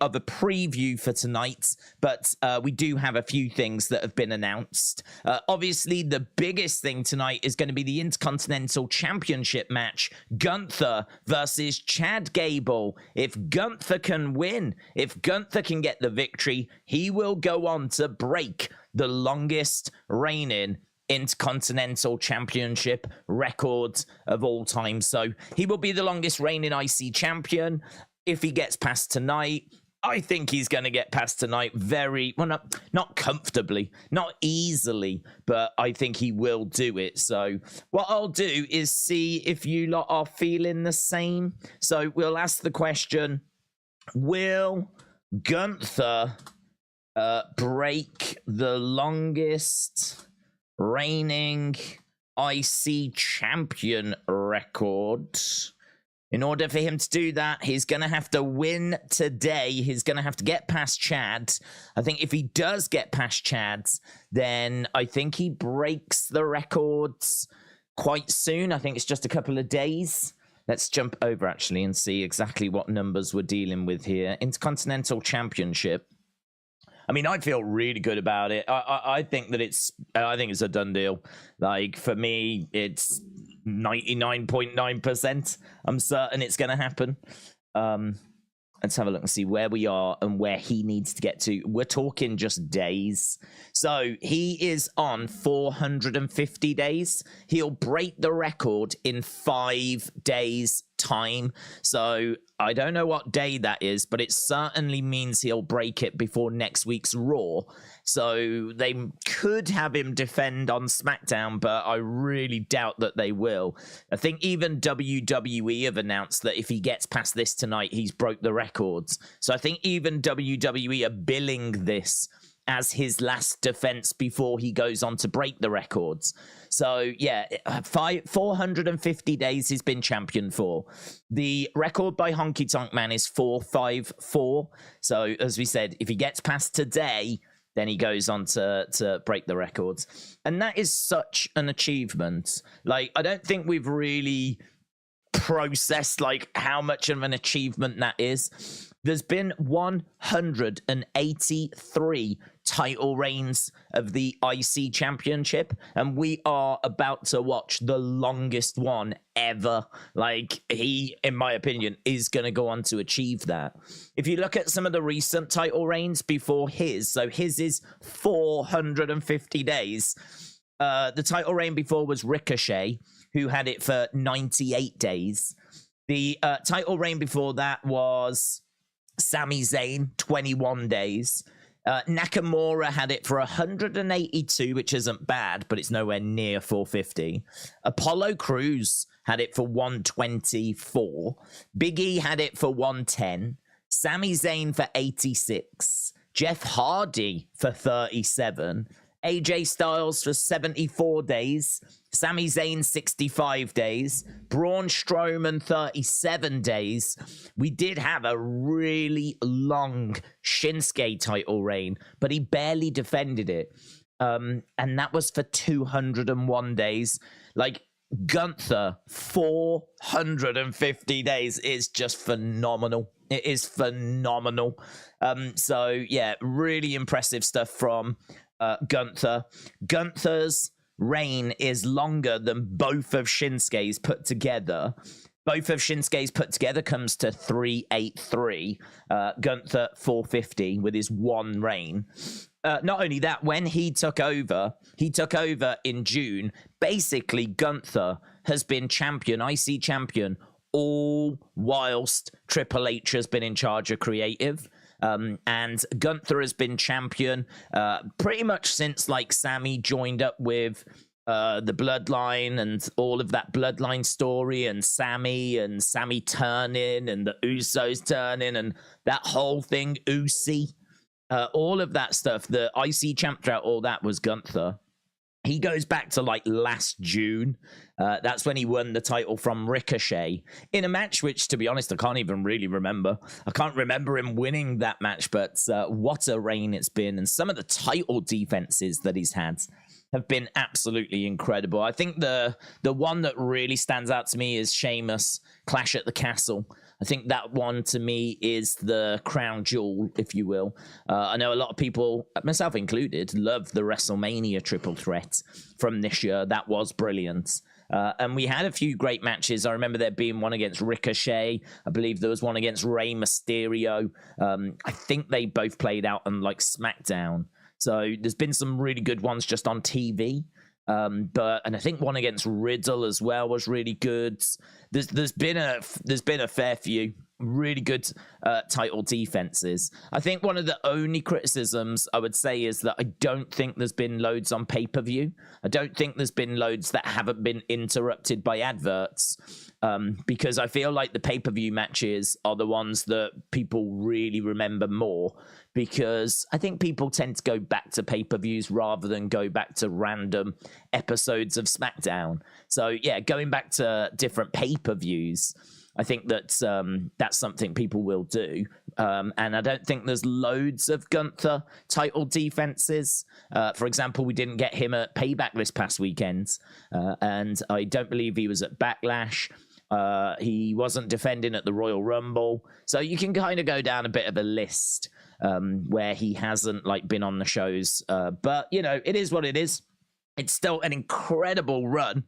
of a preview for tonight, but we do have a few things that have been announced. Obviously, the biggest thing tonight is going to be the Intercontinental Championship match, Gunther versus Chad Gable. If Gunther can win, if Gunther can get the victory, he will go on to break the longest reigning Intercontinental Championship record of all time. So he will be the longest reigning IC champion. If he gets past tonight, I think he's going to get past tonight very, well, not comfortably, not easily, but I think he will do it. So what I'll do is see if you lot are feeling the same. So we'll ask the question, will Gunther break the longest reigning IC champion record? In order for him to do that, he's going to have to win today. He's going to have to get past Chad. I think if he does get past Chad, then I think he breaks the records quite soon. I think it's just a couple of days. Let's jump over, actually, and see exactly what numbers we're dealing with here. Intercontinental Championship. I mean, I feel really good about it. I think that it's a done deal. Like, for me, it's 99.9%. I'm certain it's going to happen. Let's have a look and see where we are and where he needs to get to. We're talking just days. So he is on 450 days. He'll break the record in 5 days' time. So I don't know what day that is, but it certainly means he'll break it before next week's Raw. So they could have him defend on SmackDown, but I really doubt that they will. I think even WWE have announced that if he gets past this tonight, he's broke the records. So I think even WWE are billing this as his last defense before he goes on to break the records. So yeah, 450 days he's been champion for. The record by Honky Tonk Man is 454. So as we said, if he gets past today, then he goes on to break the records. And that is such an achievement. Like, I don't think we've really processed like how much of an achievement that is. There's been 183 title reigns of the IC Championship, and we are about to watch the longest one ever. Like, he, in my opinion, is going to go on to achieve that. If you look at some of the recent title reigns before his, so his is 450 days. The title reign before was Ricochet, who had it for 98 days. The title reign before that was Sami Zayn, 21 days. Nakamura had it for 182, which isn't bad, but it's nowhere near 450. Apollo Crews had it for 124. Big E had it for 110. Sami Zayn for 86. Jeff Hardy for 37. AJ Styles for 74 days. Sami Zayn 65 days. Braun Strowman 37 days. We did have a really long Shinsuke title reign, but he barely defended it. And that was for 201 days. Like, Gunther, 450 days is just phenomenal. It is phenomenal. So, yeah, really impressive stuff from Gunther. Gunther's reign is longer than both of Shinsuke's put together. Both of Shinsuke's put together comes to 383. Gunther 450 with his one reign. Not only that, when he took over in June. Basically, Gunther has been champion, IC champion, all whilst Triple H has been in charge of creative. And Gunther has been champion pretty much since like Sammy joined up with the Bloodline and all of that Bloodline story, and Sammy turning and the Usos turning and that whole thing, Usi, all of that stuff. The IC champ throughout all that was Gunther. He goes back to like last June. That's when he won the title from Ricochet in a match which, to be honest, I can't even really remember. I can't remember him winning that match, but what a reign it's been. And some of the title defenses that he's had have been absolutely incredible. I think the one that really stands out to me is Sheamus Clash at the Castle. I think that one to me is the crown jewel, if you will. I know a lot of people, myself included, love the WrestleMania triple threat from this year. That was brilliant. And we had a few great matches. I remember there being one against Ricochet. I believe there was one against Rey Mysterio. I think they both played out on like SmackDown. So there's been some really good ones just on TV. And I think one against Riddle as well was really good. There's been a fair few really good title defenses. I think one of the only criticisms I would say is that I don't think there's been loads on pay-per-view. I don't think there's been loads that haven't been interrupted by adverts, because I feel like the pay-per-view matches are the ones that people really remember more, because I think people tend to go back to pay-per-views rather than go back to random episodes of SmackDown. So yeah, going back to different pay-per-views, I think that that's something people will do. And I don't think there's loads of Gunther title defenses. For example, we didn't get him at Payback this past weekend. And I don't believe he was at Backlash. He wasn't defending at the Royal Rumble. So you can kind of go down a bit of a list where he hasn't like been on the shows. But, you know, it is what it is. It's still an incredible run.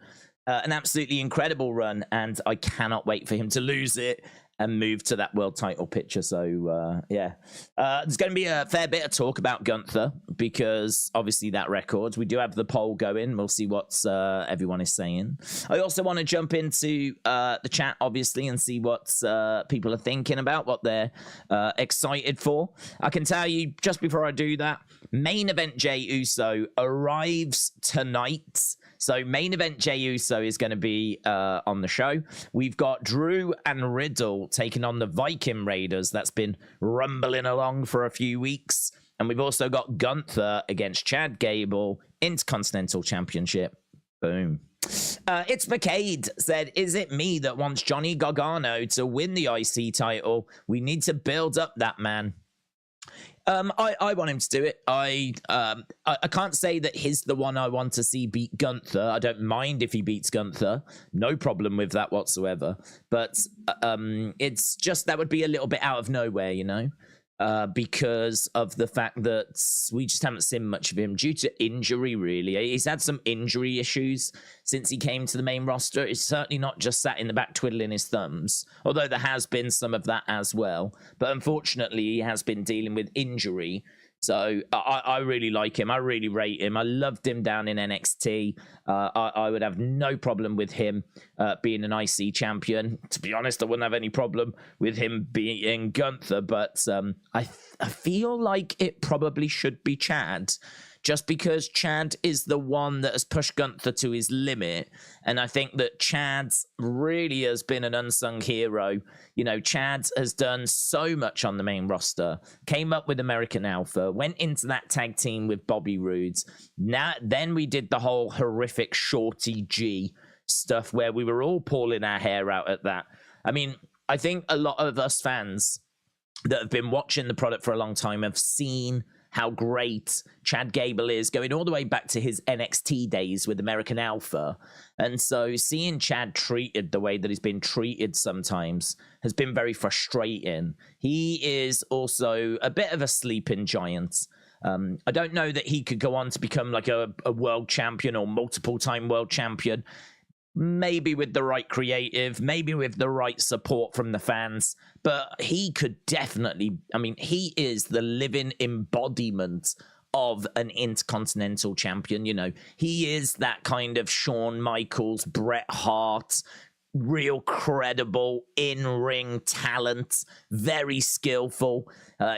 An absolutely incredible run, and I cannot wait for him to lose it and move to that world title picture. So, yeah. There's going to be a fair bit of talk about Gunther, because obviously that record. We do have the poll going. We'll see what everyone is saying. I also want to jump into the chat, obviously, and see what people are thinking about, what they're excited for. I can tell you, just before I do that, main event Jey Uso arrives tonight. So main event Jey Uso is going to be on the show. We've got Drew and Riddle taking on the Viking Raiders. That's been rumbling along for a few weeks. And we've also got Gunther against Chad Gable, Intercontinental Championship. Boom. It's McCade said, is it me that wants Johnny Gargano to win the IC title? We need to build up that man. I want him to do it. I can't say that he's the one I want to see beat Gunther. I don't mind if he beats Gunther. No problem with that whatsoever. But it's just that would be a little bit out of nowhere, you know, because of the fact that we just haven't seen much of him due to injury, really. He's had some injury issues since he came to the main roster. He's certainly not just sat in the back twiddling his thumbs, although there has been some of that as well. But unfortunately, he has been dealing with injury. So I really like him. I really rate him. I loved him down in NXT. I would have no problem with him being an IC champion. To be honest, I wouldn't have any problem with him being Gunther. But I feel like it probably should be Chad, just because Chad is the one that has pushed Gunther to his limit. And I think that Chad really has been an unsung hero. You know, Chad has done so much on the main roster, came up with American Alpha, went into that tag team with Bobby Roode. Then we did the whole horrific Shorty G stuff where we were all pulling our hair out at that. I mean, I think a lot of us fans that have been watching the product for a long time have seen how great Chad Gable is, going all the way back to his NXT days with American Alpha. And so seeing Chad treated the way that he's been treated sometimes has been very frustrating. He is also a bit of a sleeping giant. I don't know that he could go on to become like a world champion or multiple-time world champion. Maybe with the right creative, maybe with the right support from the fans, but he could definitely, I mean, he is the living embodiment of an Intercontinental champion. You know, he is that kind of Shawn Michaels, Bret Hart, real credible in-ring talent, very skillful.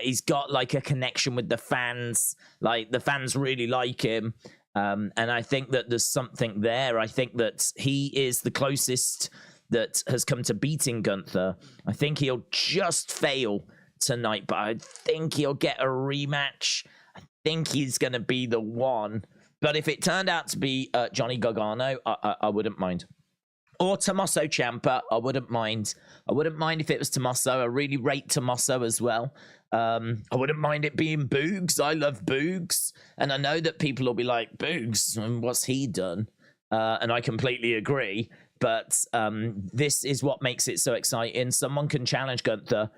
He's got like a connection with the fans, like the fans really like him. And I think that there's something there. I think that he is the closest that has come to beating Gunther. I think he'll just fail tonight, but I think he'll get a rematch. I think he's going to be the one. But if it turned out to be Johnny Gargano, I wouldn't mind. Or Tommaso Ciampa, I wouldn't mind. I wouldn't mind if it was Tommaso. I really rate Tommaso as well. I wouldn't mind it being Boogs. I love Boogs. And I know that people will be like, Boogs, what's he done? And I completely agree. But this is what makes it so exciting. Someone can challenge Gunther,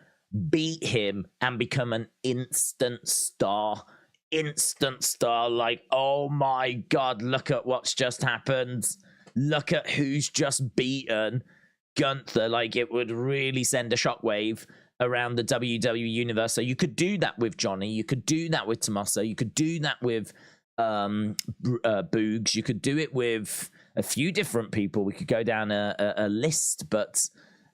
beat him, and become an instant star. Instant star. Like, oh my God, look at what's just happened. Look at who's just beaten Gunther. Like, it would really send a shockwave around the WWE universe. So you could do that with Johnny. You could do that with Tommaso. You could do that with Boogs. You could do it with a few different people. We could go down a list, but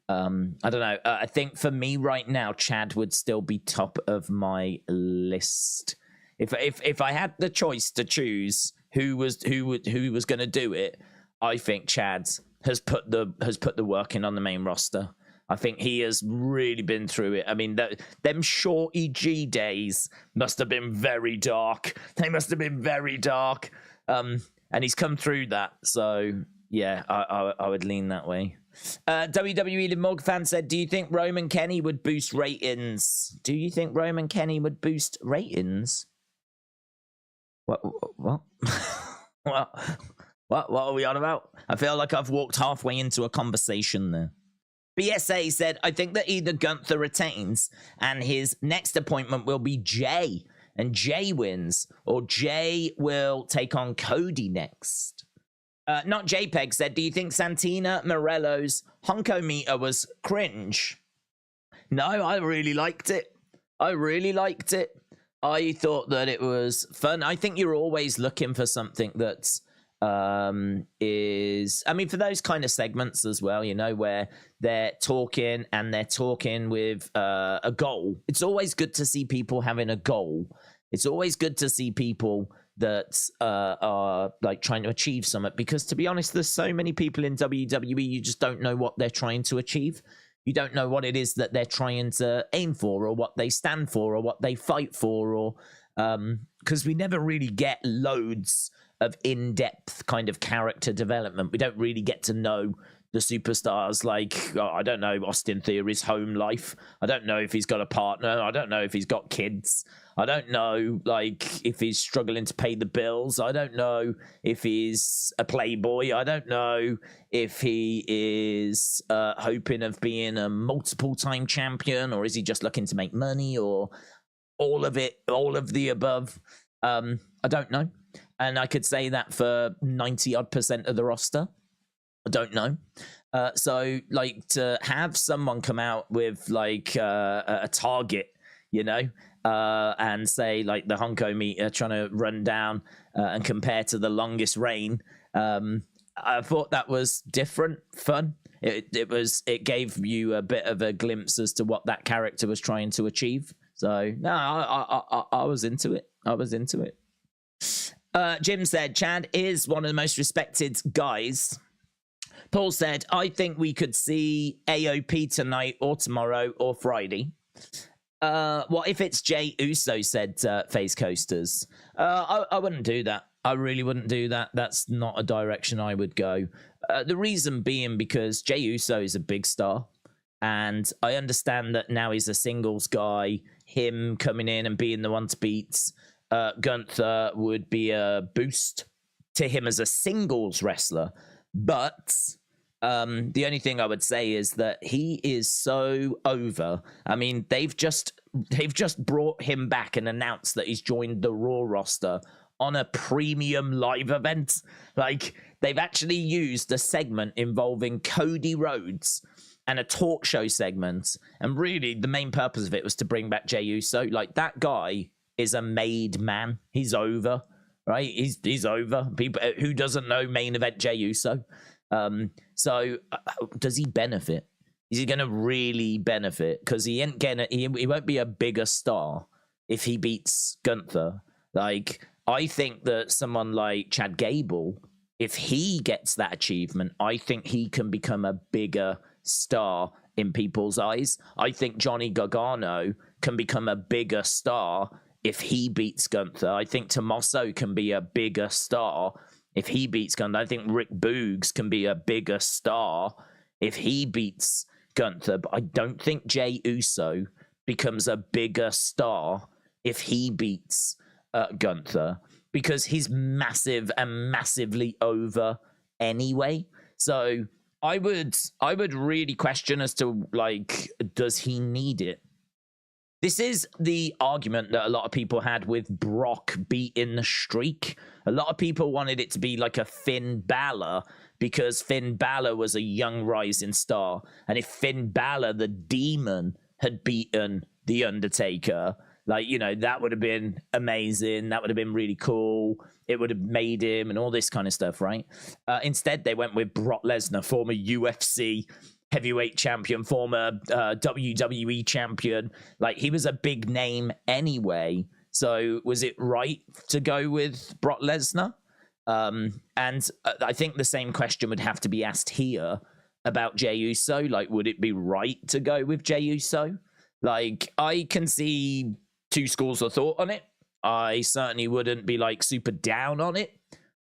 I don't know. I think for me right now, Chad would still be top of my list. If I had the choice to choose who was going to do it, I think Chad has put the work in on the main roster. I think he has really been through it. I mean, them Shorty G days must have been very dark. They must have been very dark. And he's come through that. So, yeah, I would lean that way. WWE Liv Morgan fan said, do you think Roman Kenny would boost ratings? Do you think Roman Kenny would boost ratings? What? What are we on about? I feel like I've walked halfway into a conversation there. BSA said, I think that either Gunther retains and his next appointment will be Jay, and Jay wins, or Jay will take on Cody next. Not JPEG said, do you think Santina Morello's Honko meter was cringe? No, I really liked it. I thought that it was fun. I think you're always looking for something that's is, I mean, for those kind of segments as well, you know, where they're talking with a goal. It's always good to see people having a goal. It's always good to see people that are like trying to achieve something, because to be honest, there's so many people in WWE, you just don't know what they're trying to achieve. You don't know what it is that they're trying to aim for, or what they stand for, or what they fight for, or because we never really get loads of in-depth kind of character development. We don't really get to know the superstars, like, I don't know, Austin Theory's home life. I don't know if he's got a partner. I don't know if he's got kids. I don't know, like, if he's struggling to pay the bills. I don't know if he's a playboy. I don't know if he is hoping of being a multiple-time champion, or is he just looking to make money, or all of it, all of the above. I don't know. And I could say that for 90-odd% of the roster. I don't know. So, like, to have someone come out with, like, a target, you know, and say, like, the Honko meter trying to run down and compare to the longest reign, I thought that was different, fun. It gave you a bit of a glimpse as to what that character was trying to achieve. So, no, I was into it. Jim said, Chad is one of the most respected guys. Paul said, I think we could see AOP tonight or tomorrow or Friday. What if it's Jey Uso, said Face Coasters. I wouldn't do that. I really wouldn't do that. That's not a direction I would go. The reason being because Jey Uso is a big star. And I understand that now he's a singles guy. Him coming in and being the one to beat Gunther would be a boost to him as a singles wrestler. But the only thing I would say is that he is so over. I mean, they've just brought him back and announced that he's joined the Raw roster on a premium live event. Like, they've actually used a segment involving Cody Rhodes and a talk show segment. And really, the main purpose of it was to bring back Jey Uso. Like, that guy is a made man. He's over, right? He's over. People who doesn't know main event Jey Uso. So does he benefit? Is he going to really benefit? Because he won't be a bigger star if he beats Gunther. Like, I think that someone like Chad Gable, if he gets that achievement, I think he can become a bigger star in people's eyes. I think Johnny Gargano can become a bigger star if he beats Gunther. I think Tommaso can be a bigger star if he beats Gunther. I think Rick Boogs can be a bigger star if he beats Gunther. But I don't think Jey Uso becomes a bigger star if he beats Gunther, because he's massive and massively over anyway. So I would really question as to, like, does he need it? This is the argument that a lot of people had with Brock beating the streak. A lot of people wanted it to be like a Finn Balor, because Finn Balor was a young rising star. And if Finn Balor, the demon, had beaten The Undertaker, like, you know, that would have been amazing. That would have been really cool. It would have made him and all this kind of stuff, right? Instead, they went with Brock Lesnar, former UFC heavyweight champion, former WWE champion. Like, he was a big name anyway. So was it right to go with Brock Lesnar? And I think the same question would have to be asked here about Jey Uso. Like, would it be right to go with Jey Uso? Like, I can see two schools of thought on it. I certainly wouldn't be, like, super down on it.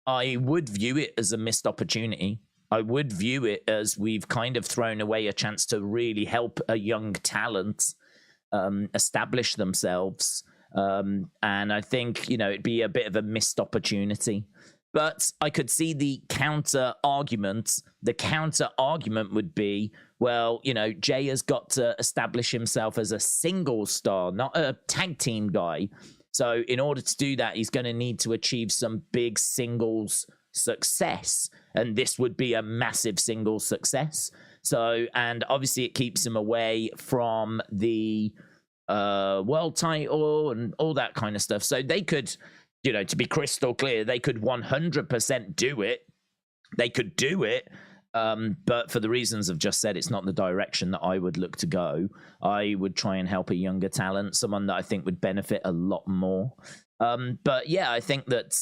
I would view it as a missed opportunity. I would view it as we've kind of thrown away a chance to really help a young talent establish themselves. And I think, you know, it'd be a bit of a missed opportunity. But I could see the counter argument. The counter argument would be, well, you know, Jey has got to establish himself as a single star, not a tag team guy. So in order to do that, he's going to need to achieve some big singles success. And this would be a massive singles success. So, and obviously it keeps him away from the world title and all that kind of stuff. So they could, you know, to be crystal clear, they could 100% do it. They could do it. But for the reasons I've just said, it's not the direction that I would look to go. I would try and help a younger talent, someone that I think would benefit a lot more. But yeah, I think that,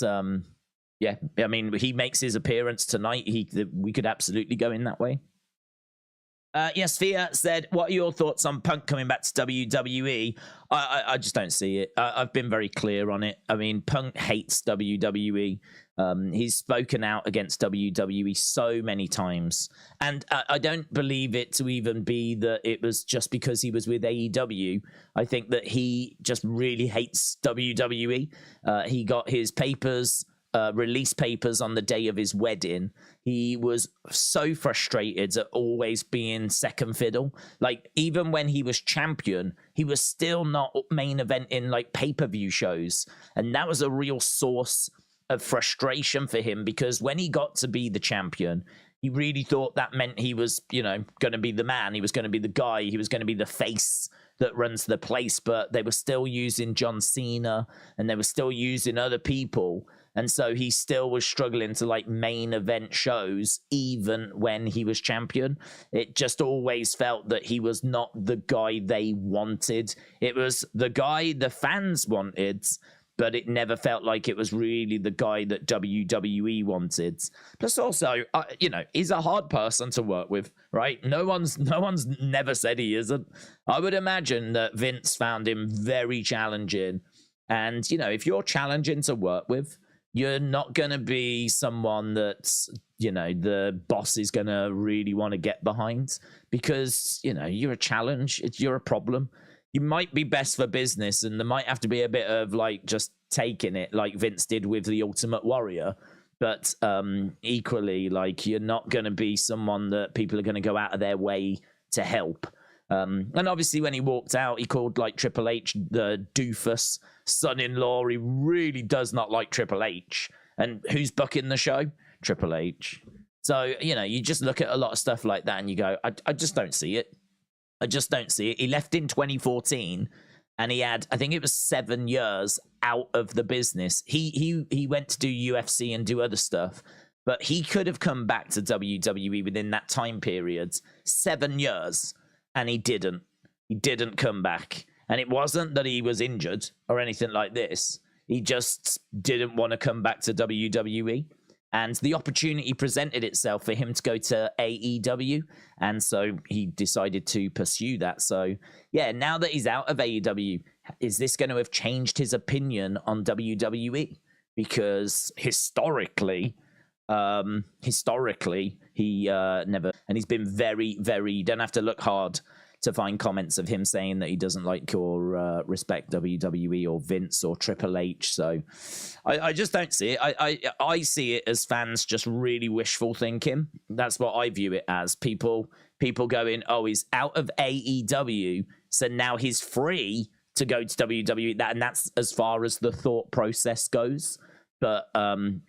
yeah, I mean, he makes his appearance tonight. We could absolutely go in that way. Yes, Fia said, what are your thoughts on Punk coming back to WWE? I just don't see it. I've been very clear on it. I mean, Punk hates WWE. He's spoken out against WWE so many times. And I don't believe it to even be that it was just because he was with AEW. I think that he just really hates WWE. He got his papers, release papers on the day of his wedding. He was so frustrated at always being second fiddle. Like, even when he was champion, he was still not main event in, like, pay-per-view shows. And that was a real source of frustration for him, because when he got to be the champion, he really thought that meant he was, you know, going to be the man. He was going to be the guy. He was going to be the face that runs the place. But they were still using John Cena, and they were still using other people. And so he still was struggling to, like, main event shows, even when he was champion. It just always felt that he was not the guy they wanted. It was the guy the fans wanted, but it never felt like it was really the guy that WWE wanted. Plus also, you know, he's a hard person to work with, right? No one's never said he isn't. I would imagine that Vince found him very challenging. And, you know, if you're challenging to work with, you're not going to be someone that's, you know, the boss is going to really want to get behind, because, you know, you're a challenge. You're a problem. You might be best for business, and there might have to be a bit of, like, just taking it like Vince did with the Ultimate Warrior. But equally, like, you're not going to be someone that people are going to go out of their way to help. And obviously when he walked out, he called, like, Triple H the doofus son-in-law. He really does not like Triple H. And who's booking the show? Triple H. So, you know, you just look at a lot of stuff like that and you go, I just don't see it. I just don't see it. He left in 2014 and he had, I think it was 7 years out of the business. He went to do UFC and do other stuff, but he could have come back to WWE within that time period. 7 years. And he didn't. He didn't come back. And it wasn't that he was injured or anything like this. He just didn't want to come back to WWE. And the opportunity presented itself for him to go to AEW. And so he decided to pursue that. So, yeah, now that he's out of AEW, is this going to have changed his opinion on WWE? Because historically, he never, and he's been very, very, you don't have to look hard. to find comments of him saying that he doesn't like or respect WWE or Vince or Triple H. So I just don't see it. I see it as fans just really wishful thinking. That's what I view it as. People going, oh, he's out of AEW, so now he's free to go to WWE. And that's as far as the thought process goes. But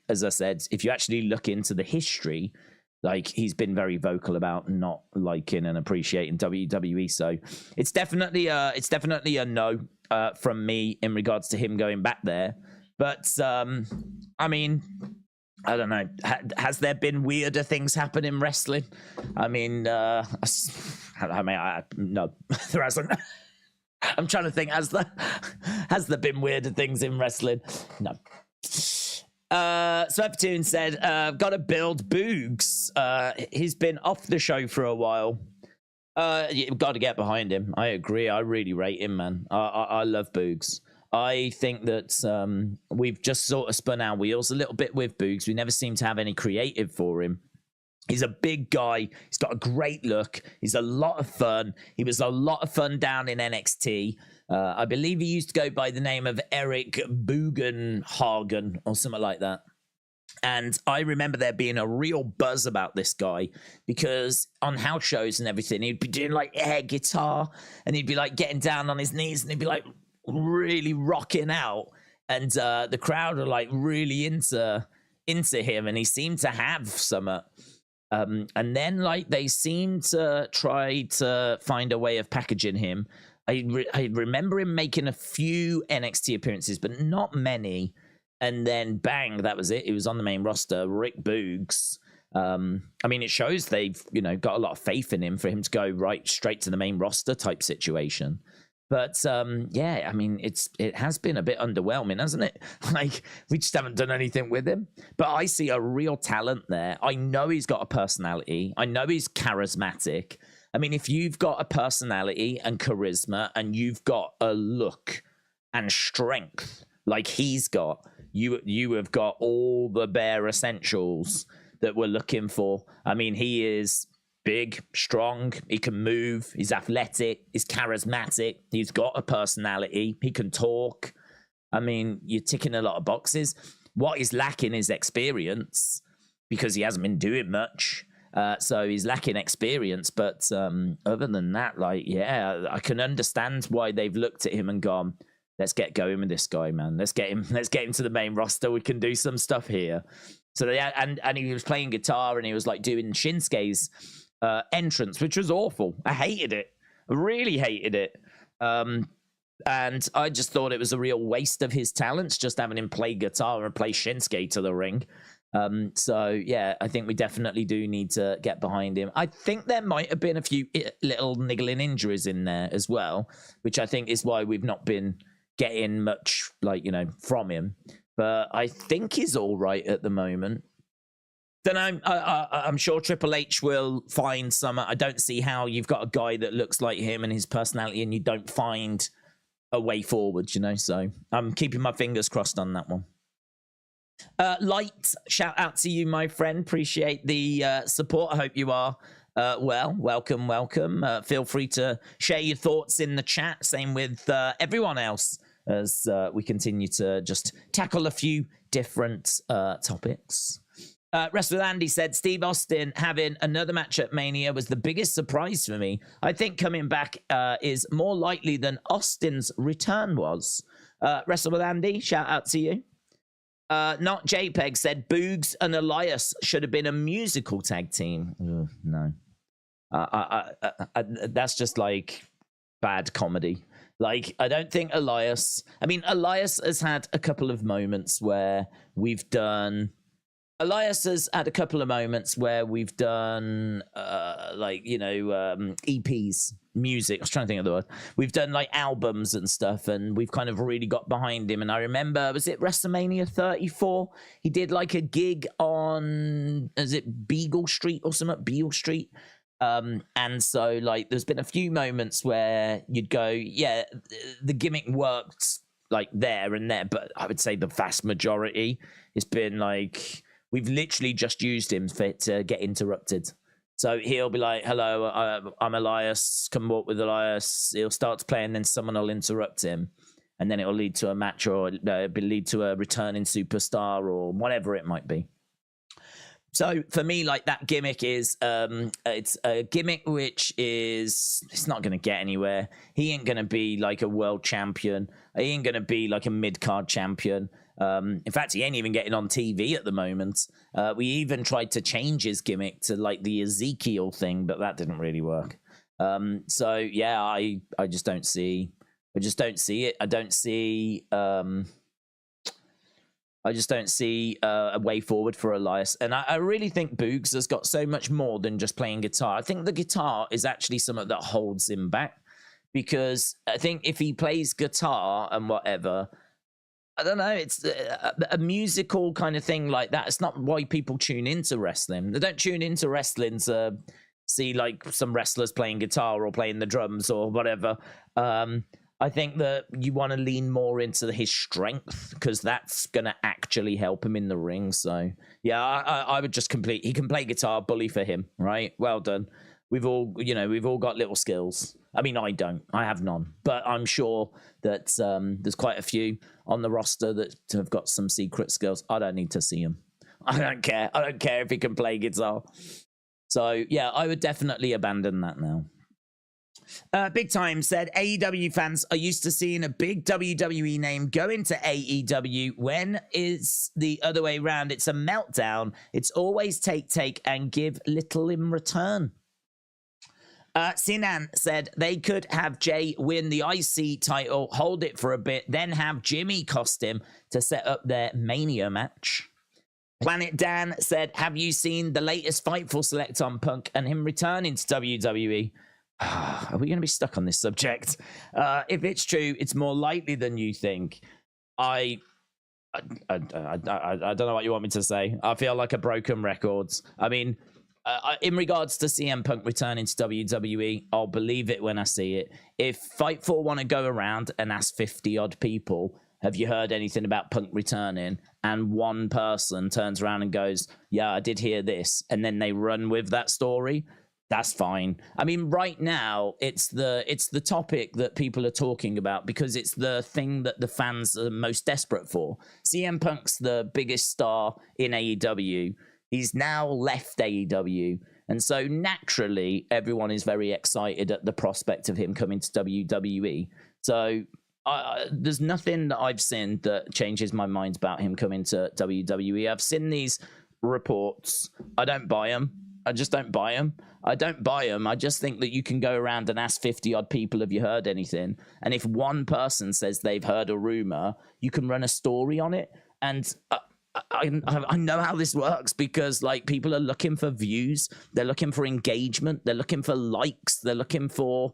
as I said, if you actually look into the history, like, he's been very vocal about not liking and appreciating WWE. So it's definitely a no from me in regards to him going back there. But I mean, I don't know. Has there been weirder things happen in wrestling? I mean, no, there hasn't. I'm trying to think. Has there been weirder things in wrestling? No. Sweptoon said, got to build Boogs. He's been off the show for a while. You've got to get behind him. I agree. I really rate him, man. I love Boogs. I think that we've just sort of spun our wheels a little bit with Boogs. We never seem to have any creative for him. He's a big guy. He's got a great look. He's a lot of fun. He was a lot of fun down in NXT. I believe he used to go by the name of Eric Bugenhagen or something like that. And I remember there being a real buzz about this guy because on house shows and everything, he'd be doing like air guitar and he'd be like getting down on his knees and he'd be like really rocking out. And the crowd are like really into him, and he seemed to have some. And then like they seemed to try to find a way of packaging him. I remember him making a few NXT appearances, but not many. And then bang, that was it. He was on the main roster. Rick Boogs. I mean, it shows they've got a lot of faith in him for him to go right straight to the main roster type situation. But yeah, I mean, it has been a bit underwhelming, hasn't it? Like, we just haven't done anything with him. But I see a real talent there. I know he's got a personality. I know he's charismatic. I mean, if you've got a personality and charisma and you've got a look and strength like he's got, you have got all the bare essentials that we're looking for. I mean, he is big, strong, he can move, he's athletic, he's charismatic, he's got a personality, he can talk. I mean, you're ticking a lot of boxes. What is lacking is experience because he hasn't been doing much. So he's lacking experience, but other than that, like, yeah, I can understand why they've looked at him and gone, let's get going with this guy, man. Let's get him to the main roster. We can do some stuff here. So they and he was playing guitar and he was like doing Shinsuke's entrance, which was awful. I hated it. I really hated it. And I just thought it was a real waste of his talents, just having him play guitar and play Shinsuke to the ring. So yeah, I think we definitely do need to get behind him. I think there might have been a few little niggling injuries in there as well, which I think is why we've not been getting much, like, from him. But I think he's all right at the moment. Then I'm sure Triple H will find some. I don't see how you've got a guy that looks like him and his personality and you don't find a way forward, So I'm keeping my fingers crossed on that one. Light, shout out to you, my friend. Appreciate the support. I hope you are well. Welcome. Feel free to share your thoughts in the chat. Same with everyone else as we continue to just tackle a few different topics. Wrestle with Andy said, Steve Austin having another match at Mania was the biggest surprise for me. I think coming back is more likely than Austin's return was. Wrestle with Andy, shout out to you. Not JPEG said Boogs and Elias should have been a musical tag team. Ugh, no. That's just like bad comedy. Like, I don't think Elias has had a couple of moments where we've done EPs, music. I was trying to think of the word. We've done like albums and stuff, and we've kind of really got behind him. And I remember, was it WrestleMania 34? He did like a gig on, is it Beagle Street or something? Beale Street. And so like, there's been a few moments where you'd go, yeah, the gimmick worked like there and there, but I would say the vast majority has been like, we've literally just used him to get interrupted. So he'll be like, hello, I'm Elias, come walk with Elias. He'll start to play and then someone will interrupt him. And then it'll lead to a match or it'll lead to a returning superstar or whatever it might be. So for me, like, that gimmick is, it's a gimmick which is, it's not going to get anywhere. He ain't going to be like a world champion. He ain't going to be like a mid-card champion. In fact, he ain't even getting on TV at the moment. We even tried to change his gimmick to like the Ezekiel thing, but that didn't really work. So yeah, I just don't see it. I just don't see a way forward for Elias. And I really think Boogs has got so much more than just playing guitar. I think the guitar is actually something that holds him back, because I think if he plays guitar and whatever, I don't know, it's a musical kind of thing like that. It's not why people tune into wrestling. They don't tune into wrestling to see like some wrestlers playing guitar or playing the drums or whatever. I think that you want to lean more into his strength, because that's going to actually help him in the ring. So yeah, I would just he can play guitar, bully for him, right? Well done. We've all got little skills. I mean, I don't. I have none. But I'm sure that there's quite a few on the roster that have got some secret skills. I don't need to see them. I don't care. I don't care if he can play guitar. So, yeah, I would definitely abandon that now. Big Time said, AEW fans are used to seeing a big WWE name go into AEW. When is the other way around? It's a meltdown. It's always take, and give little in return. Sinan said they could have Jay win the IC title, hold it for a bit, then have Jimmy cost him to set up their Mania match. Planet Dan said, have you seen the latest Fightful select on Punk and him returning to WWE? Are we going to be stuck on this subject? If it's true, it's more likely than you think. I don't know what you want me to say. I feel like a broken record. I mean, in regards to CM Punk returning to WWE, I'll believe it when I see it. If Fightful want to go around and ask 50-odd people, have you heard anything about Punk returning? And one person turns around and goes, yeah, I did hear this. And then they run with that story. That's fine. I mean, right now, it's the topic that people are talking about because it's the thing that the fans are most desperate for. CM Punk's the biggest star in AEW. He's now left AEW. And so naturally, everyone is very excited at the prospect of him coming to WWE. So there's nothing that I've seen that changes my mind about him coming to WWE. I've seen these reports. I don't buy them. I just don't buy them. I don't buy them. I just think that you can go around and ask 50-odd people, have you heard anything? And if one person says they've heard a rumor, you can run a story on it. And I know how this works because, like, people are looking for views. They're looking for engagement. They're looking for likes. They're looking for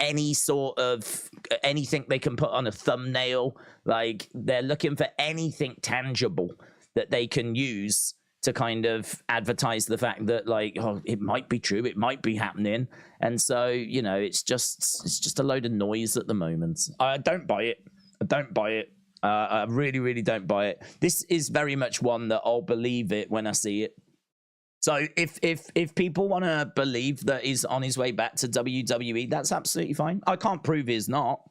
any sort of anything they can put on a thumbnail. Like, they're looking for anything tangible that they can use to kind of advertise the fact that, like, oh, it might be true, it might be happening. And so, you know, it's just a load of noise at the moment. I don't buy it. I really, really don't buy it. This is very much one that I'll believe it when I see it. So if people want to believe that he's on his way back to WWE, that's absolutely fine. I can't prove he's not.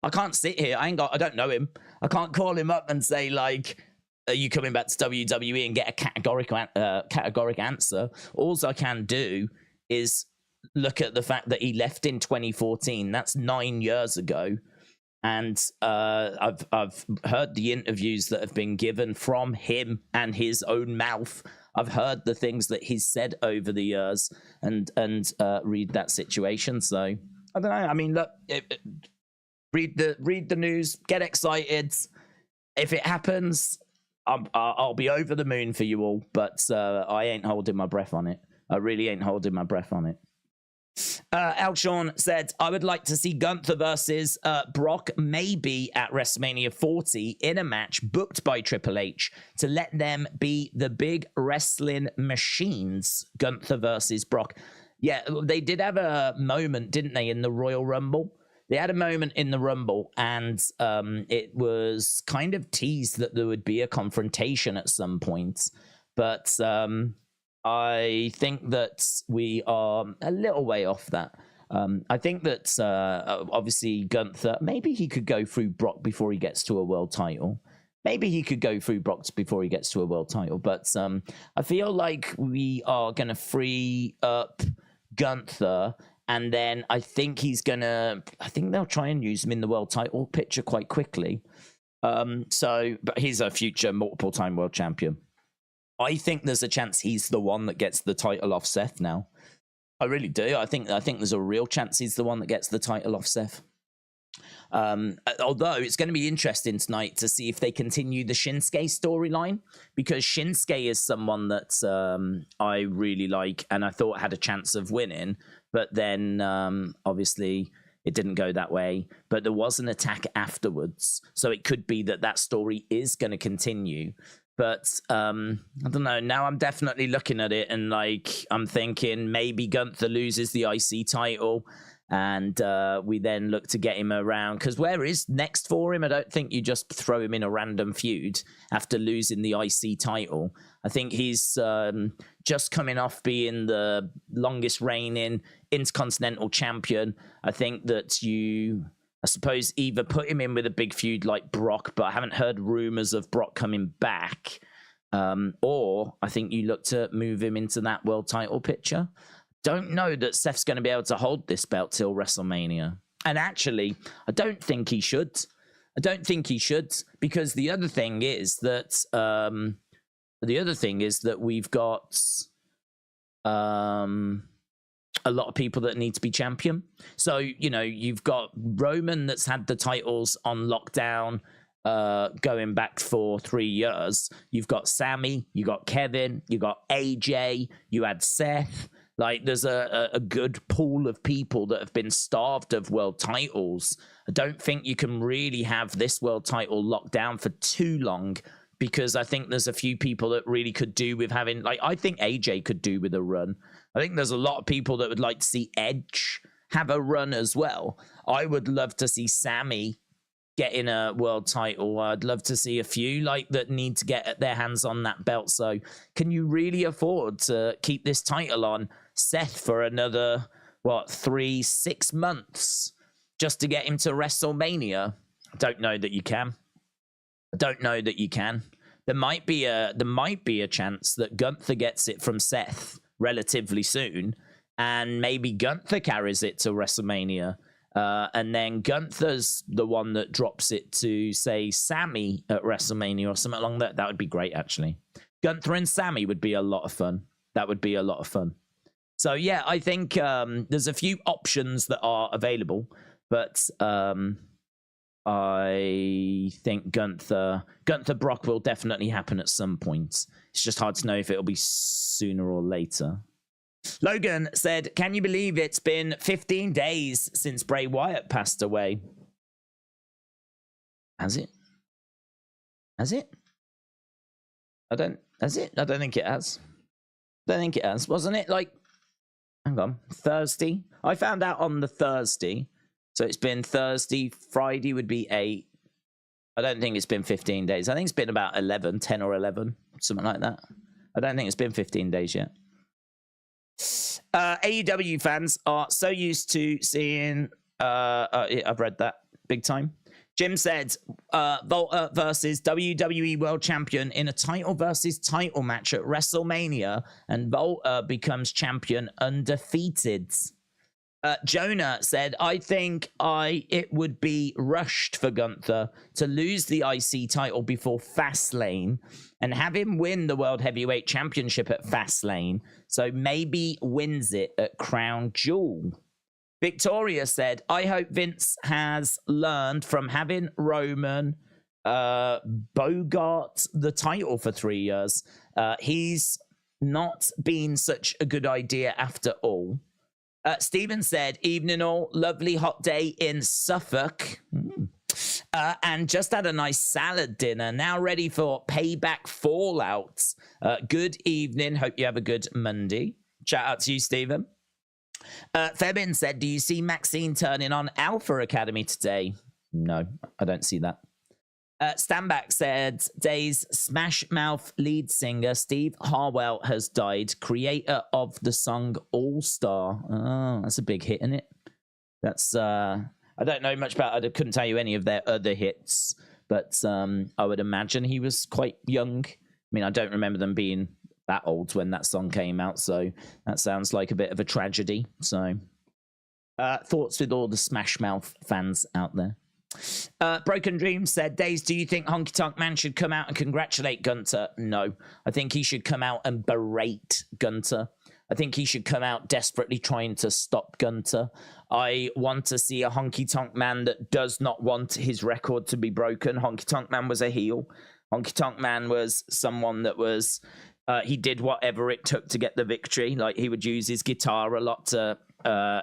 I can't sit here. I don't know him. I can't call him up and say, like, are you coming back to WWE and get a categoric answer? All I can do is look at the fact that he left in 2014. That's 9 years ago. And I've heard the interviews that have been given from him and his own mouth. I've heard the things that he's said over the years and read that situation. So I don't know. I mean, look, read the news, get excited. If it happens, I'll be over the moon for you all, but I ain't holding my breath on it. I really ain't holding my breath on it. Alshon said, I would like to see Gunther versus Brock maybe at WrestleMania 40 in a match booked by Triple H to let them be the big wrestling machines. Gunther versus Brock. Yeah, they did have a moment, didn't they, in the Royal Rumble? They had a moment in the Rumble, and it was kind of teased that there would be a confrontation at some point. But I think that we are a little way off that. I think that obviously Gunther, maybe he could go through Brock before he gets to a world title. Maybe he could go through Brock before he gets to a world title. But I feel like we are going to free up Gunther. And then I think they'll try and use him in the world title picture quite quickly. But he's a future multiple-time world champion. I think there's a chance he's the one that gets the title off Seth now. I really do. I think there's a real chance he's the one that gets the title off Seth. Although it's going to be interesting tonight to see if they continue the Shinsuke storyline, because Shinsuke is someone that I really like and I thought had a chance of winning, but then obviously it didn't go that way. But there was an attack afterwards, so it could be that story is going to continue. But I don't know. Now I'm definitely looking at it and I'm thinking maybe Gunther loses the IC title and we then look to get him around. Because where is next for him? I don't think you just throw him in a random feud after losing the IC title. I think he's just coming off being the longest reigning Intercontinental Champion. I think that I suppose either put him in with a big feud like Brock, but I haven't heard rumors of Brock coming back. Or I think you look to move him into that world title picture. Don't know that Seth's going to be able to hold this belt till WrestleMania. And actually, I don't think he should. Because the other thing is that we've got a lot of people that need to be champion. So, you've got Roman that's had the titles on lockdown going back for 3 years. You've got Sammy, you got Kevin, you got AJ, you had Seth. There's a good pool of people that have been starved of world titles. I don't think you can really have this world title locked down for too long, because I think there's a few people that really could do with having, I think AJ could do with a run. I think there's a lot of people that would like to see Edge have a run as well. I would love to see Sammy getting a world title. I'd love to see a few that need to get their hands on that belt. So can you really afford to keep this title on Seth for another, 3-6 months just to get him to WrestleMania? I don't know that you can. There might be a chance that Gunther gets it from Seth relatively soon, and maybe Gunther carries it to WrestleMania, and then Gunther's the one that drops it to, say, Sammy at WrestleMania or something along that. That would be great, actually. Gunther and Sammy would be a lot of fun. That would be a lot of fun. So yeah, I think there's a few options that are available, but I think Gunther Brock will definitely happen at some point. It's just hard to know if it'll be sooner or later. Logan said, can you believe it's been 15 days since Bray Wyatt passed away? Has it? I don't think it has. Wasn't it hang on, Thursday? I found out on the Thursday. So it's been Thursday, Friday would be 8. I don't think it's been 15 days. I think it's been about 10 or 11, something like that. I don't think it's been 15 days yet. AEW fans are so used to seeing... I've read that big time. Jim said, Volta versus WWE World Champion in a title versus title match at WrestleMania, and Volta becomes champion undefeated. Jonah said, I think it would be rushed for Gunther to lose the IC title before Fastlane and have him win the World Heavyweight Championship at Fastlane, so maybe wins it at Crown Jewel. Victoria said, I hope Vince has learned from having Roman bogart the title for 3 years. He's not been such a good idea after all. Stephen said, evening all, lovely hot day in Suffolk. And just had a nice salad dinner. Now ready for Payback Fallout. Good evening. Hope you have a good Monday. Shout out to you, Stephen. Febin said, do you see Maxine turning on Alpha Academy today? No, I don't see that. Standback said, Days Smash Mouth lead singer Steve Harwell has died, creator of the song All Star. Oh, that's a big hit, isn't it? That's, I don't know much about it. I couldn't tell you any of their other hits, but I would imagine he was quite young. I mean, I don't remember them being that old when that song came out, so that sounds like a bit of a tragedy. So, thoughts with all the Smash Mouth fans out there. Broken Dream said, Days, do you think Honky Tonk Man should come out and congratulate Gunther? No. I think he should come out and berate Gunther. I think he should come out desperately trying to stop Gunther. I want to see a Honky Tonk Man that does not want his record to be broken. Honky Tonk Man was a heel. Honky Tonk Man was someone that was, he did whatever it took to get the victory. Like, he would use his guitar a lot to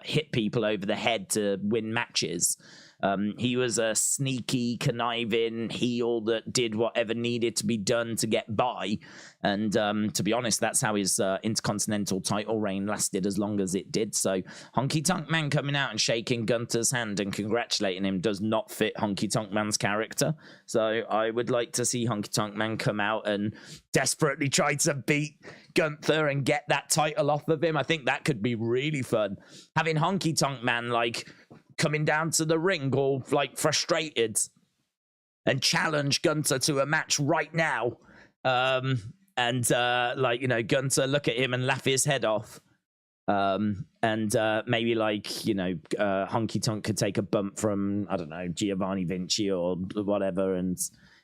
hit people over the head to win matches. He was a sneaky, conniving heel that did whatever needed to be done to get by. And to be honest, that's how his Intercontinental title reign lasted as long as it did. So Honky Tonk Man coming out and shaking Gunther's hand and congratulating him does not fit Honky Tonk Man's character. So I would like to see Honky Tonk Man come out and desperately try to beat Gunther and get that title off of him. I think that could be really fun. Having Honky Tonk Man, like, coming down to the ring all like frustrated and challenge Gunther to a match right now. Like, you know, Gunther look at him and laugh his head off. Maybe like, you know, Honky Tonk could take a bump from, I don't know, Giovanni Vinci or whatever, and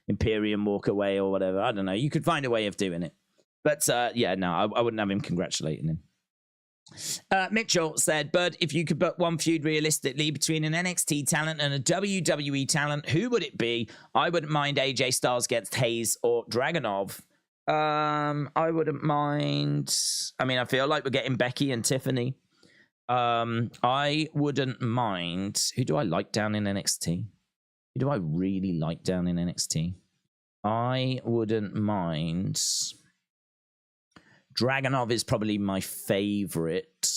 Imperium walk away or whatever. I don't know. You could find a way of doing it. But yeah, no, I wouldn't have him congratulating him. Mitchell said, Bud, if you could book one feud realistically between an NXT talent and a WWE talent, who would it be? I wouldn't mind AJ Styles against Hayes or Dragunov. I wouldn't mind. I mean, I feel like we're getting Becky and Tiffany. I wouldn't mind. Who do I like down in NXT? Who do I really like down in NXT? I wouldn't mind. Dragunov is probably my favorite.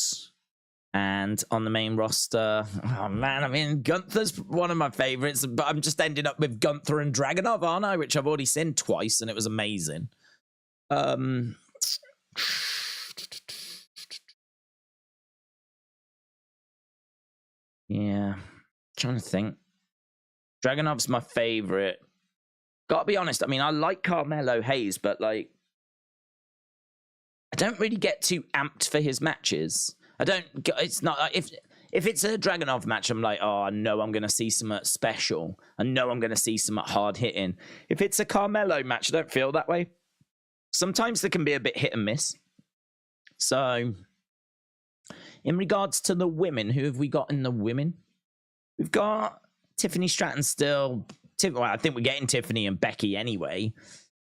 And on the main roster, oh man, I mean, Gunther's one of my favorites, but I'm just ending up with Gunther and Dragunov, aren't I? Which I've already seen twice, and it was amazing. Yeah, trying to think. Dragunov's my favorite. Gotta be honest, I mean, I like Carmelo Hayes, but like, I don't really get too amped for his matches. I don't. It's not if it's a Dragunov match, I'm like, oh, I know I'm gonna see some special. I know I'm gonna see some hard hitting. If it's a Carmelo match, I don't feel that way. Sometimes they can be a bit hit and miss. So, in regards to the women, who have we got in the women? We've got Tiffany Stratton still. Well, I think we're getting Tiffany and Becky anyway.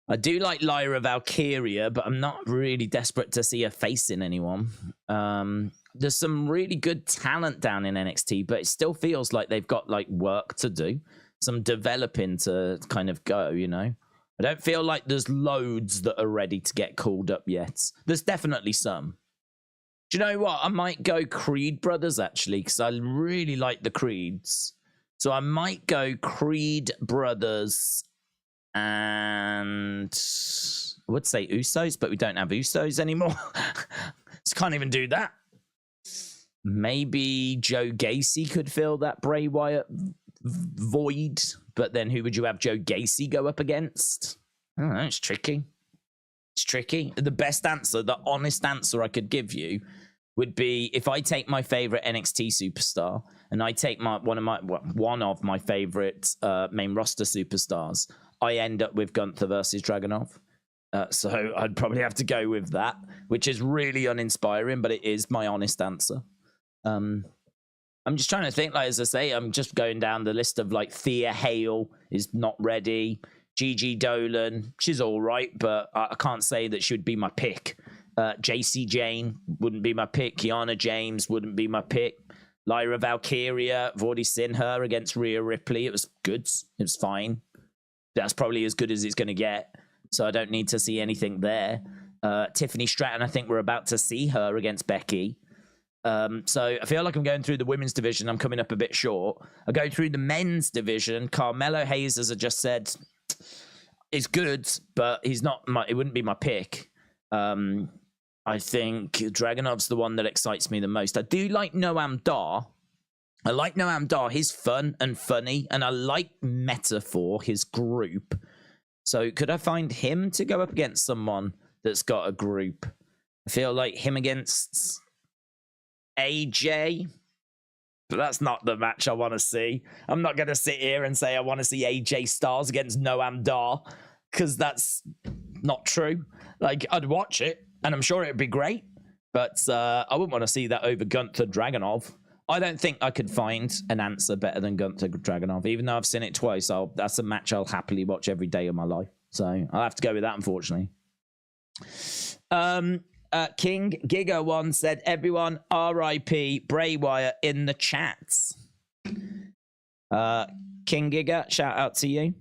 I do like Lyra Valkyria, but I'm not really desperate to see her facing anyone. There's some really good talent down in NXT, but it still feels like they've got like work to do, some developing to kind of go, you know. I don't feel like there's loads that are ready to get called up yet. There's definitely some. Do you know what? I might go Creed Brothers, actually, because I really like the Creeds. So I might go Creed Brothers and I would say Usos, but we don't have Usos anymore. So can't even do that. Maybe Joe Gacy could fill that Bray Wyatt void, but then who would you have Joe Gacy go up against? I don't know, it's tricky. It's tricky. The best answer, the honest answer I could give you would be if I take my favorite NXT superstar and I take one of my favorite main roster superstars, I end up with Gunther versus Dragunov. So I'd probably have to go with that, which is really uninspiring, but it is my honest answer. I'm just trying to think, like, as I say, I'm just going down the list of like Thea Hale is not ready. Gigi Dolan, she's all right, but I can't say that she would be my pick. JC Jane wouldn't be my pick. Kiana James wouldn't be my pick. Lyra Valkyria, I've already seen her against Rhea Ripley. It was good. It was fine. That's probably as good as it's going to get. So I don't need to see anything there. Tiffany Stratton, I think we're about to see her against Becky. So I feel like I'm going through the women's division. I'm coming up a bit short. I go through the men's division. Carmelo Hayes, as I just said, is good, but he's not my. It wouldn't be my pick. I think Dragunov's the one that excites me the most. I do like Noam Dar. I like Noam Dar. He's fun and funny, and I like Metaphor, his group. So could I find him to go up against someone that's got a group? I feel like him against AJ, but that's not the match I want to see. I'm not going to sit here and say I want to see AJ Styles against Noam Dar, because that's not true. Like, I'd watch it, and I'm sure it'd be great, but I wouldn't want to see that over Gunther Dragunov. I don't think I could find an answer better than Gunther Dragunov. Even though I've seen it twice, that's a match I'll happily watch every day of my life. So I'll have to go with that, unfortunately. King Giga One said, everyone R.I.P. Bray Wyatt in the chats. King Giga, shout out to you.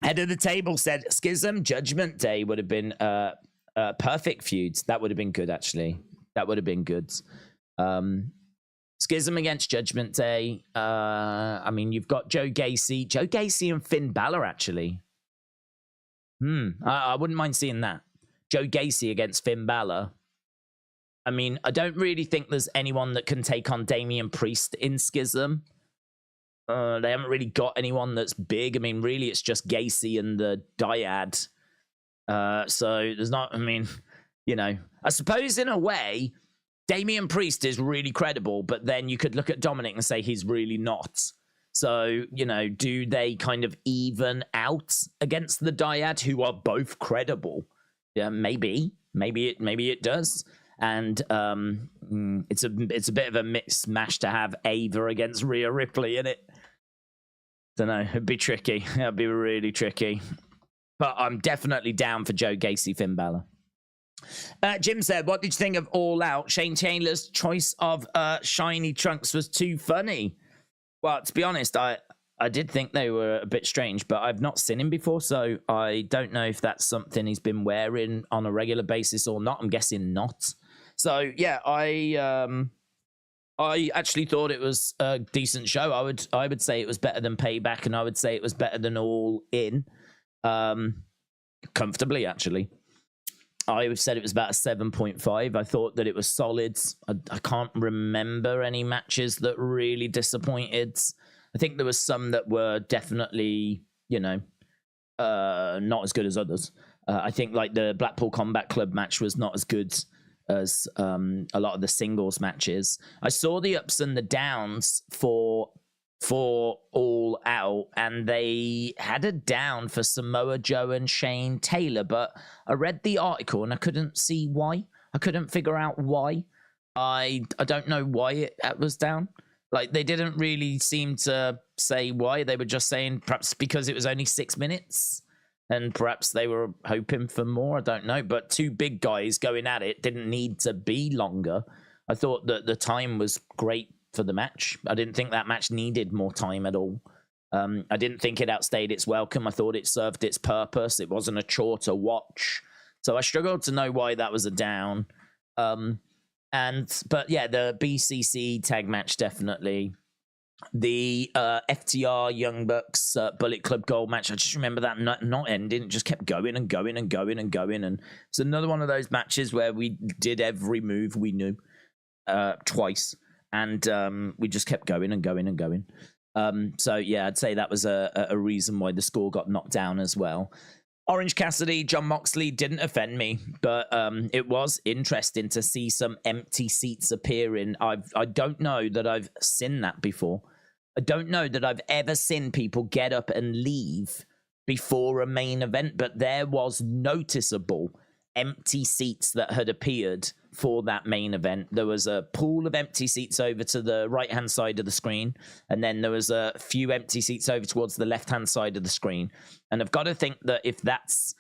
Head of the table said, Schism Judgment Day would have been perfect feuds. That would have been good, actually. That would have been good. Schism against Judgment Day. I mean, you've got Joe Gacy and Finn Balor, actually. I wouldn't mind seeing that. Joe Gacy against Finn Balor. I mean, I don't really think there's anyone that can take on Damian Priest in Schism. They haven't really got anyone that's big. I mean, really, it's just Gacy and the Dyad. So there's not, I mean, you know, I suppose in a way, Damian Priest is really credible, but then you could look at Dominic and say he's really not. So, you know, do they kind of even out against the Dyad, who are both credible? Yeah, maybe it does. And it's a bit of a mismatch to have Ava against Rhea Ripley in it. Don't know. It'd be tricky. It'd be really tricky. But I'm definitely down for Joe Gacy, Finn Balor. Jim said, what did you think of All Out? Shane Taylor's choice of shiny trunks was too funny. Well, to be honest, I did think they were a bit strange, but I've not seen him before, so I don't know if that's something he's been wearing on a regular basis or not. I'm guessing not. So, yeah, I actually thought it was a decent show. I would say it was better than Payback, and I would say it was better than All In. Comfortably, actually. I said it was about a 7.5. I thought that it was solid. I can't remember any matches that really disappointed. I think there was some that were definitely, you know, not as good as others. I think like the Blackpool Combat Club match was not as good as a lot of the singles matches. I saw the ups and the downs for All Out, and they had a down for Samoa Joe and Shane Taylor, but I read the article and I couldn't see why. I couldn't figure out why. I don't know why it was down. Like, they didn't really seem to say why. They were just saying perhaps because it was only 6 minutes, and perhaps they were hoping for more. I don't know. But two big guys going at it didn't need to be longer. I thought that the time was great for the match. I didn't think that match needed more time at all. I didn't think it outstayed its welcome. I thought it served its purpose. It wasn't a chore to watch. So I struggled to know why that was a down. But yeah, the BCC tag match, definitely. The FTR Young Bucks Bullet Club Gold match, I just remember that not ending. It just kept going and going and going and going. And it's another one of those matches where we did every move we knew twice. And we just kept going and going and going. So yeah, I'd say that was a reason why the score got knocked down as well. Orange Cassidy, John Moxley didn't offend me, but it was interesting to see some empty seats appearing. I don't know that I've seen that before. I don't know that I've ever seen people get up and leave before a main event, but there was noticeable empty seats that had appeared for that main event. There was a pool of empty seats over to the right-hand side of the screen, and then there was a few empty seats over towards the left-hand side of the screen. And I've got to think that if that's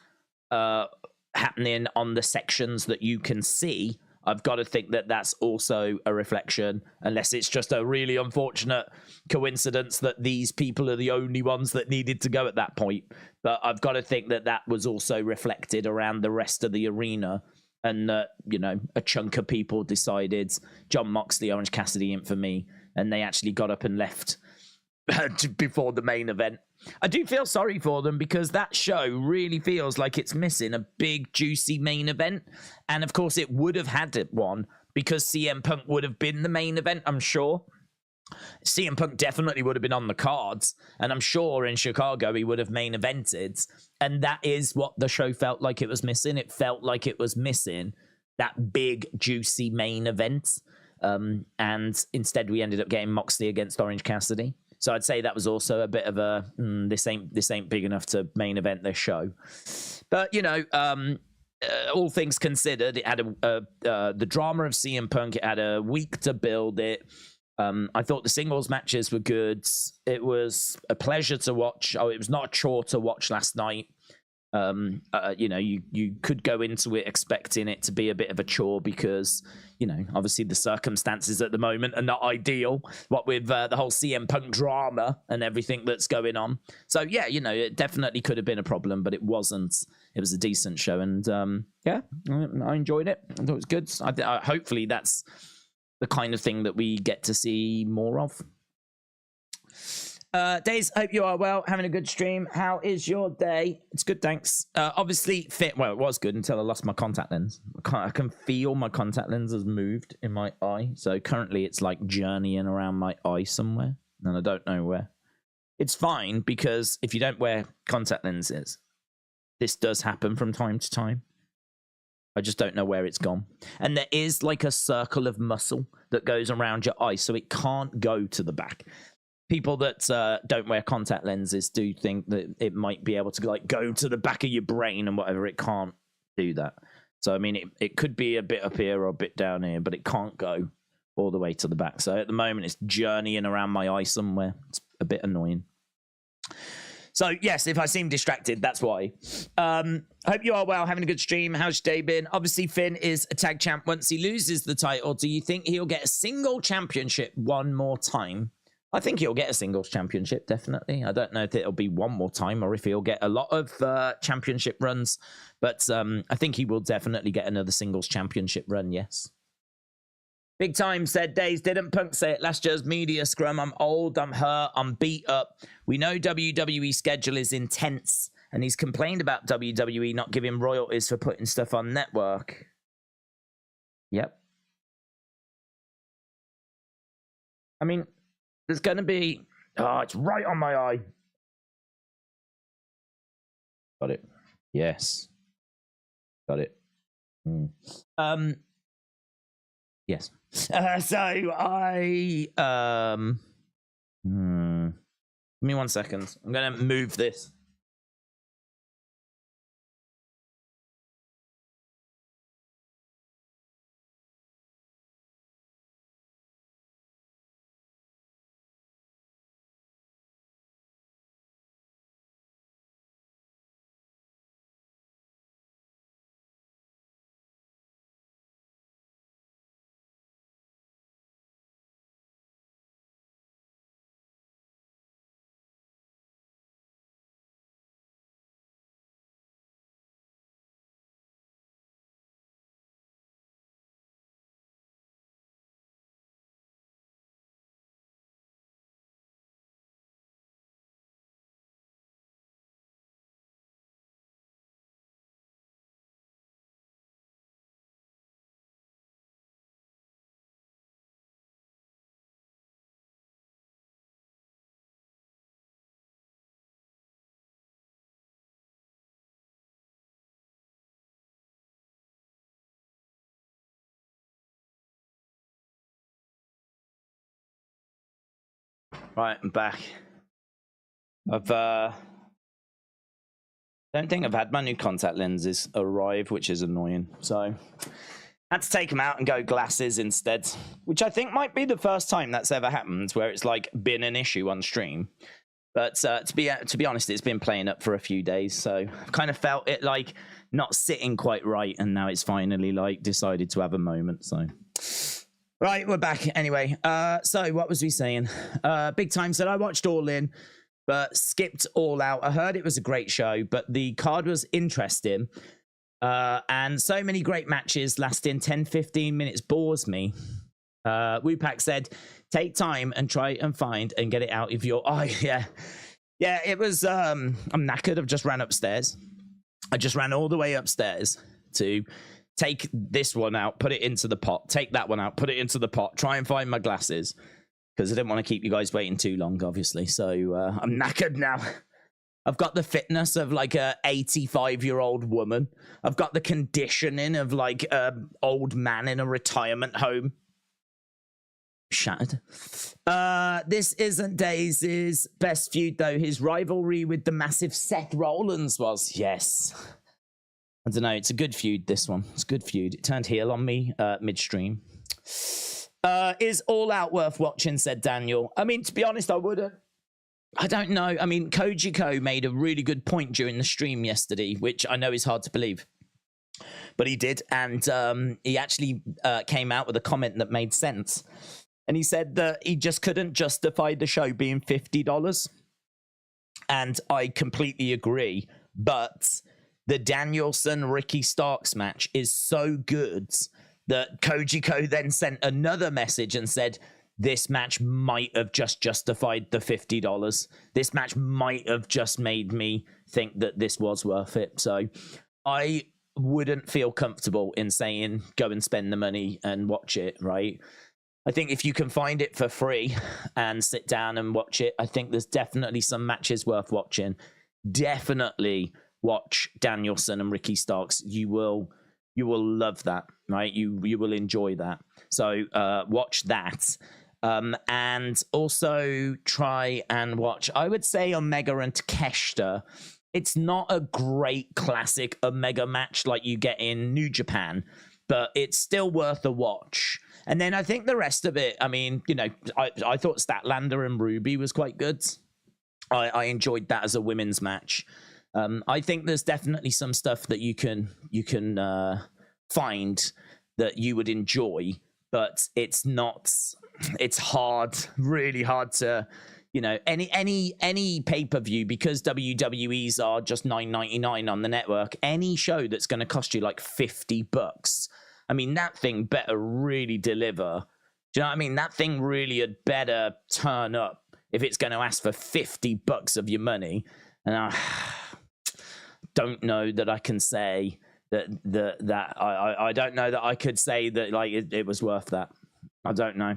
happening on the sections that you can see, I've got to think that that's also a reflection, unless it's just a really unfortunate coincidence that these people are the only ones that needed to go at that point. But I've got to think that that was also reflected around the rest of the arena, and that, you know, a chunk of people decided John Moxley, Orange Cassidy in for me, and they actually got up and left before the main event. I do feel sorry for them because that show really feels like it's missing a big, juicy main event. And of course, it would have had one because CM Punk would have been the main event, I'm sure. CM Punk definitely would have been on the cards, and I'm sure in Chicago he would have main evented. And that is what the show felt like it was missing. It felt like it was missing that big, juicy main event. And instead, we ended up getting Moxley against Orange Cassidy. So I'd say that was also a bit of a this ain't big enough to main event this show. But you know, all things considered, it had the drama of CM Punk. It had a week to build it. I thought the singles matches were good. It was a pleasure to watch. Oh, it was not a chore to watch last night. You know, you could go into it expecting it to be a bit of a chore because, you know, obviously the circumstances at the moment are not ideal. What with the whole CM Punk drama and everything that's going on. So yeah, you know, it definitely could have been a problem, but it wasn't. It was a decent show, and yeah, I enjoyed it. I thought it was good. Hopefully that's the kind of thing that we get to see more of. Days, hope you are well, having a good stream. How is your day? It's good, thanks. Obviously, well, it was good until I lost my contact lens. I can feel my contact lens has moved in my eye. So currently it's like journeying around my eye somewhere, and I don't know where. It's fine because if you don't wear contact lenses, this does happen from time to time. I just don't know where it's gone. And there is like a circle of muscle that goes around your eye, so it can't go to the back. People that don't wear contact lenses do think that it might be able to like go to the back of your brain and whatever. It can't do that. So, I mean, it could be a bit up here or a bit down here, but it can't go all the way to the back. So at the moment, it's journeying around my eye somewhere. It's a bit annoying. So, yes, if I seem distracted, that's why. Hope you are well, having a good stream. How's your day been? Obviously, Finn is a tag champ. Once he loses the title, do you think he'll get a single championship one more time? I think he'll get a singles championship, definitely. I don't know if it'll be one more time or if he'll get a lot of championship runs. But I think he will definitely get another singles championship run, yes. Big Time said, Days, didn't Punk say it last year's media scrum? I'm old, I'm hurt, I'm beat up. We know WWE schedule is intense. And he's complained about WWE not giving royalties for putting stuff on network. Yep. I mean, there's going to be... Oh, it's right on my eye. Got it. Yes. Got it. Yes. So I... Give me 1 second. I'm going to move this. Right, I'm back. Don't think I've had my new contact lenses arrive, which is annoying. So I had to take them out and go glasses instead, which I think might be the first time that's ever happened where it's like been an issue on stream. But to be honest, it's been playing up for a few days, so I've kind of felt it like not sitting quite right, and now it's finally like decided to have a moment. So. Right, we're back anyway. So what was we saying? Big Time said, I watched All In, but skipped All Out. I heard it was a great show, but the card was interesting. And so many great matches lasting 10, 15 minutes bores me. Wupak said, Take time and try and find and get it out of your eye. Yeah, it was, I'm knackered. I've just ran upstairs. I just ran all the way upstairs to take this one out, put it into the pot, take that one out, put it into the pot, try and find my glasses, because I didn't want to keep you guys waiting too long, obviously. So I'm knackered now. I've got the fitness of like a 85-year-old woman. I've got the conditioning of like an old man in a retirement home. Shattered. This isn't Daisy's best feud, though. His rivalry with the massive Seth Rollins was. Yes. I don't know. It's a good feud, this one. It's a good feud. It turned heel on me midstream. Is All Out worth watching, said Daniel. I mean, to be honest, I wouldn't. I don't know. I mean, Kojiko made a really good point during the stream yesterday, which I know is hard to believe. But he did. And he actually came out with a comment that made sense. And he said that he just couldn't justify the show being $50. And I completely agree. But the Danielson-Ricky Starks match is so good that Kojiko then sent another message and said, this match might have just justified the $50. This match might have just made me think that this was worth it. So I wouldn't feel comfortable in saying, go and spend the money and watch it, right? I think if you can find it for free and sit down and watch it, I think there's definitely some matches worth watching. Definitely watch Danielson and Ricky Starks. You will love that, right? You will enjoy that. So watch that. And also try and watch, I would say, Omega and Takeshita. It's not a great classic Omega match like you get in New Japan, but it's still worth a watch. And then I think the rest of it, I mean, you know, I thought Statlander and Ruby was quite good. I enjoyed that as a women's match. I think there's definitely some stuff that you can find that you would enjoy, but it's hard, really hard to, you know, any pay-per-view, because WWE's are just $9.99 on the network. Any show that's going to cost you like $50, I mean, that thing better really deliver. Do you know what I mean? That thing really had better turn up if it's going to ask for $50 of your money. And I don't know that I can say that I don't know that I could say that like it was worth that. I don't know.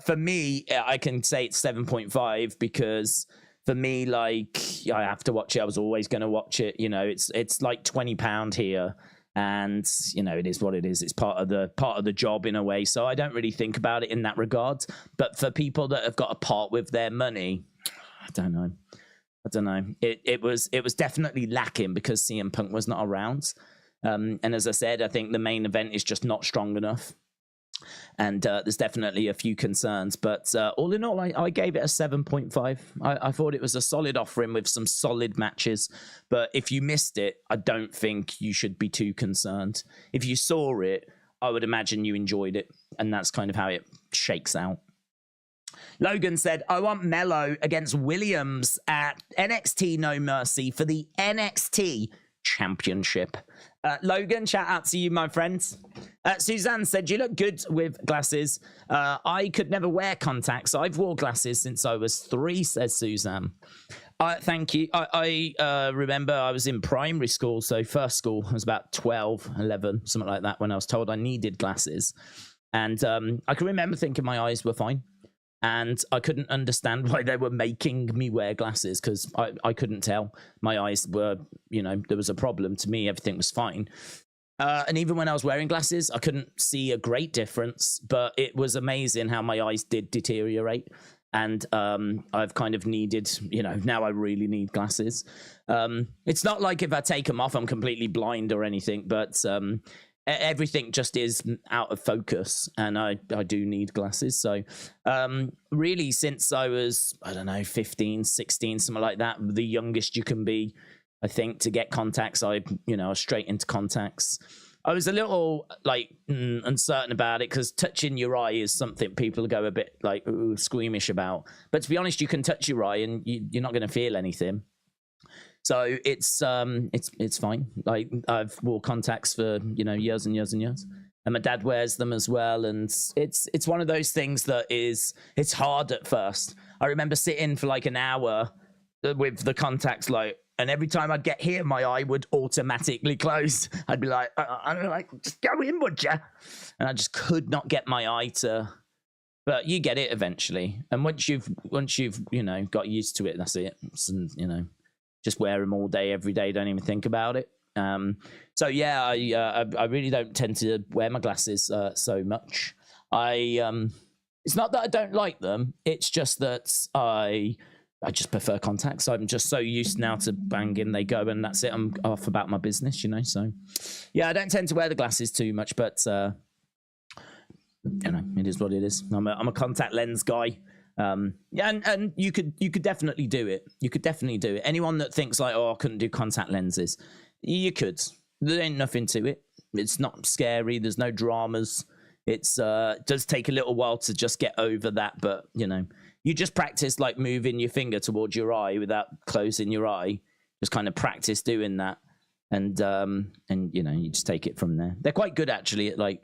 For me, I can say it's 7.5 because for me, like, I have to watch it. I was always going to watch it. You know, it's like £20 here. And, you know, it is what it is. It's part of the job in a way. So I don't really think about it in that regard. But for people that have got to part with their money, I don't know. It was definitely lacking because CM Punk was not around. And as I said, I think the main event is just not strong enough. And there's definitely a few concerns. But all in all, I gave it a 7.5. I thought it was a solid offering with some solid matches. But if you missed it, I don't think you should be too concerned. If you saw it, I would imagine you enjoyed it. And that's kind of how it shakes out. Logan said, I want Mello against Williams at NXT No Mercy for the NXT Championship. Logan, shout out to you, my friends. Suzanne said, you look good with glasses. I could never wear contacts. I've worn glasses since I was 3, says Suzanne. Thank you. I remember I was in primary school, so first school. I was about 12, 11, something like that, when I was told I needed glasses. And I can remember thinking my eyes were fine. And I couldn't understand why they were making me wear glasses because I couldn't tell. My eyes were, you know, there was a problem. To me, everything was fine. And even when I was wearing glasses, I couldn't see a great difference. But it was amazing how my eyes did deteriorate. And I've kind of needed, you know, now I really need glasses. It's not like if I take them off, I'm completely blind or anything. But everything just is out of focus, and I do need glasses. So really, since I was, I don't know, 15, 16, something like that, the youngest you can be, I think, to get contacts, I was straight into contacts. I was a little like uncertain about it because touching your eye is something people go a bit like squeamish about. But to be honest, you can touch your eye and you're not going to feel anything. So it's fine. Like I've wore contacts for, years and years and years. and my dad wears them as well. And it's one of those things that it's hard at first. I remember sitting for like an hour with the contacts, like, and every time I'd get here, my eye would automatically close. I'd be like, I'm like, just go in, would you? And I just could not get my eye to. But you get it eventually, and once you've got used to it, that's it. Just wear them all day, every day. Don't even think about it. So yeah, I really don't tend to wear my glasses so much. It's not that I don't like them. It's just that I just prefer contacts. I'm just so used now to banging, they go, and that's it. I'm off about my business, So yeah, I don't tend to wear the glasses too much, but it is what it is. I'm a contact lens guy. And you could definitely do it. You could definitely do it. Anyone that thinks like, I couldn't do contact lenses, you could. There ain't nothing to it. It's not scary. There's no dramas. It does take a little while to just get over that, but you just practice like moving your finger towards your eye without closing your eye. Just kind of practice doing that, and you just take it from there. They're quite good actually at like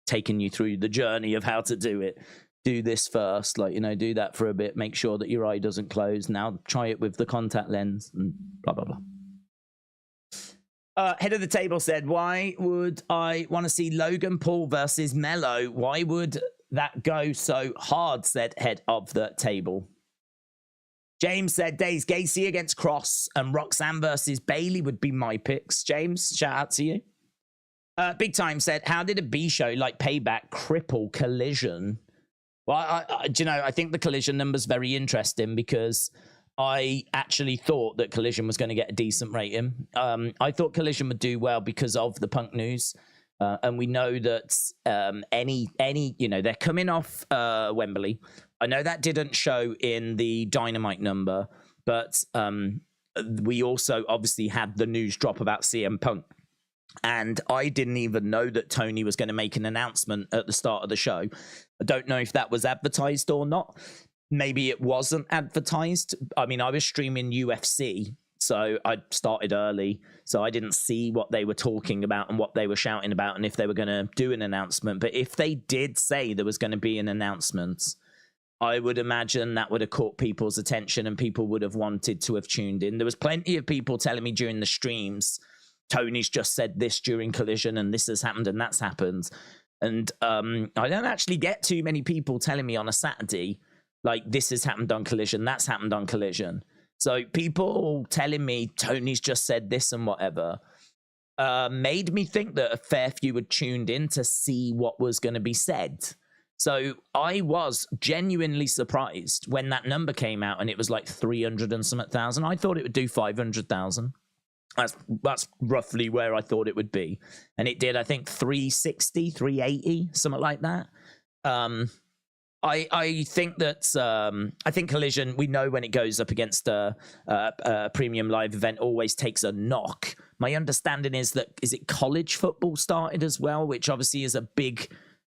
taking you through the journey of how to do it. Do this first, do that for a bit, make sure that your eye doesn't close. Now try it with the contact lens, and blah blah blah. Head of the table said, why would I want to see Logan Paul versus Melo? Why would that go so hard, said head of the table. James said, Days Gacy against Cross and Roxanne versus Bailey would be my picks. James, shout out to you. Big Time said, how did a B show like Payback cripple Collision? Well, I think the Collision number's very interesting because I actually thought that Collision was going to get a decent rating. I thought Collision would do well because of the Punk news. And we know that they're coming off Wembley. I know that didn't show in the Dynamite number, but we also obviously had the news drop about CM Punk. And I didn't even know that Tony was going to make an announcement at the start of the show. I don't know if that was advertised or not. Maybe it wasn't advertised. I mean, I was streaming UFC, so I started early, so I didn't see what they were talking about and what they were shouting about and if they were going to do an announcement. But if they did say there was going to be an announcement, I would imagine that would have caught people's attention and people would have wanted to have tuned in. There was plenty of people telling me during the streams, Tony's just said this during Collision and this has happened and that's happened. And I don't actually get too many people telling me on a Saturday, like, this has happened on Collision, that's happened on Collision. So people telling me Tony's just said this and whatever made me think that a fair few had tuned in to see what was going to be said. So I was genuinely surprised when that number came out and it was like 300 and something thousand. I thought it would do 500,000. That's roughly where I thought it would be. And it did, I think, 360, 380, something like that. I think that I think Collision, we know when it goes up against a premium live event, always takes a knock. My understanding is it college football started as well, which obviously is a big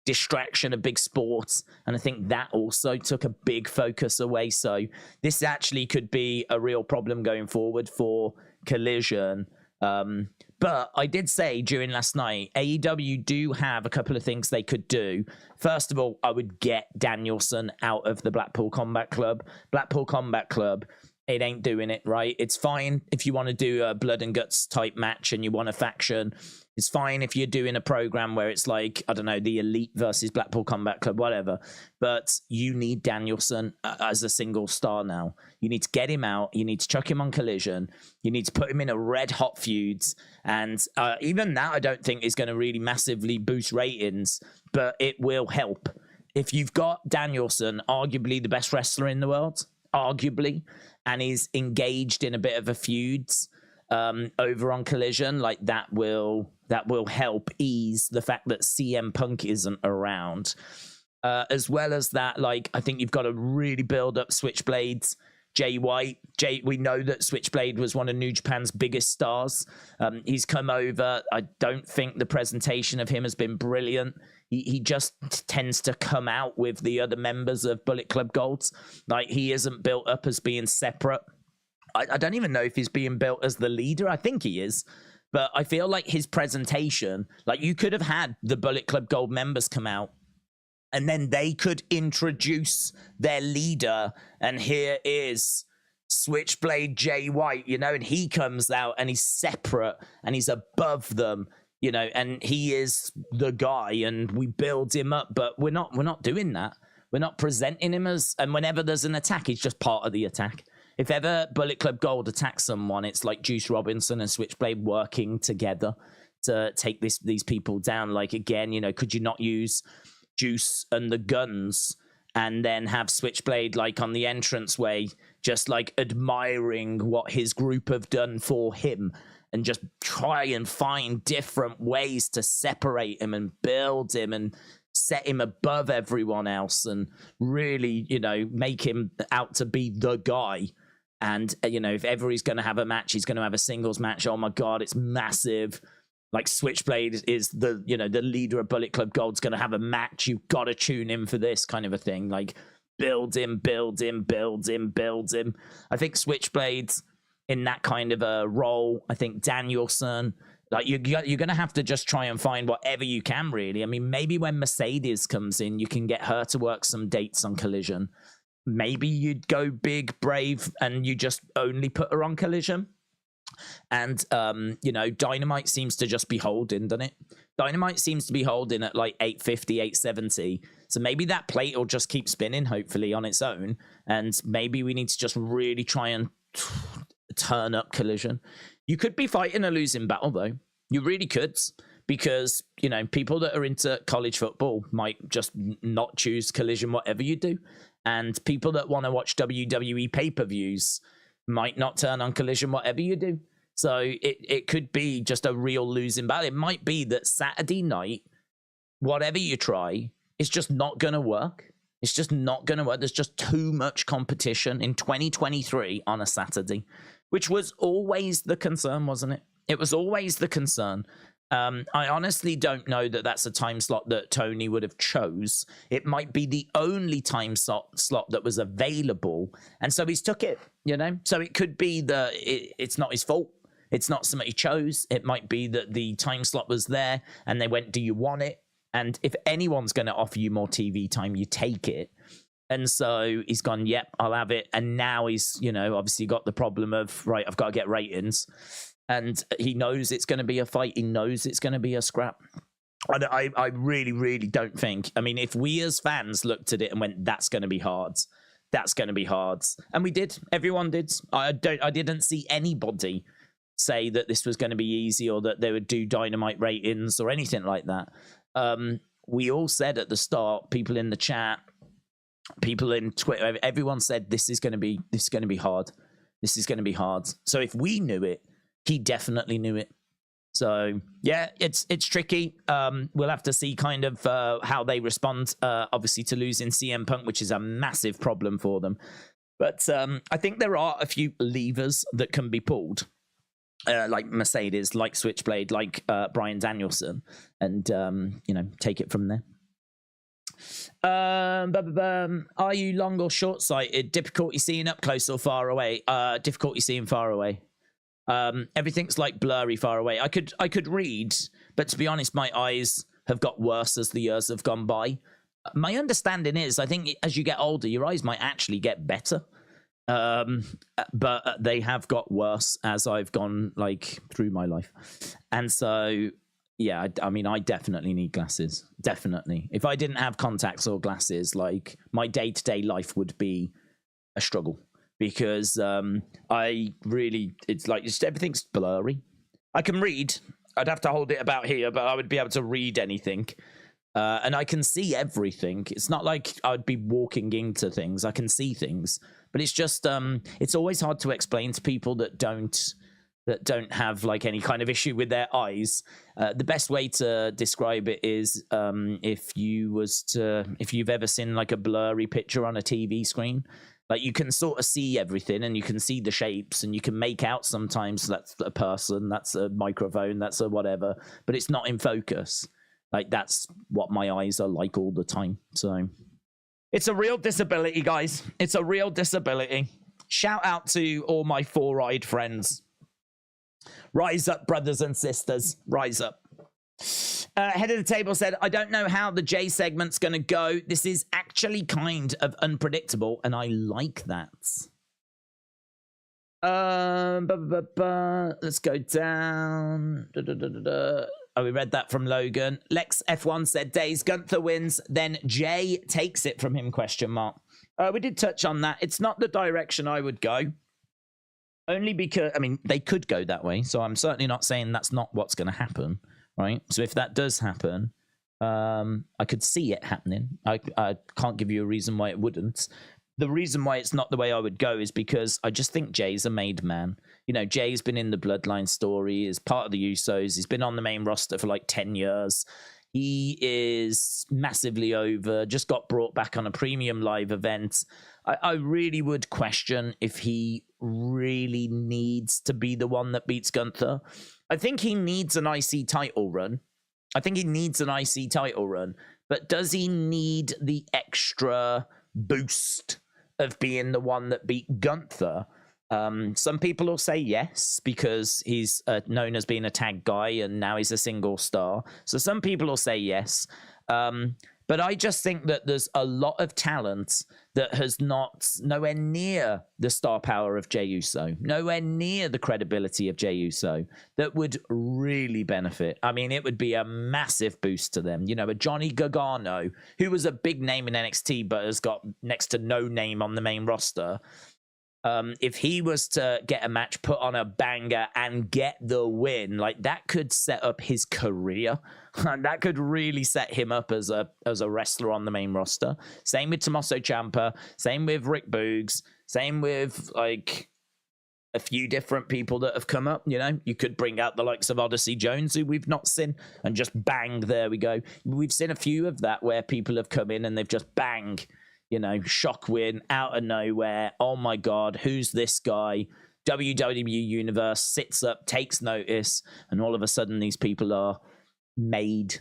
distraction, a big sport, and I think that also took a big focus away. So this actually could be a real problem going forward for Collision. But I did say during last night, AEW do have a couple of things they could do. First of all, I would get Danielson out of the Blackpool Combat Club. Blackpool Combat Club, it ain't doing it, right? It's fine if you want to do a blood and guts type match and you want a faction. It's fine if you're doing a program where it's like, I don't know, the Elite versus Blackpool Combat Club, whatever. But you need Danielson as a single star now. You need to get him out. You need to chuck him on Collision. You need to put him in a red hot feuds. And even that, I don't think is going to really massively boost ratings, but it will help. If you've got Danielson, arguably the best wrestler in the world, arguably, and is engaged in a bit of a feuds over on Collision, like that will help ease the fact that CM Punk isn't around. As well as that, like, I think you've got to really build up Switchblade's Jay White. We know that Switchblade was one of New Japan's biggest stars. He's come over. I don't think the presentation of him has been brilliant. He just tends to come out with the other members of Bullet Club Golds. Like, he isn't built up as being separate. I don't even know if he's being built as the leader. I think he is. But I feel like his presentation, like you could have had the Bullet Club Gold members come out and then they could introduce their leader. And here is Switchblade Jay White, you know, and he comes out and he's separate and he's above them, you know, and he is the guy and we build him up. But we're not doing that. We're not presenting him as, and whenever there's an attack, he's just part of the attack. If ever Bullet Club Gold attacks someone, it's like Juice Robinson and Switchblade working together to take these people down. Like, again, you know, could you not use Juice and the Guns and then have Switchblade like on the entranceway, just like admiring what his group have done for him and just try and find different ways to separate him and build him and set him above everyone else and really, you know, make him out to be the guy. And, you know, if ever he's going to have a match, he's going to have a singles match. Oh, my God, it's massive. Like, Switchblade is the, you know, the leader of Bullet Club Gold's going to have a match. You've got to tune in for this kind of a thing. Like, build him. I think Switchblade's in that kind of a role. I think Danielson, like, you're going to have to just try and find whatever you can, really. I mean, maybe when Mercedes comes in, you can get her to work some dates on Collision. Maybe you'd go big, brave, and you just only put her on Collision. And, you know, Dynamite seems to just be holding, doesn't it? Dynamite seems to be holding at like 850, 870. So maybe that plate will just keep spinning, hopefully, on its own. And maybe we need to just really try and turn up Collision. You could be fighting a losing battle, though. You really could. Because, you know, people that are into college football might just not choose Collision, whatever you do. And people that want to watch WWE pay-per-views might not turn on Collision, whatever you do. So it could be just a real losing battle. It might be that Saturday night, whatever you try, it's just not going to work. It's just not going to work. There's just too much competition in 2023 on a Saturday, which was always the concern, wasn't it? It was always the concern. I honestly don't know that that's a time slot that Tony would have chose. It might be the only time slot that was available. And so he's took it, you know? So it could be that it's not his fault. It's not something he chose. It might be that the time slot was there and they went, do you want it? And if anyone's going to offer you more TV time, you take it. And so he's gone, yep, I'll have it. And now he's, you know, obviously got the problem of, right, I've got to get ratings. And he knows it's going to be a fight. He knows it's going to be a scrap. I really, really don't think. I mean, if we as fans looked at it and went, that's going to be hard. That's going to be hard. And we did. Everyone did. I didn't see anybody say that this was going to be easy or that they would do Dynamite ratings or anything like that. We all said at the start, people in the chat, people in Twitter, everyone said this is going to be hard. This is going to be hard. So if we knew it, he definitely knew it. So yeah, it's tricky. We'll have to see kind of how they respond, obviously, to losing CM Punk, which is a massive problem for them. But I think there are a few levers that can be pulled, like Mercedes, like Switchblade, like Bryan Danielson, and you know, take it from there. Are you long or short sighted? Difficulty seeing up close or far away? Difficulty seeing far away. Everything's like blurry far away. I could read, but to be honest, my eyes have got worse as the years have gone by. My understanding is, I think as you get older, your eyes might actually get better. But they have got worse as I've gone like through my life. And so, yeah, I mean, I definitely need glasses. Definitely. If I didn't have contacts or glasses, like my day-to-day life would be a struggle. Because I really, it's like just everything's blurry. I can read. I'd have to hold it about here, but I would be able to read anything. And I can see everything. It's not like I'd be walking into things. I can see things. But it's just, it's always hard to explain to people that don't have like any kind of issue with their eyes. The best way to describe it is if you've ever seen like a blurry picture on a TV screen. Like you can sort of see everything and you can see the shapes and you can make out sometimes that's a person, that's a microphone, that's a whatever, but it's not in focus. Like that's what my eyes are like all the time. So it's a real disability, guys. It's a real disability. Shout out to all my four-eyed friends. Rise up, brothers and sisters. Rise up. Head of the table said, I don't know how the J segment's going to go. This is actually kind of unpredictable, and I like that. Let's go down. Oh, we read that from Logan. Lex F1 said, Days, Gunther wins, then Jay takes it from him, question mark. We did touch on that. It's not the direction I would go. Only because, I mean, they could go that way. So I'm certainly not saying that's not what's going to happen, right? So if that does happen, I could see it happening. I can't give you a reason why it wouldn't. The reason why it's not the way I would go is because I just think Jay's a made man. You know, Jay's been in the Bloodline story, is part of the Usos. He's been on the main roster for like 10 years. He is massively over, just got brought back on a premium live event. I really would question if he really needs to be the one that beats Gunther. I think he needs an IC title run. But does he need the extra boost of being the one that beat Gunther? Some people will say yes, because he's known as being a tag guy and now he's a single star. So some people will say yes. But I just think that there's a lot of talent that has nowhere near the star power of Jey Uso, nowhere near the credibility of Jey Uso, that would really benefit. I mean, it would be a massive boost to them. You know, a Johnny Gargano, who was a big name in NXT, but has got next to no name on the main roster. If he was to get a match, put on a banger and get the win, like that could set up his career. That could really set him up as a wrestler on the main roster. Same with Tommaso Ciampa, same with Rick Boogs, same with like a few different people that have come up. You know, you could bring out the likes of Odyssey Jones, who we've not seen, and just bang, there we go. We've seen a few of that where people have come in and they've just bang, you know, shock win out of nowhere. Oh my God, who's this guy? WWE Universe sits up, takes notice, and all of a sudden these people are made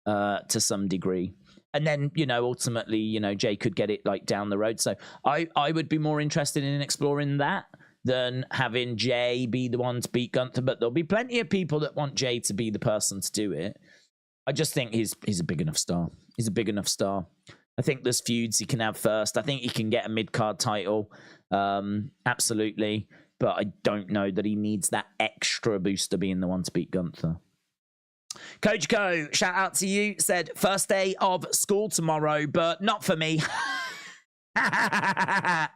to some degree. And then, you know, ultimately, you know, Jay could get it like down the road. So I would be more interested in exploring that than having Jay be the one to beat Gunther. But there'll be plenty of people that want Jay to be the person to do it. I just think he's a big enough star. He's a big enough star. I think there's feuds he can have first. I think he can get a mid-card title. Absolutely. But I don't know that he needs that extra boost to being the one to beat Gunther. Kojiko, shout out to you, said, first day of school tomorrow, but not for me. Have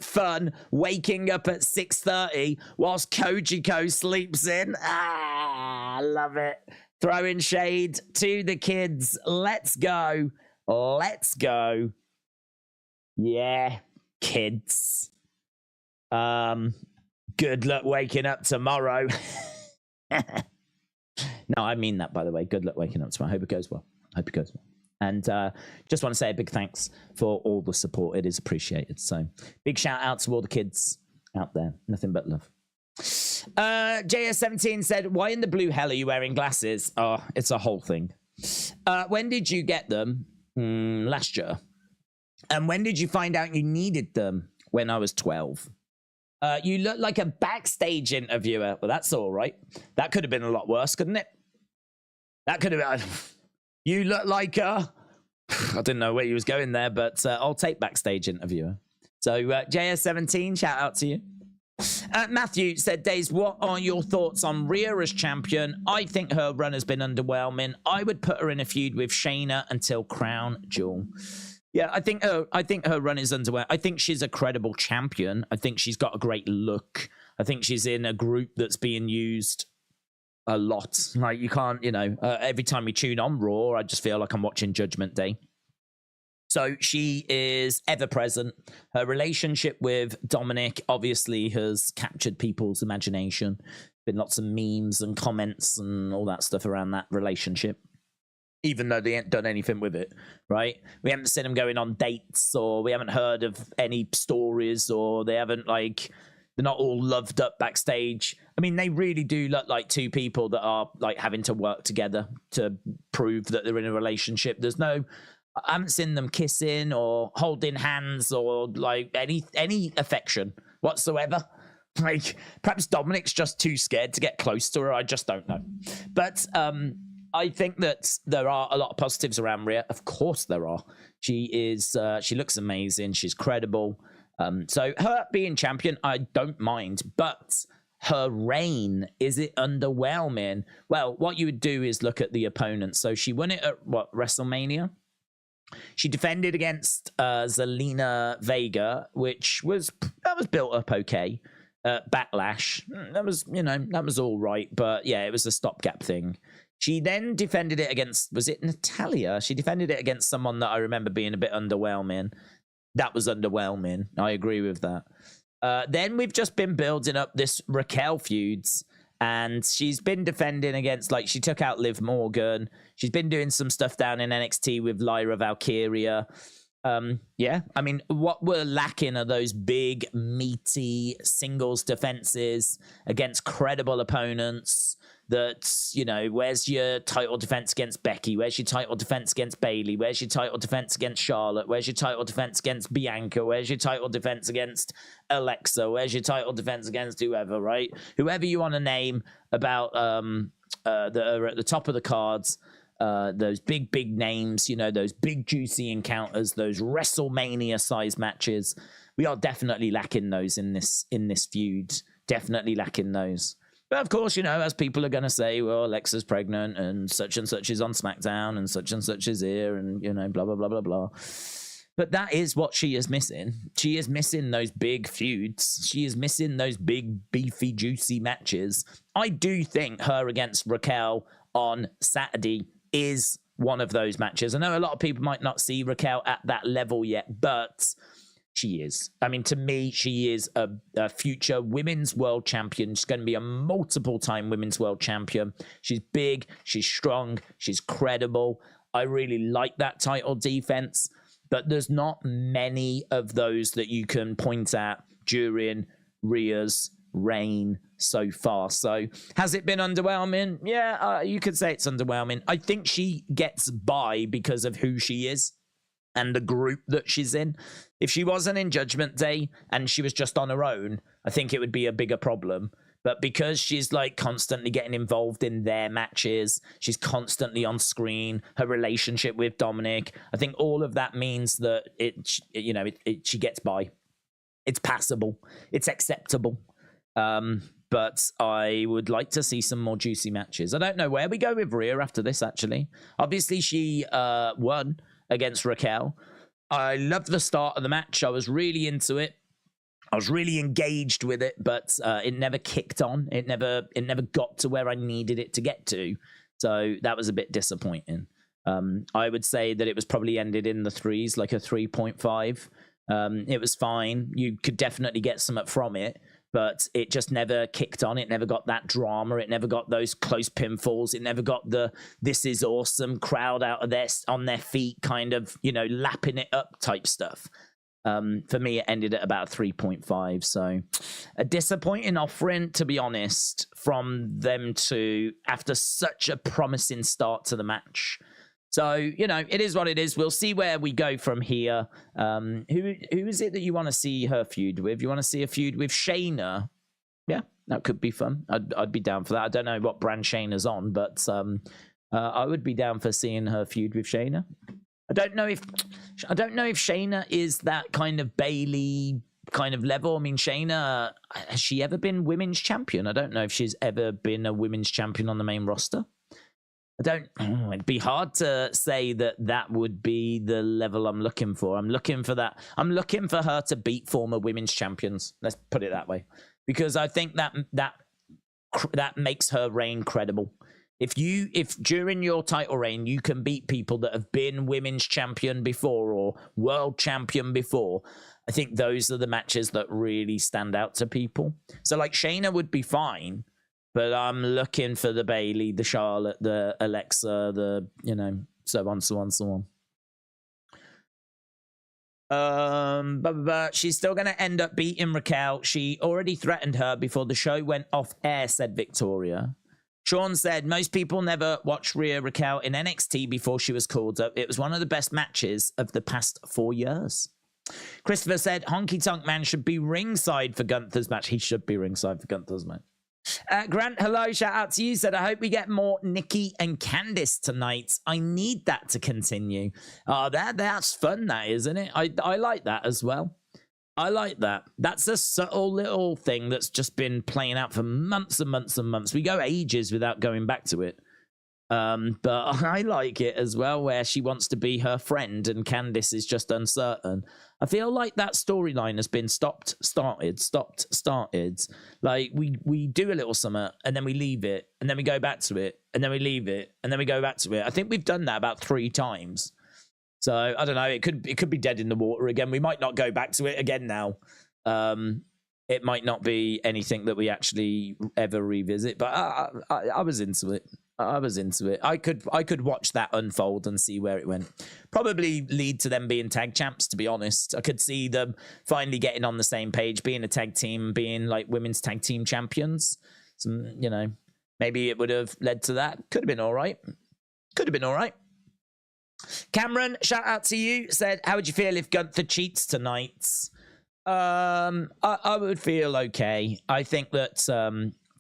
fun waking up at 6:30 whilst Kojiko sleeps in. I love it. Throwing shade to the kids. Let's go. Let's go. Yeah, kids. Good luck waking up tomorrow. No, I mean that, by the way. Good luck waking up tomorrow. I hope it goes well. And just want to say a big thanks for all the support. It is appreciated. So big shout out to all the kids out there. Nothing but love. JS17 said, why in the blue hell are you wearing glasses? Oh, it's a whole thing. When did you get them? Last year. And when did you find out you needed them? When I was 12. You look like a backstage interviewer. Well, that's all right. That could have been a lot worse, couldn't it? That could have been... You look like I didn't know where you was going there, but I'll take backstage interviewer. So JS17, shout out to you. Matthew said, Days, what are your thoughts on Rhea as champion? I think her run has been underwhelming. I would put her in a feud with Shayna until Crown Jewel. Yeah, I think her run is underwhelming. I think she's a credible champion. I think she's got a great look. I think she's in a group that's being used a lot. Like, you can't, you know, every time we tune on Raw, I just feel like I'm watching Judgment Day. So she is ever present. Her relationship with Dominic obviously has captured people's imagination. Been lots of memes and comments and all that stuff around that relationship, even though they ain't done anything with it, right? We haven't seen them going on dates, or we haven't heard of any stories, or they haven't, like, they're not all loved up backstage. I mean, they really do look like two people that are like having to work together to prove that they're in a relationship. There's no, I haven't seen them kissing or holding hands or like any affection whatsoever. Like, perhaps Dominic's just too scared to get close to her. I just don't know. But I think that there are a lot of positives around Rhea. Of course there are. She looks amazing. She's credible. So her being champion, I don't mind. But her reign, is it underwhelming? Well, what you would do is look at the opponent. So she won it at, WrestleMania? She defended against Zelina Vega, which was built up okay. Backlash, that was all right, but yeah, it was a stopgap thing. She then defended it against, was it Natalia? She defended it against someone that I remember being a bit underwhelming. That was underwhelming. I agree with that. Then we've just been building up this Raquel feuds, and she's been defending against, like, she took out Liv Morgan. She's been doing some stuff down in NXT with Lyra Valkyria. Yeah, I mean, what we're lacking are those big, meaty singles defenses against credible opponents. That, where's your title defense against Becky? Where's your title defense against Bayley? Where's your title defense against Charlotte? Where's your title defense against Bianca? Where's your title defense against Alexa? Where's your title defense against whoever, right? Whoever you want to name about that are at the top of the cards. Those big names, those big juicy encounters, those WrestleMania size matches. We are definitely lacking those in this feud. Definitely lacking those. But of course, as people are going to say, well, Alexa's pregnant and such is on SmackDown and such is here and, blah, blah, blah, blah, blah. But that is what she is missing. She is missing those big feuds. She is missing those big, beefy, juicy matches. I do think her against Raquel on Saturday is one of those matches. I know a lot of people might not see Raquel at that level yet, but she is. I mean, to me, she is a future women's world champion. She's going to be a multiple-time women's world champion. She's big, she's strong, she's credible. I really like that title defense, but there's not many of those that you can point at during Rhea's reign so far. So has it been underwhelming? Yeah, you could say it's underwhelming. I think she gets by because of who she is and the group that she's in. If she wasn't in Judgment Day and she was just on her own, I think it would be a bigger problem. But because she's like constantly getting involved in their matches, she's constantly on screen, her relationship with Dominic, I think all of that means that she gets by. It's passable. It's acceptable. But I would like to see some more juicy matches. I don't know where we go with Rhea after this, actually. Obviously, she won against Raquel. I loved the start of the match. I was really into it. I was really engaged with it, but it never kicked on. It never got to where I needed it to get to. So that was a bit disappointing. I would say that it was probably ended in the threes, like a 3.5. It was fine. You could definitely get something from it, but it just never kicked on. It never got that drama. It never got those close pinfalls. It never got the "this is awesome" crowd on their feet, kind of, lapping it up type stuff. For me, it ended at about 3.5. So a disappointing offering, to be honest, from them after such a promising start to the match. So, it is what it is. We'll see where we go from here. Who is it that you want to see her feud with? You want to see a feud with Shayna? Yeah, that could be fun. I'd be down for that. I don't know what brand Shayna's on, but I would be down for seeing her feud with Shayna. I don't know if Shayna is that kind of Bayley kind of level. I mean, Shayna, has she ever been women's champion? I don't know if she's ever been a women's champion on the main roster. It'd be hard to say that would be the level I'm looking for. I'm looking for that. I'm looking for her to beat former women's champions. Let's put it that way, because I think that makes her reign credible. If during your title reign you can beat people that have been women's champion before or world champion before, I think those are the matches that really stand out to people. So like Shayna would be fine, but I'm looking for the Bayley, the Charlotte, the Alexa, so on. But she's still going to end up beating Raquel. She already threatened her before the show went off air, said Victoria. Sean said, most people never watched Rhea Raquel in NXT before she was called up. It was one of the best matches of the past 4 years. Christopher said Honky Tonk Man should be ringside for Gunther's match. He should be ringside for Gunther's match. Grant, hello, shout out to you. Said, I hope we get more Nikki and Candice tonight. I need that to continue. Oh, that's fun, that, isn't it? I like that as well. I like that. That's a subtle little thing that's just been playing out for months and months and months. We go ages without going back to it. But I like it as well, where she wants to be her friend and Candice is just uncertain. I feel like that storyline has been stopped, started. Like we do a little summer and then we leave it and then we go back to it and then we leave it and then we go back to it. I think we've done that about 3 times. So I don't know. It could be dead in the water again. We might not go back to it again now. It might not be anything that we actually ever revisit. But I was into it. I could watch that unfold and see where it went. Probably lead to them being tag champs, to be honest. I could see them finally getting on the same page, being a tag team, being like women's tag team champions. Some, maybe it would have led to that. Could have been all right. Cameron, shout out to you, said, how would you feel if Gunther cheats tonight? I would feel okay. I think that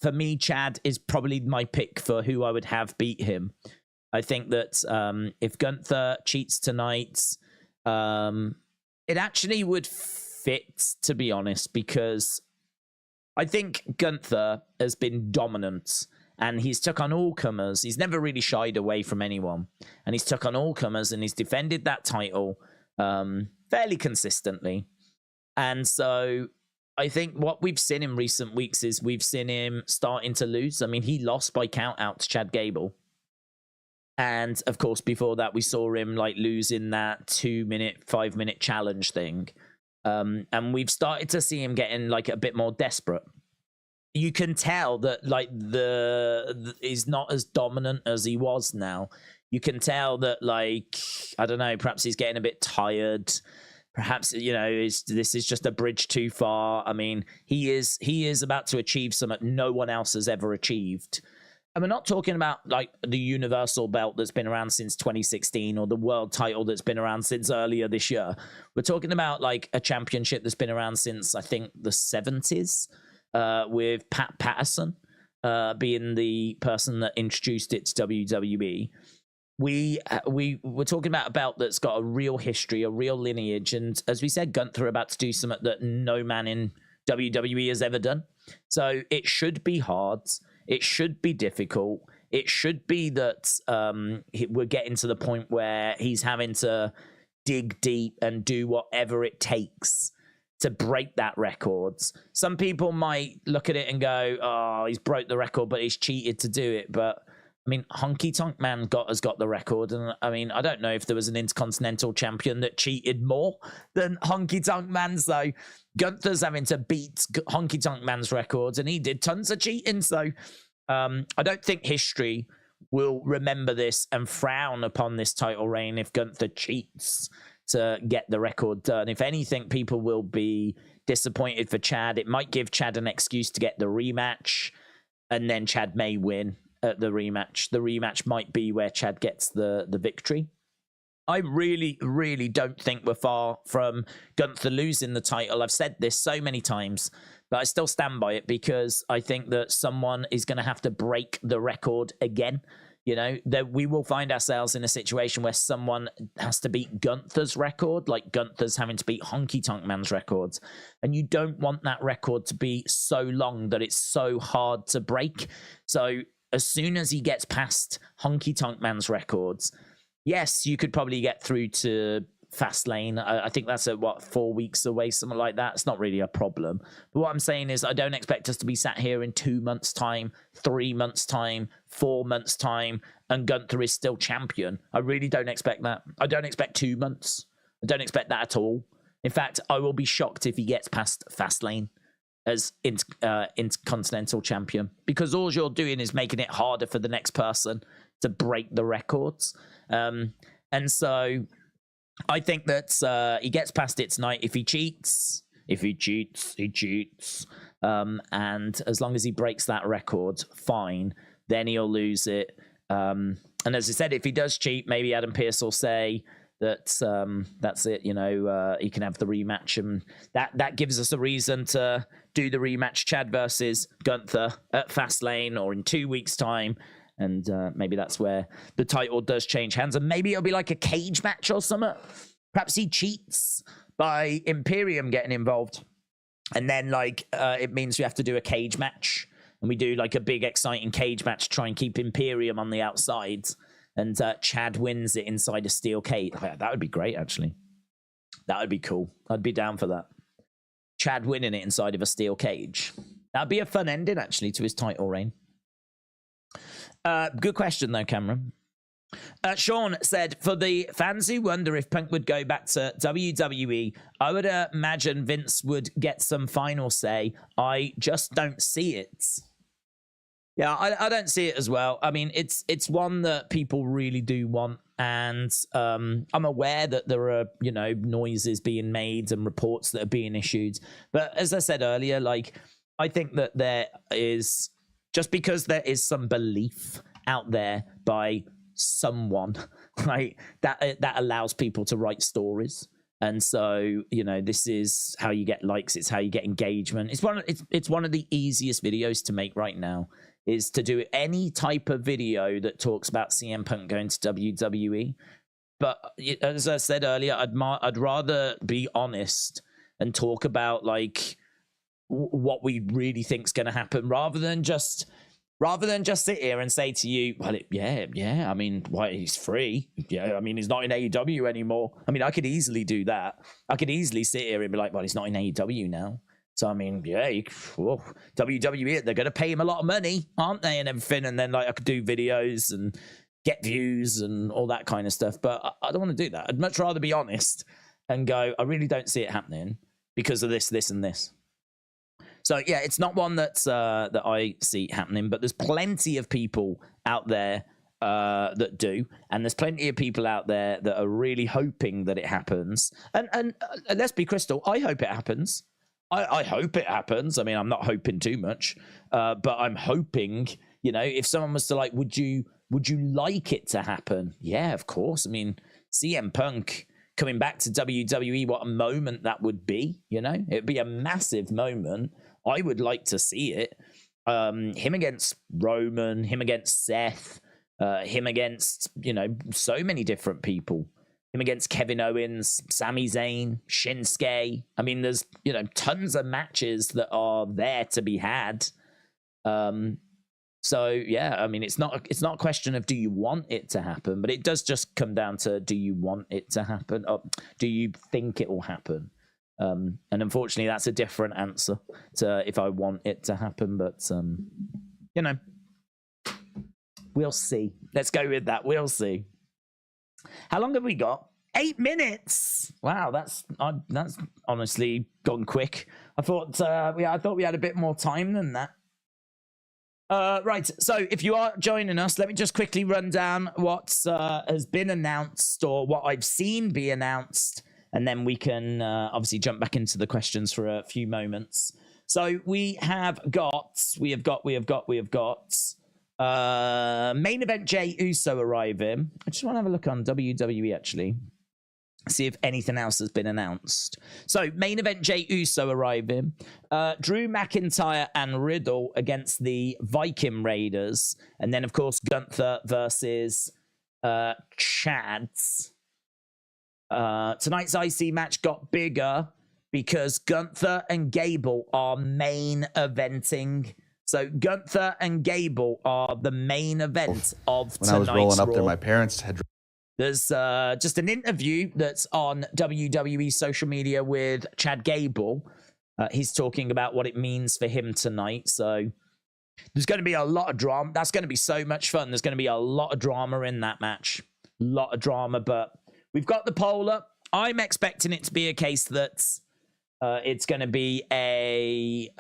for me, Chad is probably my pick for who I would have beat him. I think that if Gunther cheats tonight, it actually would fit, to be honest, because I think Gunther has been dominant and he's took on all comers. He's never really shied away from anyone, and he's took on all comers and he's defended that title fairly consistently. And so I think what we've seen in recent weeks is we've seen him starting to lose. I mean, he lost by count out to Chad Gable. And of course, before that, we saw him like losing that 2-minute, 5-minute challenge thing. And we've started to see him getting like a bit more desperate. You can tell that like he's not as dominant as he was now. You can tell that, like, I don't know, perhaps he's getting a bit tired. Perhaps, this is just a bridge too far. I mean, he is about to achieve something no one else has ever achieved. And we're not talking about like the Universal belt that's been around since 2016 or the world title that's been around since earlier this year. We're talking about like a championship that's been around since, I think, the 70s, with Pat Patterson being the person that introduced it to WWE. We're talking about a belt that's got a real history, a real lineage, and as we said, Gunther about to do something that no man in WWE has ever done. So it should be hard. It should be difficult. It should be that we're getting to the point where he's having to dig deep and do whatever it takes to break that record. Some people might look at it and go, oh, he's broke the record, but he's cheated to do it. But I mean, Honky Tonk Man has got the record. And I mean, I don't know if there was an Intercontinental Champion that cheated more than Honky Tonk Man. So Gunther's having to beat Honky Tonk Man's records, and he did tons of cheating. So I don't think history will remember this and frown upon this title reign if Gunther cheats to get the record done. If anything, people will be disappointed for Chad. It might give Chad an excuse to get the rematch, and then Chad may win at the rematch. The rematch might be where Chad gets the victory. I really, really don't think we're far from Gunther losing the title. I've said this so many times, but I still stand by it because I think that someone is going to have to break the record again. That we will find ourselves in a situation where someone has to beat Gunther's record, like Gunther's having to beat Honky Tonk Man's records. And you don't want that record to be so long that it's so hard to break. So as soon as he gets past Honky Tonk Man's records, yes, you could probably get through to Fastlane. I think that's 4 weeks away, something like that. It's not really a problem. But what I'm saying is I don't expect us to be sat here in 2 months' time, 3 months' time, 4 months' time, and Gunther is still champion. I really don't expect that. I don't expect 2 months. I don't expect that at all. In fact, I will be shocked if he gets past Fastlane as Intercontinental Champion, because all you're doing is making it harder for the next person to break the records. And so I think that he gets past it tonight. If he cheats, he cheats. And as long as he breaks that record, fine. Then he'll lose it. And as I said, if he does cheat, maybe Adam Pearce will say that's it. You know, he can have the rematch, and that gives us a reason to do the rematch, Chad versus Gunther at Fastlane or in 2 weeks' time. And maybe that's where the title does change hands, and maybe it'll be like a cage match or something. Perhaps he cheats by Imperium getting involved, and then like it means we have to do a cage match, and we do like a big exciting cage match to try and keep Imperium on the outside, and Chad wins it inside a steel cage. Oh, yeah, that would be great, actually. That would be cool. I'd be down for that. Chad winning it inside of a steel cage. That'd be a fun ending, actually, to his title reign. Good question, though, Cameron. Sean said, for the fans who wonder if Punk would go back to WWE, I would imagine Vince would get some final say. I just don't see it. Yeah, I don't see it as well. I mean, it's one that people really do want, and I'm aware that there are, you know, noises being made and reports that are being issued. But as I said earlier, like, I think that there is, just because there is some belief out there by someone, right, that allows people to write stories. And so, you know, this is how you get likes. It's how you get engagement. It's one of the easiest videos to make right now, is to do any type of video that talks about CM Punk going to WWE. But as I said earlier, I'd rather be honest and talk about like what we really think's going to happen, rather than just sit here and say to you, well, yeah, I mean, why, he's free. Yeah, I mean, he's not in AEW anymore. I mean, I could easily do that. I could easily sit here and be like, well, he's not in AEW now. So, I mean, yeah, WWE, they're going to pay him a lot of money, aren't they, and everything. And then, like, I could do videos and get views and all that kind of stuff. But I don't want to do that. I'd much rather be honest and go, I really don't see it happening because of this, this, and this. So, yeah, it's not one that's that I see happening, but there's plenty of people out there that do, and there's plenty of people out there that are really hoping that it happens. And let's be crystal, I hope it happens. I hope it happens. I mean, I'm not hoping too much, but I'm hoping, you know, if someone was to like, would you like it to happen? Yeah, of course. I mean, CM Punk coming back to WWE, what a moment that would be, you know? It'd be a massive moment. I would like to see it. Him against Roman, him against Seth, him against, you know, so many different people. Him against Kevin Owens, Sami Zayn, Shinsuke. I mean, there's, you know, tons of matches that are there to be had. So yeah, I mean, it's not a question of do you want it to happen, but it does just come down to, do you want it to happen, or do you think it will happen? And unfortunately, that's a different answer to if I want it to happen. But you know, we'll see. Let's go with that. We'll see. How long have we got? 8 minutes. Wow, that's honestly gone quick. I thought we had a bit more time than that. Right, so if you are joining us, let me just quickly run down what has been announced, or what I've seen be announced, and then we can obviously jump back into the questions for a few moments. So we have got main event Jey Uso arriving. I just want to have a look on WWE, actually, see if anything else has been announced. So main event Jey Uso arriving. Drew McIntyre and Riddle against the Viking Raiders. And then, of course, Gunther versus Chads. Tonight's IC match got bigger because Gunther and Gable are main eventing. So Gunther and Gable are the main event of tonight's Raw. When I was rolling up there, my parents had... There's just an interview that's on WWE social media with Chad Gable. He's talking about what it means for him tonight. So there's going to be a lot of drama. That's going to be so much fun. There's going to be a lot of drama in that match. A lot of drama, but we've got the poll up. I'm expecting it to be a case that it's going to be a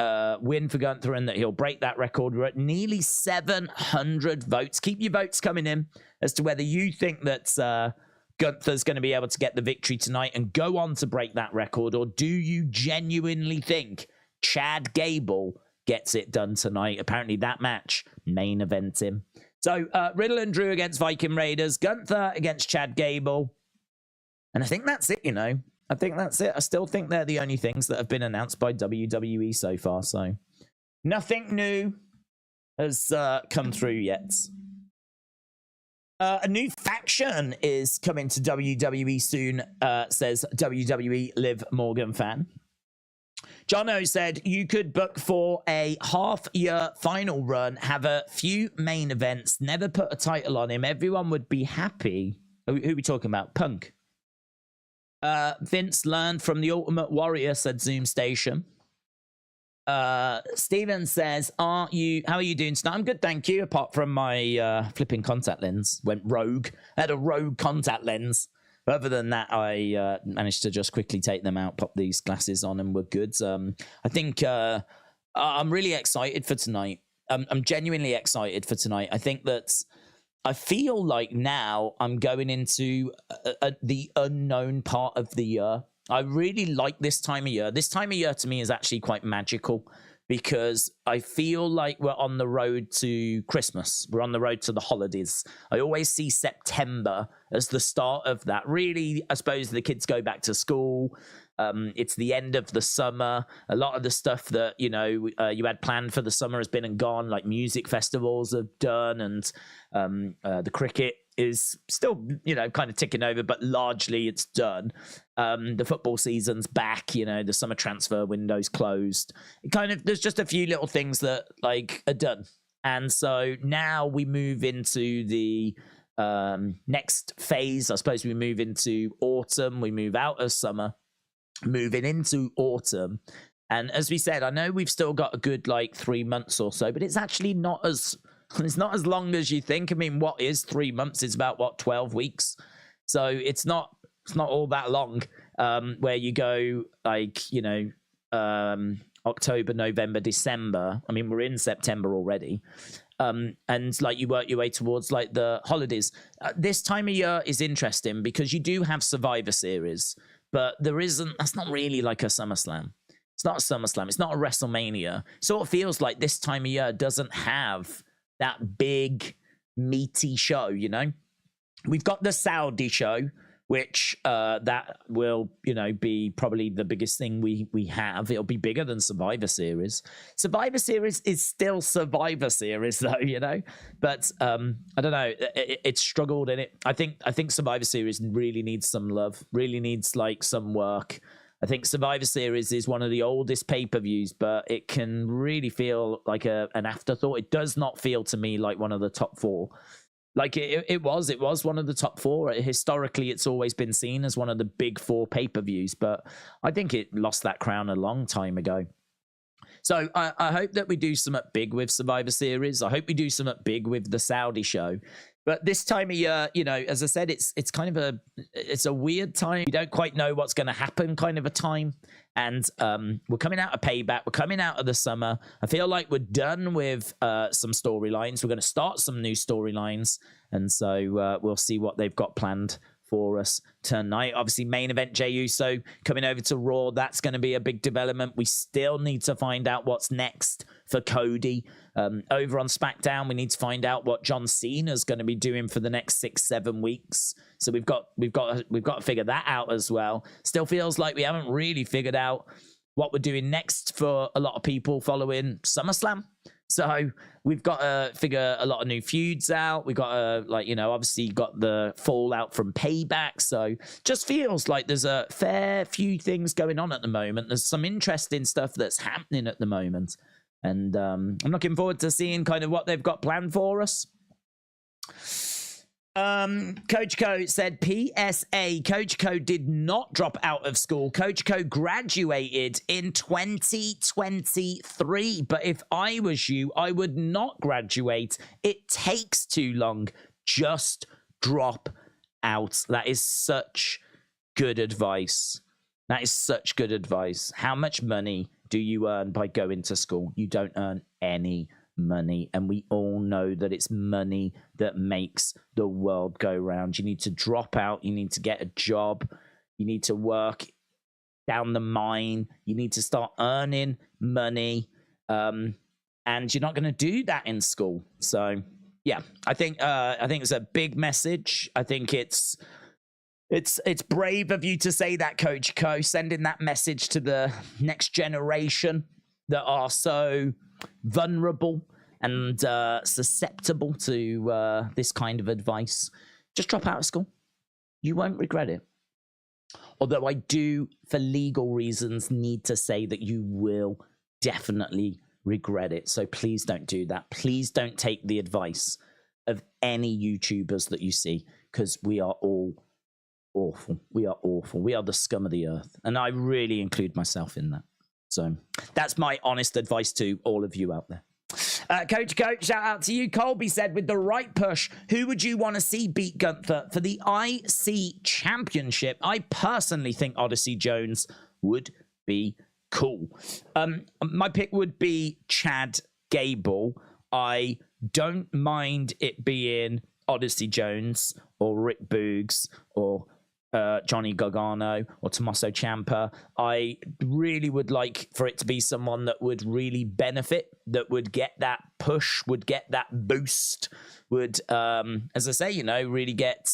win for Gunther and that he'll break that record. We're at nearly 700 votes. Keep your votes coming in as to whether you think that Gunther's going to be able to get the victory tonight and go on to break that record, or do you genuinely think Chad Gable gets it done tonight? Apparently that match main eventing. So Riddle and Drew against Viking Raiders, Gunther against Chad Gable. And I think that's it, you know. I think that's it. I still think they're the only things that have been announced by WWE so far. So nothing new has come through yet. A new faction is coming to WWE soon, says WWE Liv Morgan fan. Jono said you could book for a half-year final run, have a few main events, never put a title on him. Everyone would be happy. Who are we talking about? Punk. Vince learned from the Ultimate Warrior, said Zoom Station. Steven says, how are you doing tonight? I'm good, thank you. Apart from my flipping contact lens went rogue. I had a rogue contact lens. But other than that, I managed to just quickly take them out, pop these glasses on, and we're good. I think I'm really excited for tonight. I'm genuinely excited for tonight. I think that I feel like now I'm going into the unknown part of the year. I really like this time of year. This time of year to me is actually quite magical because I feel like we're on the road to Christmas. We're on the road to the holidays. I always see September as the start of that. Really, I suppose the kids go back to school. It's the end of the summer. A lot of the stuff that, you know, you had planned for the summer has been and gone, like music festivals have done, and the cricket is still, you know, kind of ticking over, but largely it's done. The football season's back, you know, the summer transfer window's closed. There's just a few little things that like are done. And so now we move into the next phase. I suppose we move into autumn. We move out of summer, moving into autumn. And as we said, I know we've still got a good like 3 months or so, but it's actually not as long as you think. I mean, what is 3 months? It's about what, 12 weeks. So it's not all that long. Where you go like, you know, October, November, December. I mean, we're in September already. And like you work your way towards like the holidays. This time of year is interesting because you do have Survivor Series, but that's not really like a SummerSlam. It's not a SummerSlam. It's not a WrestleMania. So it feels like this time of year doesn't have that big meaty show, you know. We've got the Saudi show, which that will, you know, be probably the biggest thing we have. It'll be bigger than Survivor Series. Survivor Series is still Survivor Series though, you know. But I don't know, it struggled in it. I think Survivor Series really needs some love, really needs like some work. I think Survivor Series is one of the oldest pay-per-views, but it can really feel like an afterthought. It does not feel to me like one of the top four. Like it was one of the top four. Historically, it's always been seen as one of the big four pay-per-views, but I think it lost that crown a long time ago. So I hope that we do something big with Survivor Series. I hope we do something big with the Saudi show. But this time of year, you know, as I said, it's kind of a weird time. You don't quite know what's going to happen kind of a time. And we're coming out of Payback. We're coming out of the summer. I feel like we're done with some storylines. We're going to start some new storylines. And so we'll see what they've got planned for us tonight. Obviously, main event Jey Uso coming over to Raw. That's going to be a big development. We still need to find out what's next for Cody. Over on SmackDown, we need to find out what John Cena is going to be doing for the next 6-7 weeks. So we've got to figure that out as well. Still feels like we haven't really figured out what we're doing next for a lot of people following SummerSlam. So we've got to figure a lot of new feuds out. We've got to, like, you know, obviously got the fallout from Payback. So just feels like there's a fair few things going on at the moment. There's some interesting stuff that's happening at the moment. And I'm looking forward to seeing kind of what they've got planned for us. Coach Co said, PSA, Coach Co did not drop out of school. Coach Co graduated in 2023. But if I was you, I would not graduate. It takes too long. Just drop out. That is such good advice. That is such good advice. How much money do you earn by going to school? You don't earn any money, and we all know that it's money that makes the world go round. You need to drop out. You need to get a job. You need to work down the mine. You need to start earning money, and you're not going to do that in school. So yeah, I think it's a big message. I think it's It's brave of you to say that, Coach Co, sending that message to the next generation that are so vulnerable and susceptible to this kind of advice. Just drop out of school. You won't regret it. Although I do, for legal reasons, need to say that you will definitely regret it. So please don't do that. Please don't take the advice of any YouTubers that you see, because we are all awful. We are awful. We are the scum of the earth. And I really include myself in that. So that's my honest advice to all of you out there. Coach, shout out to you. Colby said, with the right push, who would you want to see beat Gunther for the IC Championship? I personally think Odyssey Jones would be cool. My pick would be Chad Gable. I don't mind it being Odyssey Jones or Rick Boogs or Johnny Gargano or Tommaso Ciampa. I really would like for it to be someone that would really benefit, that would get that push, would get that boost, would, as I say, you know, really get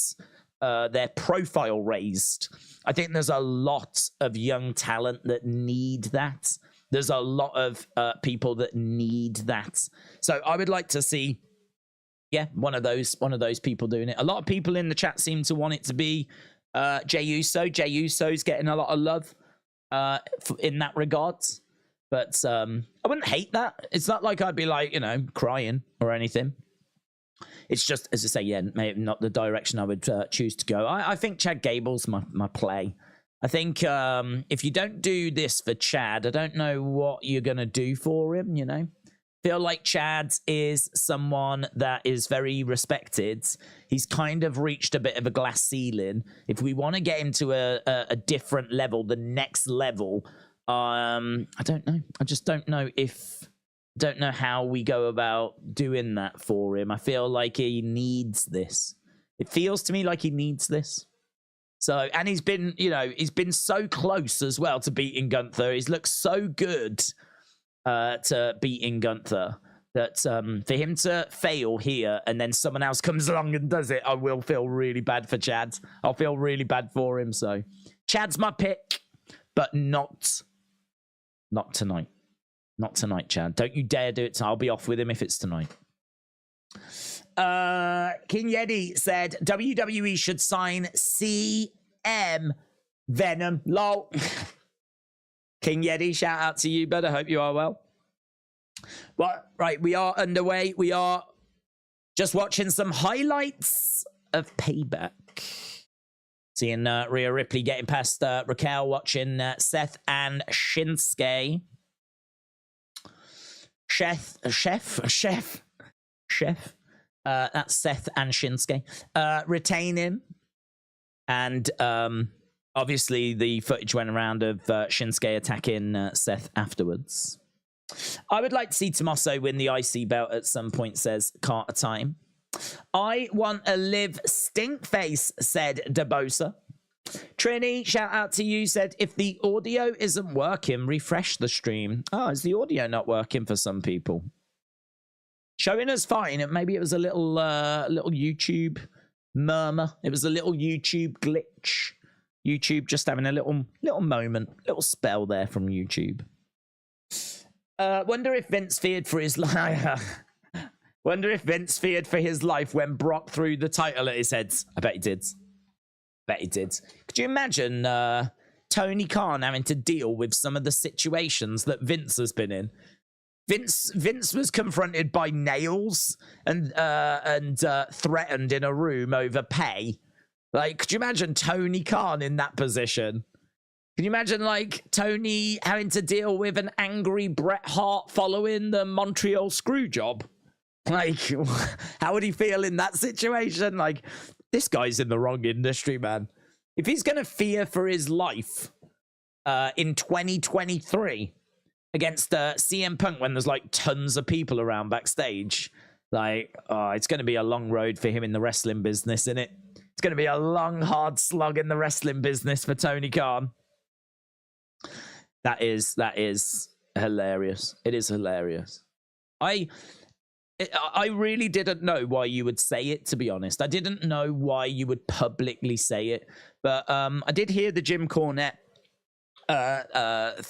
their profile raised. I think there's a lot of young talent that need that. There's a lot of people that need that. So I would like to see, yeah, one of those people doing it. A lot of people in the chat seem to want it to be Jey Uso. Jey Uso's getting a lot of love in that regard. But I wouldn't hate that. It's not like I'd be like, you know, crying or anything. It's just, as I say, yeah, maybe not the direction I would choose to go. I think Chad Gable's my play. I think if you don't do this for Chad, I don't know what you're going to do for him, you know. Feel like Chad is someone that is very respected. He's kind of reached a bit of a glass ceiling. If we want to get him to a different level, the next level, I don't know. I just don't know how we go about doing that for him. I feel like he needs this. It feels to me like he needs this. So, and he's been so close as well to beating Gunther. He's looked so good to beating Gunther that for him to fail here and then someone else comes along and does it, I will feel really bad for Chad. I'll feel really bad for him. So Chad's my pick, but not tonight. Not tonight, Chad. Don't you dare do it. I'll be off with him if it's tonight. King Yeti said WWE should sign CM Venom. Lol. King Yeti, shout out to you, bud. I hope you are well. Well, right, we are underway. We are just watching some highlights of Payback. Seeing Rhea Ripley getting past Raquel, watching Seth and Shinsuke. Chef. That's Seth and Shinsuke. Retaining. And obviously, the footage went around of Shinsuke attacking Seth afterwards. I would like to see Tommaso win the IC belt at some point, says Carter Time. I want a live stink face, said Debosa. Trini, shout out to you, said, if the audio isn't working, refresh the stream. Oh, is the audio not working for some people? Showing us fine. Maybe it was a little YouTube murmur. It was a little YouTube glitch. YouTube just having a little moment, little spell there from YouTube. Wonder if Vince feared for his life. Wonder if Vince feared for his life when Brock threw the title at his head. I bet he did. Could you imagine Tony Khan having to deal with some of the situations that Vince has been in? Vince was confronted by nails and threatened in a room over pay. Like, could you imagine Tony Khan in that position? Can you imagine, like, Tony having to deal with an angry Bret Hart following the Montreal screw job? Like, how would he feel in that situation? Like, this guy's in the wrong industry, man. If he's going to fear for his life in 2023 against CM Punk when there's, like, tons of people around backstage, like, it's going to be a long road for him in the wrestling business, isn't it? It's going to be a long, hard slog in the wrestling business for Tony Khan. That is hilarious. It is hilarious. I really didn't know why you would say it, to be honest. I didn't know why you would publicly say it. But I did hear the Jim Cornette,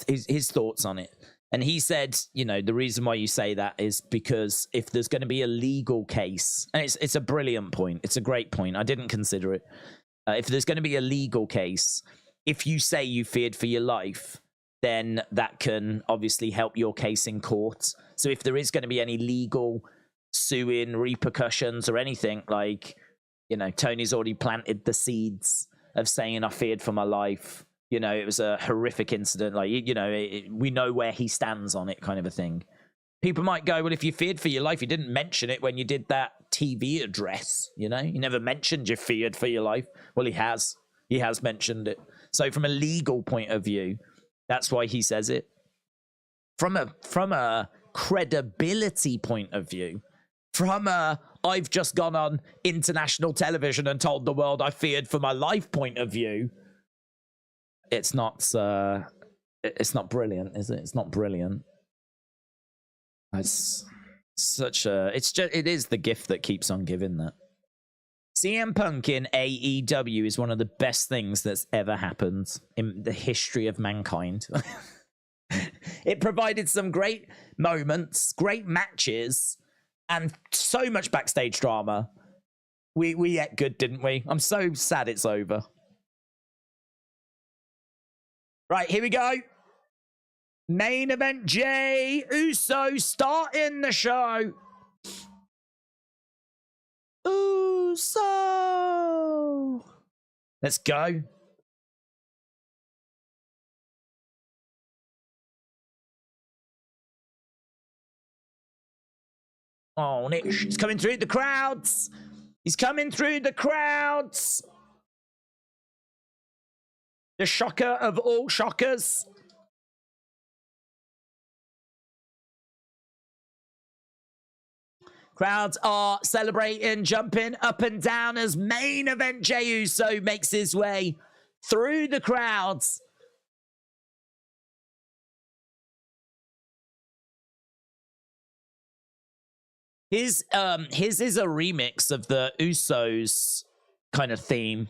his thoughts on it. And he said, you know, the reason why you say that is because if there's going to be a legal case, and it's a brilliant point. It's a great point. I didn't consider it. If there's going to be a legal case, if you say you feared for your life, then that can obviously help your case in court. So if there is going to be any legal suing repercussions or anything, like, you know, Tony's already planted the seeds of saying I feared for my life. You know, it was a horrific incident. Like, you know, we know where he stands on it, kind of a thing. People might go, well, if you feared for your life, you didn't mention it when you did that TV address. You know, you never mentioned you feared for your life. Well, he has. He has mentioned it. So from a legal point of view, that's why he says it. From a credibility point of view, from a I've just gone on international television and told the world I feared for my life point of view, it's not brilliant, is it? It's not brilliant. It's such a, it is the gift that keeps on giving, that. CM Punk in AEW is one of the best things that's ever happened in the history of mankind. It provided some great moments, great matches, and so much backstage drama. We ate good, didn't we? I'm so sad it's over. Right, here we go. Main event, Jey Uso starting the show. Uso. Let's go. Oh, Nick, he's coming through the crowds. He's coming through the crowds. The shocker of all shockers. Crowds are celebrating, jumping up and down as main event Jey Uso makes his way through the crowds. His is a remix of the Usos kind of theme.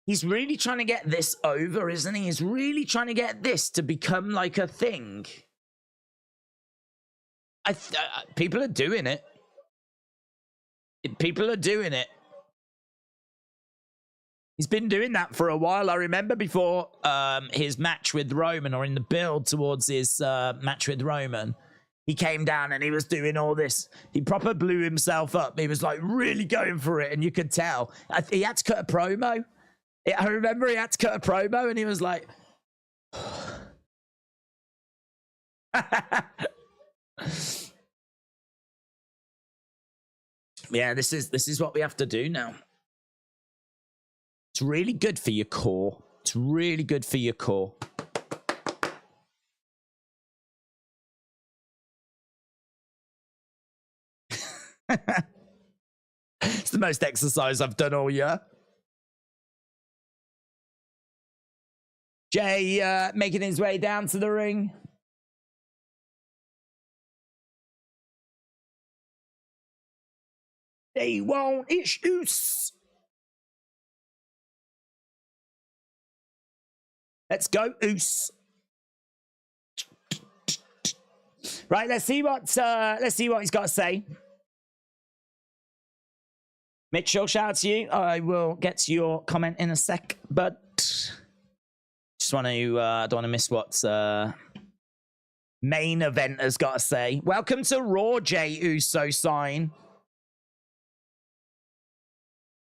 He's really trying to get this over, isn't he? He's really trying to get this to become like a thing. People are doing it. People are doing it. He's been doing that for a while. I remember before his match with Roman, or in the build towards his match with Roman, he came down and he was doing all this. He proper blew himself up. He was like really going for it, and you could tell. He had to cut a promo. I remember he had to cut a promo, and he was like... Yeah, this is what we have to do now. It's really good for your core. It's really good for your core. It's the most exercise I've done all year. Jey making his way down to the ring. They want issues. Let's go, Oos. Right, let's see what he's got to say. Mitchell, shout out to you. I will get to your comment in a sec, but just want to don't want to miss what main event has got to say. Welcome to Raw, Jey Uso sign.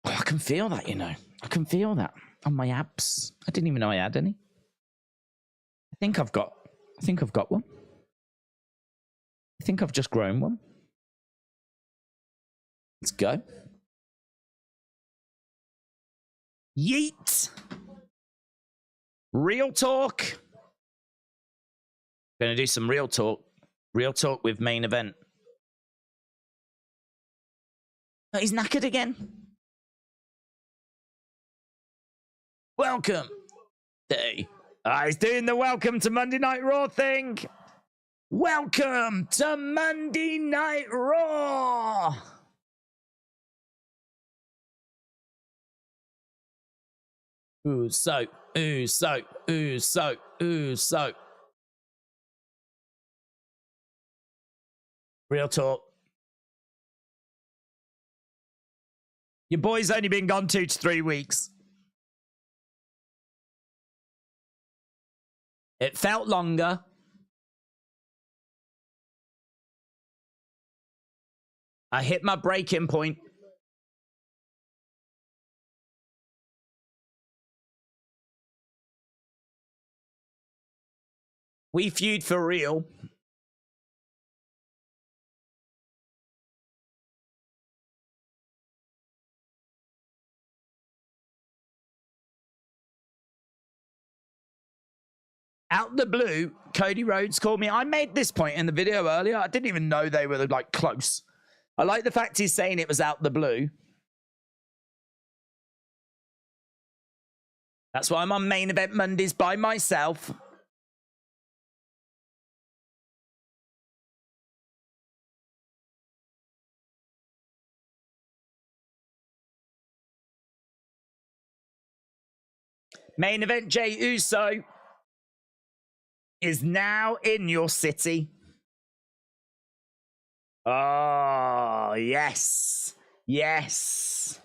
Oh, I can feel that, you know. I can feel that on my abs. I didn't even know I had any. I think I've got one. I think I've just grown one. Let's go. Yeet. Real talk. Gonna do some real talk. Real talk with main event. Oh, he's knackered again. Welcome. Hey. He's doing the welcome to Monday Night Raw thing. Welcome to Monday Night Raw. Uso. Real talk. Your boy's only been gone 2 to 3 weeks. It felt longer. I hit my breaking point. We feud for real. Out the blue, Cody Rhodes called me. I made this point in the video earlier. I didn't even know they were like close. I like the fact he's saying it was out the blue. That's why I'm on Main Event Mondays by myself. Main Event Jey Uso is now in your city. Oh, yes. Yes.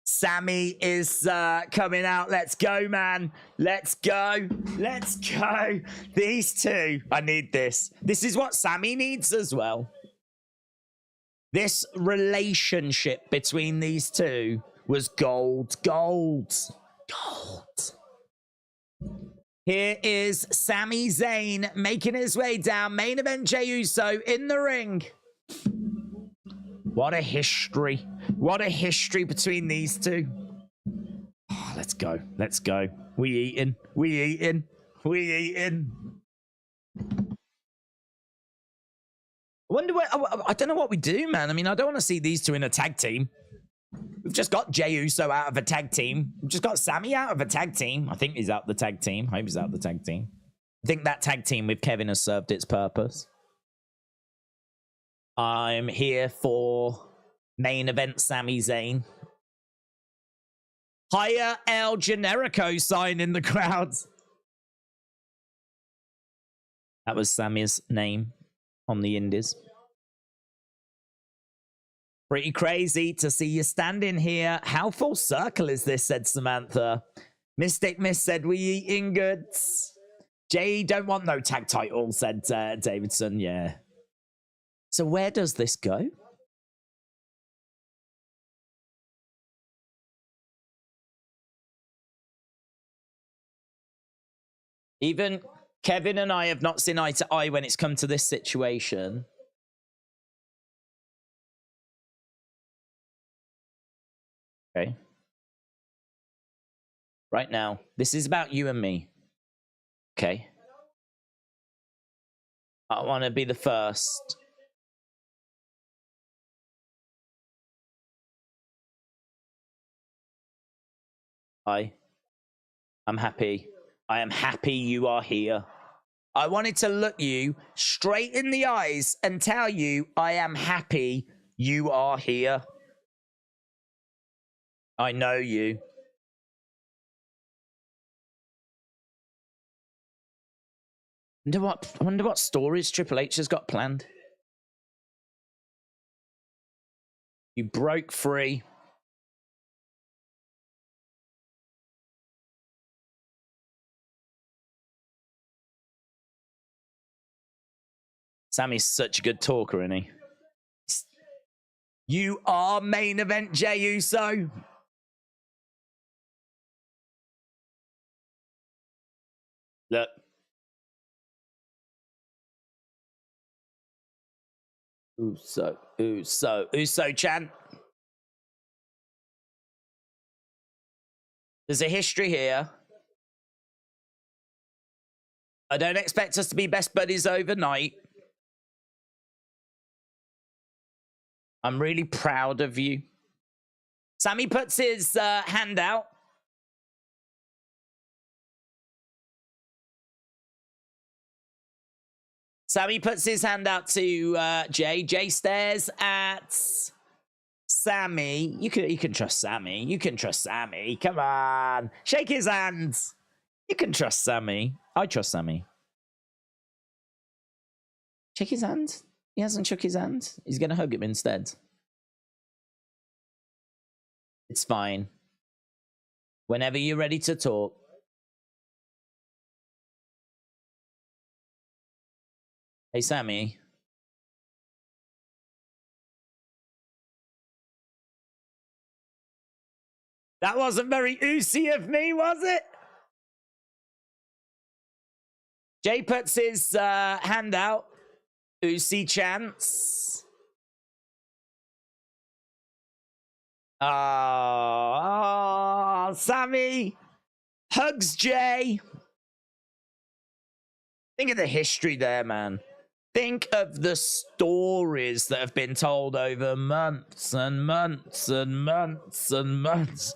Sammy is coming out. Let's go, man. Let's go. Let's go. These two. I need this. This is what Sammy needs as well. This relationship between these two was gold. Gold. Gold. Here is Sami Zayn making his way down. Main Event Jey Uso in the ring. What a history. What a history between these two. Oh, let's go. Let's go. We eating. We eating. We eating. I wonder what... I don't know what we do, man. I mean, I don't want to see these two in a tag team. We've just got Jey Uso out of a tag team. We've just got Sammy out of a tag team. I think he's out the tag team. I hope he's out the tag team. I think that tag team with Kevin has served its purpose. I'm here for Main Event Sami Zayn. Hire El Generico sign in the crowd. That was Sammy's name on the Indies. Pretty crazy to see you standing here. How full circle is this, said Samantha. Mystic Miss said, we eating goods. Jay, don't want no tag title, said Davidson. Yeah. So where does this go? Even Kevin and I have not seen eye to eye when it's come to this situation. Okay. Right now, this is about you and me. Okay. I want to be the first. I'm happy. I am happy you are here. I wanted to look you straight in the eyes and tell you I am happy you are here. I know you. I wonder what stories Triple H has got planned. You broke free. Sammy's such a good talker, isn't he? You are Main Event Jey Uso. Look. Uso-chan. There's a history here. I don't expect us to be best buddies overnight. I'm really proud of you. Sammy puts his hand out. Sammy puts his hand out to Jay. Jay stares at Sammy. You can trust Sammy. You can trust Sammy. Come on. Shake his hands. You can trust Sammy. I trust Sammy. Shake his hand. He hasn't shook his hand. He's going to hug him instead. It's fine. Whenever you're ready to talk. Hey, Sammy. That wasn't very oozy of me, was it? Jay puts his hand out. Oozy chance. Oh, Sammy hugs Jay. Think of the history there, man. Think of the stories that have been told over months and months and months and months.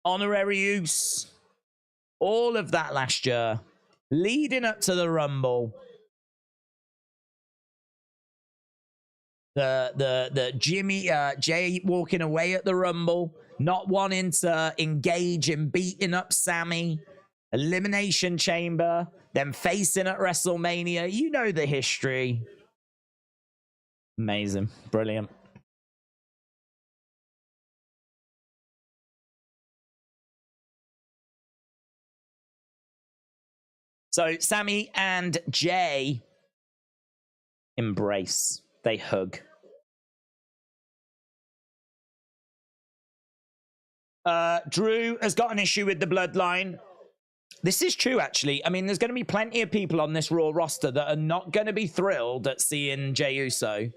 Honorary use. All of that last year. Leading up to the Rumble. The Jimmy, Jay walking away at the Rumble. Not wanting to engage in beating up Sammy. Elimination Chamber, then facing at WrestleMania. You know the history. Amazing. Brilliant. So Sammy and Jay embrace. They hug. Drew has got an issue with the bloodline. This is true, actually. I mean, there's going to be plenty of people on this Raw roster that are not going to be thrilled at seeing Jey Uso.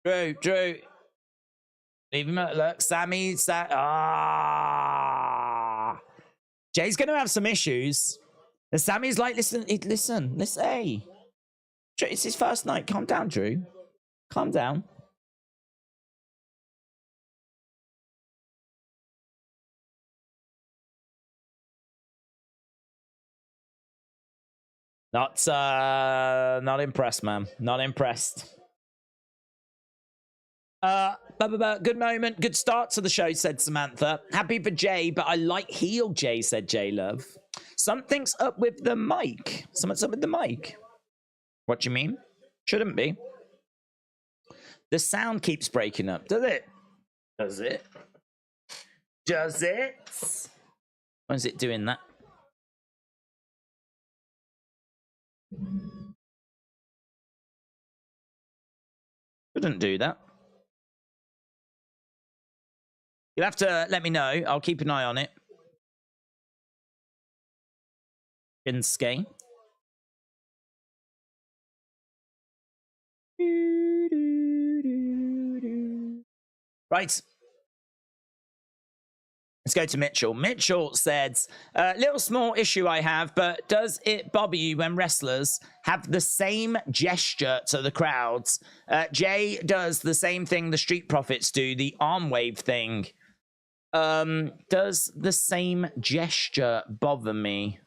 Drew. Leave him at, look, Sammy. Jay's going to have some issues. And Sammy's like, listen, hey. It's his first night. Calm down, Drew. Calm down. Not impressed, man. Not impressed. Good moment. Good start to the show, said Samantha. Happy for Jay, but I like heel Jay, said J Love. Something's up with the mic. Something's up with the mic. What do you mean? Shouldn't be. The sound keeps breaking up, does it? Does it? Does it? Why is it doing that? Shouldn't do that. You'll have to let me know. I'll keep an eye on it. Shinsuke. Right. Let's go to Mitchell. Mitchell said, little small issue I have, but does it bother you when wrestlers have the same gesture to the crowds? Jay does the same thing the Street Profits do, the arm wave thing. Does the same gesture bother me?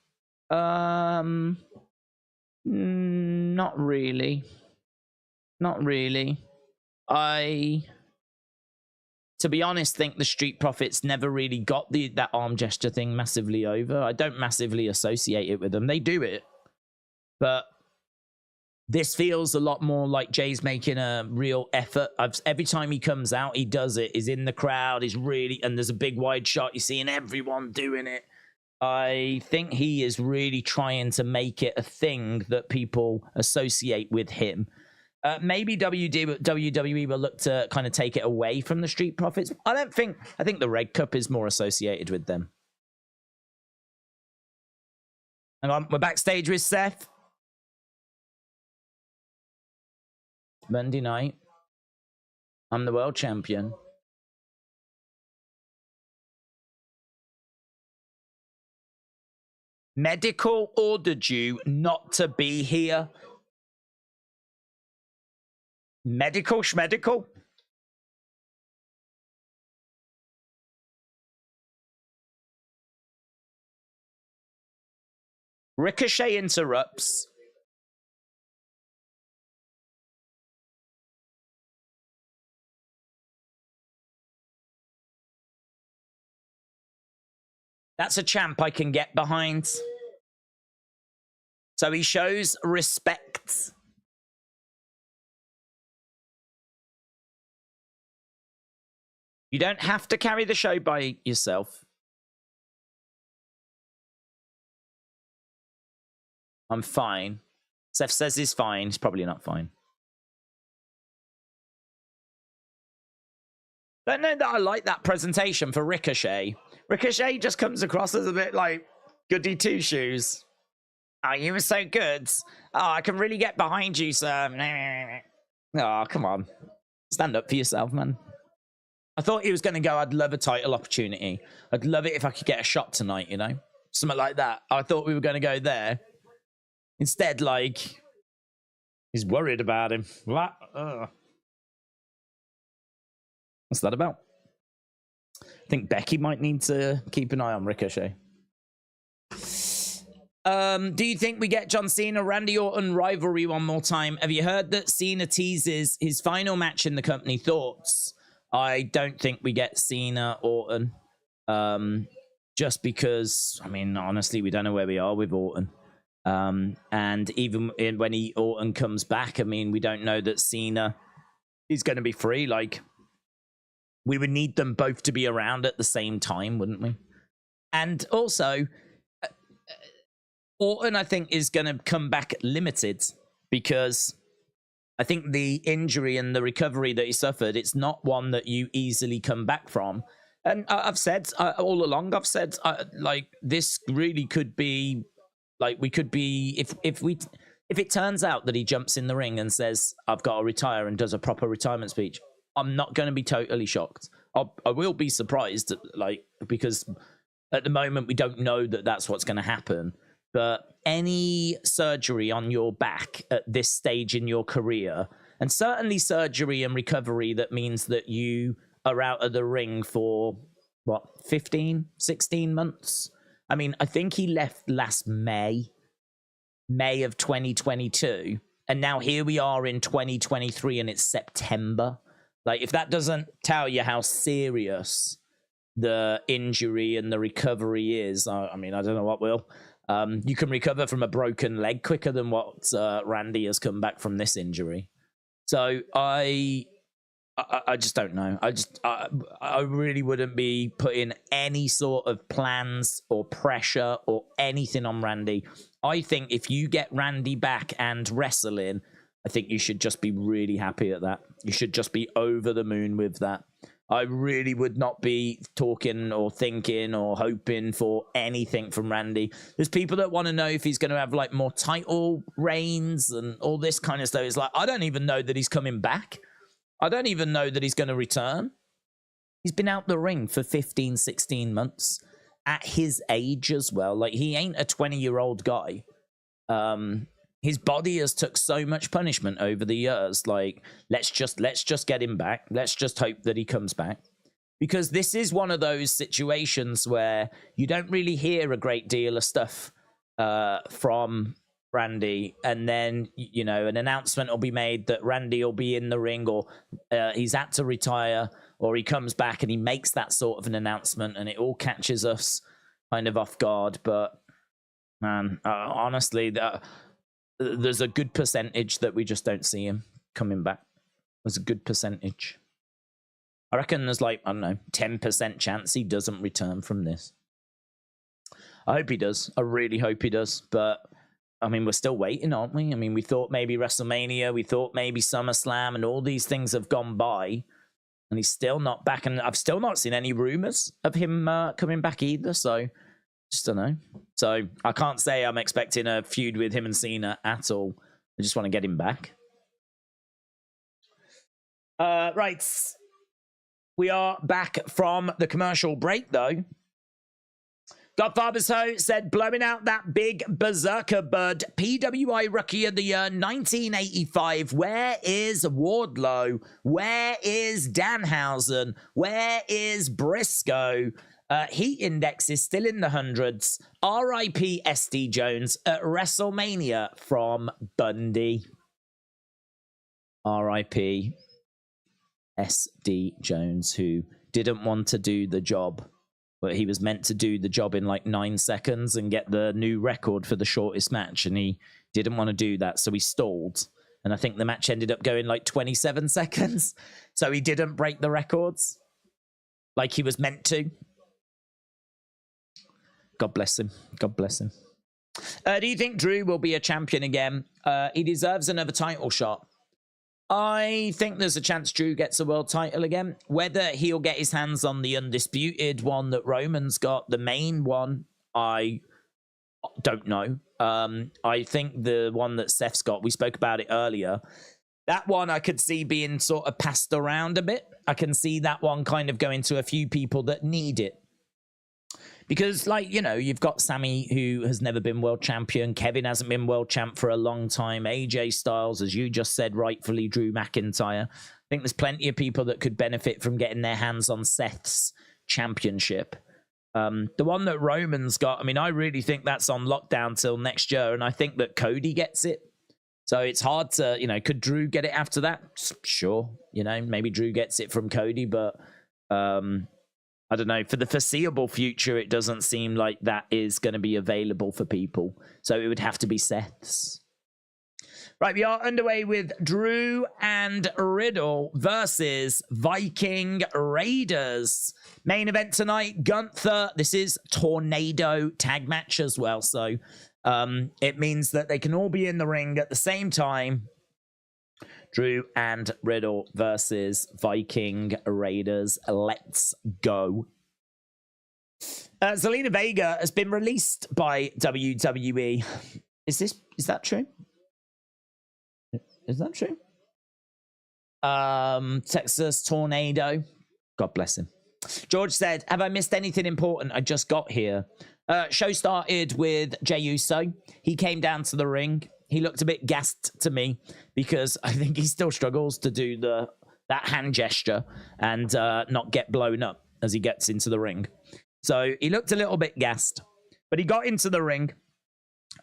Not really. Not really. To be honest, think the Street Profits never really got that arm gesture thing massively over. I don't massively associate it with them. They do it. But this feels a lot more like Jay's making a real effort. Every time he comes out, he does it. He's in the crowd. He's really... And there's a big wide shot. You're seeing everyone doing it. I think he is really trying to make it a thing that people associate with him. Maybe WWE will look to kind of take it away from the Street Profits. I think the Red Cup is more associated with them. Hang on, we're backstage with Seth. Monday night. I'm the world champion. Medical ordered you not to be here. Medical schmedical. Ricochet interrupts. That's a champ I can get behind. So he shows respect. You don't have to carry the show by yourself. I'm fine. Seth says he's fine. He's probably not fine. Don't know that I like that presentation for Ricochet. Ricochet just comes across as a bit like goody two-shoes. Oh, you were so good. Oh, I can really get behind you, sir. Oh, come on. Stand up for yourself, man. I thought he was going to go, I'd love a title opportunity. I'd love it if I could get a shot tonight, you know? Something like that. I thought we were going to go there. Instead, like, he's worried about him. What? What's that about? I think Becky might need to keep an eye on Ricochet. Do you think we get John Cena, Randy Orton rivalry one more time? Have you heard that Cena teases his final match in the company? Thoughts? I don't think we get Cena Orton. Just because, I mean, honestly, we don't know where we are with Orton. And even when Orton comes back, I mean, we don't know that Cena is going to be free. Like, we would need them both to be around at the same time, wouldn't we? And also, Orton, I think, is going to come back limited because I think the injury and the recovery that he suffered, it's not one that you easily come back from. And I've said all along, like, this really could be, like, we could be, if it turns out that he jumps in the ring and says, I've got to retire, and does a proper retirement speech, I'm not going to be totally shocked. I will be surprised, like, because at the moment we don't know that that's what's going to happen. But any surgery on your back at this stage in your career, and certainly surgery and recovery that means that you are out of the ring for, what, 15, 16 months? I mean, I think he left last May of 2022. And now here we are in 2023 and it's September. Like, if that doesn't tell you how serious the injury and the recovery is, I mean, I don't know what will. You can recover from a broken leg quicker than what Randy has come back from this injury. So I just don't know. I really wouldn't be putting any sort of plans or pressure or anything on Randy. I think if you get Randy back and wrestling, I think you should just be really happy at that. You should just be over the moon with that. I really would not be talking or thinking or hoping for anything from Randy. There's people that want to know if he's going to have, like, more title reigns and all this kind of stuff. It's like, I don't even know that he's coming back. I don't even know that he's going to return. He's been out the ring for 15, 16 months at his age as well. Like, he ain't a 20-year-old guy. His body has took so much punishment over the years. Like, let's just get him back. Let's just hope that he comes back. Because this is one of those situations where you don't really hear a great deal of stuff from Randy. And then, you know, an announcement will be made that Randy will be in the ring, or he's had to retire, or he comes back and he makes that sort of an announcement, and it all catches us kind of off guard. But, man, honestly, there's a good percentage that we just don't see him coming back. There's a good percentage. I reckon there's, like, I don't know, 10% chance he doesn't return from this. I hope he does. I really hope he does. But, I mean, we're still waiting, aren't we? I mean, we thought maybe WrestleMania, we thought maybe SummerSlam, and all these things have gone by, and he's still not back. And I've still not seen any rumors of him coming back either, so just don't know. So I can't say I'm expecting a feud with him and Cena at all. I just want to get him back. Right. We are back from the commercial break, though. Godfather's Ho said, blowing out that big berserker bud. PWI Rookie of the Year 1985. Where is Wardlow? Where is Danhausen? Where is Briscoe? Heat index is still in the hundreds. RIP SD Jones at WrestleMania from Bundy. RIP SD Jones, who didn't want to do the job, but he was meant to do the job in like 9 seconds and get the new record for the shortest match, and he didn't want to do that, so he stalled. And I think the match ended up going like 27 seconds, so he didn't break the records like he was meant to. God bless him. God bless him. Do you think Drew will be a champion again? He deserves another title shot. I think there's a chance Drew gets a world title again. Whether he'll get his hands on the undisputed one that Roman's got, the main one, I don't know. I think the one that Steph's got, we spoke about it earlier, that one I could see being sort of passed around a bit. I can see that one kind of going to a few people that need it. Because, like, you know, you've got Sammy, who has never been world champion. Kevin hasn't been world champ for a long time. AJ Styles, as you just said, rightfully Drew McIntyre. I think there's plenty of people that could benefit from getting their hands on Seth's championship. The one that Roman's got, I mean, I really think that's on lockdown till next year, and I think that Cody gets it. So it's hard to, you know, could Drew get it after that? Sure. You know, maybe Drew gets it from Cody, but I don't know. For the foreseeable future, it doesn't seem like that is going to be available for people. So it would have to be Seth's. Right, we are underway with Drew and Riddle versus Viking Raiders. Main event tonight, Gunther. This is Tornado tag match as well. So it means that they can all be in the ring at the same time. Drew and Riddle versus Viking Raiders. Let's go. Zelina Vega has been released by WWE. Is that true? Is that true? Texas Tornado. God bless him. George said, have I missed anything important? I just got here. Show started with Jey Uso. He came down to the ring. He looked a bit gassed to me because I think he still struggles to do that hand gesture and not get blown up as he gets into the ring. So he looked a little bit gassed, but he got into the ring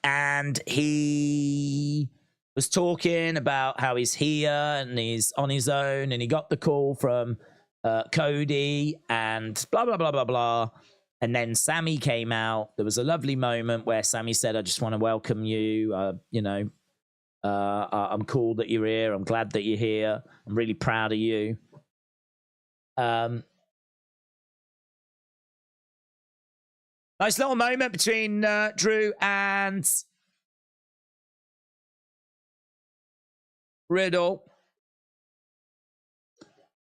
and he was talking about how he's here and he's on his own, and he got the call from Cody and blah, blah, blah, blah, blah. And then Sammy came out. There was a lovely moment where Sammy said, I just want to welcome you. I'm cool that you're here. I'm glad that you're here. I'm really proud of you. Nice little moment between Drew and Riddle.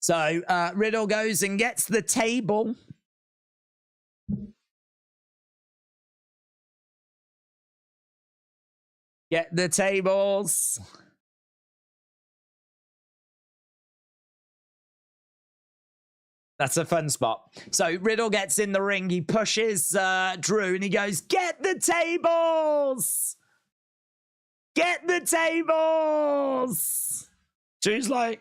So Riddle goes and gets the table. Get the tables. That's a fun spot. So Riddle gets in the ring. He pushes Drew and he goes, get the tables. Get the tables. Drew's like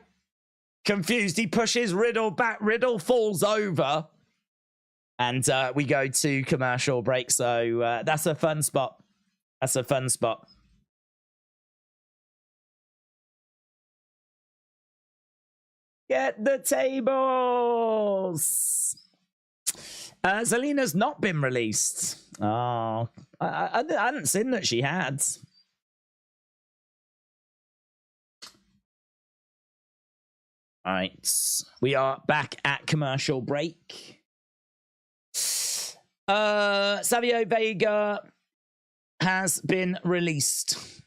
confused. He pushes Riddle back. Riddle falls over. And we go to commercial break. So that's a fun spot. That's a fun spot. Get the tables. Zelina's not been released. Oh, I hadn't seen that she had. All right, we are back at commercial break. Savio Vega has been released.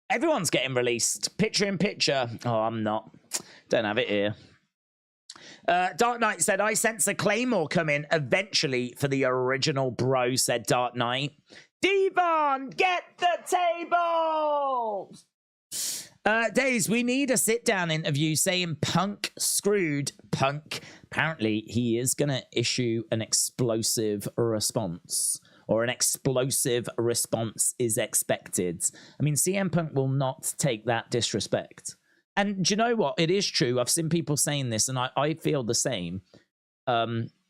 Everyone's getting released. Picture in picture. Oh, I'm not. Don't have it here. Dark Knight said, I sense a Claymore coming eventually for the original bro, said Dark Knight. Devon, get the table! Days, we need a sit-down interview saying Punk screwed Punk. Apparently, he is going to issue an explosive response. Or an explosive response is expected. I mean, CM Punk will not take that disrespect. And do you know what? It is true. I've seen people saying this, and I feel the same.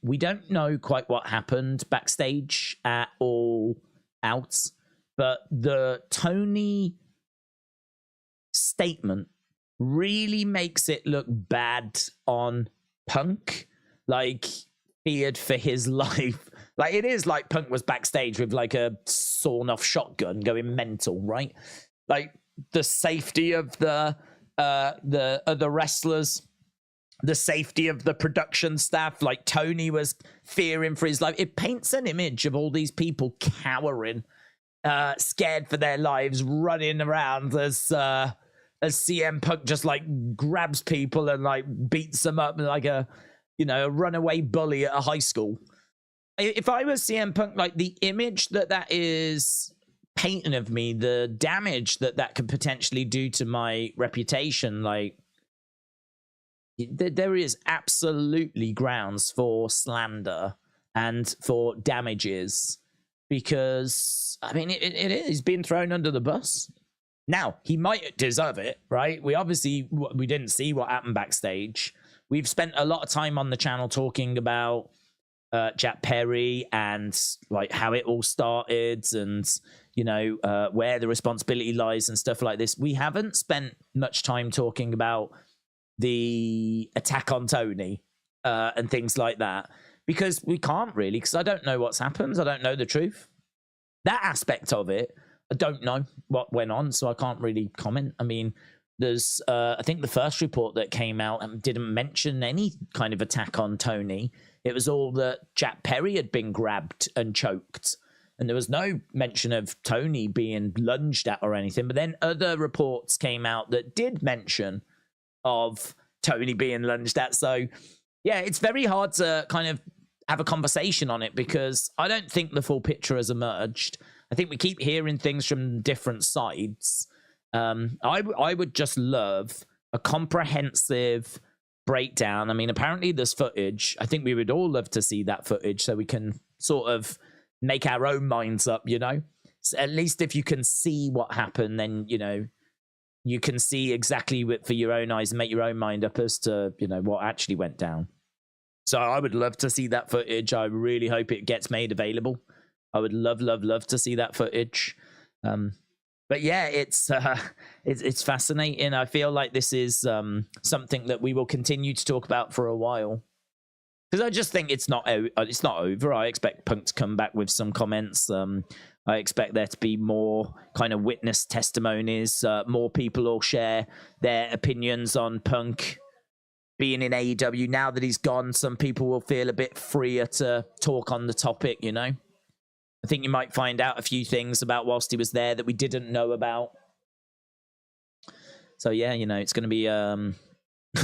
we don't know quite what happened backstage at All Out, but the Tony statement really makes it look bad on Punk, like feared for his life. Like, it is like Punk was backstage with like a sawn off shotgun going mental, right? Like, the safety of the other wrestlers, the safety of the production staff, like Tony was fearing for his life. It paints an image of all these people cowering, scared for their lives, running around as CM Punk just like grabs people and like beats them up like a runaway bully at a high school. If I was CM Punk, like, the image that is painting of me, the damage that could potentially do to my reputation, like, there is absolutely grounds for slander and for damages, because I mean, it is being thrown under the bus. Now, he might deserve it, right? We didn't see what happened backstage. We've spent a lot of time on the channel talking about Jack Perry and like how it all started, and where the responsibility lies and stuff like this. We haven't spent much time talking about the attack on Tony and things like that, because we can't really, because I don't know what's happened. I don't know the truth. That aspect of it, I don't know what went on, so I can't really comment. I mean, there's I think the first report that came out didn't mention any kind of attack on Tony. It was all that Jack Perry had been grabbed and choked, and there was no mention of Tony being lunged at or anything. But then other reports came out that did mention of Tony being lunged at. So yeah, it's very hard to kind of have a conversation on it, because I don't think the full picture has emerged. I think we keep hearing things from different sides. I would just love a comprehensive breakdown. I mean, apparently there's footage. I think we would all love to see that footage so we can sort of make our own minds up, So at least if you can see what happened, then, you can see exactly for your own eyes and make your own mind up as to, what actually went down. So I would love to see that footage. I really hope it gets made available. I would love to see that footage. But yeah, it's fascinating. I feel like this is something that we will continue to talk about for a while, because I just think it's not over. I expect Punk to come back with some comments. I expect there to be more kind of witness testimonies. More people will share their opinions on Punk being in AEW. Now that he's gone, some people will feel a bit freer to talk on the topic, I think you might find out a few things about whilst he was there that we didn't know about. So yeah, it's going to be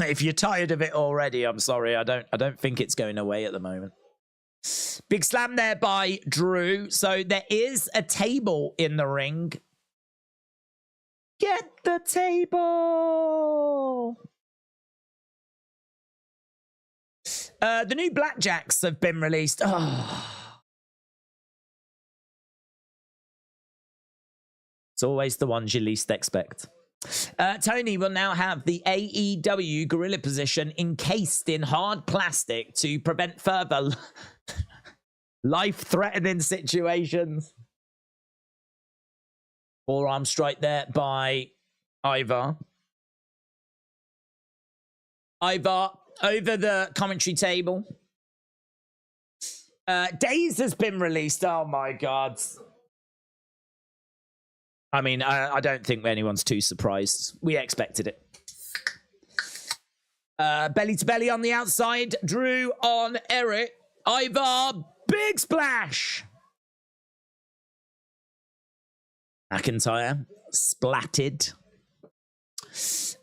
if you're tired of it already, I'm sorry. I don't think it's going away at the moment. Big slam there by Drew. So there is a table in the ring. Get the table. The new Blackjacks have been released. Oh. It's always the ones you least expect. Tony will now have the AEW gorilla position encased in hard plastic to prevent further life-threatening situations. Forearm strike there by Ivar. Ivar over the commentary table. Days has been released. Oh my God. I mean, I don't think anyone's too surprised. We expected it. Belly to belly on the outside. Drew on Eric. Ivar, big splash. McIntyre, splatted.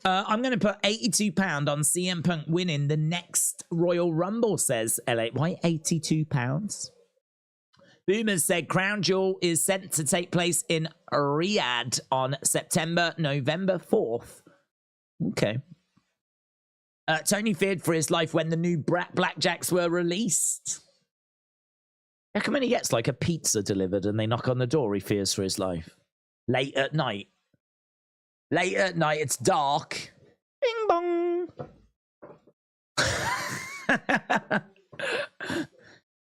I'm going to put £82 on CM Punk winning the next Royal Rumble, says LA. Why £82? Boomers said Crown Jewel is set to take place in Riyadh on November 4th. Okay. Tony feared for his life when the new Blackjacks were released. How come when he gets like a pizza delivered and they knock on the door, he fears for his life? Late at night. Late at night, it's dark. Bing bong.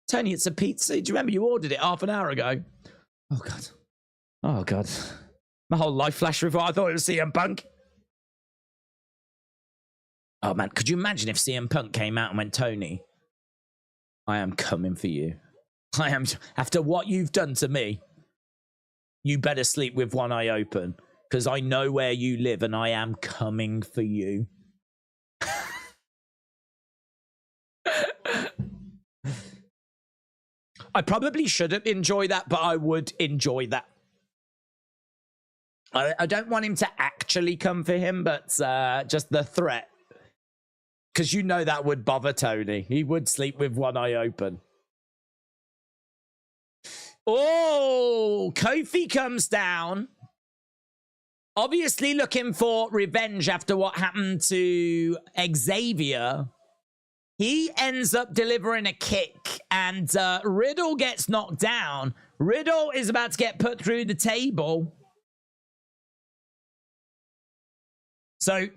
Tony, it's a pizza. Do you remember you ordered it half an hour ago? Oh, God. Oh, God. My whole life flashed before. I thought it was CM Punk. Oh, man. Could you imagine if CM Punk came out and went, Tony, I am coming for you. I am. After what you've done to me, you better sleep with one eye open because I know where you live and I am coming for you. I probably shouldn't enjoy that, but I would enjoy that. I don't want him to actually come for him, but just the threat. Because you know that would bother Tony. He would sleep with one eye open. Oh, Kofi comes down. Obviously looking for revenge after what happened to Xavier. He ends up delivering a kick, and Riddle gets knocked down. Riddle is about to get put through the table. So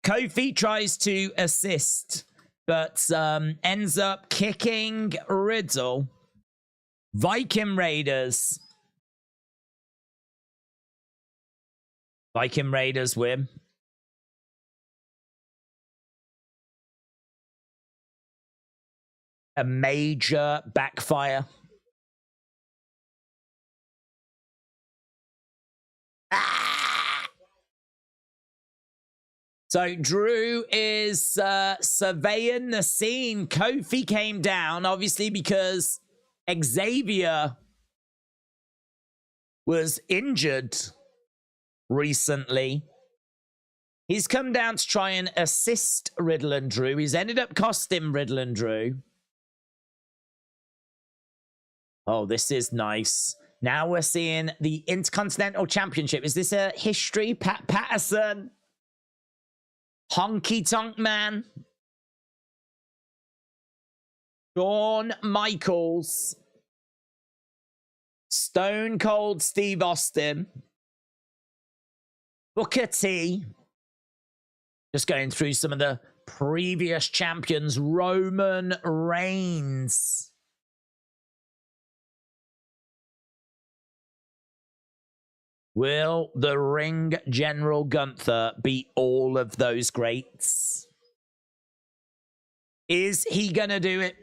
Kofi tries to assist, but ends up kicking Riddle. Viking Raiders. Viking Raiders win. A major backfire. So Drew is surveying the scene. Kofi came down, obviously, because Xavier was injured recently. He's come down to try and assist Riddle and Drew. He's ended up costing Riddle and Drew. Oh, this is nice. Now we're seeing the Intercontinental Championship. Is this a history? Pat Patterson? Honky Tonk Man? Shawn Michaels? Stone Cold Steve Austin? Booker T? Just going through some of the previous champions. Roman Reigns. Will the Ring General Gunther beat all of those greats? Is he going to do it?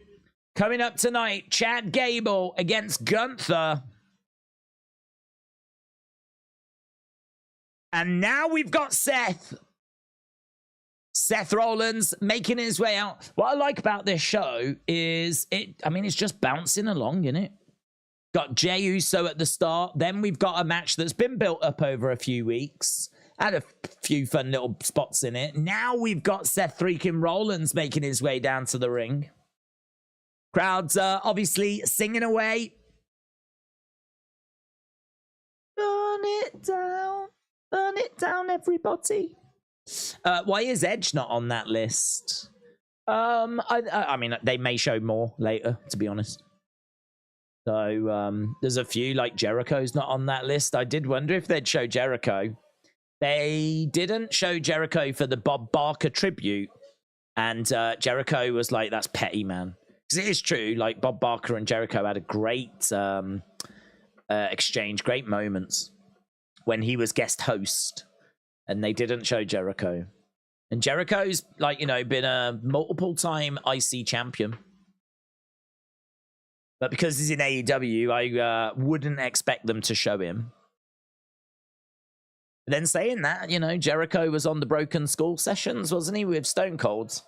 Coming up tonight, Chad Gable against Gunther. And now we've got Seth. Seth Rollins making his way out. What I like about this show is it's just bouncing along, isn't it? Got Jey Uso at the start. Then we've got a match that's been built up over a few weeks. Had a few fun little spots in it. Now we've got Seth freaking Rollins making his way down to the ring. Crowds obviously singing away. Burn it down, everybody. Why is Edge not on that list? I mean, they may show more later, to be honest. So there's a few, like Jericho's not on that list. I did wonder if they'd show Jericho. They didn't show Jericho for the Bob Barker tribute. And Jericho was like, that's petty, man. Because it is true, like Bob Barker and Jericho had a great exchange, great moments when he was guest host. And they didn't show Jericho. And Jericho's, like, been a multiple-time IC champion. But because he's in AEW, I wouldn't expect them to show him. But then saying that, Jericho was on the Broken Skull sessions, wasn't he, with Stone Cold?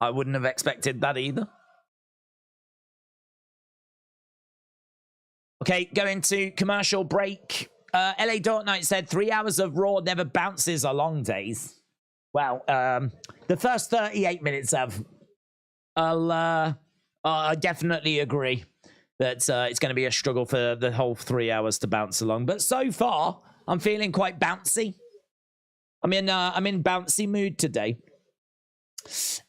I wouldn't have expected that either. Okay, going to commercial break. LA Dark Knight said 3 hours of Raw never bounces along days. Well, the first 38 minutes have. I definitely agree that it's going to be a struggle for the whole 3 hours to bounce along. But so far, I'm feeling quite bouncy. I'm in bouncy mood today.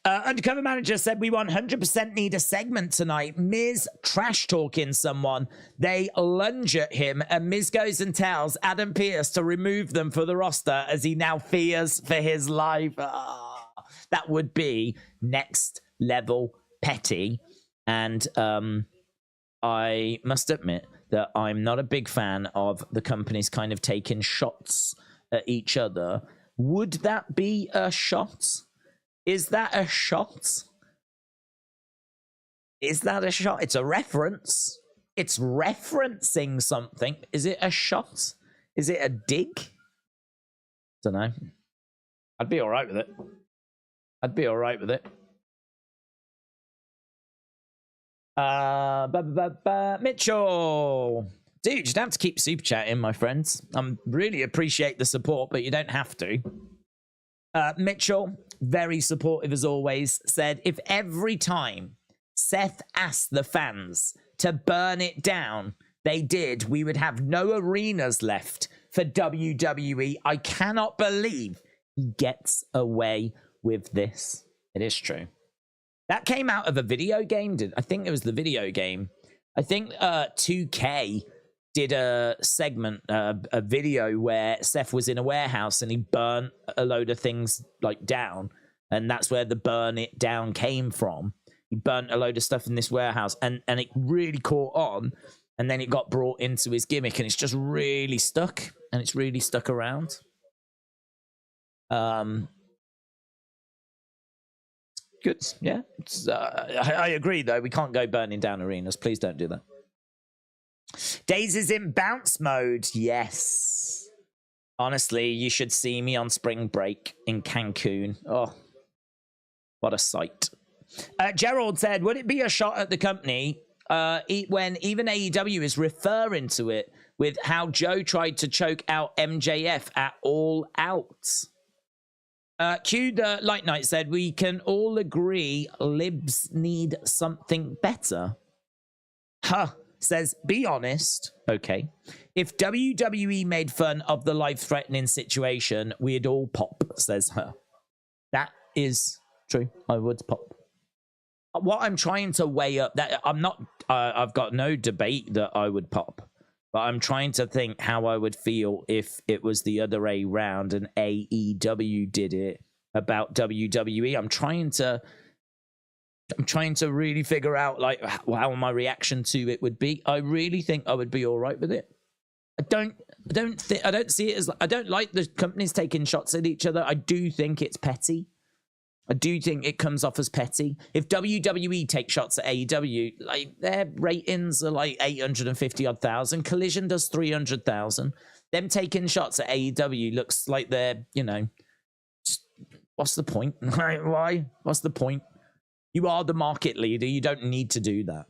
Undercover Manager said we 100% need a segment tonight. Miz trash talking someone. They lunge at him, and Miz goes and tells Adam Pearce to remove them for the roster as he now fears for his life. That would be next level petty. And I must admit that I'm not a big fan of the companies kind of taking shots at each other. Would that be a shot? Is that a shot? Is that a shot? It's a reference. It's referencing something. Is it a shot? Is it a dig? Don't know. I'd be all right with it. I'd be all right with it. Mitchell. Dude, you don't have to keep super chatting, my friends. I really appreciate the support, but you don't have to. Mitchell, very supportive as always, said, if every time Seth asked the fans to burn it down, they did, we would have no arenas left for WWE. I cannot believe he gets away with this. It is true. That came out of a video game. I think it was the video game. I think 2K did a segment, a video where Seth was in a warehouse and he burnt a load of things like down. And that's where the burn it down came from. He burnt a load of stuff in this warehouse and it really caught on. And then it got brought into his gimmick and it's just really stuck. And it's really stuck around. Good, yeah. I agree, though. We can't go burning down arenas. Please don't do that. Days is in bounce mode. Yes. Honestly, you should see me on spring break in Cancun. Oh, what a sight. Gerald said, would it be a shot at the company when even AEW is referring to it with how Joe tried to choke out MJF at All Out? Q the Light Knight said, we can all agree libs need something better. Huh. Says, be honest. Okay. If WWE made fun of the life-threatening situation, we'd all pop, says her. That is true. I would pop. What I'm trying to weigh up, that I'm not, I've got no debate that I would pop. But I'm trying to think how I would feel if it was the other way round and AEW did it about WWE. I'm trying to really figure out like how my reaction to it would be. I really think I would be all right with it. I don't see it as, I don't like the companies taking shots at each other. I do think it's petty. I do think it comes off as petty. If WWE takes shots at AEW, like their ratings are like 850,000. Collision does 300,000. Them taking shots at AEW looks like they're, you know, just, what's the point? Why? What's the point? You are the market leader. You don't need to do that.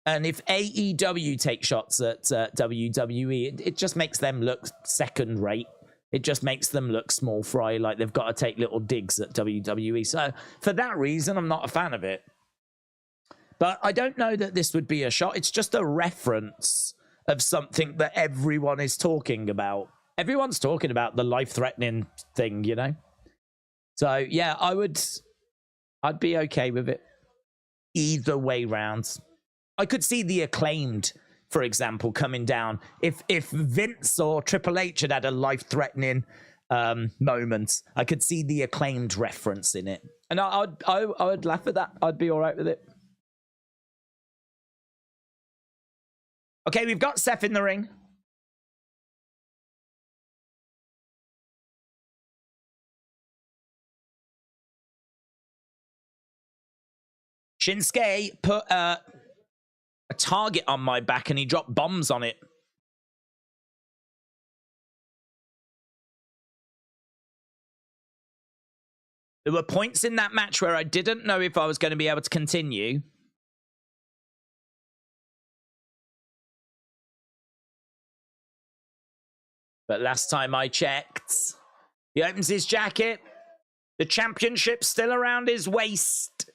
And if AEW takes shots at WWE, it just makes them look second rate. It just makes them look small fry, like they've got to take little digs at WWE. So for that reason, I'm not a fan of it. But I don't know that this would be a shot. It's just a reference of something that everyone is talking about. Everyone's talking about the life-threatening thing, you know? So yeah, I'd be okay with it. Either way round. I could see the Acclaimed, for example, coming down. If Vince or Triple H had a life-threatening moment, I could see the Acclaimed reference in it. And I would laugh at that. I'd be all right with it. Okay, we've got Seth in the ring. Shinsuke put a target on my back and he dropped bombs on it. There were points in that match where I didn't know if I was going to be able to continue. But last time I checked, he opens his jacket. The championship's still around his waist.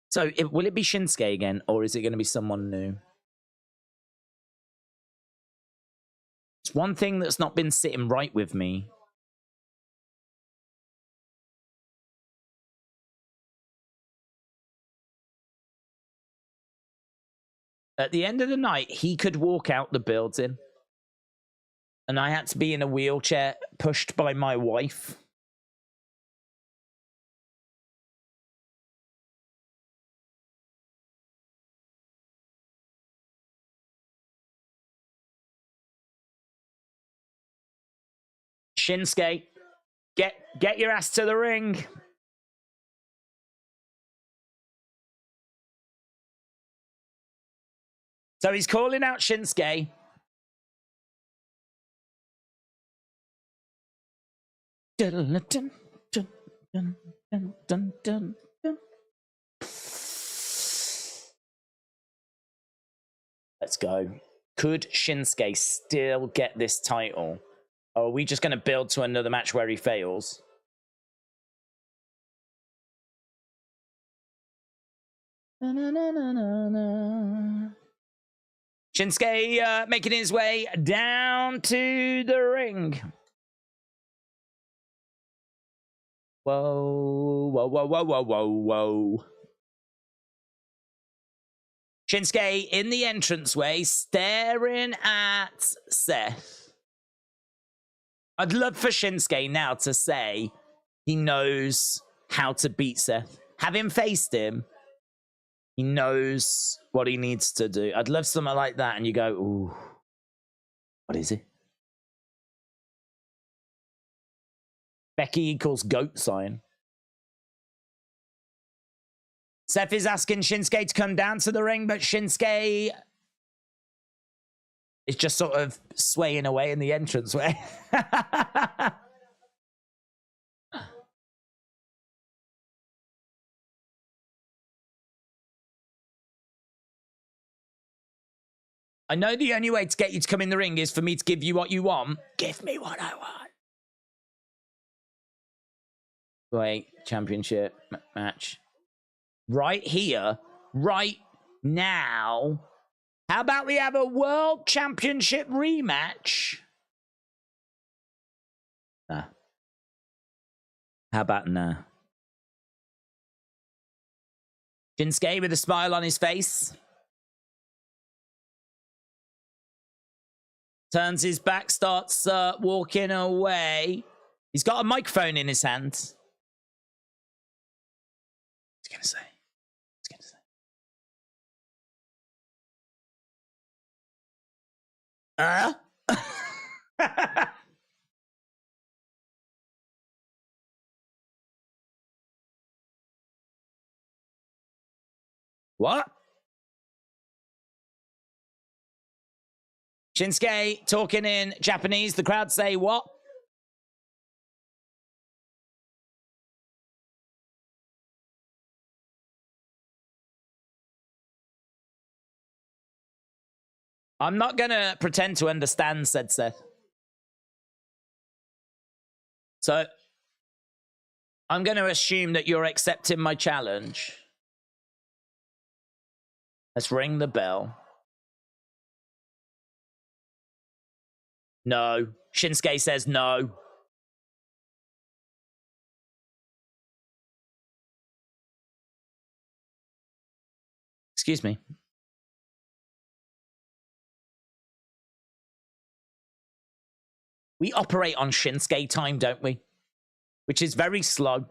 So will it be Shinsuke again, or is it going to be someone new? It's one thing that's not been sitting right with me. At the end of the night, he could walk out the building. And I had to be in a wheelchair pushed by my wife. Shinsuke, get your ass to the ring. So he's calling out Shinsuke. Dun, dun, dun, dun, dun, dun, dun, dun. Let's go. Could Shinsuke still get this title? Or are we just going to build to another match where he fails? Na, na, na, na, na, na. Shinsuke making his way down to the ring. Whoa, whoa, whoa, whoa, whoa, whoa, whoa. Shinsuke in the entranceway, staring at Seth. I'd love for Shinsuke now to say he knows how to beat Seth. Having faced him, he knows what he needs to do. I'd love something like that, and you go, ooh, what is it? Becky equals goat sign. Seth is asking Shinsuke to come down to the ring, but Shinsuke is just sort of swaying away in the entranceway. I know the only way to get you to come in the ring is for me to give you what you want. Give me what I want. Wait, championship match. Right here, right now. How about we have a world championship rematch? Nah. How about nah? Shinsuke with a smile on his face. Turns his back, starts walking away. He's got a microphone in his hand. What's he gonna say? What? Shinsuke talking in Japanese. The crowd say what? I'm not going to pretend to understand, said Seth. So, I'm going to assume that you're accepting my challenge. Let's ring the bell. No. Shinsuke says no. Excuse me. We operate on Shinsuke time, don't we? Which is very slow.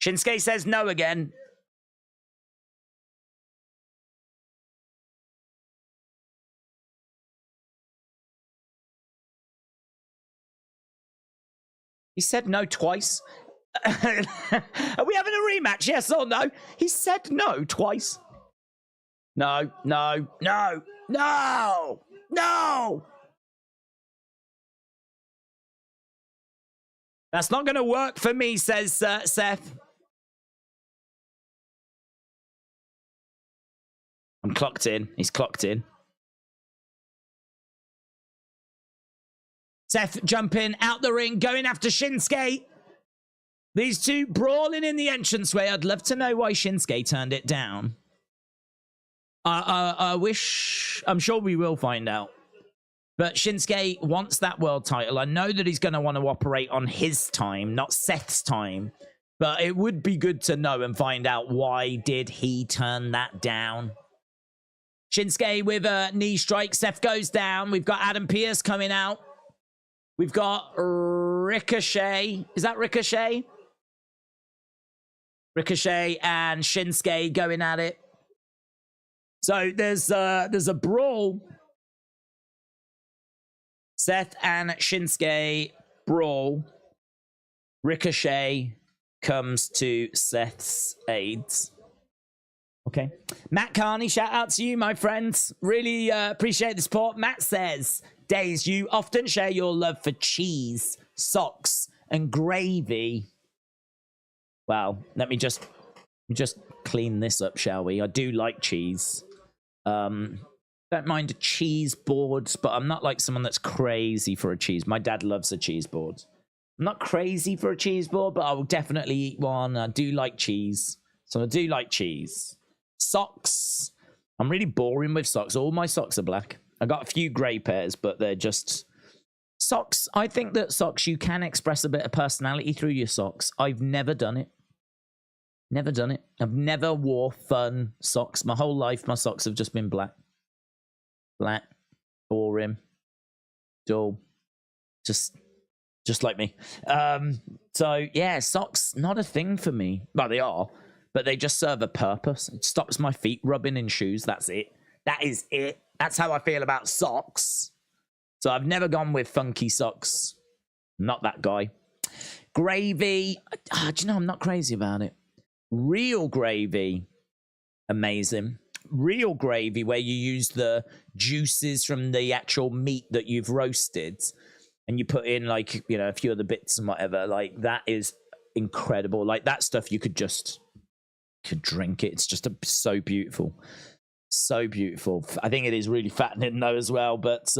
Shinsuke says no again. He said no twice. Are we having a rematch? Yes or no? He said no twice. No, no, no, no, no. That's not going to work for me, says Seth. I'm clocked in. He's clocked in. Seth jumping out the ring, going after Shinsuke. These two brawling in the entranceway. I'd love to know why Shinsuke turned it down. I wish... I'm sure we will find out. But Shinsuke wants that world title. I know that he's going to want to operate on his time, not Seth's time. But it would be good to know and find out why did he turn that down. Shinsuke with a knee strike. Seth goes down. We've got Adam Pearce coming out. We've got Ricochet. Is that Ricochet? Ricochet and Shinsuke going at it. So there's a brawl. Seth and Shinsuke brawl. Ricochet comes to Seth's aids. Okay. Matt Carney, shout out to you, my friends. Really appreciate the support. Matt says, Days, you often share your love for cheese, socks, and gravy. Well, let me just clean this up, shall we? I do like cheese. Don't mind a cheese board, but I'm not like someone that's crazy for a cheese. My dad loves a cheese board. I'm not crazy for a cheese board, but I will definitely eat one. I do like cheese. So I do like cheese. Socks. I'm really boring with socks. All my socks are black. I got a few grey pairs, but they're just socks. I think that socks, you can express a bit of personality through your socks. I've never done it. Never done it. I've never wore fun socks. My whole life, my socks have just been black. Black. Boring. Dull. Just like me. So, yeah, socks, not a thing for me. Well, they are. But they just serve a purpose. It stops my feet rubbing in shoes. That's it. That is it. That's how I feel about socks. So I've never gone with funky socks. Not that guy. Gravy. Do you know, I'm not crazy about it. Real gravy. Amazing. Real gravy where you use the juices from the actual meat that you've roasted. And you put in, like, you know, a few of the bits and whatever. Like, that is incredible. Like, that stuff you could drink it. It's just so beautiful. So beautiful. I think it is really fattening though as well, but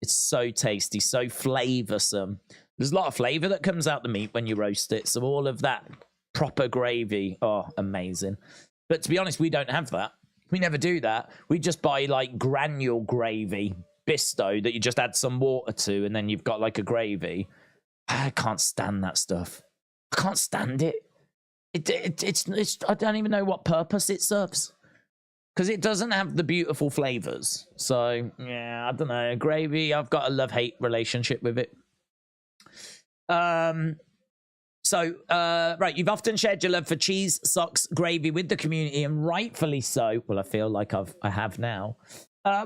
it's so tasty, so flavoursome. There's a lot of flavour that comes out the meat when you roast it. So all of that proper gravy, oh, amazing. But to be honest, we don't have that. We never do that. We just buy like granule gravy, Bisto, that you just add some water to, and then you've got like a gravy. I can't stand that stuff. I can't stand it. It's I don't even know what purpose it serves, because it doesn't have the beautiful flavors. So yeah, I don't know. Gravy, I've got a love-hate relationship with it. Right, you've often shared your love for cheese, socks, gravy with the community, and rightfully so. Well, I feel like I have now.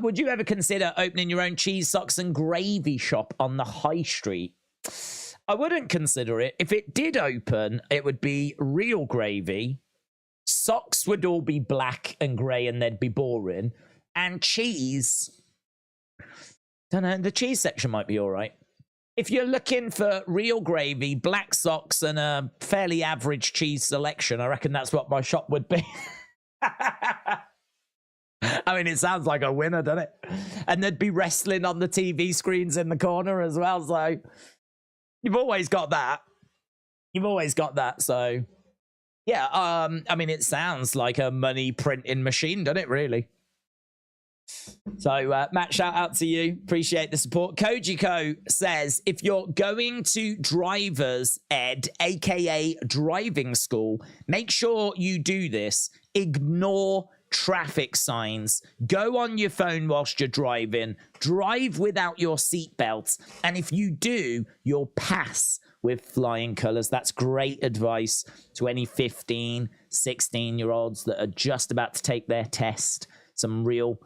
Would you ever consider opening your own cheese, socks, and gravy shop on the high street? I wouldn't consider it. If it did open, it would be real gravy. Socks would all be black and grey and they'd be boring. And cheese, don't know, the cheese section might be all right. If you're looking for real gravy, black socks, and a fairly average cheese selection, I reckon that's what my shop would be. I mean, it sounds like a winner, doesn't it? And there'd be wrestling on the TV screens in the corner as well, so... You've always got that. You've always got that. So, yeah. I mean, it sounds like a money printing machine, doesn't it? Really. So, Matt, shout out to you. Appreciate the support. Kojiko says, if you're going to driver's ed, aka driving school, make sure you do this. Ignore traffic signs. Go on your phone whilst you're driving. Drive without your seatbelt. And if you do, you'll pass with flying colours. That's great advice to any 15, 16-year-olds that are just about to take their test. Some real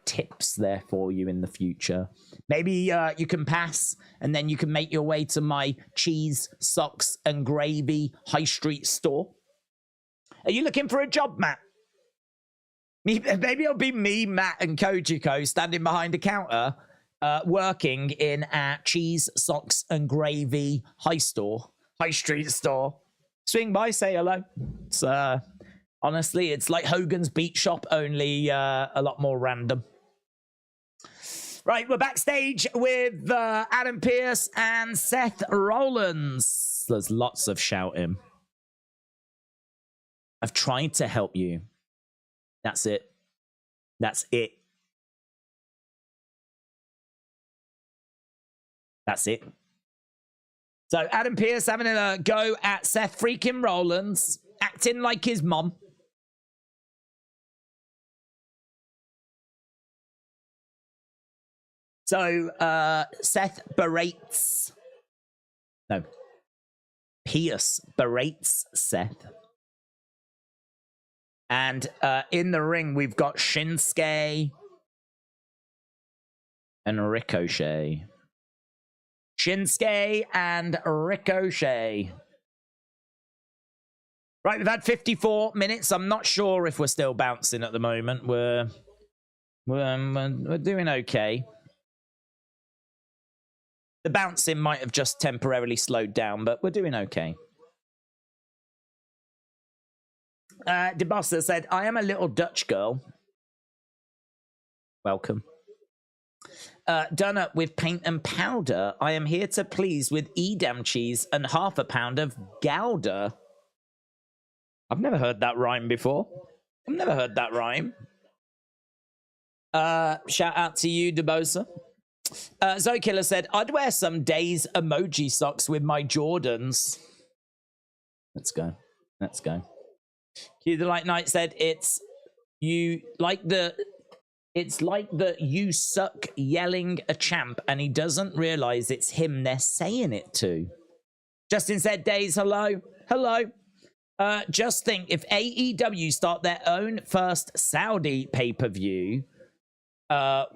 tips there for you in the future. Maybe you can pass and then you can make your way to my cheese, socks and gravy high street store. Are you looking for a job, Matt? Maybe it'll be me, Matt, and Kojiko standing behind a counter working in our cheese, socks, and gravy high street store. Swing by, say hello. It's, honestly, it's like Hogan's Beat Shop, only a lot more random. Right, we're backstage with Adam Pearce and Seth Rollins. There's lots of shouting. I've tried to help you. That's it. That's it. That's it. So Adam Pearce having a go at Seth freaking Rollins, acting like his mom. So Seth berates. No. Pearce berates Seth. And in the ring, we've got Shinsuke and Ricochet. Shinsuke and Ricochet. Right, we've had 54 minutes. I'm not sure if we're still bouncing at the moment. We're doing okay. The bouncing might have just temporarily slowed down, but we're doing okay. DeBossa said, I am a little Dutch girl. Welcome. Done up with paint and powder. I am here to please with Edam cheese and half a pound of Gouda. I've never heard that rhyme before. I've never heard that rhyme. Shout out to you, DeBosa. Zoe Killer said, I'd wear some Days emoji socks with my Jordans. Let's go. Let's go. Q the Light Knight said, it's like the you suck yelling a champ and he doesn't realize it's him they're saying it to. Justin said, Days, hello. Hello. Just think, if AEW start their own first Saudi pay-per-view,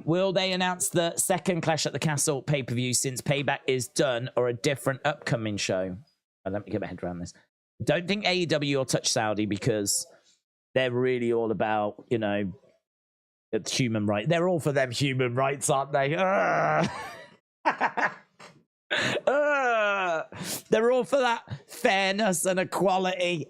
will they announce the second Clash at the Castle pay-per-view since Payback is done, or a different upcoming show? Let me get my head around this. Don't think AEW will touch Saudi because they're really all about, you know, human rights. They're all for them human rights, aren't they? They're all for that fairness and equality.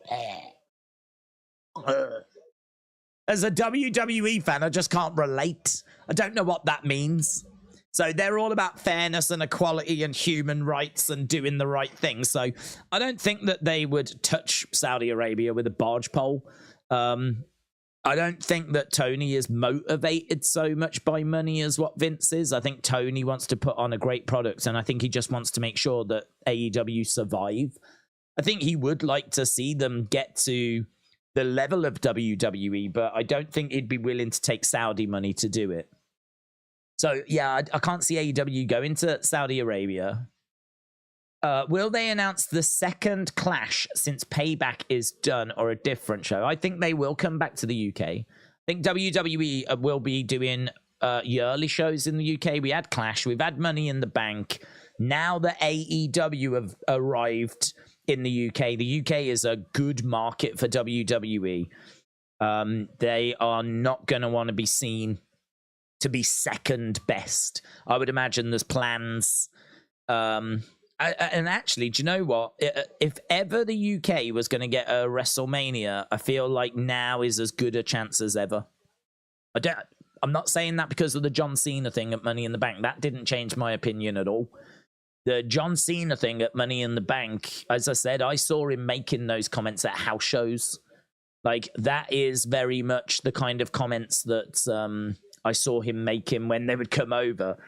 As a WWE fan, I just can't relate. I don't know what that means. So they're all about fairness and equality and human rights and doing the right thing. So I don't think that they would touch Saudi Arabia with a barge pole. I don't think that Tony is motivated so much by money as what Vince is. I think Tony wants to put on a great product, and I think he just wants to make sure that AEW survive. I think he would like to see them get to the level of WWE, but I don't think he'd be willing to take Saudi money to do it. So, yeah, I can't see AEW go into Saudi Arabia. Will they announce the second Clash since Payback is done, or a different show? I think they will come back to the UK. I think WWE will be doing yearly shows in the UK. We had Clash. We've had Money in the Bank. Now that AEW have arrived in the UK is a good market for WWE. They are not going to want to be seen to be second best. I would imagine there's plans... and actually, do you know what? If ever the UK was going to get a WrestleMania, I feel like now is as good a chance as ever. I'm not saying that because of the John Cena thing at Money in the Bank. That didn't change my opinion at all. The John Cena thing at Money in the Bank, as I said, I saw him making those comments at house shows. Like, that is very much the kind of comments that I saw him making when they would come over.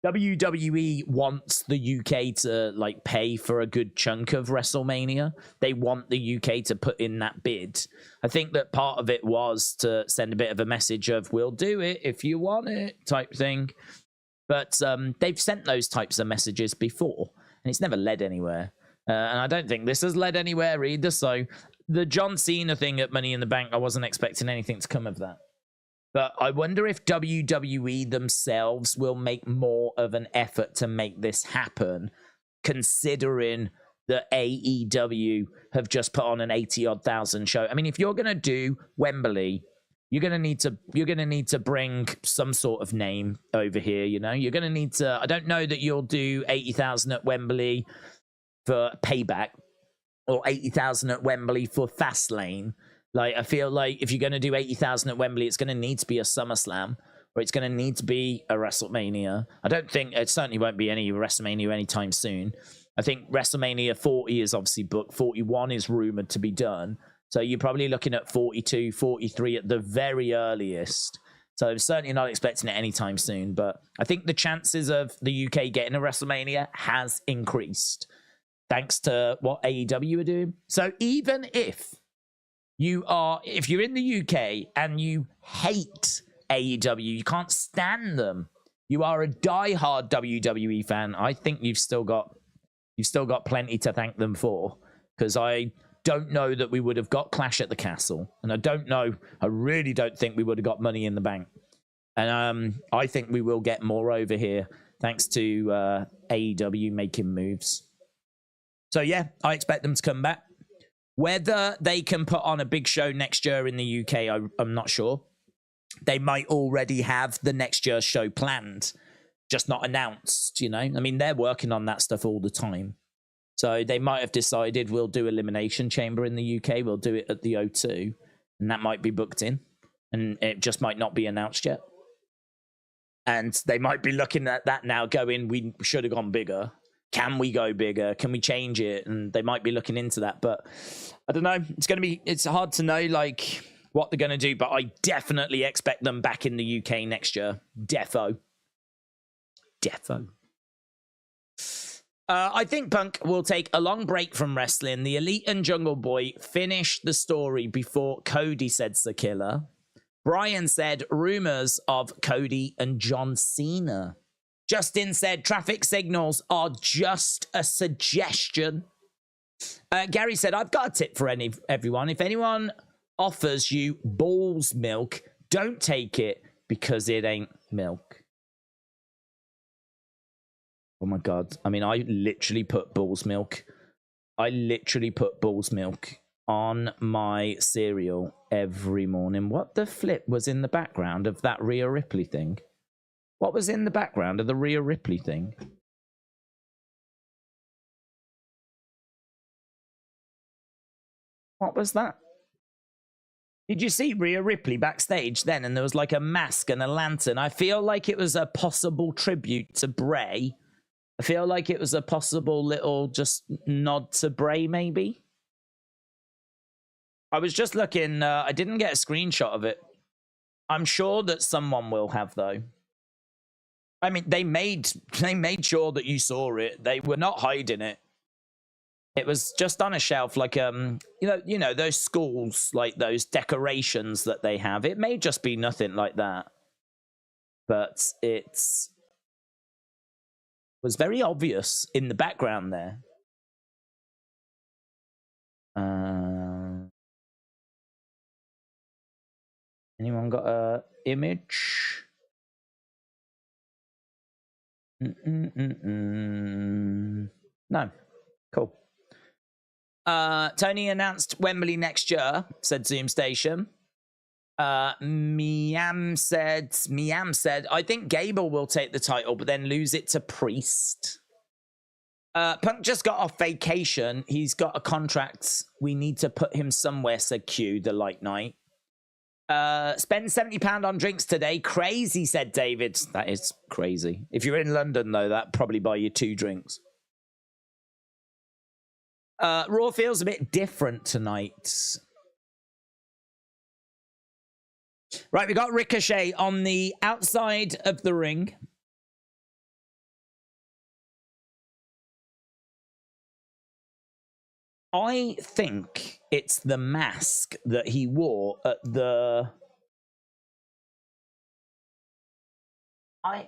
WWE wants the UK to like pay for a good chunk of WrestleMania. They want the UK to put in that bid. I think that part of it was to send a bit of a message of we'll do it if you want it type thing. But they've sent those types of messages before and it's never led anywhere. And I don't think this has led anywhere either. So the John Cena thing at Money in the Bank, I wasn't expecting anything to come of that. But I wonder if WWE themselves will make more of an effort to make this happen, considering that AEW have just put on an 80-odd thousand show. I mean, if you're going to do Wembley, you're going to need to bring some sort of name over here, you know? You're going to need to... I don't know that you'll do 80,000 at Wembley for Payback or 80,000 at Wembley for Fastlane. Like, I feel like if you're going to do 80,000 at Wembley, it's going to need to be a SummerSlam, or it's going to need to be a WrestleMania. I don't think, it certainly won't be any WrestleMania anytime soon. I think WrestleMania 40 is obviously booked. 41 is rumored to be done. So you're probably looking at 42, 43 at the very earliest. So I'm certainly not expecting it anytime soon. But I think the chances of the UK getting a WrestleMania has increased, thanks to what AEW are doing. So even if you're in the UK and you hate AEW, you can't stand them, you are a diehard WWE fan, I think you've still got plenty to thank them for, because I don't know that we would have got Clash at the Castle, and I really don't think we would have got Money in the Bank, and I think we will get more over here. I thanks to AEW making moves. So yeah, I expect them to come back. Whether they can put on a big show next year in the UK, I'm not sure. They might already have the next year's show planned, just not announced, you know? I mean, they're working on that stuff all the time. So they might have decided we'll do Elimination Chamber in the UK, we'll do it at the O2, and that might be booked in, and it just might not be announced yet. And they might be looking at that now going, we should have gone bigger. Can we go bigger? Can we change it? And they might be looking into that, but I don't know. It's hard to know, like, what they're going to do, but I definitely expect them back in the UK next year. Defo. I think Punk will take a long break from wrestling. The Elite and Jungle Boy finished the story before Cody said Sakilla. Brian said rumors of Cody and John Cena. Justin said traffic signals are just a suggestion. Gary said, I've got a tip for everyone. If anyone offers you bull's milk, don't take it because it ain't milk. Oh my God. I mean, I literally put bull's milk. On my cereal every morning. What the flip was in the background of that Rhea Ripley thing? What was in the background of the Rhea Ripley thing? What was that? Did you see Rhea Ripley backstage then? And there was like a mask and a lantern. I feel like it was a possible tribute to Bray. I feel like it was a possible little just nod to Bray, maybe. I was just looking. I didn't get a screenshot of it. I'm sure that someone will have, though. I mean, they made sure that you saw it. They were not hiding it. It was just on a shelf, like you know those schools, like those decorations that they have. It may just be nothing like that, but it was very obvious in the background there. Anyone got a image? No. Cool. Tony announced Wembley next year, said Zoom Station. Miam said, I think Gable will take the title, but then lose it to Priest. Punk just got off vacation. He's got a contract. We need to put him somewhere, said Q, the Light Knight. Spend £70 on drinks today. Crazy, said David. That is crazy. If you're in London, though, that probably buy you 2 drinks. Raw feels a bit different tonight. Right, we got Ricochet on the outside of the ring. I think it's the mask that he wore at the... I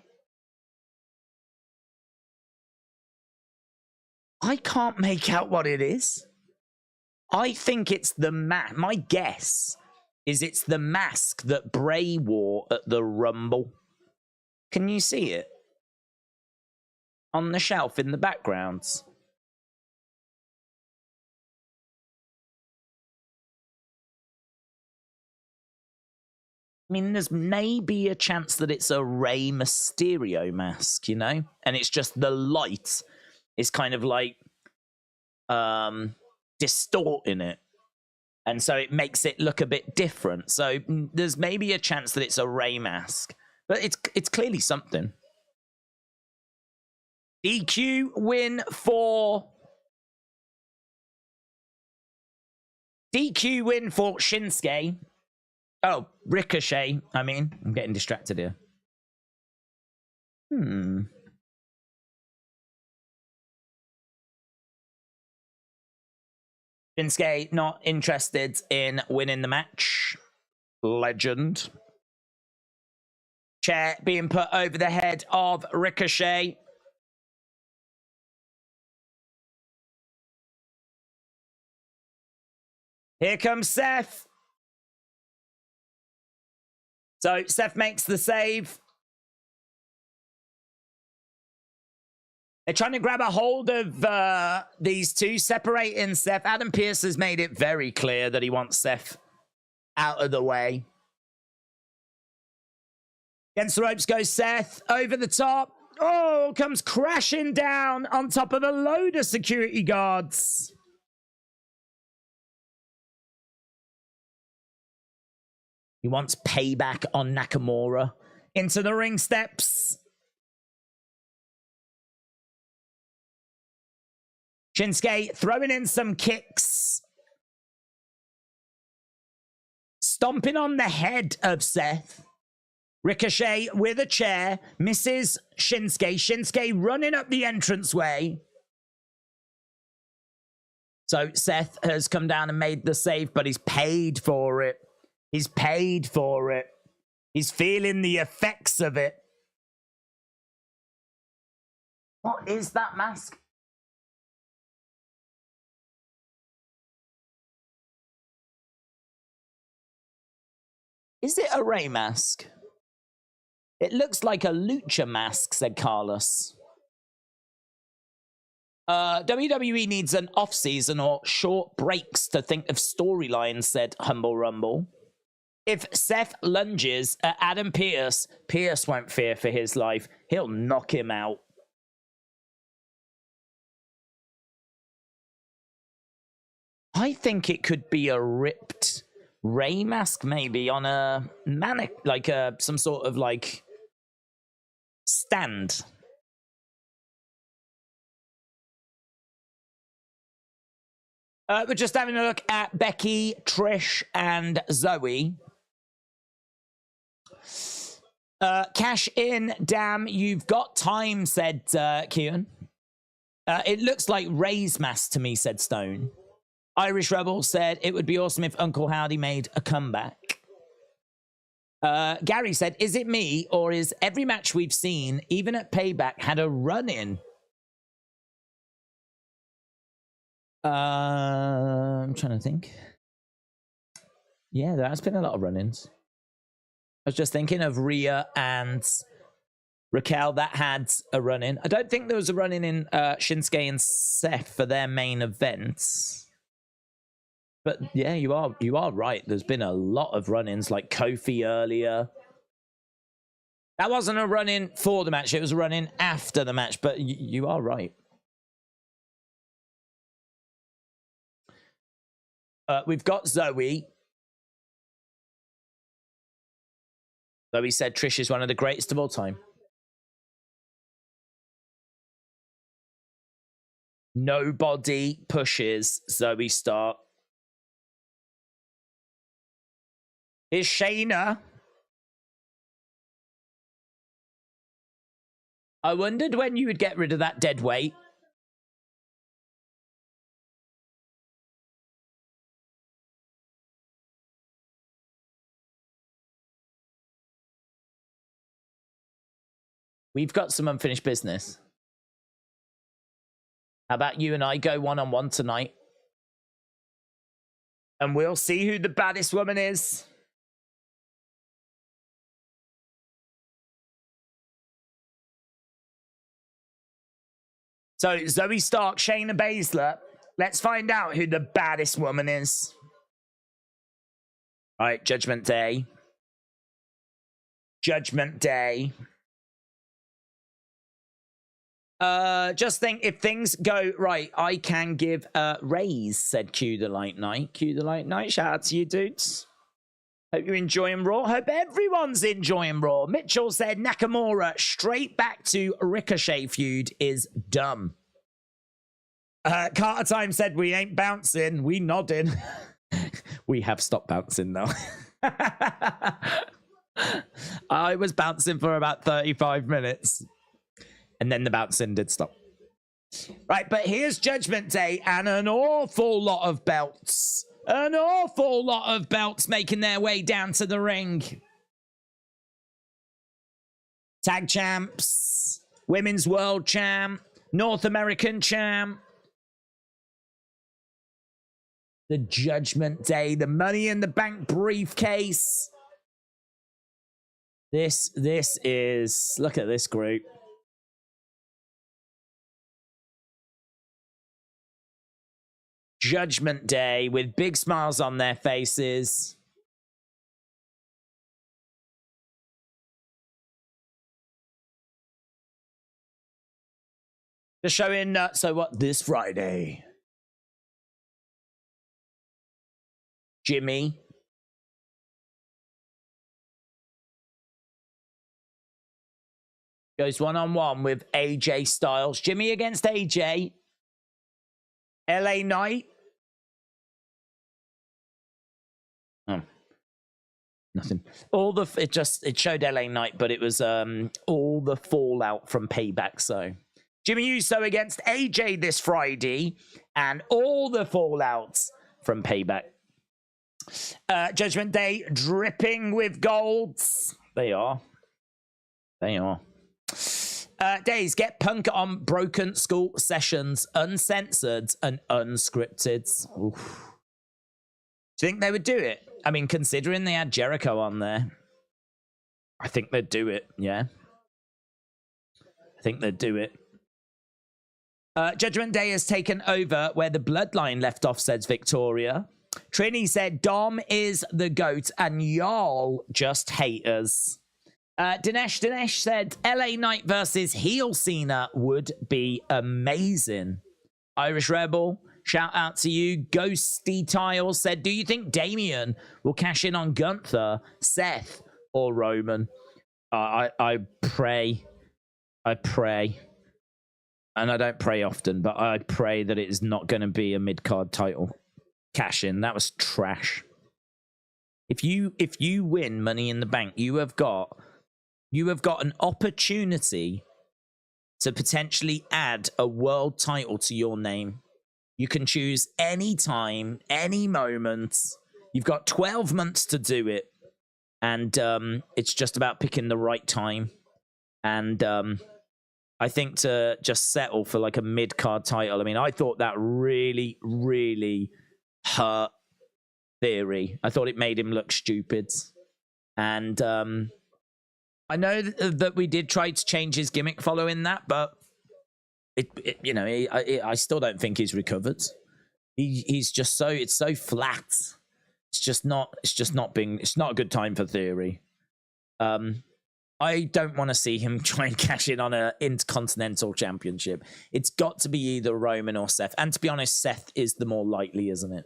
can't make out what it is. I think it's the mask. My guess is it's the mask that Bray wore at the Rumble. Can you see it? On the shelf in the background. I mean, there's maybe a chance that it's a Rey Mysterio mask, you know? And it's just the light is kind of like distorting it. And so it makes it look a bit different. So there's maybe a chance that it's a Rey mask. But it's clearly something. DQ win for... DQ win for Shinsuke. Oh, Ricochet. I mean, I'm getting distracted here. Shinsuke not interested in winning the match. Legend. Chair being put over the head of Ricochet. Here comes Seth. So Seth makes the save. They're trying to grab a hold of these two, separating Seth. Adam Pearce has made it very clear that he wants Seth out of the way. Against the ropes goes Seth, over the top. Oh, comes crashing down on top of a load of security guards. He wants payback on Nakamura. Into the ring steps. Shinsuke throwing in some kicks. Stomping on the head of Seth. Ricochet with a chair. Misses Shinsuke. Shinsuke running up the entranceway. So Seth has come down and made the save, but he's paid for it. He's paid for it. He's feeling the effects of it. What is that mask? Is it a Ray mask? It looks like a lucha mask, said Carlos. WWE needs an off-season or short breaks to think of storylines, said Humble Rumble. If Seth lunges at Adam Pearce, Pearce won't fear for his life. He'll knock him out. I think it could be a ripped Ray mask, maybe, on a like some sort of like stand. We're just having a look at Becky, Trish, and Zoe. Cash in, damn, you've got time, said Kieran. It looks like Ray's mask to me, said Stone. Irish Rebel said it would be awesome if Uncle Howdy made a comeback. Gary said, is it me, or is every match we've seen, even at Payback, had a run-in? I'm trying to think. Yeah, there has been a lot of run-ins. I was just thinking of Rhea and Raquel. That had a run-in. I don't think there was a run-in in Shinsuke and Seth for their main events. But yeah, you are right. There's been a lot of run-ins, like Kofi earlier. That wasn't a run-in for the match. It was a run-in after the match. But you are right. We've got Zoe. Zoe said Trish is one of the greatest of all time. Nobody pushes Zoe Stark. Here's Shayna. I wondered when you would get rid of that dead weight. We've got some unfinished business. How about you and I go one-on-one tonight? And we'll see who the baddest woman is. So, Zoe Stark, Shayna Baszler. Let's find out who the baddest woman is. All right, Judgment Day. Judgment Day. Just think, if things go right, I can give a raise, said Q the Light Knight. Q the Light Knight, shout out to you dudes. Hope you're enjoying Raw. Hope everyone's enjoying Raw. Mitchell said Nakamura straight back to Ricochet feud is dumb. Carter Time said we ain't bouncing. We nodded. We have stopped bouncing though. I was bouncing for about 35 minutes. And then the bouncing did stop. Right, but here's Judgment Day and an awful lot of belts. An awful lot of belts making their way down to the ring. Tag champs, Women's World Champ, North American Champ. The Judgment Day, the Money in the Bank briefcase. This is, look at this group. Judgment Day with big smiles on their faces. The show in, so what, this Friday? Jimmy. Goes one-on-one with AJ Styles. Jimmy against AJ. LA Knight. Oh. Nothing. It showed LA Knight, but it was all the fallout from Payback, so. Jimmy Uso against AJ this Friday, and all the fallouts from Payback. Judgment Day dripping with golds. They are. Days, get Punk on Broken Skull Sessions, uncensored and unscripted. Oof. Do you think they would do it? I mean, considering they had Jericho on there, I think they'd do it, yeah. I think they'd do it. Judgment Day has taken over where the Bloodline left off, says Victoria. Trini said, Dom is the GOAT and y'all just haters. Dinesh said, LA Knight versus Heel Cena would be amazing. Irish Rebel, shout out to you. Ghosty Tiles said, do you think Damian will cash in on Gunther, Seth, or Roman? I pray. And I don't pray often, but I pray that it is not going to be a mid-card title cash in. That was trash. If you win Money in the Bank, you have got an opportunity to potentially add a world title to your name. You can choose any time, any moment. You've got 12 months to do it. And it's just about picking the right time. And I think to just settle for like a mid-card title. I mean, I thought that really, really hurt Theory. I thought it made him look stupid. And I know that we did try to change his gimmick following that, but I still don't think he's recovered. He's just it's so flat. It's not a good time for Theory. I don't want to see him try and cash in on an Intercontinental Championship. It's got to be either Roman or Seth. And to be honest, Seth is the more likely, isn't it?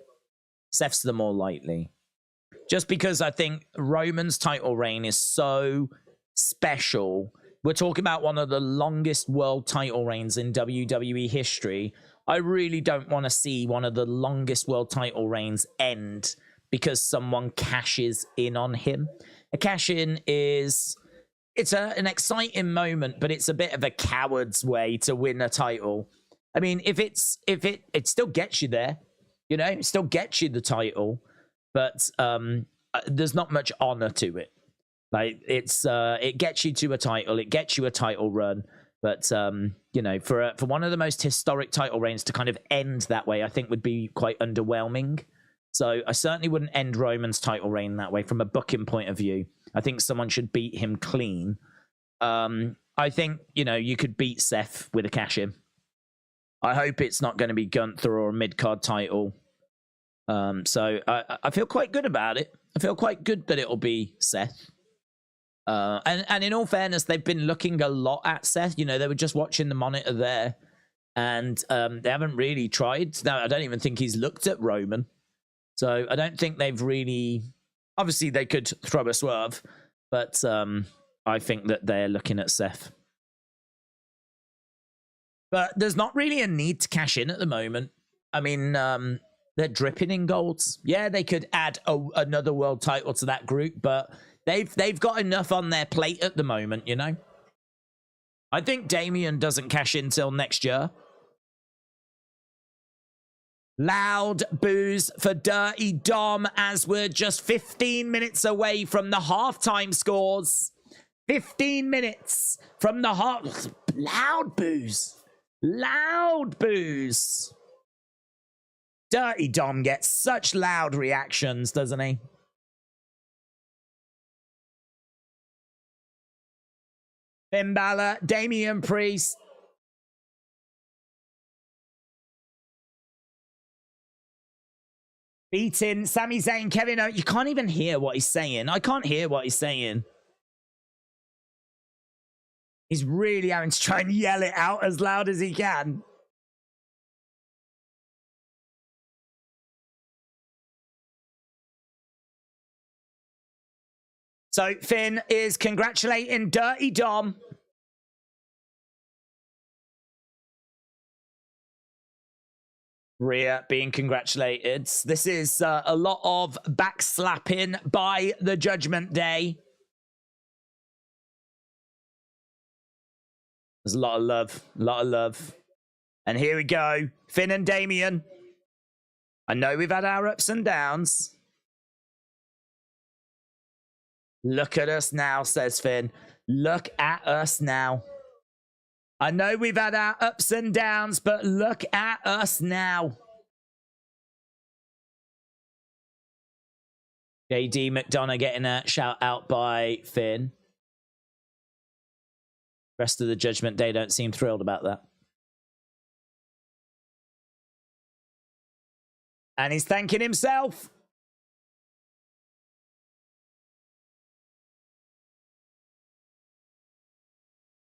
Seth's the more likely. Just because I think Roman's title reign is so special. We're talking about one of the longest world title reigns in WWE history. I really don't want to see one of the longest world title reigns end because someone cashes in on him. A cash in is... It's an exciting moment, but it's a bit of a coward's way to win a title. I mean, it still gets you there, you know, it still gets you the title, but there's not much honor to it. Like it gets you to a title, it gets you a title run, but you know, for one of the most historic title reigns to kind of end that way, I think would be quite underwhelming. So I certainly wouldn't end Roman's title reign that way from a booking point of view. I think someone should beat him clean. I think, you know, you could beat Seth with a cash-in. I hope it's not going to be Gunther or a mid-card title. So I feel quite good about it. I feel quite good that it'll be Seth. And in all fairness, they've been looking a lot at Seth. You know, they were just watching the monitor there. And they haven't really tried. Now, I don't even think he's looked at Roman. So I don't think they've really... Obviously, they could throw a swerve, but I think that they're looking at Seth. But there's not really a need to cash in at the moment. I mean, they're dripping in golds. Yeah, they could add another world title to that group, but they've got enough on their plate at the moment, you know? I think Damian doesn't cash in till next year. Loud boos for Dirty Dom as we're just 15 minutes away from the halftime scores. 15 minutes from the half. Loud boos. Loud boos. Dirty Dom gets such loud reactions, doesn't he? Finn Balor, Damian Priest. Beating Sami Zayn, Kevin Owens. You can't even hear what he's saying. I can't hear what he's saying. He's really having to try and yell it out as loud as he can. So Finn is congratulating Dirty Dom. Rhea being congratulated. This is a lot of backslapping by the Judgment Day. There's a lot of love. A lot of love. And here we go. Finn and Damien. I know we've had our ups and downs. Look at us now, says Finn. Look at us now. I know we've had our ups and downs, but look at us now. JD McDonough getting a shout out by Finn. Rest of the Judgment Day don't seem thrilled about that. And he's thanking himself.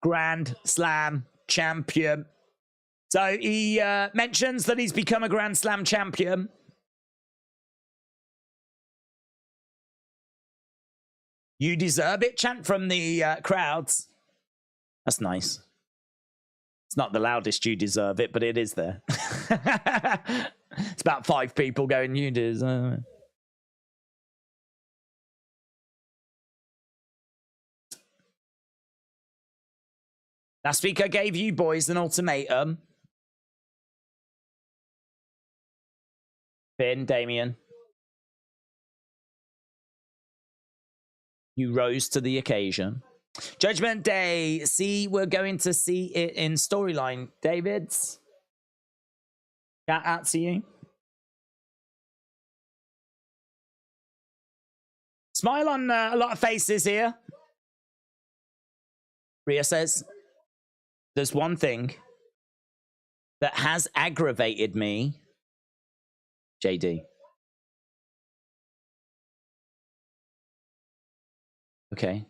Grand Slam champion. So he mentions that he's become a Grand Slam champion. You deserve it, chant from the crowds. That's nice. It's not the loudest you deserve it, but it is there. It's about 5 people going, you deserve it. Last week I gave you boys an ultimatum. Finn, Damien. You rose to the occasion. Judgment Day. See, we're going to see it in storyline. Davids. Shout out to you. Smile on a lot of faces here. Rhea says, there's one thing that has aggravated me, JD. Okay.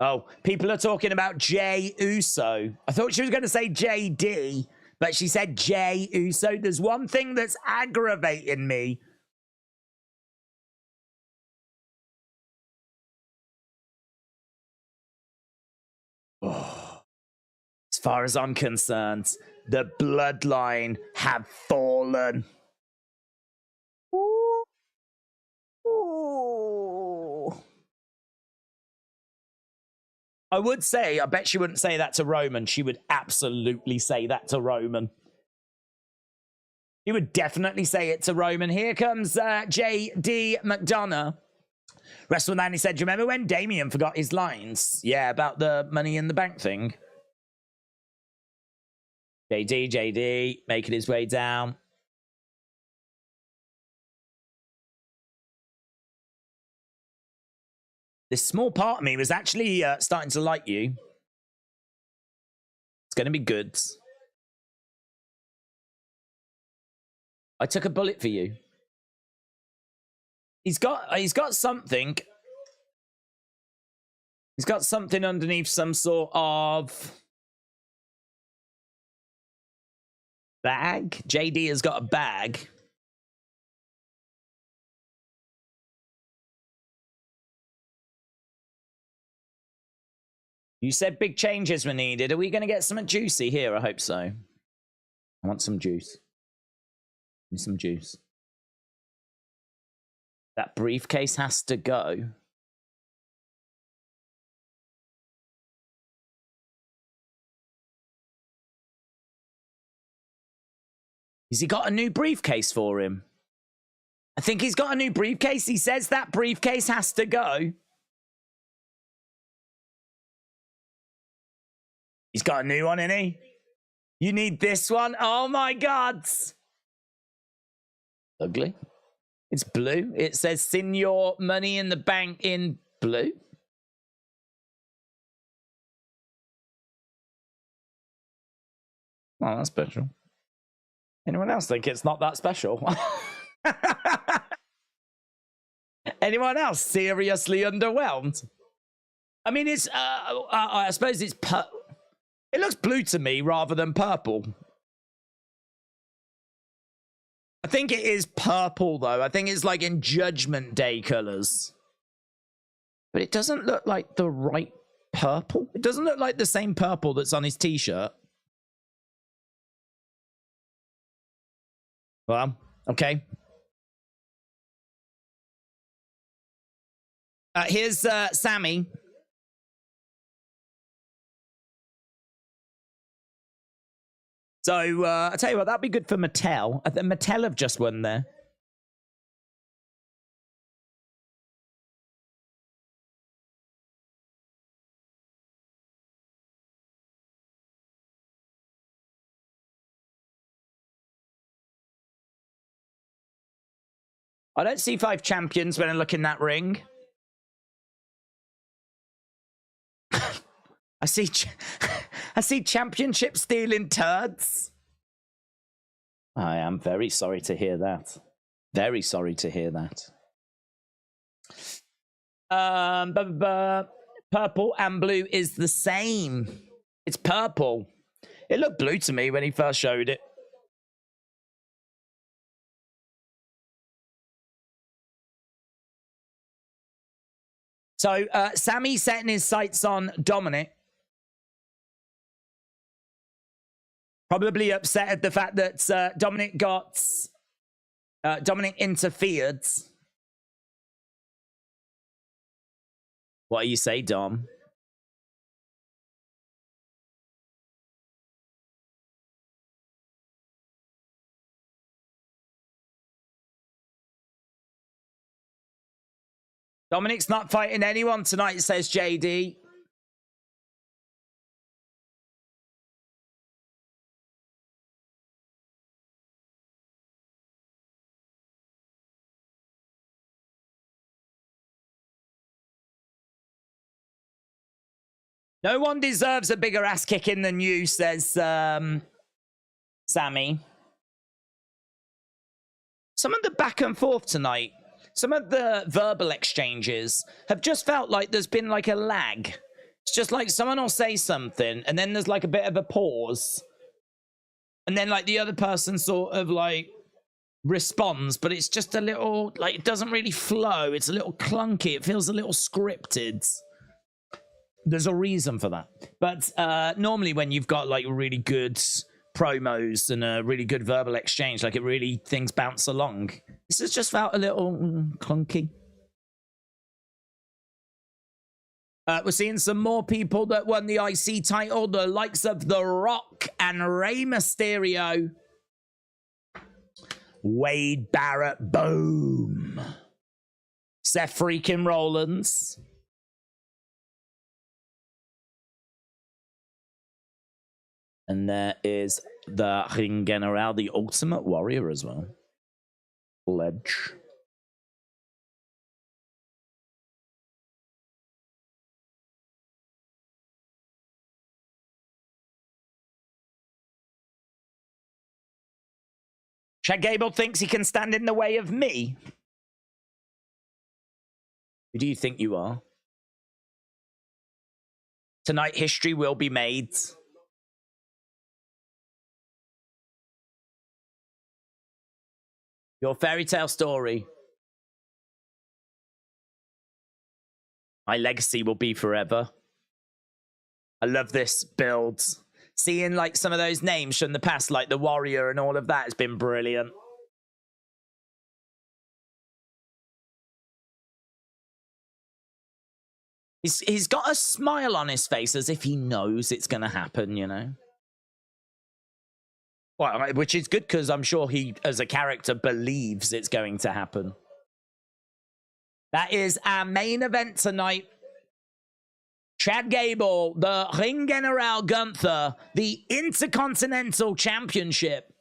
Oh, people are talking about Jay Uso. I thought she was going to say JD, but she said Jay Uso. There's one thing that's aggravating me. Oh. As far as I'm concerned, the bloodline have fallen. Ooh. Ooh. I would say, I bet she wouldn't say that to Roman. She would absolutely say that to Roman. She would definitely say it to Roman. Here comes JD McDonough. WrestleMania said, do you remember when Damien forgot his lines? Yeah, about the Money in the Bank thing. JD, making his way down. This small part of me was actually starting to like you. It's going to be good. I took a bullet for you. He's got something. He's got something underneath, some sort of bag. JD has got a bag. You said big changes were needed. Are we going to get something juicy here? I hope so. I want some juice. Give me some juice. That briefcase has to go. Has he got a new briefcase for him? I think he's got a new briefcase. He says that briefcase has to go. He's got a new one, isn't he? You need this one? Oh my God. Ugly. It's blue. It says Senior Money in the Bank in blue. Oh, that's special. Anyone else think it's not that special? Anyone else seriously underwhelmed? I mean, it's, I suppose it's, it looks blue to me rather than purple. I think it is purple, though. I think it's like in Judgment Day colors. But it doesn't look like the right purple. It doesn't look like the same purple that's on his t-shirt. Well, okay. Here's Sammy. So, I tell you what, that'd be good for Mattel. Mattel have just won there. I don't see 5 champions when I look in that ring. I see championship stealing turds. I am very sorry to hear that. Very sorry to hear that. Purple and blue is the same. It's purple. It looked blue to me when he first showed it. So, Sammy setting his sights on Dominic. Probably upset at the fact that Dominic interfered. What do you say, Dom? Dominic's not fighting anyone tonight, says JD. No one deserves a bigger ass kicking than you, says Sammy. Some of the back and forth tonight, some of the verbal exchanges have just felt like there's been like a lag. It's just like someone will say something and then there's like a bit of a pause. And then like the other person sort of like responds, but it's just a little, like it doesn't really flow. It's a little clunky. It feels a little scripted. There's a reason for that. But normally when you've got like really good promos and a really good verbal exchange, like it really, things bounce along. This has just felt a little clunky. We're seeing some more people that won the IC title, the likes of The Rock and Rey Mysterio. Wade Barrett, boom. Seth freaking Rollins. And there is the Ring General, the Ultimate Warrior as well. Ledge. Chad Gable thinks he can stand in the way of me. Who do you think you are? Tonight, history will be made. Your fairy tale story. My legacy will be forever. I love this build. Seeing like some of those names from the past, like the Warrior and all of that has been brilliant. He's got a smile on his face as if he knows it's going to happen, you know? Well, which is good because I'm sure he, as a character, believes it's going to happen. That is our main event tonight. Chad Gable, the Ring General Gunther, the Intercontinental Championship.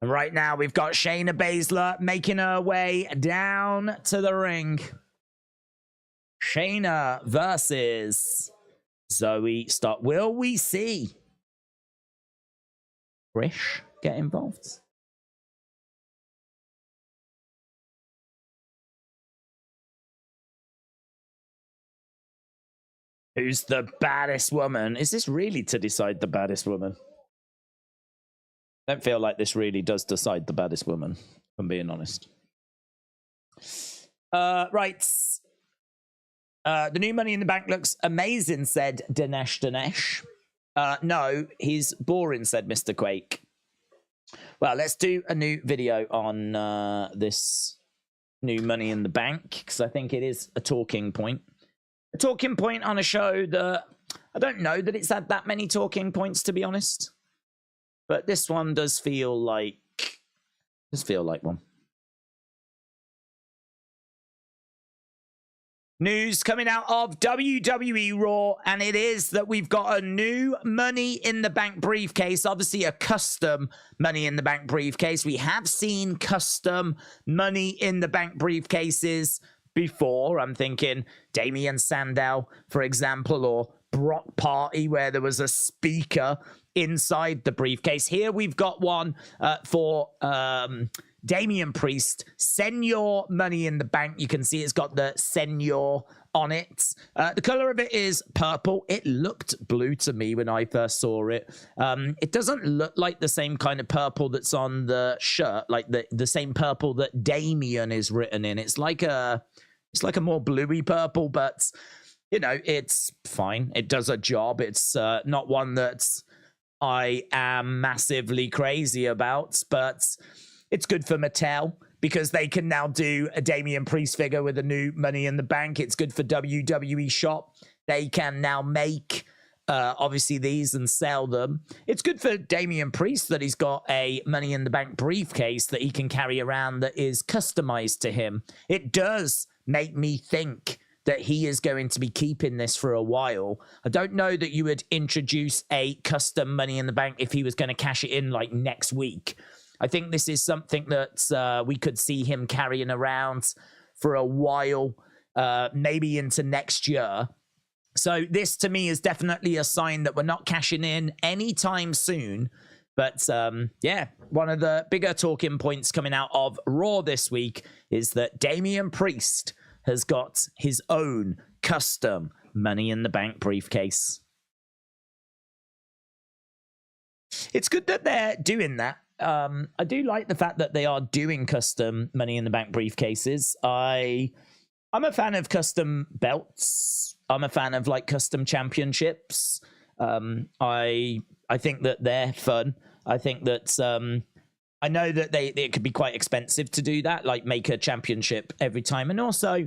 And right now we've got Shayna Baszler making her way down to the ring. Shayna versus Zoe Stark. Will we see Trish get involved. Who's the baddest woman? Is this really to decide the baddest woman? I don't feel like this really does decide the baddest woman, if I'm being honest. Right. The new Money in the Bank looks amazing, said Dinesh. No, he's boring, said Mr. Quake. Well, let's do a new video on this new Money in the Bank, because I think it is a talking point. A talking point on a show that I don't know that it's had that many talking points, to be honest. But this one does feel like one. News coming out of WWE Raw, and it is that we've got a new Money in the Bank briefcase, obviously a custom Money in the Bank briefcase. We have seen custom Money in the Bank briefcases before. I'm thinking Damien Sandow, for example, or Brock Party, where there was a speaker inside the briefcase. Here we've got one for Damian Priest, Senior Money in the Bank. You can see it's got the Senior on it. The color of it is purple. It looked blue to me when I first saw it. It doesn't look like the same kind of purple that's on the shirt, like the same purple that Damian is written in. It's like a more bluey purple, but you know, it's fine. It does a job. It's not one that I am massively crazy about, but it's good for Mattel because they can now do a Damian Priest figure with a new Money in the Bank. It's good for WWE Shop. They can now make obviously these and sell them. It's good for Damian Priest that he's got a Money in the Bank briefcase that he can carry around that is customized to him. It does make me think that he is going to be keeping this for a while. I don't know that you would introduce a custom Money in the Bank if he was going to cash it in like next week. I think this is something that we could see him carrying around for a while, maybe into next year. So this to me is definitely a sign that we're not cashing in anytime soon. But yeah, one of the bigger talking points coming out of Raw this week is that Damian Priest has got his own custom Money in the Bank briefcase. It's good that they're doing that. I do like the fact that they are doing custom Money in the Bank briefcases. I'm a fan of custom belts. I'm a fan of like custom championships. I think that they're fun. I think that I know that it could be quite expensive to do that, like make a championship every time. And also,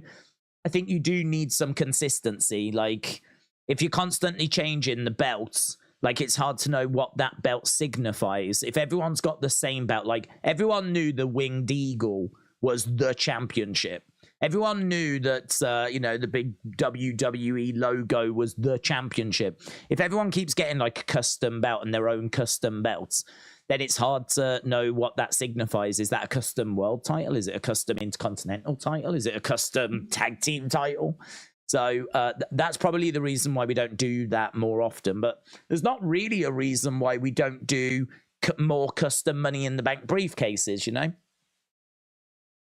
I think you do need some consistency. Like if you're constantly changing the belts, like it's hard to know what that belt signifies. If everyone's got the same belt, like everyone knew the Winged Eagle was the championship. Everyone knew that, you know, the big WWE logo was the championship. If everyone keeps getting like a custom belt and their own custom belts, then it's hard to know what that signifies. Is that a custom world title? Is it a custom intercontinental title? Is it a custom tag team title? So that's probably the reason why we don't do that more often. But there's not really a reason why we don't do more custom Money in the Bank briefcases, you know?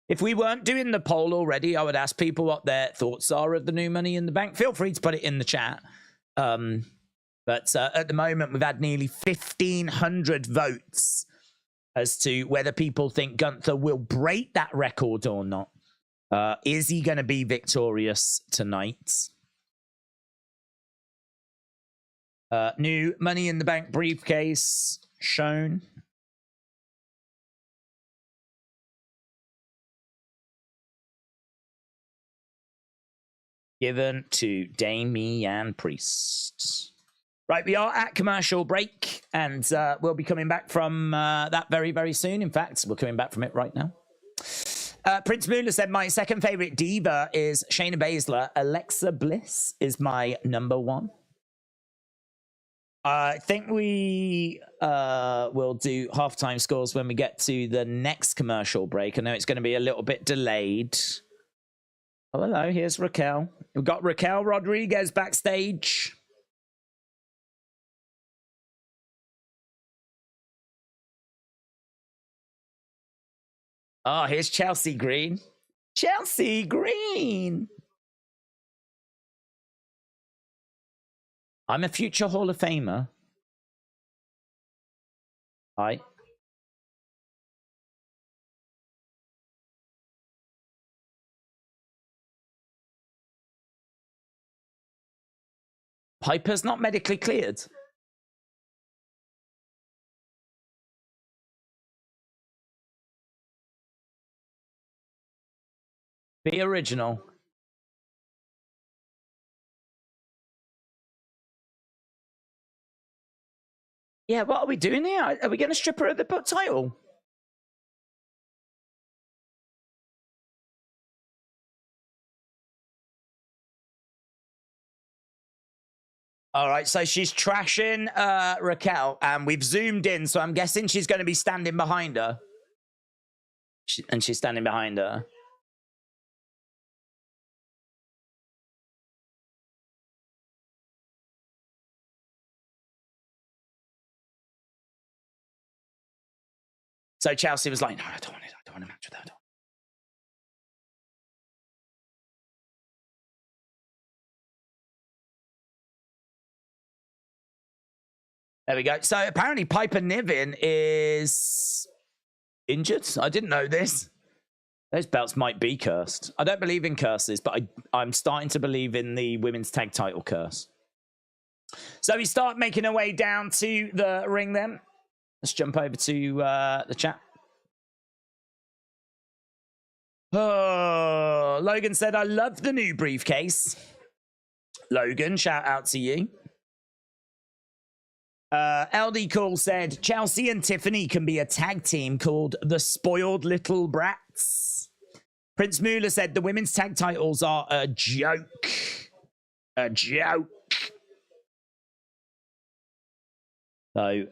If we weren't doing the poll already, I would ask people what their thoughts are of the new Money in the Bank. Feel free to put it in the chat. But at the moment, we've had nearly 1,500 votes as to whether people think Gunther will break that record or not. Is he going to be victorious tonight? New Money in the Bank briefcase shown. Given to Damian Priest. Right, we are at commercial break, and we'll be coming back from that very, very soon. In fact, we're coming back from it right now. Prince Moolah said, my second favorite diva is Shayna Baszler. Alexa Bliss is my number one. I think we will do halftime scores when we get to the next commercial break. I know it's going to be a little bit delayed. Oh, hello, here's Raquel. We've got Raquel Rodriguez backstage. Oh, here's Chelsea Green. Chelsea Green. I'm a future Hall of Famer. Hi. Piper's not medically cleared. Be original. Yeah, what are we doing here? Are we going to strip her of the title? All right, so she's trashing Raquel, and we've zoomed in, so I'm guessing she's going to be standing behind her. And she's standing behind her. So Chelsea was like, no, I don't want it. I don't want to match with her. There we go. So apparently Piper Niven is injured. I didn't know this. Those belts might be cursed. I don't believe in curses, but I'm starting to believe in the women's tag title curse. So we start making our way down to the ring then. Let's jump over to the chat. Oh, Logan said, I love the new briefcase. Logan, shout out to you. LD Cool said, Chelsea and Tiffany can be a tag team called the Spoiled Little Brats. Prince Mueller said, the women's tag titles are a joke. A joke. So,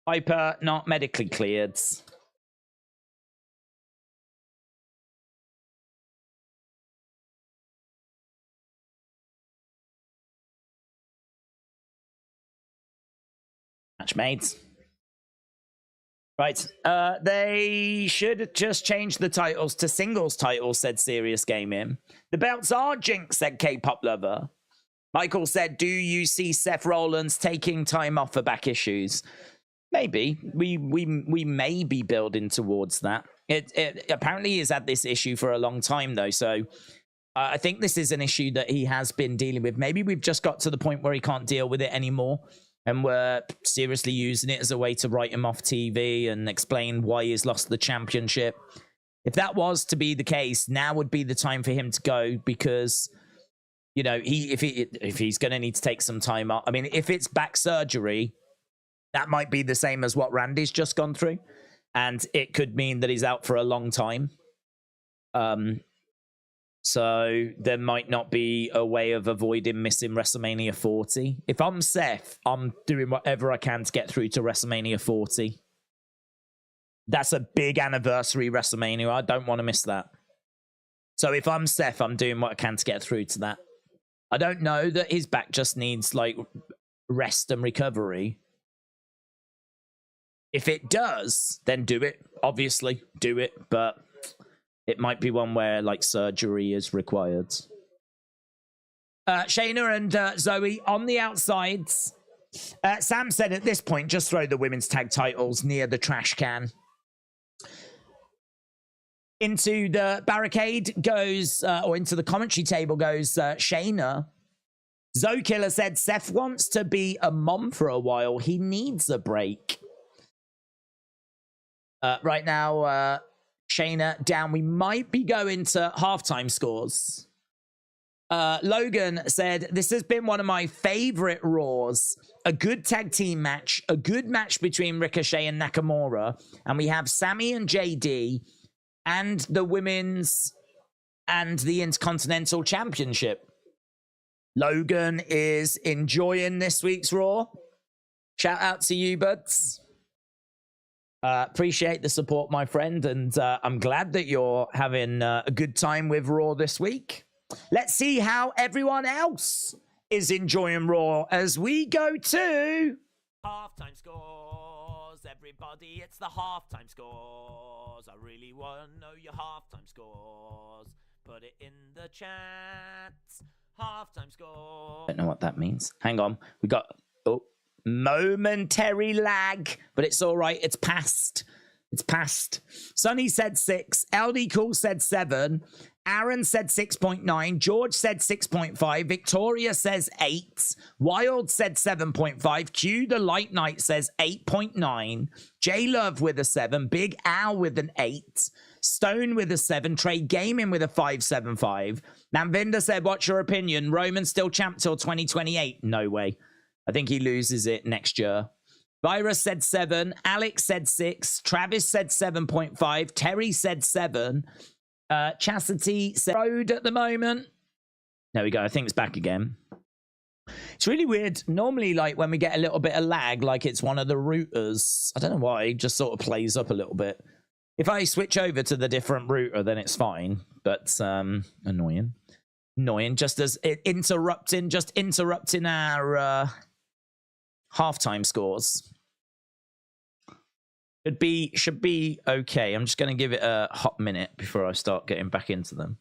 Piper not medically cleared. Match made. Right. They should just change the titles to singles titles, said Serious Gaming. The belts are Jinx, said K-Pop Lover. Michael said, do you see Seth Rollins taking time off for back issues? Maybe. We may be building towards that. It apparently has had this issue for a long time, though. So I think this is an issue that he has been dealing with. Maybe we've just got to the point where he can't deal with it anymore. And we're seriously using it as a way to write him off TV and explain why he's lost the championship. If that was to be the case, now would be the time for him to go because, you know, if he's going to need to take some time off. I mean, if it's back surgery, that might be the same as what Randy's just gone through. And it could mean that he's out for a long time. So there might not be a way of avoiding missing WrestleMania 40. If I'm Seth, I'm doing whatever I can to get through to WrestleMania 40. That's a big anniversary WrestleMania. I don't want to miss that. So if I'm Seth, I'm doing what I can to get through to that. I don't know that his back just needs like rest and recovery. If it does, then do it. Obviously, do it. But it might be one where like surgery is required. Shayna and Zoe on the outsides. Sam said at this point, just throw the women's tag titles near the trash can. Into the barricade goes, or into the commentary table goes Shayna. Zoe Killer said Seth wants to be a mom for a while. He needs a break. Right now, Shayna down. We might be going to halftime scores. Logan said, this has been one of my favorite Raws. A good tag team match. A good match between Ricochet and Nakamura. And we have Sammy and JD and the women's and the Intercontinental Championship. Logan is enjoying this week's Raw. Shout out to you, buds. Appreciate the support, my friend, and I'm glad that you're having a good time with Raw this week. Let's see how everyone else is enjoying Raw as we go to halftime scores. Everybody, it's the halftime scores. I really want to know your halftime scores. Put it in the chat. Halftime scores. I don't know what that means. Hang on. We got momentary lag, but it's all right. It's past. It's past. Sonny said 6. LD Cool said 7. Aaron said 6.9. George said 6.5. Victoria says 8. Wild said 7.5. Q the Light Knight says 8.9. J Love with a 7. Big Al with an 8. Stone with a 7. Trey Gaming with a 5.75. Namvinda said, what's your opinion? Roman still champ till 2028? No way. I think he loses it next year. Virus said 7. Alex said 6. Travis said 7.5. Terry said 7. Chastity said road at the moment. There we go. I think it's back again. It's really weird. Normally, like when we get a little bit of lag, like it's one of the routers. I don't know why. It just sort of plays up a little bit. If I switch over to the different router, then it's fine. But annoying. Annoying. Just as interrupting our halftime scores. Should be okay. I'm just going to give it a hot minute before I start getting back into them.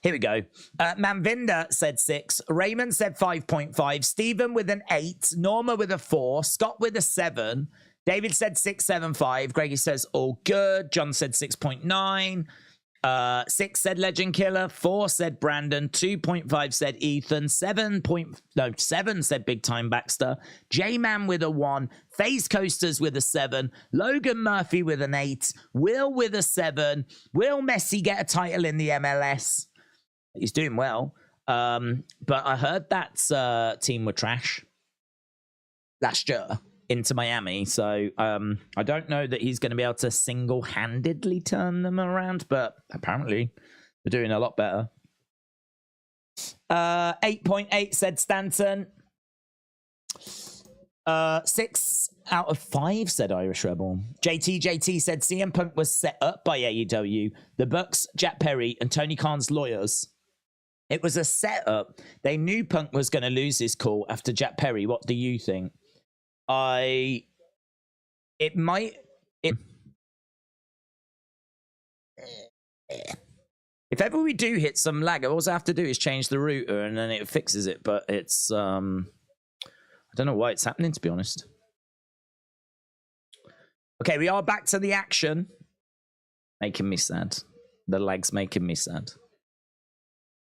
Here we go. Manvinda said 6. Raymond said 5.5. Stephen with an 8. Norma with a 4. Scott with a 7. David said 6.75. Greggy says all good. John said 6.9. 6 said Legend Killer. 4 said Brandon. 2.5 said Ethan. 7 said Big Time Baxter. J-Man with a 1. Phase Coasters with a 7. Logan Murphy with an 8. Will with a 7. Will Messi get a title in the MLS? He's doing well. But I heard that team were trash last year into Miami. So I don't know that he's going to be able to single-handedly turn them around, but apparently they're doing a lot better. 8.8 said Stanton. 6 out of 5 said Irish Rebel. JT said CM Punk was set up by AEW, the Bucks, Jack Perry, and Tony Khan's lawyers. It was a setup. They knew Punk was going to lose his call after Jack Perry. What do you think? If ever we do hit some lag, all I have to do is change the router and then it fixes it. But it's, I don't know why it's happening, to be honest. Okay, we are back to the action. Making me sad. The lag's making me sad.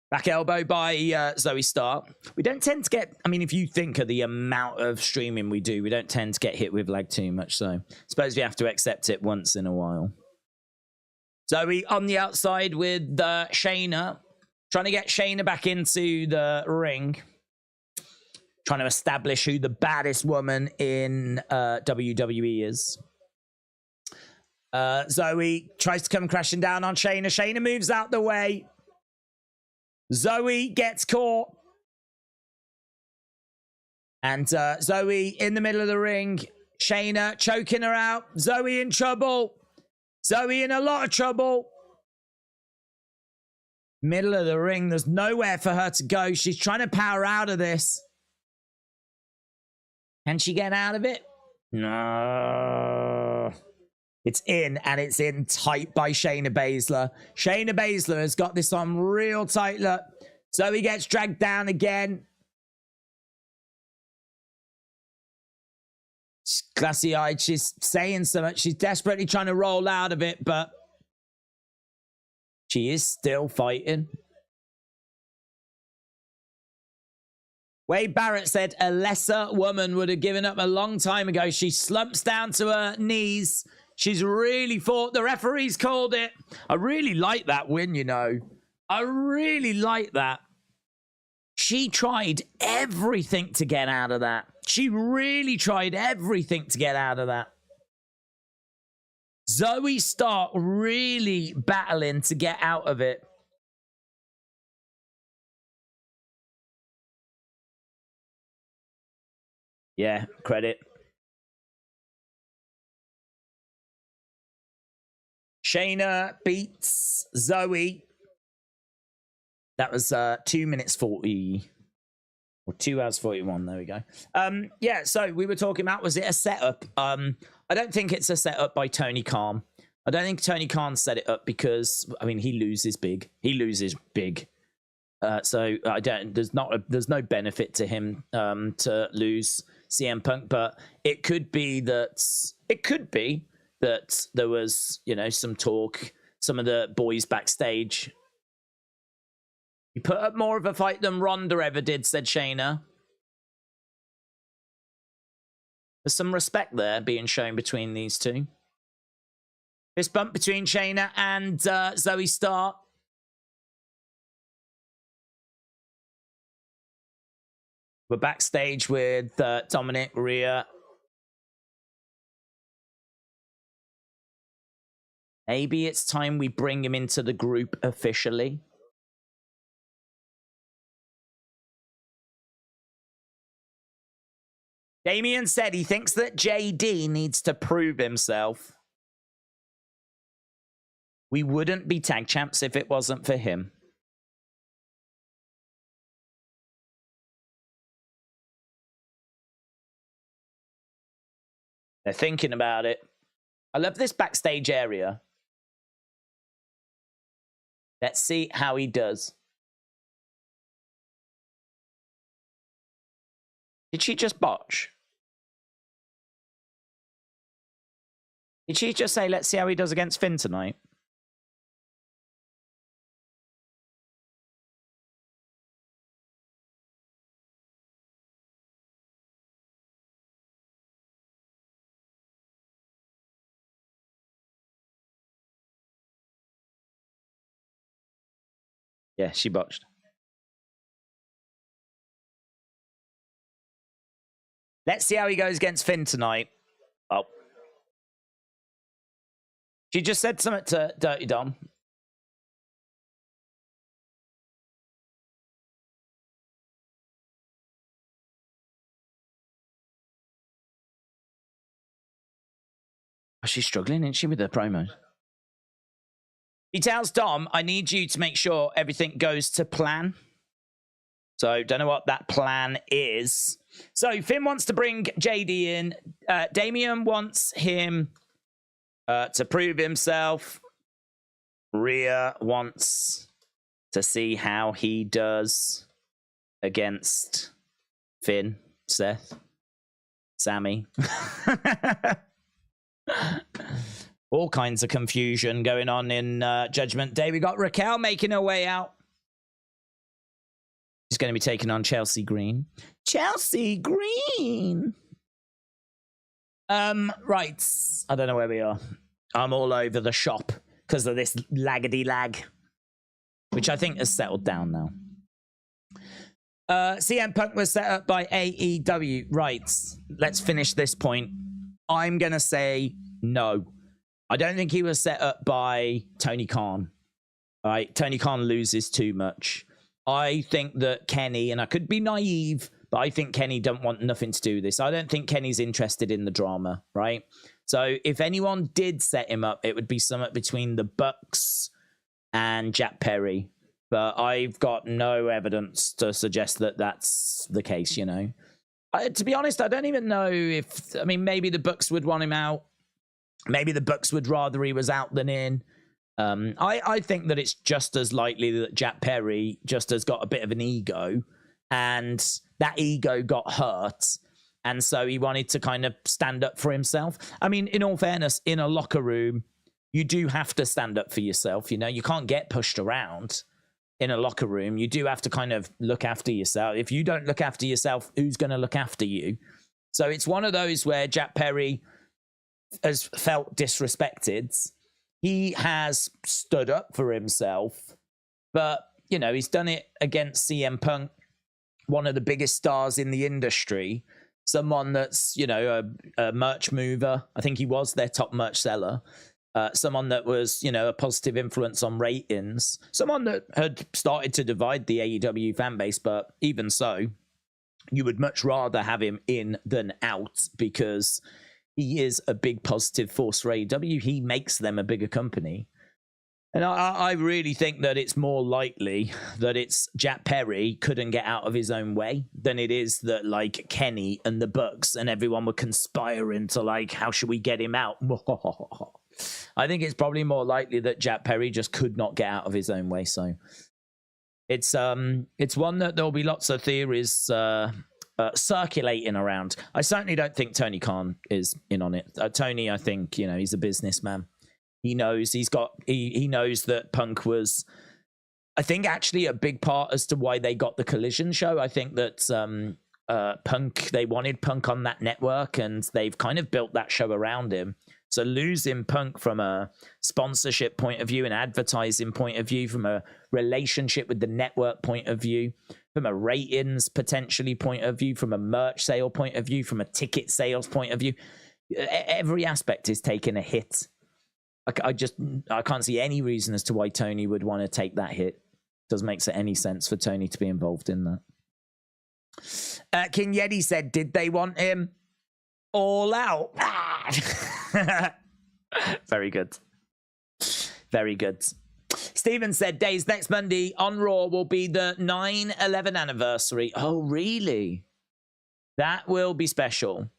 Back elbow by Zoe Stark. We don't tend to get, I mean, if you think of the amount of streaming we do, we don't tend to get hit with lag too much. So I suppose we have to accept it once in a while. Zoe on the outside with Shayna. Trying to get Shayna back into the ring. Trying to establish who the baddest woman in WWE is. Zoe tries to come crashing down on Shayna. Shayna moves out the way. Zoe gets caught. And Zoe in the middle of the ring. Shayna choking her out. Zoe in trouble. Zoe in a lot of trouble. Middle of the ring. There's nowhere for her to go. She's trying to power out of this. Can she get out of it? No. It's in, and it's in tight by Shayna Baszler. Shayna Baszler has got this on real tight. Look. Zoe gets dragged down again. She's glassy-eyed. She's saying so much. She's desperately trying to roll out of it, but she is still fighting. Wade Barrett said a lesser woman would have given up a long time ago. She slumps down to her knees. She's really fought. The referee's called it. I really like that win, you know. I really like that. She tried everything to get out of that. She really tried everything to get out of that. Zoe Stark really battling to get out of it. Yeah, credit. Shayna beats Zoe. That was 2 minutes 40. Or 2 hours 41. There we go. Yeah, so we were talking about, was it a setup? I don't think it's a setup by Tony Khan. I don't think Tony Khan set it up because, I mean, he loses big. He loses big. So I don't. There's no benefit to him to lose CM Punk, but it could be that there was, you know, some talk. Some of the boys backstage. You put up more of a fight than Ronda ever did, said Shayna. There's some respect there being shown between these two. This bump between Shayna and Zoe Stark. We're backstage with Dominic, Rhea. Maybe it's time we bring him into the group officially. Damian said he thinks that JD needs to prove himself. We wouldn't be tag champs if it wasn't for him. They're thinking about it. I love this backstage area. Let's see how he does. Did she just botch? Did she just say, let's see how he does against Finn tonight? Yeah, she botched. Let's see how he goes against Finn tonight. Oh. She just said something to Dirty Dom. Oh, she's struggling, isn't she, with her promos? He tells Dom, I need you to make sure everything goes to plan. So, don't know what that plan is. So, Finn wants to bring JD in. Damian wants him to prove himself. Rhea wants to see how he does against Finn, Seth, Sammy. All kinds of confusion going on in Judgment Day. We got Raquel making her way out. She's going to be taking on Chelsea Green. Chelsea Green! Right. I don't know where we are. I'm all over the shop because of this laggedy lag, which I think has settled down now. CM Punk was set up by AEW. Right. Let's finish this point. I'm going to say no. I don't think he was set up by Tony Khan. All right. Tony Khan loses too much. I think that Kenny, and I could be naive, but I think Kenny don't want nothing to do with this. I don't think Kenny's interested in the drama, right? So if anyone did set him up, it would be something between the Bucks and Jack Perry. But I've got no evidence to suggest that that's the case, you know. To be honest, I don't even know if, I mean, maybe the Bucks would want him out. Maybe the Bucks would rather he was out than in. I think that it's just as likely that Jack Perry just has got a bit of an ego, and that ego got hurt, and so he wanted to kind of stand up for himself. I mean, in all fairness, in a locker room, you do have to stand up for yourself. You know, you can't get pushed around in a locker room. You do have to kind of look after yourself. If you don't look after yourself, who's going to look after you? So it's one of those where Jack Perry has felt disrespected. He has stood up for himself, but, you know, he's done it against CM Punk, one of the biggest stars in the industry, someone that's, you know, a merch mover. I think he was their top merch seller. Someone that was, you know, a positive influence on ratings. Someone that had started to divide the AEW fan base, but even so, you would much rather have him in than out because he is a big positive force for AEW. He makes them a bigger company. And I really think that it's more likely that it's Jack Perry couldn't get out of his own way than it is that like Kenny and the Bucks and everyone were conspiring to like, how should we get him out? I think it's probably more likely that Jack Perry just could not get out of his own way. So it's one that there'll be lots of theories circulating around. I certainly don't think Tony Khan is in on it. Tony, I think, you know, he's a businessman. He knows he knows that Punk was, I think, actually a big part as to why they got the Collision show. I think that Punk, they wanted Punk on that network and they've kind of built that show around him. So losing Punk from a sponsorship point of view, an advertising point of view, from a relationship with the network point of view, from a ratings potentially point of view, from a merch sale point of view, from a ticket sales point of view, every aspect is taking a hit. I can't see any reason as to why Tony would want to take that hit. Doesn't make any sense for Tony to be involved in that. King Yeti said, did they want him all out? Very good. Very good. Steven said, Days, next Monday on Raw will be the 9/11 anniversary. Oh, really? That will be special.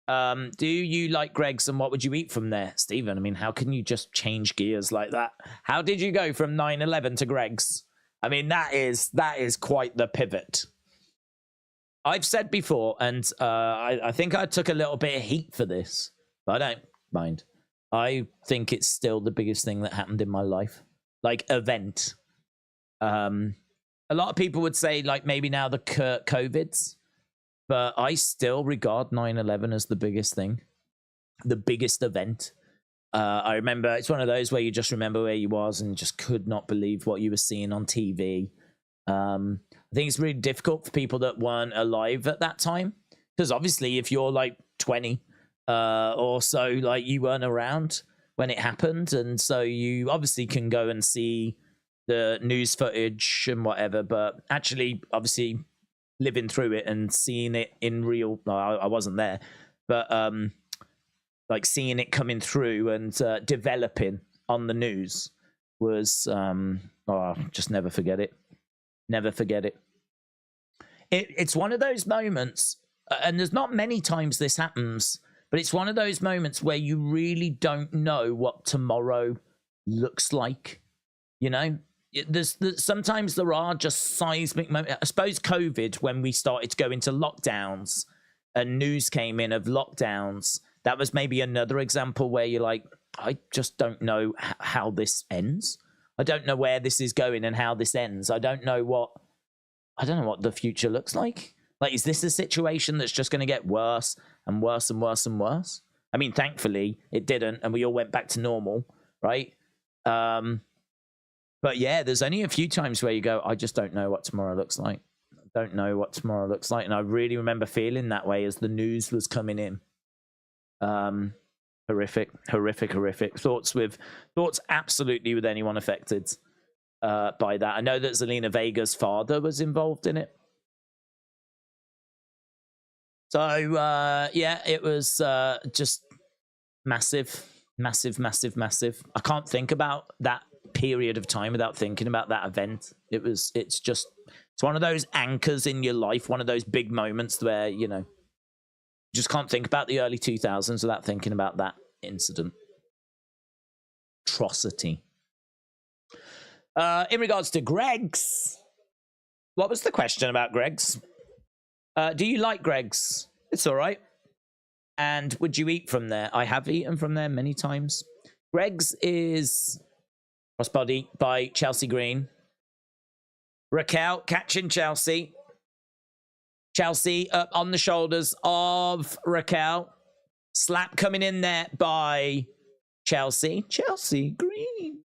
Do you like Greg's and what would you eat from there? Steven, I mean, how can you just change gears like that? How did you go from 9/11 to Greg's? I mean, that is quite the pivot. I've said before, and I think I took a little bit of heat for this, but I don't mind. I think it's still the biggest thing that happened in my life. Like, event. A lot of people would say, like, maybe now the COVIDs, but I still regard 9/11 as the biggest thing, the biggest event. I remember, it's one of those where you just remember where you was and just could not believe what you were seeing on TV. I think it's really difficult for people that weren't alive at that time, because obviously if you're like 20 or so, like you weren't around when it happened, and so you obviously can go and see the news footage and whatever, but actually obviously living through it and seeing it in real, I wasn't there, but like seeing it coming through and developing on the news was just never forget it. Never forget it. It's one of those moments, and there's not many times this happens, but it's one of those moments where you really don't know what tomorrow looks like. You know, sometimes there are just seismic moments. I suppose COVID, when we started to go into lockdowns and news came in of lockdowns, that was maybe another example where you're like, I just don't know how this ends. I don't know where this is going and how this ends. I don't know what the future looks like. Like, is this a situation that's just going to get worse and worse and worse and worse? I mean, thankfully it didn't, and we all went back to normal, right? But yeah, there's only a few times where you go, I just don't know what tomorrow looks like. I don't know what tomorrow looks like. And I really remember feeling that way as the news was coming in. Horrific. Thoughts absolutely with anyone affected by that. I know that Zelina Vega's father was involved in it. So yeah, it was just massive. I can't think about that period of time without thinking about that event. It's one of those anchors in your life, one of those big moments where, you know, just can't think about the early 2000s without thinking about that incident. Atrocity. In regards to Greg's, what was the question about Greg's? Do you like Greg's? It's all right. And would you eat from there? I have eaten from there many times. Greg's is crossbody by Chelsea Green. Raquel catching Chelsea. Chelsea up on the shoulders of Raquel. Slap coming in there by Chelsea. Chelsea Green.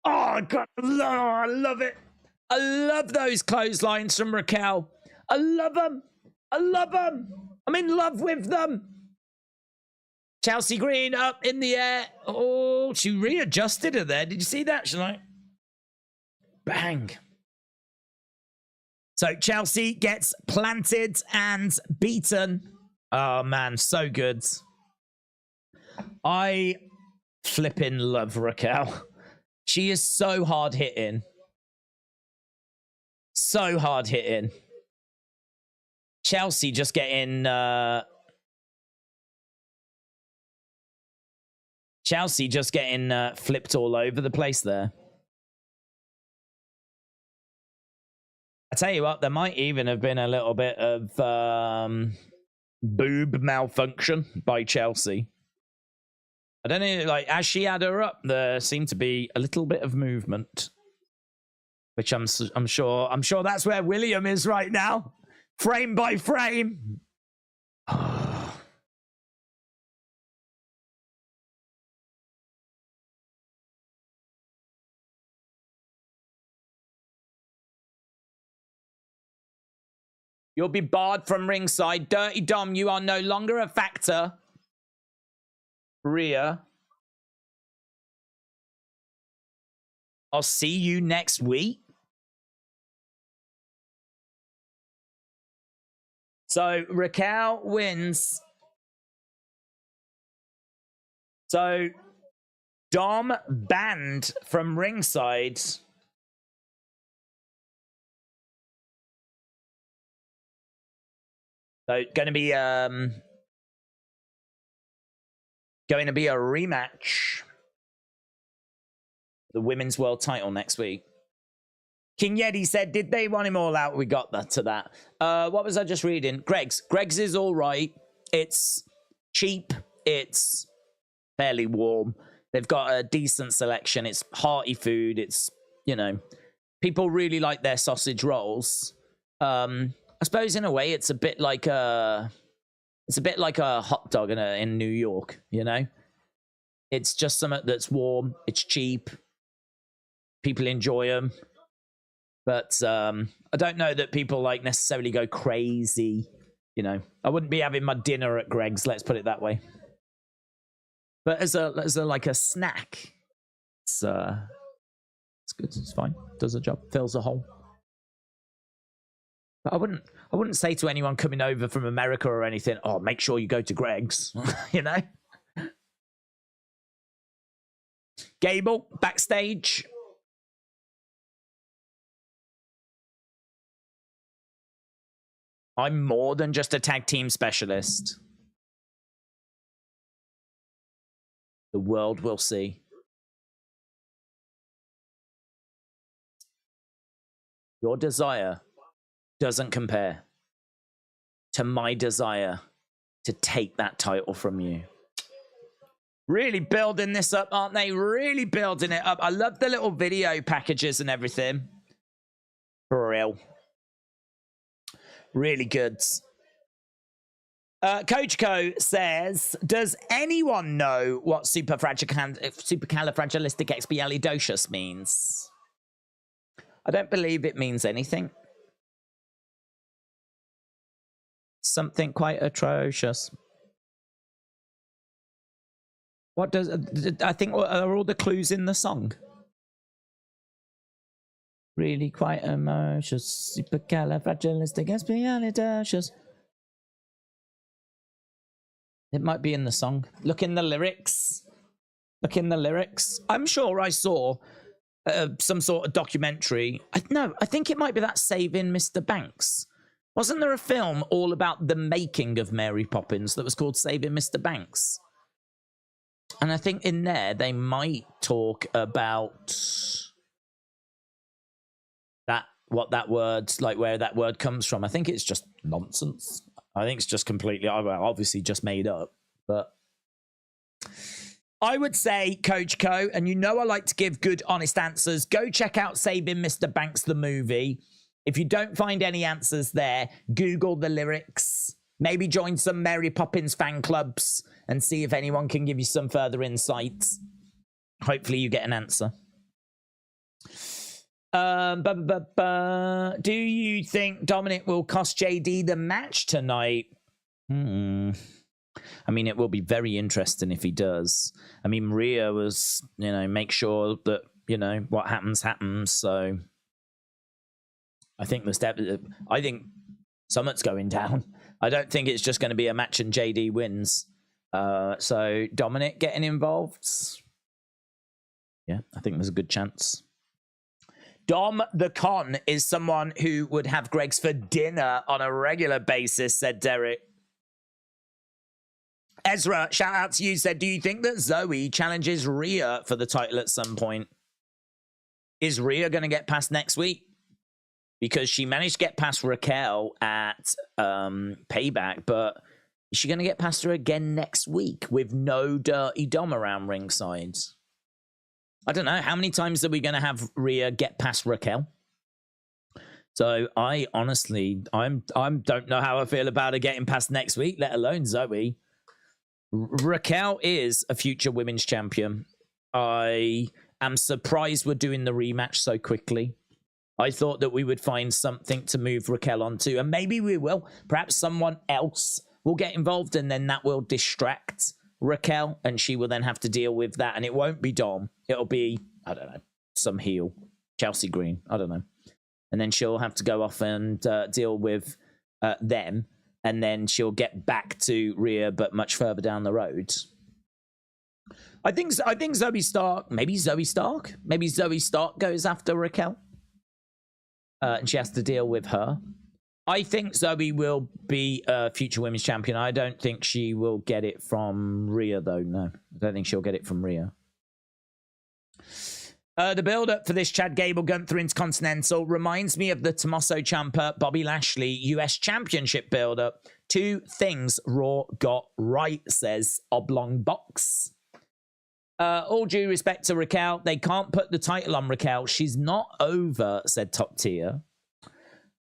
Oh, God. I love it. I love those clotheslines from Raquel. I love them. I'm in love with them. Chelsea Green up in the air. Oh, she readjusted her there. Did you see that? She's like, bang. So Chelsea gets planted and beaten. Oh, man, so good. I flipping love Raquel. She is so hard hitting. So hard hitting. Chelsea just getting flipped all over the place there. I tell you what, there might even have been a little bit of boob malfunction by Chelsea. I don't know, like, as she had her up, there seemed to be a little bit of movement, which I'm sure that's where William is right now, frame by frame. You'll be barred from ringside. Dirty Dom, you are no longer a factor. Rhea. I'll see you next week. So Raquel wins. So Dom banned from ringside. So going to be a rematch. The women's world title next week. King Yeti said, did they want him all out? We got that to that. What was I just reading? Greg's is all right. It's cheap. It's fairly warm. They've got a decent selection. It's hearty food. It's, you know, people really like their sausage rolls. I suppose in a way it's a bit like a hot dog in New York, you know? It's just something that's warm, it's cheap, people enjoy them. But I don't know that people like necessarily go crazy, you know. I wouldn't be having my dinner at Greg's, let's put it that way. But as a like a snack, it's good, it's fine, does the job, fills a hole. But I wouldn't say to anyone coming over from America or anything, oh, make sure you go to Greg's, you know? Gable, backstage. I'm more than just a tag team specialist. The world will see. Your desire doesn't compare to my desire to take that title from you. Really building this up, aren't they? Really building it up. I love the little video packages and everything. For real. Really good. Coach Co says, does anyone know what supercalifragilisticexpialidocious means? I don't believe it means anything. Something quite atrocious. What does... I think, are all the clues in the song? Really quite emotions. Supercalifragilisticexpialidocious. It might be in the song. Look in the lyrics. Look in the lyrics. I'm sure I saw some sort of documentary. I think it might be that Saving Mr. Banks. Wasn't there a film all about the making of Mary Poppins that was called Saving Mr. Banks? And I think in there they might talk about that, what that word, like where that word comes from. I think it's just nonsense. I think it's just completely, obviously just made up. But I would say, Coach Co, and you know I like to give good, honest answers, go check out Saving Mr. Banks, the movie. If you don't find any answers there, Google the lyrics. Maybe join some Mary Poppins fan clubs and see if anyone can give you some further insights. Hopefully you get an answer. Do you think Dominic will cost JD the match tonight? I mean, it will be very interesting if he does. I mean, Maria was, you know, make sure that, you know, what happens, happens. So I think I think something's going down. I don't think it's just going to be a match and JD wins. So Dominic getting involved. Yeah, I think there's a good chance. Dom the Con is someone who would have Greg's for dinner on a regular basis, said Derek. Ezra, shout out to you, said, do you think that Zoe challenges Rhea for the title at some point? Is Rhea going to get past next week? Because she managed to get past Raquel at Payback, but is she going to get past her again next week with no Dirty Dom around ringside? I don't know. How many times are we going to have Rhea get past Raquel? So I honestly, I don't know how I feel about her getting past next week, let alone Zoe. Raquel is a future women's champion. I am surprised we're doing the rematch so quickly. I thought that we would find something to move Raquel onto, and maybe we will. Perhaps someone else will get involved, and then that will distract Raquel, and she will then have to deal with that, and it won't be Dom. It'll be, I don't know, some heel. Chelsea Green, I don't know. And then she'll have to go off and deal with them, and then she'll get back to Rhea, but much further down the road. I think Zoe Stark, maybe Zoe Stark goes after Raquel. And she has to deal with her. I think Zoe will be a future women's champion. I don't think she will get it from Rhea, though. No, I don't think she'll get it from Rhea. The build-up for this Chad Gable Gunther Intercontinental reminds me of the Tommaso Ciampa Bobby Lashley US Championship build-up. 2 things Raw got right, says Oblong Box. All due respect to Raquel, they can't put the title on Raquel. She's not over, said Top Tier.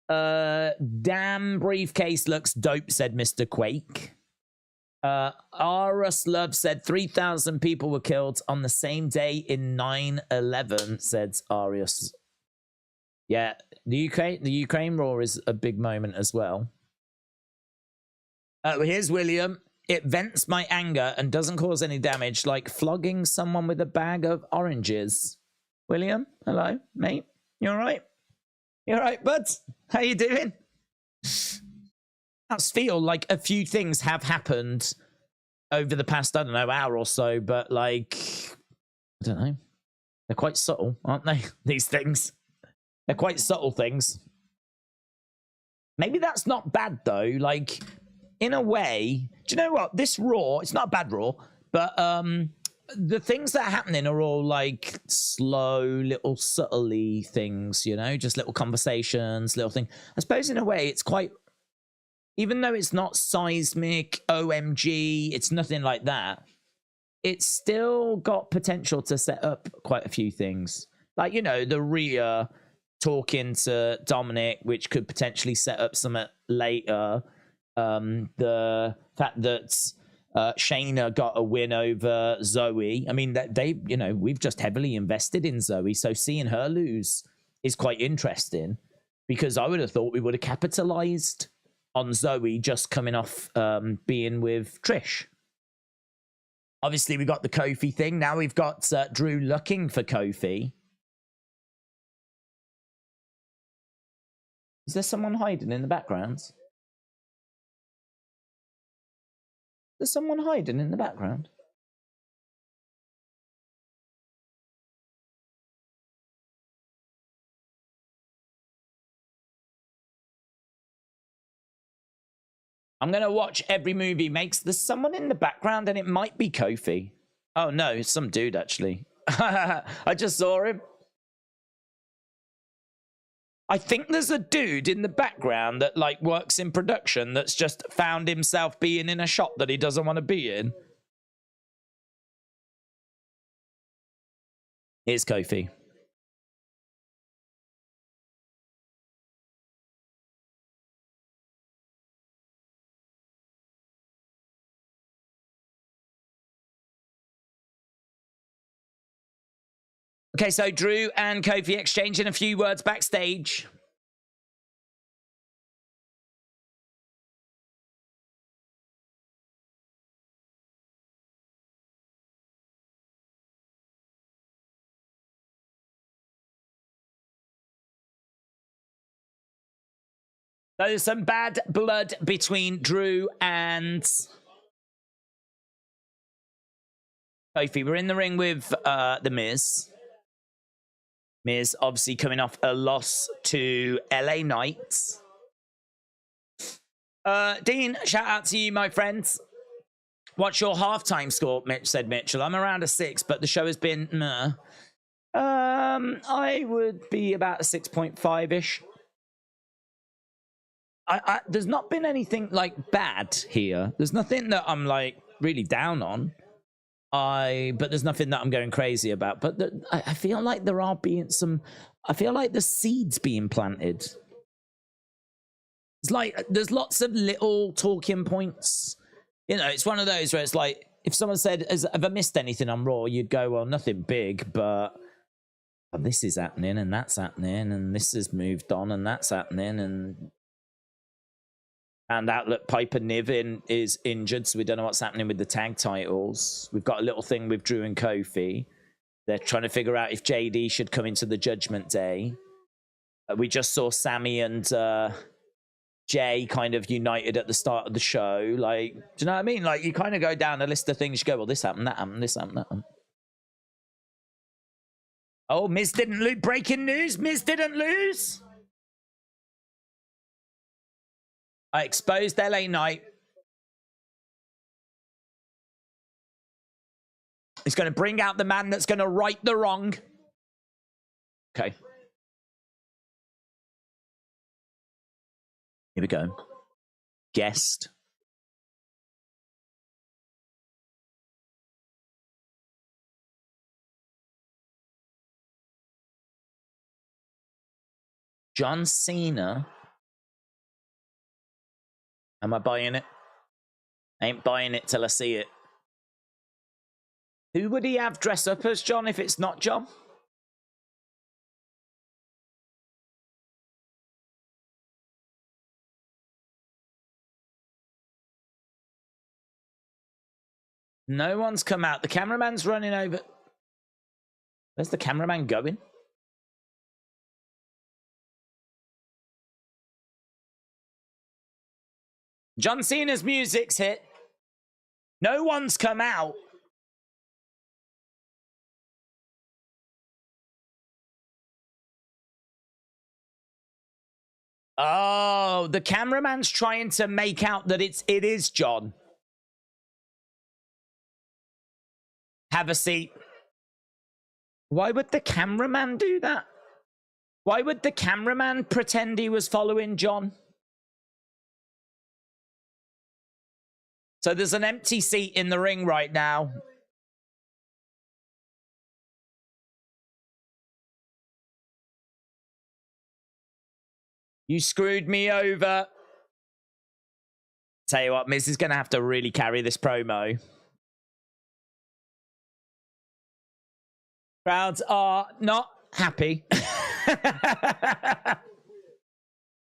Damn briefcase looks dope, said Mr. Quake. Aras Love said 3,000 people were killed on the same day in 9/11, said Arius. Yeah, the Ukraine Raw is a big moment as well. Here's William. It vents my anger and doesn't cause any damage, like flogging someone with a bag of oranges. William, hello, mate. You all right? You all right, bud? How you doing? I feel like a few things have happened over the past, I don't know, hour or so, but like, I don't know. They're quite subtle, aren't they? These things. They're quite subtle things. Maybe that's not bad, though. Like, in a way, do you know what? This Raw, it's not a bad Raw, but the things that are happening are all like slow, little subtly things, you know, just little conversations, little thing. I suppose in a way it's quite, even though it's not seismic, OMG, it's nothing like that, it's still got potential to set up quite a few things. Like, you know, the Rhea talking to Dominic, which could potentially set up some later. The fact that Shayna got a win over Zoe. I mean, that they, you know, we've just heavily invested in Zoe, so seeing her lose is quite interesting, because I would have thought we would have capitalized on Zoe just coming off being with Trish. Obviously, we got the Kofi thing. Now we've got Drew looking for Kofi. Is there someone hiding in the background? There's someone hiding in the background. I'm going to watch every movie makes. There's someone in the background, and it might be Kofi. Oh, no, it's some dude, actually. I just saw him. I think there's a dude in the background that, like, works in production that's just found himself being in a shot that he doesn't want to be in. Here's Kofi. Okay, so Drew and Kofi exchanging a few words backstage. There's some bad blood between Drew and Kofi. We're in the ring with The Miz. Miz obviously coming off a loss to LA Knights. Dean, shout out to you, my friends. What's your halftime score? Mitch said Mitchell. I'm around a 6, but the show has been I would be about a 6.5-ish. There's not been anything like bad here. There's nothing that I'm like really down on. But there's nothing that I'm going crazy about. But I feel like there are being some. I feel like the seeds being planted. It's like there's lots of little talking points. You know, it's one of those where it's like if someone said, "Have I missed anything on Raw?" You'd go, "Well, nothing big, but this is happening, and that's happening, and this has moved on, and that's happening, and." And Outlet Piper Niven is injured, so we don't know what's happening with the tag titles. We've got a little thing with Drew and Kofi. They're trying to figure out if JD should come into the Judgment Day. We just saw Sammy and Jay kind of united at the start of the show. Like, do you know what I mean? Like, you kind of go down a list of things. You go, well, this happened, that happened, this happened, that happened. Oh, Miz didn't lose. Breaking news, Miz didn't lose. I exposed LA Knight. He's going to bring out the man that's going to right the wrong. Okay. Here we go. Guest. John Cena. Am I buying it? I ain't buying it till I see it. Who would he have dress up as, John, if it's not John? No one's come out. The cameraman's running over. Where's the cameraman going? John Cena's music's hit. No one's come out. Oh, the cameraman's trying to make out that it is John. Have a seat. Why would the cameraman do that? Why would the cameraman pretend he was following John? So there's an empty seat in the ring right now. You screwed me over. Tell you what, Miz is going to have to really carry this promo. Crowds are not happy.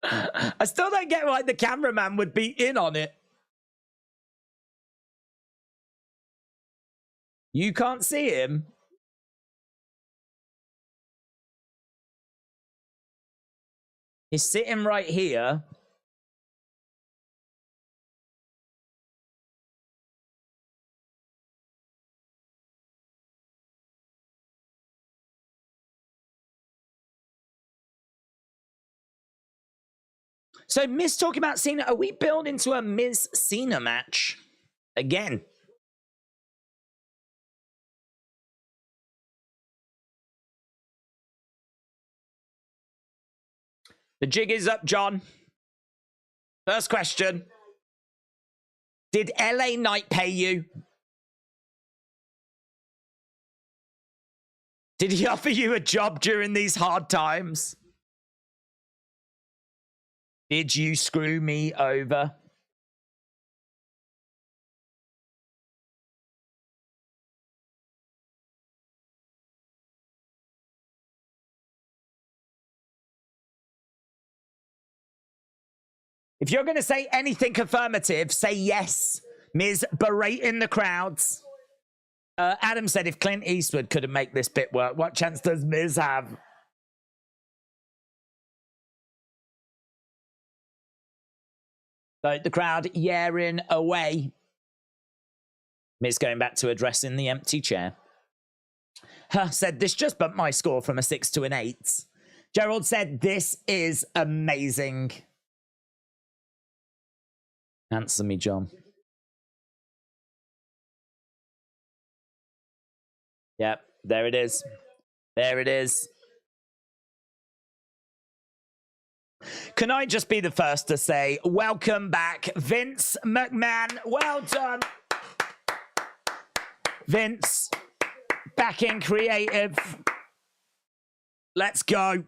I still don't get why the cameraman would be in on it. You can't see him. He's sitting right here. So Miz talking about Cena. Are we building to a Miz Cena match again? The jig is up, John. First question. Did LA Knight pay you? Did he offer you a job during these hard times? Did you screw me over? If you're going to say anything affirmative, say yes. Miz berating the crowds. Adam said if Clint Eastwood couldn't make this bit work, what chance does Miz have? So the crowd yearing away. Miz going back to addressing the empty chair. said, this just bumped my score from a 6 to an 8. Gerald said, this is amazing. Answer me, John. Yep, there it is. There it is. Can I just be the first to say, welcome back, Vince McMahon. Well done. Vince, back in creative. Let's go.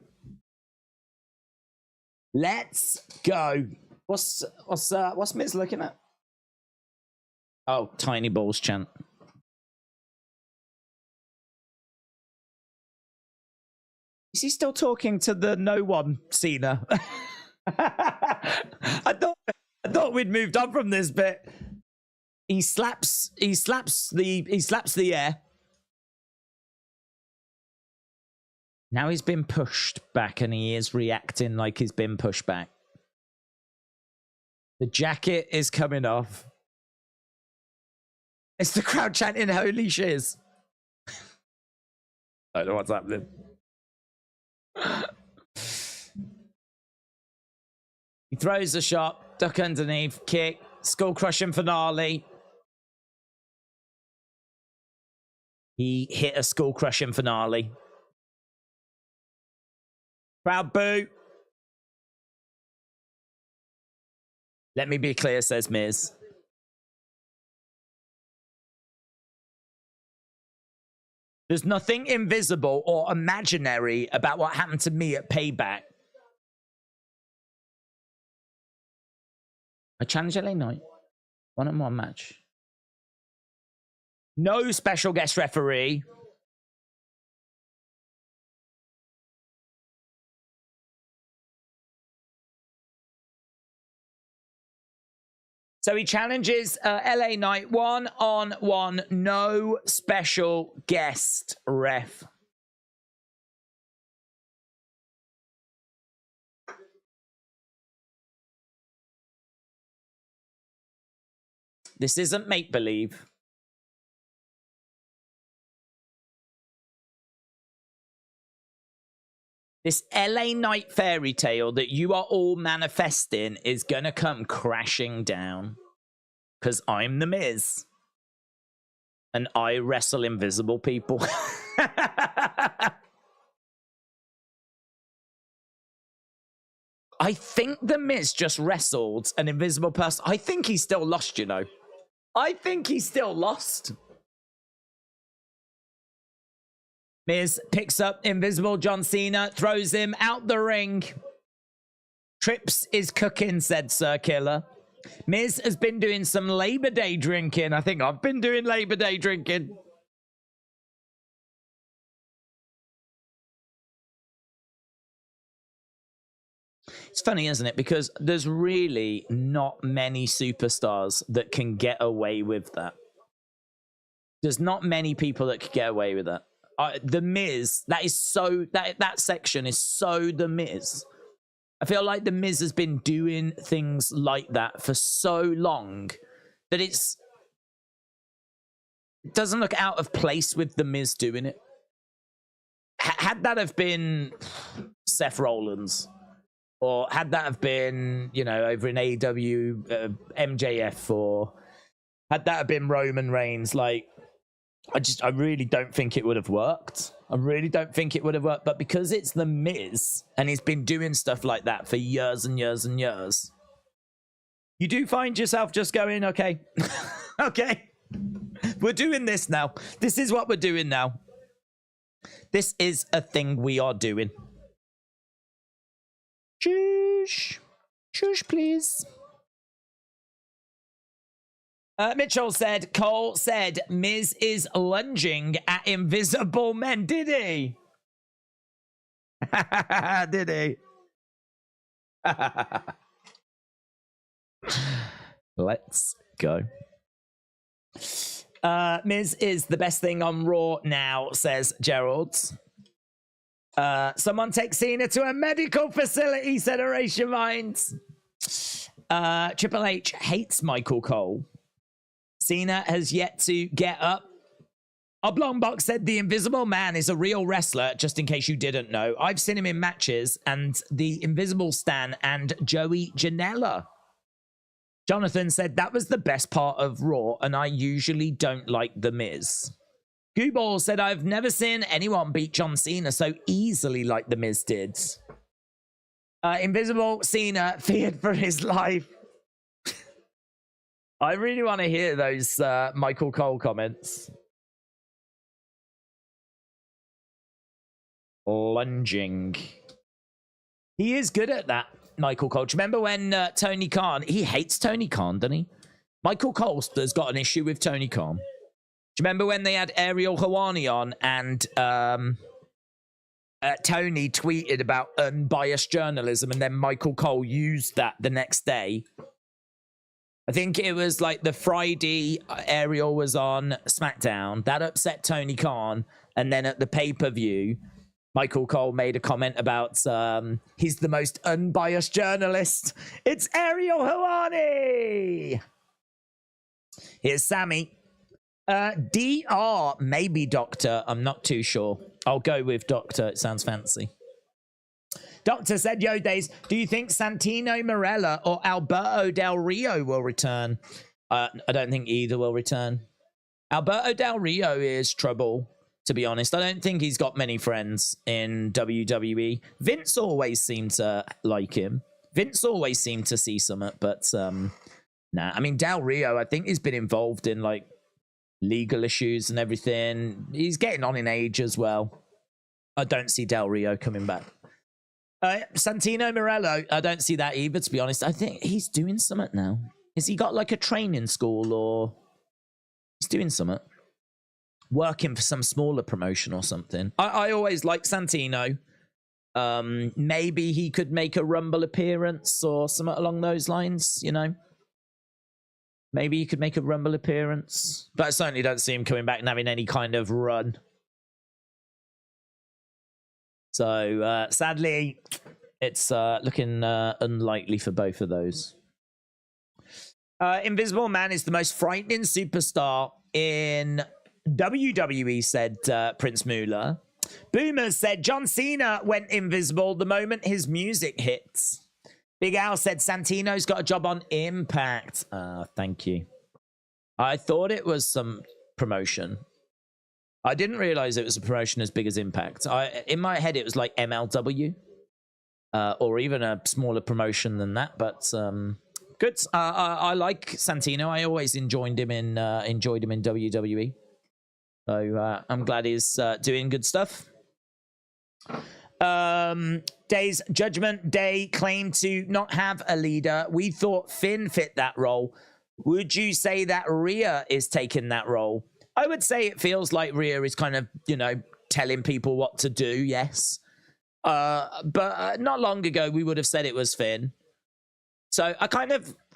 Let's go. What's Miz looking at? Oh, tiny balls chant. Is he still talking to the no one Cena? I thought we'd moved on from this bit. He slaps the air. Now he's been pushed back and he is reacting like he's been pushed back. The jacket is coming off. It's the crowd chanting holy shiz. I don't know what's happening. He throws a shot, duck underneath, kick, skull crushing finale. He hit a skull crushing finale. Crowd boo. Let me be clear, says Miz. There's nothing invisible or imaginary about what happened to me at Payback. I challenge LA Knight. 1-on-1 match. No special guest referee. So he challenges LA Knight 1-on-1, no special guest ref. This isn't make-believe. This LA Knight fairy tale that you are all manifesting is going to come crashing down. Because I'm the Miz. And I wrestle invisible people. I think the Miz just wrestled an invisible person. I think he's still lost, you know. I think he's still lost. Miz picks up invisible John Cena, throws him out the ring. Trips is cooking, said Sir Killer. Miz has been doing some Labor Day drinking. I think I've been doing Labor Day drinking. It's funny, isn't it? Because there's really not many superstars that can get away with that. There's not many people that could get away with that. The Miz, that section is so The Miz. I feel like The Miz has been doing things like that for so long that it doesn't look out of place with The Miz doing it. Had that have been Seth Rollins, or had that have been, you know, over in AEW, MJF, or had that have been Roman Reigns, like, I really don't think it would have worked. I really don't think it would have worked. But because it's The Miz, and he's been doing stuff like that for years and years and years, you do find yourself just going, okay, okay, we're doing this now. This is what we're doing now. This is a thing we are doing. Shush. Shush, please. Mitchell said, Cole said, Miz is lunging at invisible men. Did he? Did he? Let's go. Miz is the best thing on Raw now, says Gerald. Someone take Cena to a medical facility, said Erase Your Minds. Triple H hates Michael Cole. Cena has yet to get up. Oblongbox said the Invisible Man is a real wrestler, just in case you didn't know. I've seen him in matches, and the Invisible Stan and Joey Janela. Jonathan said that was the best part of Raw, and I usually don't like The Miz. Gable said, I've never seen anyone beat John Cena so easily like The Miz did. Invisible Cena feared for his life. I really want to hear those Michael Cole comments. Lunging. He is good at that, Michael Cole. Do you remember when Tony Khan, he hates Tony Khan, doesn't he? Michael Cole's got an issue with Tony Khan. Do you remember when they had Ariel Helwani on and Tony tweeted about unbiased journalism, and then Michael Cole used that the next day? I think it was like the Friday Ariel was on SmackDown. That upset Tony Khan. And then at the pay-per-view, Michael Cole made a comment about he's the most unbiased journalist. It's Ariel Helwani. Here's Sammy. DR, maybe Doctor. I'm not too sure. I'll go with Doctor. It sounds fancy. Doctor said, Yo Days, do you think Santino Marella or Alberto Del Rio will return? I don't think either will return. Alberto Del Rio is trouble, to be honest. I don't think he's got many friends in WWE. Vince always seemed to like him. Vince always seemed to see something, but nah. I mean, Del Rio, I think he's been involved in like legal issues and everything. He's getting on in age as well. I don't see Del Rio coming back. Santino Marella, I don't see that either, to be honest. I think he's doing something now. Has he got like a training school, or he's doing something? Working for some smaller promotion or something. I always like Santino. Maybe he could make a Rumble appearance or something along those lines, you know? Maybe he could make a Rumble appearance. But I certainly don't see him coming back and having any kind of run. So, sadly, it's looking unlikely for both of those. Invisible Man is the most frightening superstar in WWE, said Prince Moolah. Boomers said John Cena went invisible the moment his music hits. Big Al said Santino's got a job on Impact. Thank you. I thought it was some promotion. I didn't realize it was a promotion as big as Impact. In my head, it was like MLW, or even a smaller promotion than that. But good. I like Santino. I always enjoyed him in WWE. So I'm glad he's doing good stuff. Day's Judgment Day claimed to not have a leader. We thought Finn fit that role. Would you say that Rhea is taking that role? I would say it feels like Rhea is kind of, you know, telling people what to do, yes. But not long ago, we would have said it was Finn. So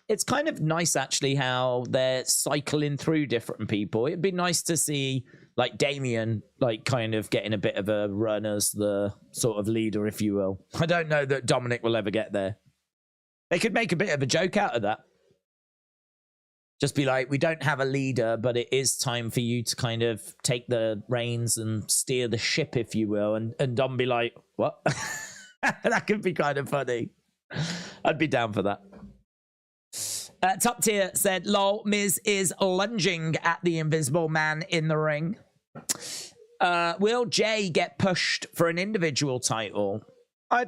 it's kind of nice, actually, how they're cycling through different people. It'd be nice to see, like, Damien, like, kind of getting a bit of a run as the sort of leader, if you will. I don't know that Dominic will ever get there. They could make a bit of a joke out of that. Just be like, we don't have a leader, but it is time for you to kind of take the reins and steer the ship, if you will. And Dom be like, what? That could be kind of funny. I'd be down for that. Top Tier said, lol, Miz is lunging at the Invisible Man in the ring. Will Jay get pushed for an individual title? I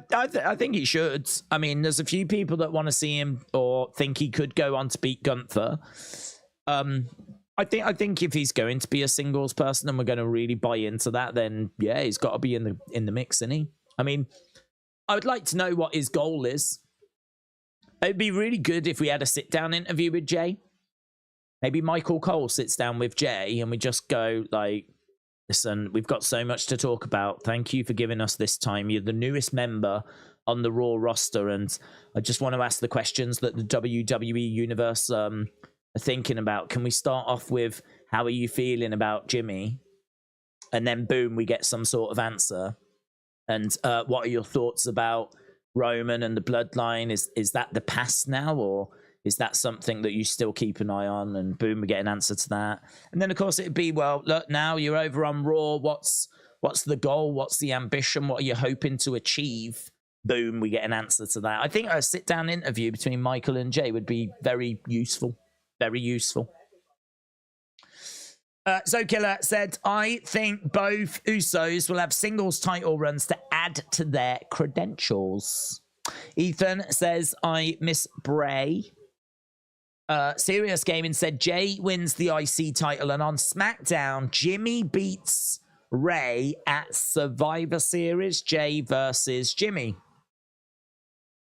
think he should. I mean, there's a few people that want to see him or think he could go on to beat Gunther. I think if he's going to be a singles person and we're going to really buy into that, then yeah, he's got to be in the mix, isn't he? I mean, I would like to know what his goal is. It'd be really good if we had a sit-down interview with Jay. Maybe Michael Cole sits down with Jay and we just go like, listen, we've got so much to talk about. Thank you for giving us this time. You're the newest member on the Raw roster, and I just want to ask the questions that the WWE Universe are thinking about. Can we start off with, how are you feeling about Jimmy? And then boom, we get some sort of answer. And what are your thoughts about Roman and the bloodline? Is that the past now, or Is that something that you still keep an eye on? And boom, we get an answer to that. And then, of course, it'd be, well, look, now you're over on Raw. What's the goal? What's the ambition? What are you hoping to achieve? Boom, we get an answer to that. I think a sit-down interview between Michael and Jay would be very useful. Very useful. Zokiller said, I think both Usos will have singles title runs to add to their credentials. Ethan says, I miss Bray. Serious Gaming said Jay wins the IC title, and on SmackDown, Jimmy beats Ray at Survivor Series. Jay versus Jimmy.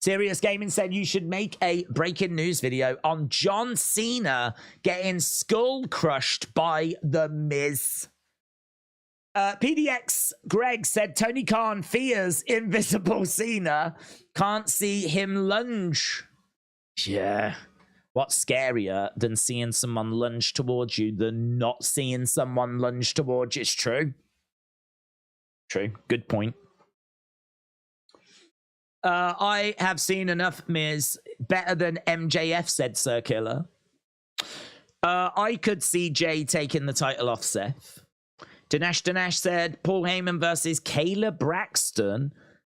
Serious Gaming said you should make a breaking news video on John Cena getting skull crushed by The Miz. PDX Greg said Tony Khan fears Invisible Cena. Can't see him lunge. Yeah. What's scarier than seeing someone lunge towards you than not seeing someone lunge towards you? It's true. True. Good point. I have seen enough Miz. Better than MJF, said Circular. I could see Jay taking the title off Seth. Dinesh said Paul Heyman versus Kayla Braxton.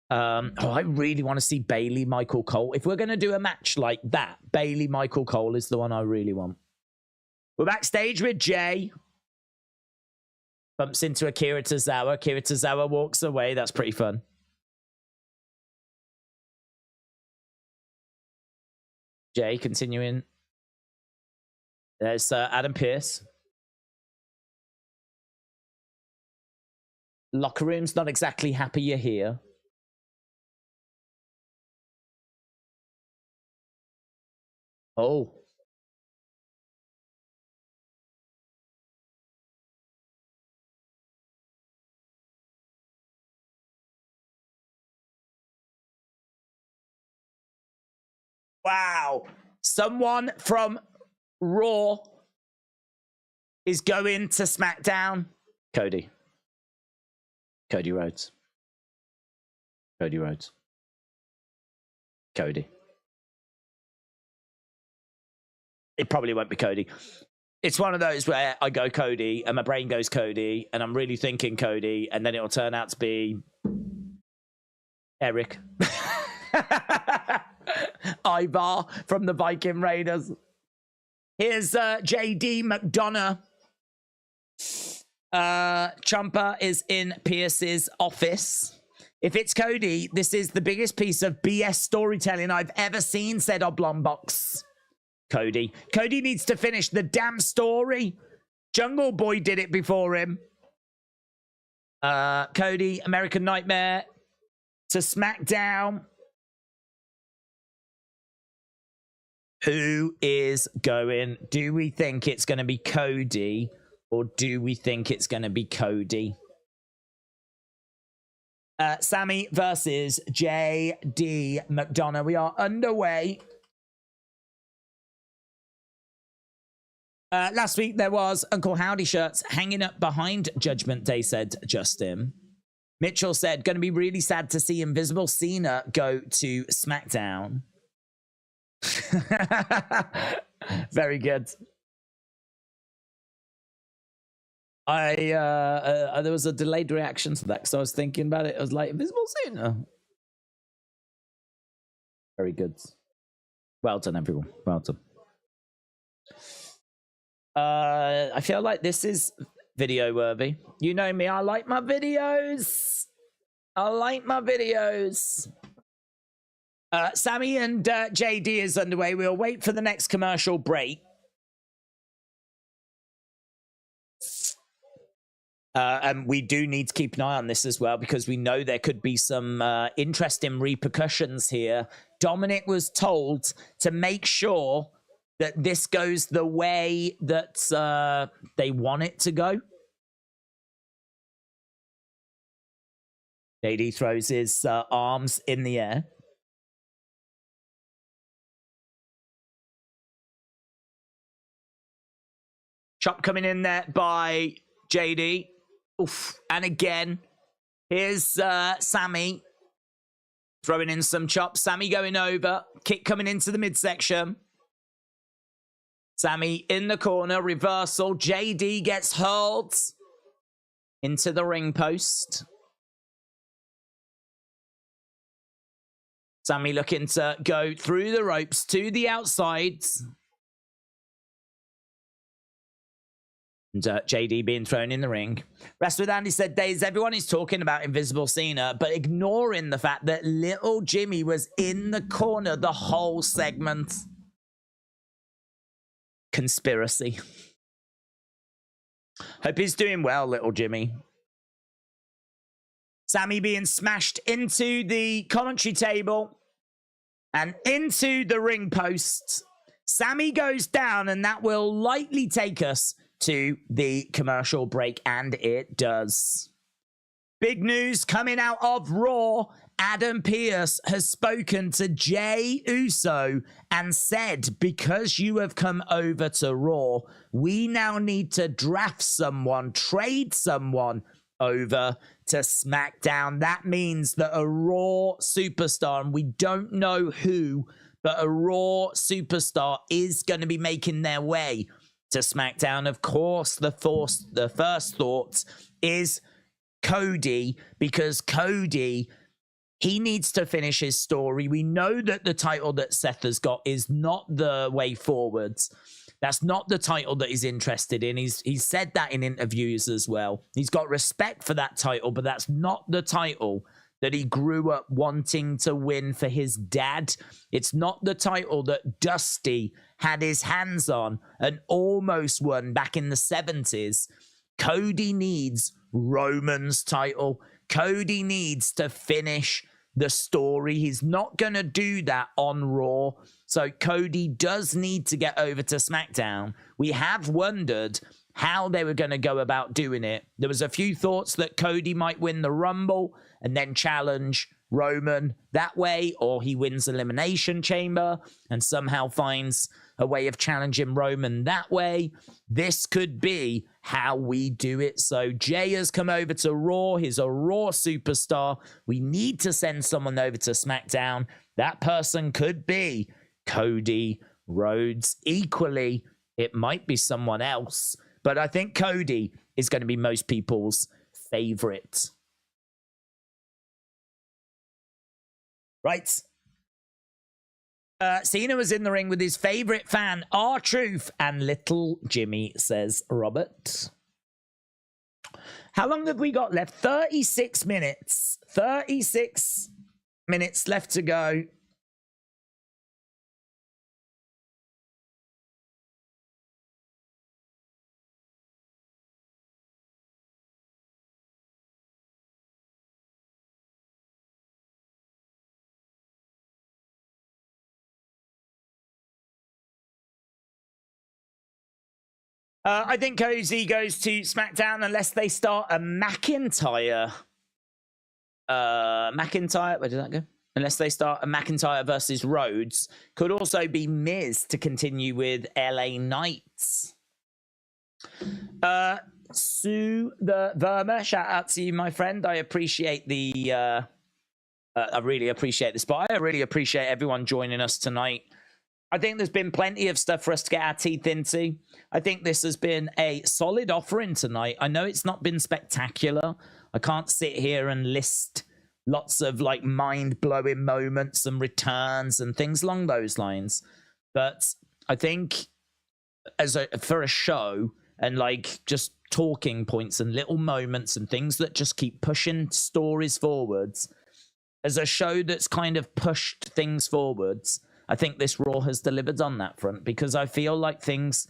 I really want to see Bayley Michael Cole. If we're going to do a match like that, Bayley Michael Cole is the one I really want. We're backstage with Jay. Bumps into Akira Tozawa. Akira Tozawa walks away. That's pretty fun. Jay continuing. There's Adam Pearce. Locker room's not exactly happy you're here. Oh. Wow. Someone from Raw is going to SmackDown. Cody. Cody Rhodes. Cody Rhodes. Cody. It probably won't be Cody. It's one of those where I go Cody and my brain goes Cody and I'm really thinking Cody and then it'll turn out to be Eric. Ivar from the Viking Raiders. Here's JD McDonough. Ciampa is in Pierce's office. If it's Cody, this is the biggest piece of BS storytelling I've ever seen, said Oblong Box. Cody needs to finish the damn story. Jungle Boy did it before him. Cody, American Nightmare to SmackDown. Who is going? Do we think it's going to be Cody or do we think it's going to be Cody? Sammy versus JD McDonough. We are underway. Last week there was Uncle Howdy shirts hanging up behind Judgment Day, said Justin. Mitchell said, going to be really sad to see Invisible Cena go to SmackDown. Very good. There was a delayed reaction to that because I was thinking about it. I was like, Invisible Cena. Very good. Well done, everyone. Well done. I feel like this is video worthy. You know me, I like my videos. I like my videos. Sammy and JD is underway. We'll wait for the next commercial break. And we do need to keep an eye on this as well because we know there could be some interesting repercussions here. Dominic was told to make sure that this goes the way that they want it to go. JD throws his arms in the air. Chop coming in there by JD. Oof. And again, here's Sammy throwing in some chops. Sammy going over. Kick coming into the midsection. Sammy in the corner, reversal. JD gets hurled into the ring post. Sammy looking to go through the ropes to the outside. And JD being thrown in the ring. Wrestler with Andy said, Days, everyone is talking about Invisible Cena, but ignoring the fact that little Jimmy was in the corner the whole segment. Conspiracy. Hope he's doing well, little Jimmy. Sammy being smashed into the commentary table and into the ring post. Sammy goes down, and that will likely take us to the commercial break, and it does. Big news coming out of Raw. Adam Pearce has spoken to Jey Uso and said, because you have come over to Raw, we now need to draft someone, trade someone over to SmackDown. That means that a Raw superstar, and we don't know who, but a Raw superstar is going to be making their way to SmackDown. Of course, the first thought is Cody, because Cody, he needs to finish his story. We know that the title that Seth has got is not the way forwards. That's not the title that he's interested in. He's said that in interviews as well. He's got respect for that title, but that's not the title that he grew up wanting to win for his dad. It's not the title that Dusty had his hands on and almost won back in the 70s. Cody needs Roman's title. Cody needs to finish the story. He's not going to do that on Raw. So Cody does need to get over to SmackDown. We have wondered how they were going to go about doing it. There was a few thoughts that Cody might win the Rumble and then challenge Roman that way, or he wins Elimination Chamber and somehow finds a way of challenging Roman that way. This could be how we do it. So Jey has come over to Raw. He's a Raw superstar. We need to send someone over to SmackDown. That person could be Cody Rhodes. Equally, it might be someone else, but I think Cody is going to be most people's favorite. Right. Cena was in the ring with his favorite fan, R-Truth, and little Jimmy, says Robert. How long have we got left? 36 minutes. 36 minutes left to go. I think Cozy goes to SmackDown unless they start a McIntyre. Where did that go? Unless they start a McIntyre versus Rhodes. Could also be Miz to continue with LA Knights. Sue the Verma, shout out to you, my friend. I appreciate the I really appreciate the spot. I really appreciate everyone joining us tonight. I think there's been plenty of stuff for us to get our teeth into. I think this has been a solid offering tonight. I know it's not been spectacular. I can't sit here and list lots of like mind-blowing moments and returns and things along those lines. But I think for a show and like just talking points and little moments and things that just keep pushing stories forwards, as a show that's kind of pushed things forwards, I think this Raw has delivered on that front, because I feel like things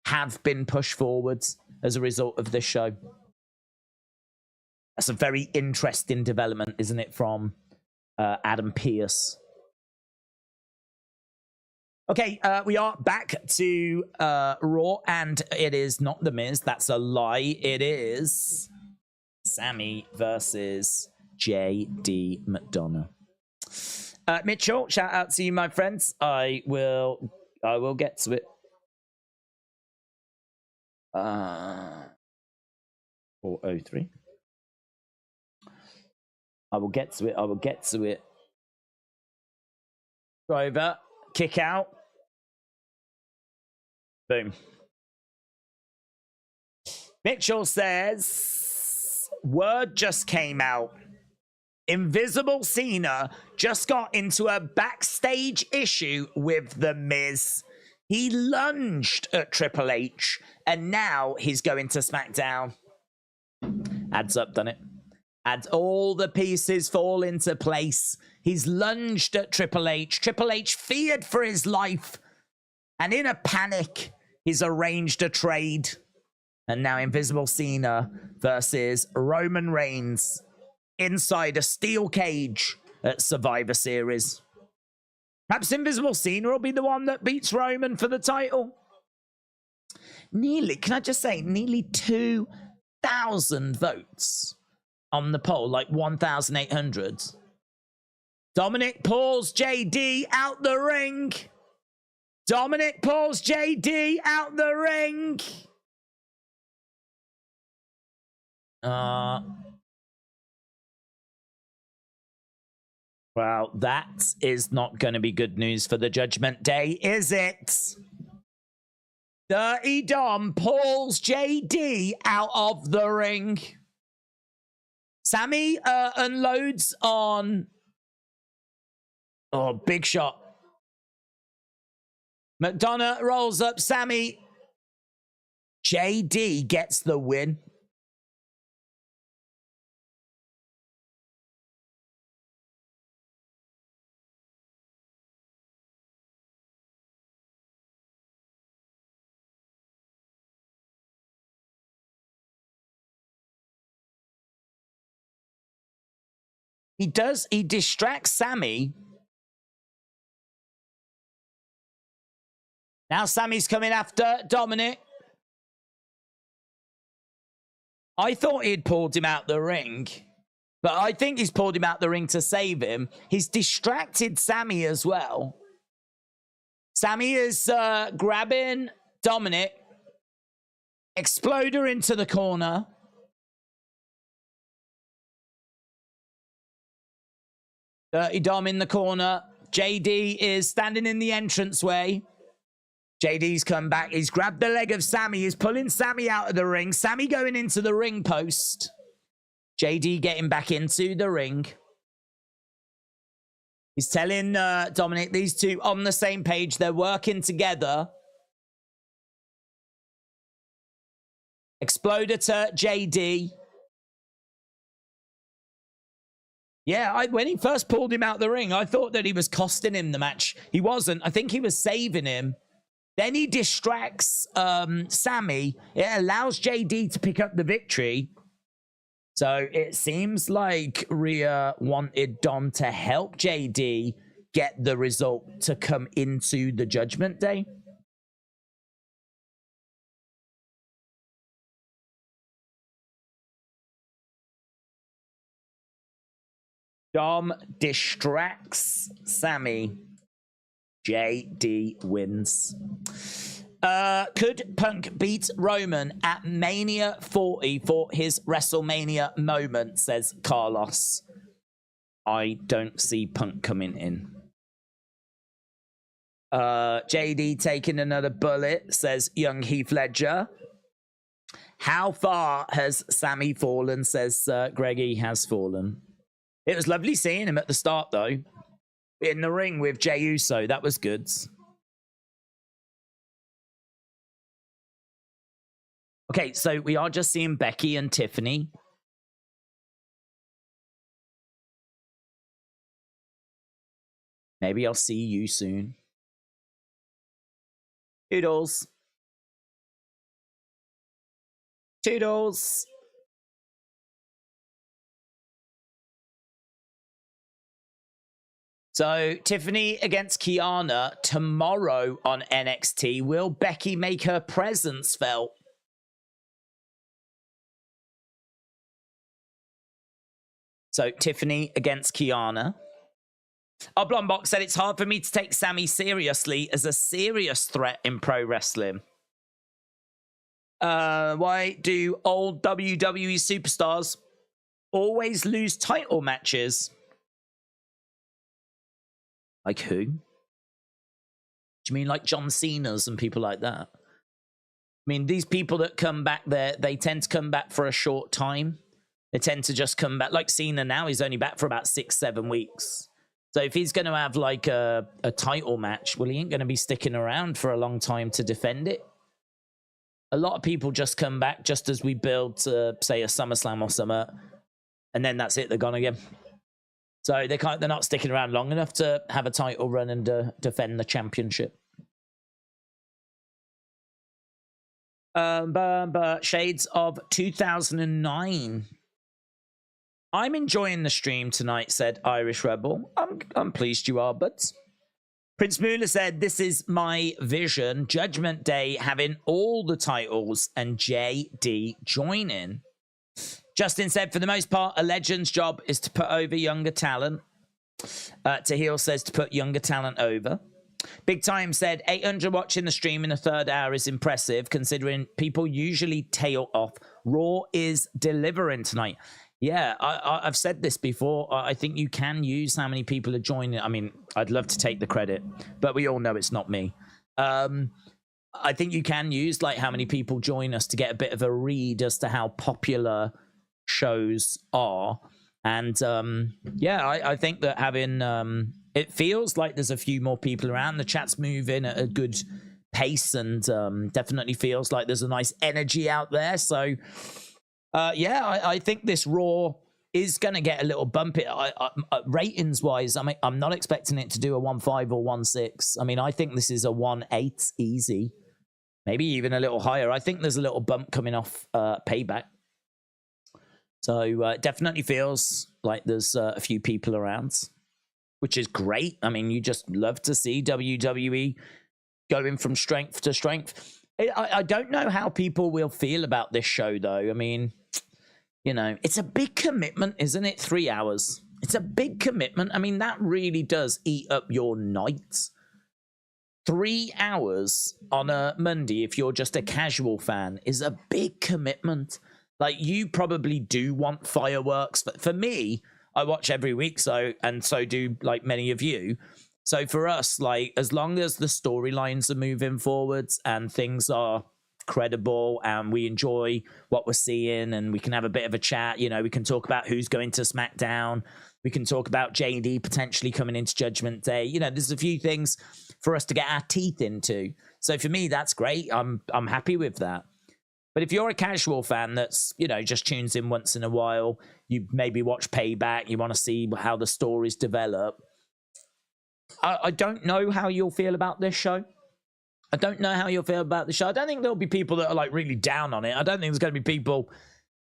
have been pushed forwards as a result of this show. That's a very interesting development, isn't it, from Adam Pearce? Okay, we are back to Raw, and it is not The Miz. That's a lie. It is Sammy versus J.D. McDonough. Mitchell, shout out to you, my friends. I will get to it. 403. I will get to it. Driver, kick out. Boom. Mitchell says, word just came out. Invisible Cena just got into a backstage issue with The Miz. He lunged at Triple H, and now he's going to SmackDown. Adds up, done it? Adds all the pieces fall into place. He's lunged at Triple H. Triple H feared for his life, and in a panic, he's arranged a trade. And now Invisible Cena versus Roman Reigns inside a steel cage at Survivor Series. Perhaps Invisible Cena will be the one that beats Roman for the title. Nearly, can I just say, nearly 2,000 votes on the poll, like 1,800. Dominic pulls JD out the ring. Dominic pulls JD out the ring. Well, that is not going to be good news for the Judgment Day, is it? Dirty Dom pulls JD out of the ring. Sammy unloads on... Oh, big shot. McDonough rolls up Sammy. JD gets the win. He distracts Sammy. Now Sammy's coming after Dominic. I thought he'd pulled him out the ring, but I think he's pulled him out the ring to save him. He's distracted Sammy as well. Sammy is grabbing Dominic. Exploder into the corner. Dirty Dom in the corner. JD is standing in the entranceway. JD's come back. He's grabbed the leg of Sammy. He's pulling Sammy out of the ring. Sammy going into the ring post. JD getting back into the ring. He's telling Dominic, these two on the same page. They're working together. Exploder to JD. Yeah, when he first pulled him out the ring, I thought that he was costing him the match. He wasn't. I think he was saving him. Then he distracts Sammy. It allows JD to pick up the victory. So it seems like Rhea wanted Dom to help JD get the result to come into the Judgment Day. Dom distracts Sammy. JD wins. Could Punk beat Roman at Mania 40 for his WrestleMania moment, says Carlos. I don't see Punk coming in. JD taking another bullet, says young Heath Ledger. How far has Sammy fallen, says Greg. He has fallen. It was lovely seeing him at the start, though. In the ring with Jey Uso. That was good. Okay, so we are just seeing Becky and Tiffany. Maybe I'll see you soon. Toodles. Toodles. So, Tiffany against Kiana tomorrow on NXT. Will Becky make her presence felt? So, Tiffany against Kiana. Oblongbox said it's hard for me to take Sammy seriously as a serious threat in pro wrestling. Why do old WWE superstars always lose title matches? Like who? Do you mean like John Cena's and people like that? mean, these people that come back there, they tend to come back for a short time. They tend to just come back. Like Cena now, he's only back for about 6-7 weeks. So if he's going to have like a title match, well, he ain't going to be sticking around for a long time to defend it. A lot of people just come back just as we build to, say, a SummerSlam or something, and then that's it. They're gone again. So they're not sticking around long enough to have a title run and defend the championship. But Shades of 2009. I'm enjoying the stream tonight, said Irish Rebel. I'm pleased you are, buds. Prince Moolah said, this is my vision. Judgment Day having all the titles and JD joining. Justin said, for the most part, a legend's job is to put over younger talent. Tahil says to put younger talent over. Big Time said, 800 watching the stream in the third hour is impressive, considering people usually tail off. Raw is delivering tonight. Yeah, I've said this before. I think you can use how many people are joining. I mean, I'd love to take the credit, but we all know it's not me. I think you can use like how many people join us to get a bit of a read as to how popular shows are. And yeah, I think that having it feels like there's a few more people around. The chat's moving at a good pace, and definitely feels like there's a nice energy out there. So yeah, I think this Raw is going to get a little bump. Ratings wise, I mean, I'm not expecting it to do a 1.5 or 1.6. I mean, I think this is a 1.8 easy, maybe even a little higher. I think there's a little bump coming off Payback. So it definitely feels like there's a few people around, which is great. I mean, you just love to see WWE going from strength to strength. I don't know how people will feel about this show, though. I mean, you know, it's a big commitment, isn't it? 3 hours. It's a big commitment. I mean, that really does eat up your night. 3 hours on a Monday, if you're just a casual fan, is a big commitment. Like, you probably do want fireworks. But for me, I watch every week, so do like many of you. So for us, like, as long as the storylines are moving forwards and things are credible and we enjoy what we're seeing and we can have a bit of a chat, you know, we can talk about who's going to SmackDown. We can talk about JD potentially coming into Judgment Day. You know, there's a few things for us to get our teeth into. So for me, that's great. I'm happy with that. But if you're a casual fan that's, you know, just tunes in once in a while, you maybe watch Payback, you want to see how the stories develop, I don't know how you'll feel about this show. I don't know how you'll feel about the show. I don't think there'll be people that are like really down on it. I don't think there's going to be people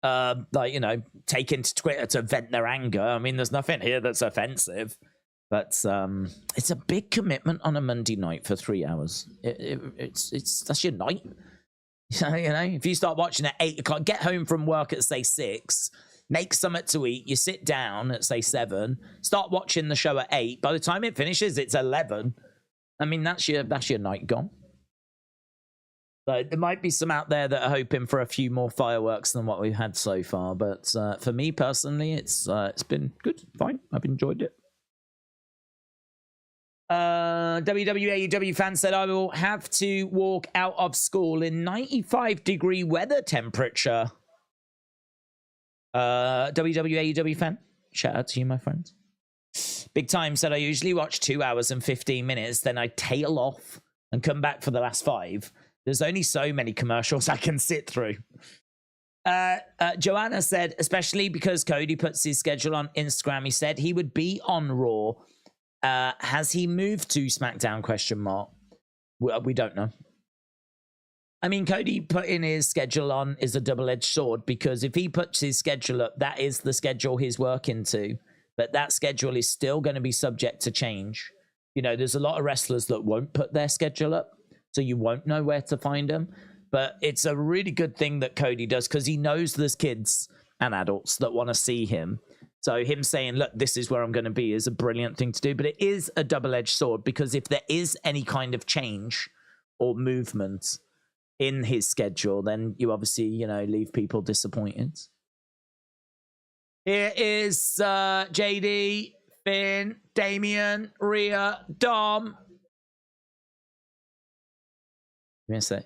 like, you know, taking to Twitter to vent their anger. I mean, there's nothing here that's offensive, but it's a big commitment on a Monday night for 3 hours. It's that's your night. You know, if you start watching at 8 o'clock, get home from work at say 6. Make something to eat. You sit down at, say, 7. Start watching the show at 8. By the time it finishes, it's 11. I mean, that's your night gone. So there might be some out there that are hoping for a few more fireworks than what we've had so far. But for me personally, it's been good, fine. I've enjoyed it. WWE fan said, I will have to walk out of school in 95-degree weather temperature. WWE fan, shout out to you, my friends. Big Time said, I usually watch 2 hours and 15 minutes, then I tail off and come back for the last 5. There's only so many commercials I can sit through. Joanna said, especially because Cody puts his schedule on Instagram, he said he would be on Raw. Has he moved to SmackDown? We don't know. I mean, Cody putting his schedule on is a double-edged sword, because if he puts his schedule up, that is the schedule he's working to. But that schedule is still going to be subject to change. You know, there's a lot of wrestlers that won't put their schedule up, so you won't know where to find them. But it's a really good thing that Cody does, because he knows there's kids and adults that want to see him. So him saying, look, this is where I'm going to be is a brilliant thing to do. But it is a double-edged sword, because if there is any kind of change or movement in his schedule, then you obviously, you know, leave people disappointed. Here is JD, Finn, Damien, Rhea, Dom. Give me a sec.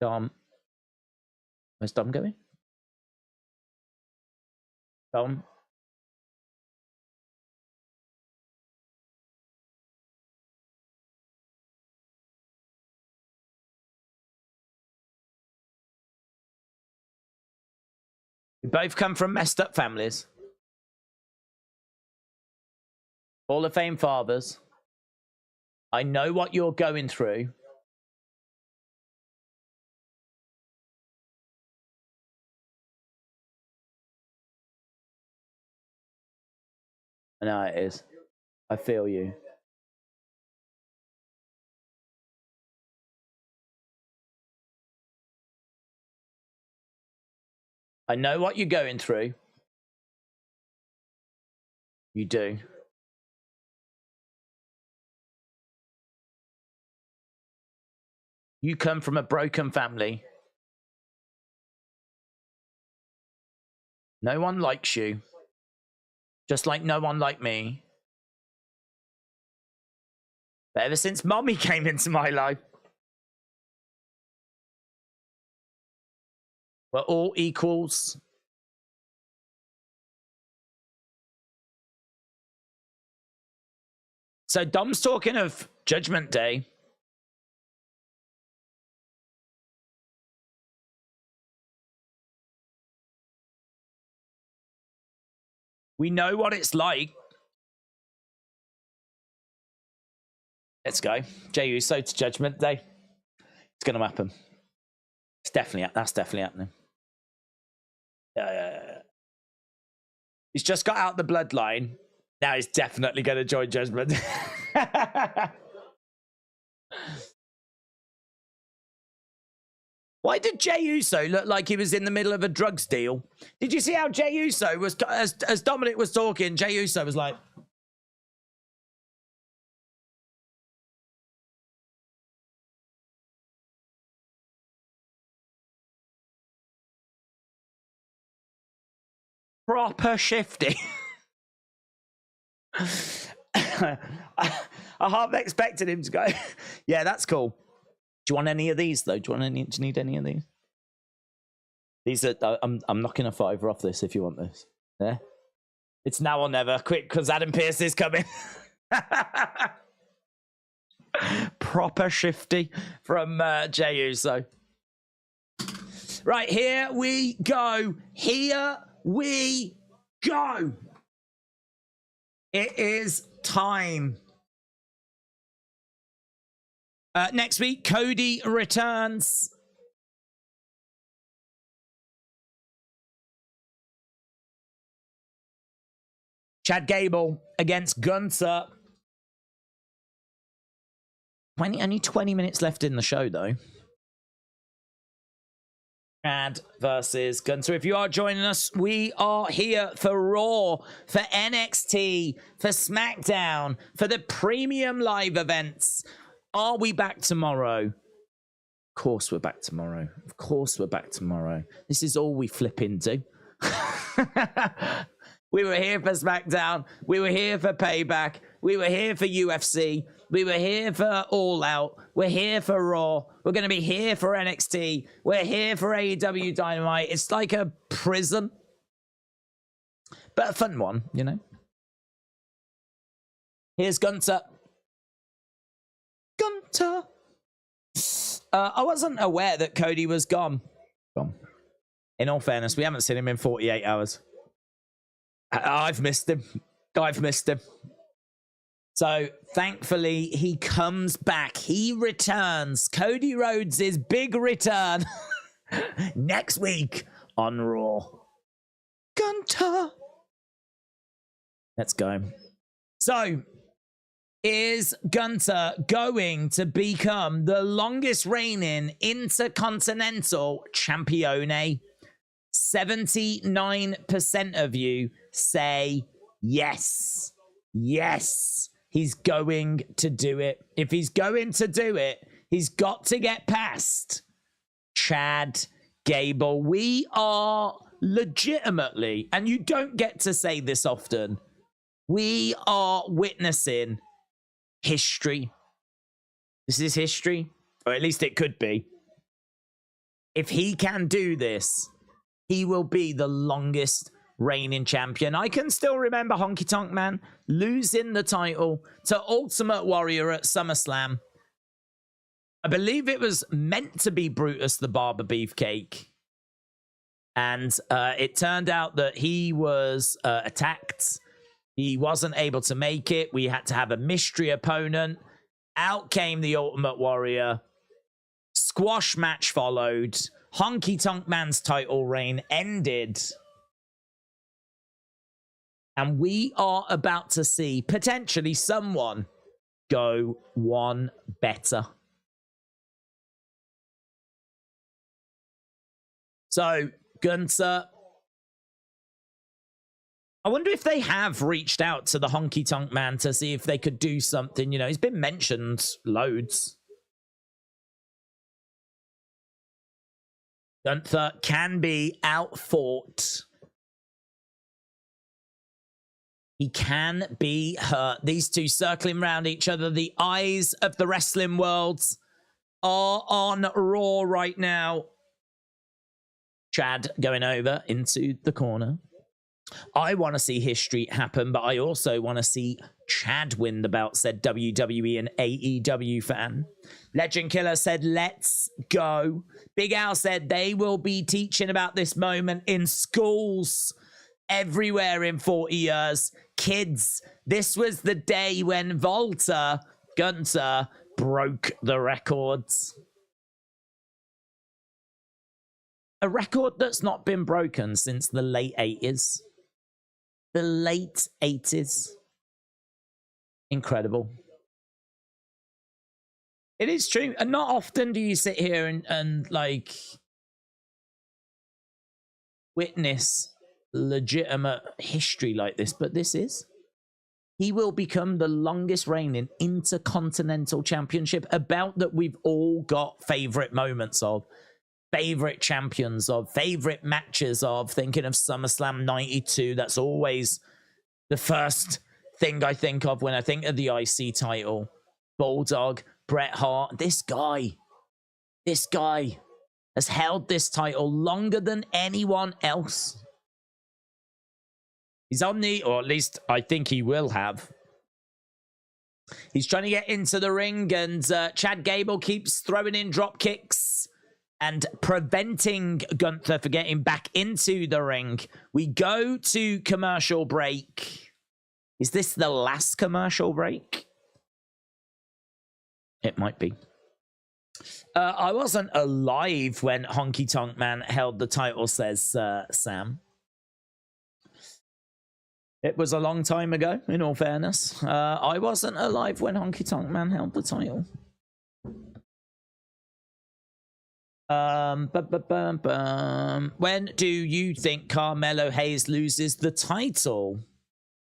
Dom. Where's Dom going? Dom. We both come from messed up families. Hall of Fame fathers. I know what you're going through. I know it is. I feel you. I know what you're going through. You do. You come from a broken family. No one likes you. Just like no one liked me. But ever since mommy came into my life, we're all equals. So Dom's talking of Judgment Day. We know what it's like. Let's go. Jey Uso to Judgment Day. It's going to happen. That's definitely happening. He's just got out the bloodline. Now he's definitely going to join Judgment. Why did Jey Uso look like he was in the middle of a drugs deal? Did you see how Jey Uso was, as Dominic was talking, Jey Uso was like... proper shifty. I half expected him to go, yeah, that's cool. Do you want any of these, though? Do you need any of these? These are, I'm knocking a $5 off this if you want this. Yeah? It's now or never. Quick, because Adam Pearce is coming. Proper shifty from Jey Uso. Right, here we go. Here we go. It is time. Next week, Cody returns. Chad Gable against Gunther. Only 20 minutes left in the show, though. Chad versus Gunther. If you are joining us, we are here for Raw, for NXT, for SmackDown, for the premium live events. Are we back tomorrow? Of course we're back tomorrow. Of course we're back tomorrow. This is all we flip into. We were here for SmackDown. We were here for Payback. We were here for UFC. We were here for All Out. We're here for Raw. We're going to be here for NXT. We're here for AEW Dynamite. It's like a prison. But a fun one, you know. Here's Gunther. Gunther. I wasn't aware that Cody was gone. In all fairness, we haven't seen him in 48 hours. I've missed him. So, thankfully, he comes back. He returns. Cody Rhodes' big return next week on Raw. Gunther. Let's go. So, is Gunther going to become the longest reigning Intercontinental Champione? 79% of you say yes. Yes, he's going to do it. If he's going to do it, he's got to get past Chad Gable. We are legitimately, and you don't get to say this often, we are witnessing history. This is history, or at least it could be. If he can do this, he will be the longest reigning champion. I can still remember Honky Tonk Man losing the title to Ultimate Warrior at SummerSlam. I believe it was meant to be Brutus the Barber Beefcake. And it turned out that he was attacked. He wasn't able to make it. We had to have a mystery opponent. Out came the Ultimate Warrior. Squash match followed. Honky Tonk Man's title reign ended. And we are about to see potentially someone go one better. So, Gunther, I wonder if they have reached out to the Honky Tonk Man to see if they could do something. You know, he's been mentioned loads. Gunther can be outfought. He can be hurt. These two circling around each other. The eyes of the wrestling world are on Raw right now. Chad going over into the corner. I want to see history happen, but I also want to see Chad win the belt, said WWE and AEW fan. Legend Killer said, let's go. Big Al said they will be teaching about this moment in schools everywhere in 40 years. Kids, this was the day when Gunther broke the records. A record that's not been broken since the late 80s. The late 80s. Incredible. It is true. And not often do you sit here and like witness legitimate history like this, but this is. He will become the longest reigning Intercontinental Championship, a belt that we've all got favorite moments of. Favorite champions of, favorite matches of, thinking of SummerSlam 92. That's always the first thing I think of when I think of the IC title. Bulldog, Bret Hart. This guy has held this title longer than anyone else. He's on the, or at least I think he will have. He's trying to get into the ring, and Chad Gable keeps throwing in drop kicks and preventing Gunther from getting back into the ring. We go to commercial break. Is this the last commercial break? It might be. I wasn't alive when Honky Tonk Man held the title, says Sam. It was a long time ago, in all fairness. I wasn't alive when Honky Tonk Man held the title. When do you think Carmelo Hayes loses the title?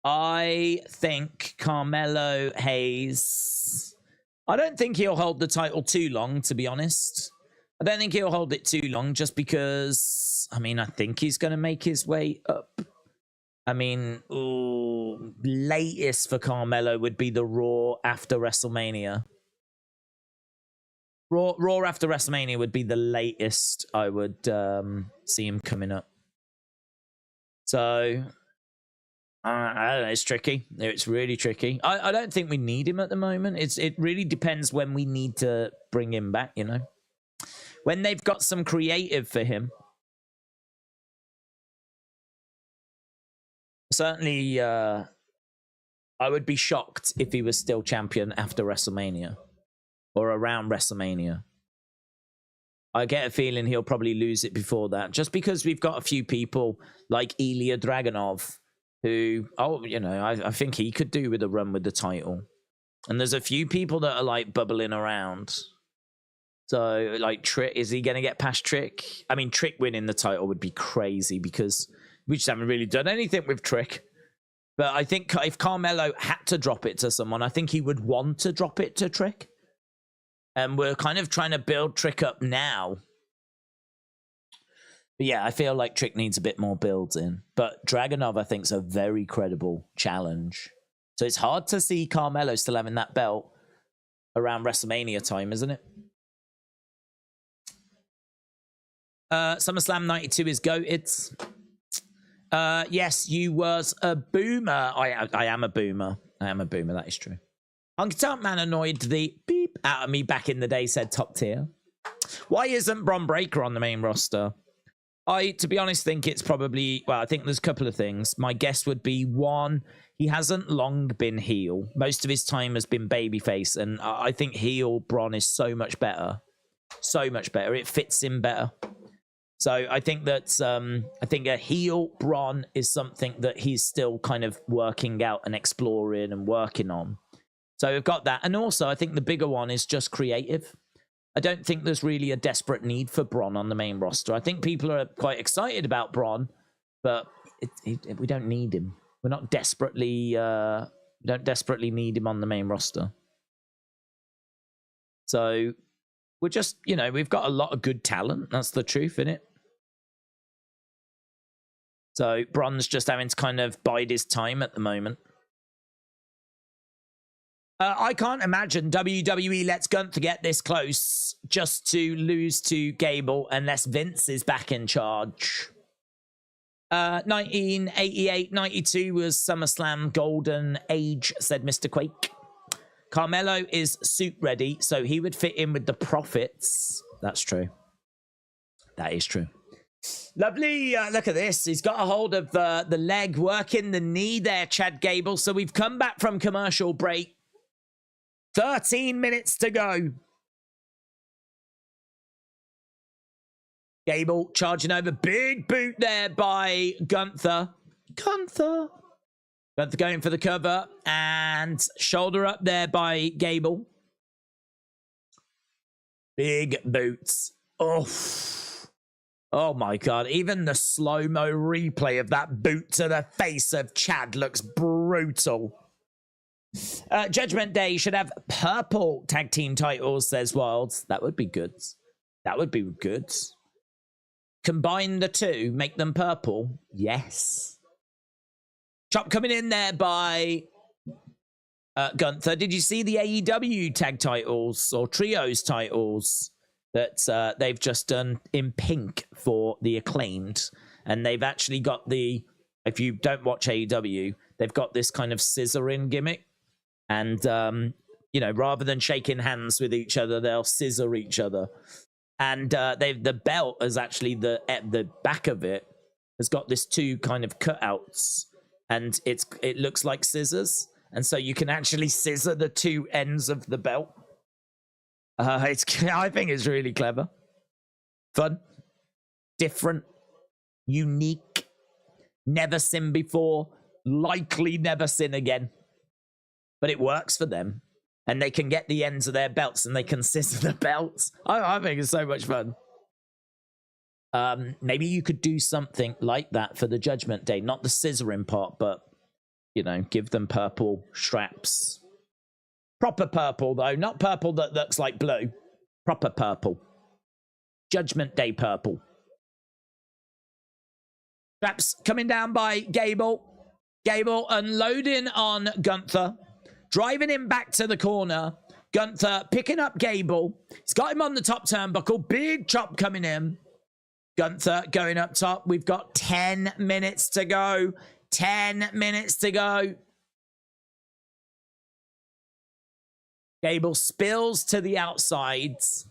I think Carmelo Hayes, I don't think he'll hold the title too long, to be honest. I don't think he'll hold it too long just because, I mean, I think he's going to make his way up. I mean, latest for Carmelo would be the Raw after WrestleMania. Raw after WrestleMania would be the latest I would see him coming up. So, I don't know, it's tricky. It's really tricky. I don't think we need him at the moment. It really depends when we need to bring him back, you know. When they've got some creative for him. Certainly, I would be shocked if he was still champion after WrestleMania. Or around WrestleMania. I get a feeling he'll probably lose it before that. Just because we've got a few people like Ilya Dragunov who, you know, I think he could do with a run with the title. And there's a few people that are like bubbling around. So like Trick, is he going to get past Trick? I mean, Trick winning the title would be crazy because we just haven't really done anything with Trick. But I think if Carmelo had to drop it to someone, I think he would want to drop it to Trick. And we're kind of trying to build Trick up now. But yeah, I feel like Trick needs a bit more builds in. But Dragunov, I think, is a very credible challenge. So it's hard to see Carmelo still having that belt around WrestleMania time, isn't it? SummerSlam 92 is goated. Yes, you was a boomer. I am a boomer. I am a boomer. That is true. Hunky Tonk Man annoyed the beep out of me back in the day, said top tier. Why isn't Bron Breakker on the main roster? To be honest, think it's probably, well, I think there's a couple of things. My guess would be, one, he hasn't long been heel. Most of his time has been babyface, and I think heel Bron is so much better. So much better. It fits him better. So I think that I think a heel Bron is something that he's still kind of working out and exploring and working on. So we've got that. And also, I think the bigger one is just creative. I don't think there's really a desperate need for Bron on the main roster. I think people are quite excited about Bron, but we don't need him. We're not desperately, don't desperately need him on the main roster. So we're just, you know, we've got a lot of good talent. That's the truth, isn't it? So Bron's just having to kind of bide his time at the moment. I can't imagine WWE lets Gunther get this close just to lose to Gable unless Vince is back in charge. 1988-92 was SummerSlam Golden Age, said Mr. Quake. Carmelo is suit ready, so he would fit in with the Profits. That's true. That is true. Lovely. Look at this. He's got a hold of the leg, working the knee there, Chad Gable. So we've come back from commercial break. 13 minutes to go. Gable charging over. Big boot there by Gunther. Gunther going for the cover. And shoulder up there by Gable. Big boots. Oh my God. Even the slow-mo replay of that boot to the face of Chad looks brutal. Judgment Day should have purple tag team titles, says Wilds. That would be good. That would be good. Combine the two, make them purple. Yes. Chop coming in there by Gunther. Did you see the AEW tag titles or trios titles that they've just done in pink for the Acclaimed? And they've actually got the, if you don't watch AEW, they've got this kind of scissoring gimmick. And, you know, rather than shaking hands with each other, they'll scissor each other. And the belt is actually at the back of it has got this two kind of cutouts, and it looks like scissors, and so you can actually scissor the two ends of the belt. I think it's really clever, fun, different, unique, never seen before, likely never seen again. But it works for them. And they can get the ends of their belts and they can scissor the belts. I think it's so much fun. Maybe you could do something like that for the Judgment Day. Not the scissoring part, but, you know, give them purple straps. Proper purple, though. Not purple that looks like blue. Proper purple. Judgment Day purple. Straps coming down by Gable. Gable unloading on Gunther. Driving him back to the corner. Gunther picking up Gable. He's got him on the top turnbuckle. Big chop coming in. Gunther going up top. We've got 10 minutes to go. 10 minutes to go. Gable spills to the outsides.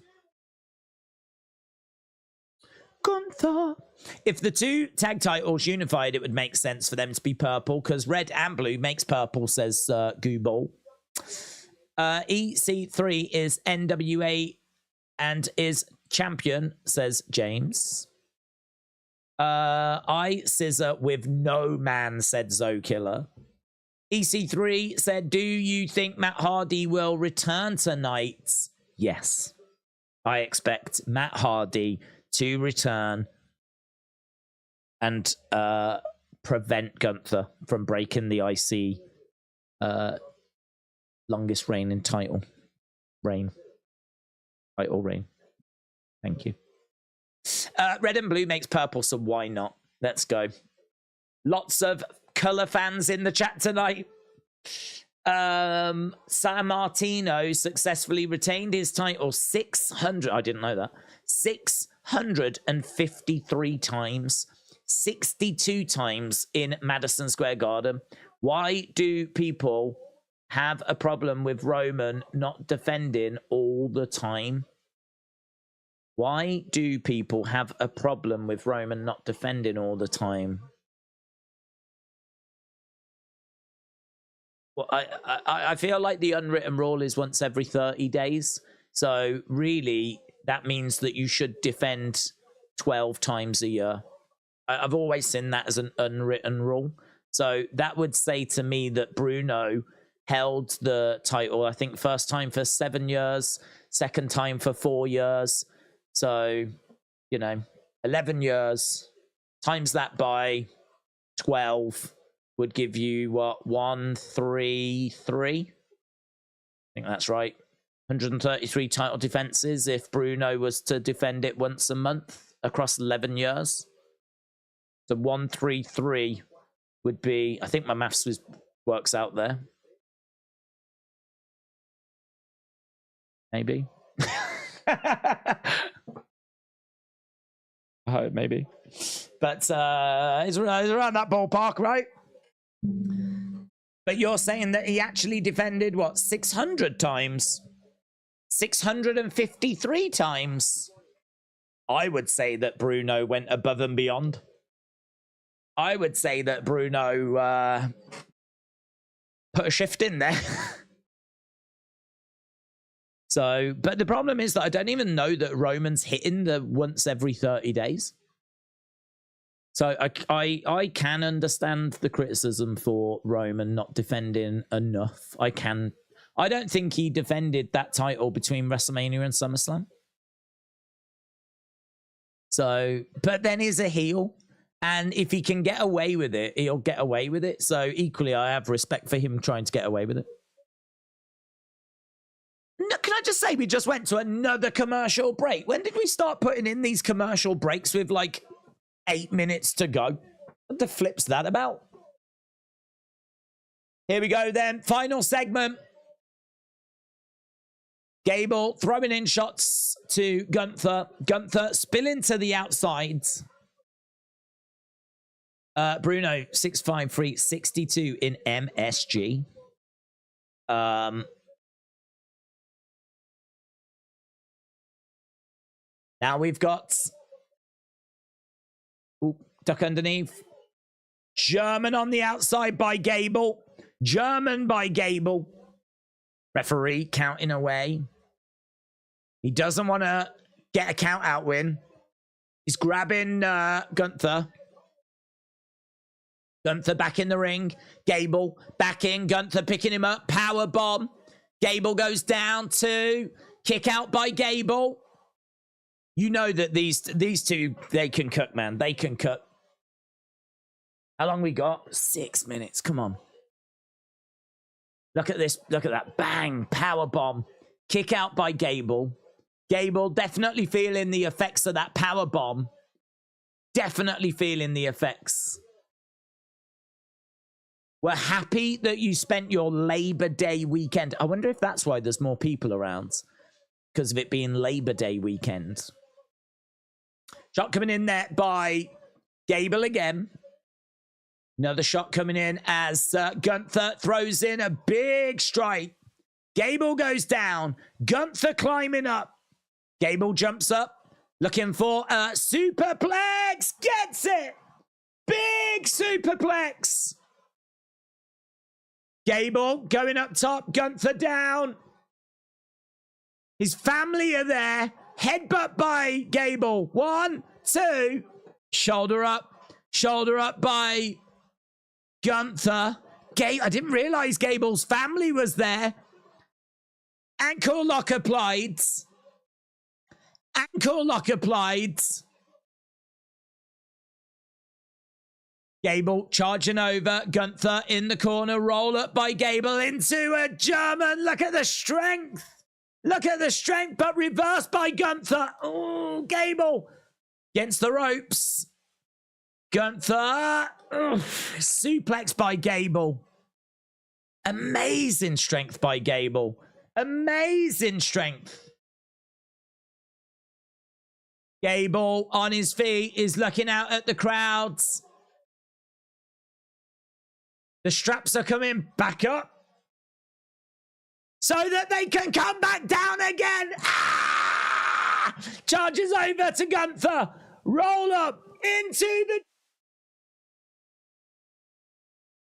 Gunther. If the two tag titles unified, it would make sense for them to be purple, because red and blue makes purple, says Gable. EC3 is NWA and is champion, says James. I scissor with no man, said Zokiller. EC3 said, do you think Matt Hardy will return tonight? Yes. I expect Matt Hardy to return and prevent Gunther from breaking the IC longest reigning title. Title reign. Thank you. Red and blue makes purple, so why not? Let's go. Lots of color fans in the chat tonight. San Martino successfully retained his title 600. I didn't know that. 653 times, 62 times in Madison Square Garden. Why do people have a problem with Roman not defending all the time? Why do people have a problem with Roman not defending all the time? Well, I feel like the unwritten rule is once every 30 days. So really, that means that you should defend 12 times a year. I've always seen that as an unwritten rule. So that would say to me that Bruno held the title, I think, first time for 7 years, second time for 4 years. So, 11 years, times that by 12 would give you, what, 133? I think that's right. 133 title defenses if Bruno was to defend it once a month across 11 years. So 133 would be, I think my maths works out there. Maybe. I hope, maybe. But it's around that ballpark, right? But you're saying that he actually defended, what, 600 times? 653 times? I would say that Bruno went above and beyond. I would say that Bruno put a shift in there. So, but the problem is that I don't even know that Roman's hitting the once every 30 days. So I can understand the criticism for Roman not defending enough. I don't think he defended that title between WrestleMania and SummerSlam. So, but then he's a heel. And if he can get away with it, he'll get away with it. So equally, I have respect for him trying to get away with it. No, can I just say, we just went to another commercial break. When did we start putting in these commercial breaks with like 8 minutes to go? What the flip's that about? Here we go then. Final segment. Gable throwing in shots to Gunther. Gunther spilling to the outsides. Bruno, 653, 62 in MSG. Now we've got... Ooh, duck underneath. German on the outside by Gable. German by Gable. Referee counting away. He doesn't want to get a count out win. He's grabbing Gunther. Gunther back in the ring. Gable back in. Gunther picking him up. Power bomb. Gable goes down to kick out by Gable. You know that these two, they can cook, man. They can cook. How long we got? 6 minutes. Come on. Look at this. Look at that. Bang. Power bomb. Kick out by Gable. Gable definitely feeling the effects of that power bomb. Definitely feeling the effects. We're happy that you spent your Labor Day weekend. I wonder if that's why there's more people around. Because of it being Labor Day weekend. Shot coming in there by Gable again. Another shot coming in as Gunther throws in a big strike. Gable goes down. Gunther climbing up. Gable jumps up. Looking for a superplex. Gets it. Big superplex. Gable going up top. Gunther down. His family are there. Headbutt by Gable. 1, 2. Shoulder up. Shoulder up by Gunther. I didn't realize Gable's family was there. Ankle lock applied. Ankle lock applied. Gable charging over. Gunther in the corner. Roll up by Gable into a German. Look at the strength. Look at the strength, but reversed by Gunther. Oh, Gable against the ropes. Gunther. Suplex by Gable. Amazing strength by Gable. Amazing strength. Gable on his feet is looking out at the crowds. The straps are coming back up so that they can come back down again. Ah! Charges over to Gunther. Roll up into the...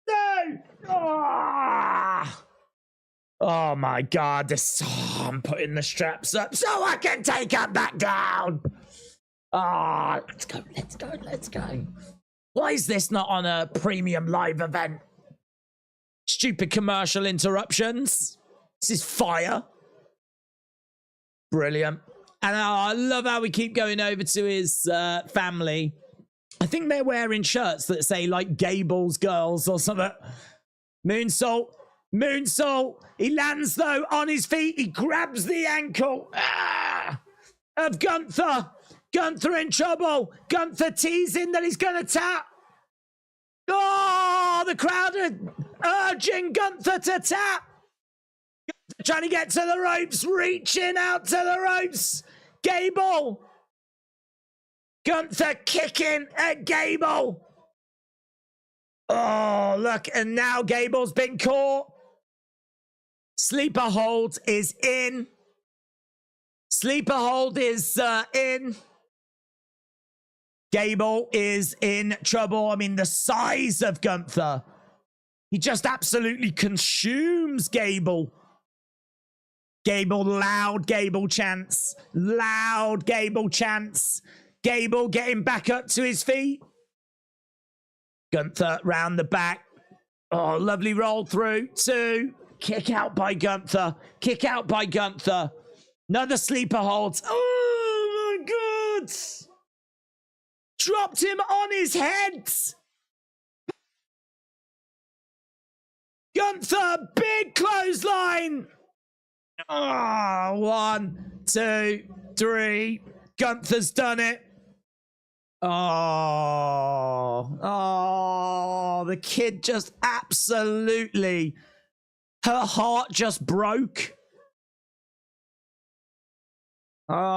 No! Ah! Oh my God, I'm putting the straps up so I can take him back down. Ah, let's go, let's go, let's go. Why is this not on a premium live event? Stupid commercial interruptions. This is fire. Brilliant. And I love how we keep going over to his family. I think they're wearing shirts that say like Gable's Girls or something. Moonsault. Moonsault. He lands though on his feet. He grabs the ankle of Gunther. Gunther in trouble. Gunther teasing that he's going to tap. Oh, the crowd are urging Gunther to tap. Gunther trying to get to the ropes, reaching out to the ropes. Gable. Gunther kicking at Gable. Oh, look, and now Gable's been caught. Sleeper hold is in. Sleeper hold is in. Gable is in trouble. I mean, the size of Gunther. He just absolutely consumes Gable. Gable, loud Gable chants. Loud Gable chants. Gable getting back up to his feet. Gunther round the back. Oh, lovely roll through. 2. Kick out by Gunther. Kick out by Gunther. Another sleeper hold. Oh, my God. Dropped him on his head. Gunther, big clothesline. Oh, 1, 2, 3. Gunther's done it. Oh, the kid just absolutely, her heart just broke. Oh.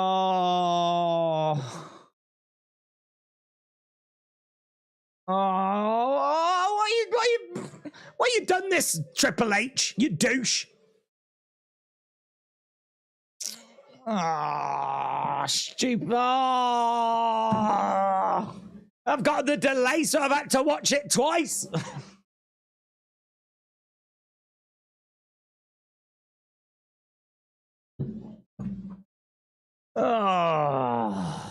Oh, why you done this, Triple H, you douche? Ah, stupid. Oh, I've got the delay, so I've had to watch it twice. Oh.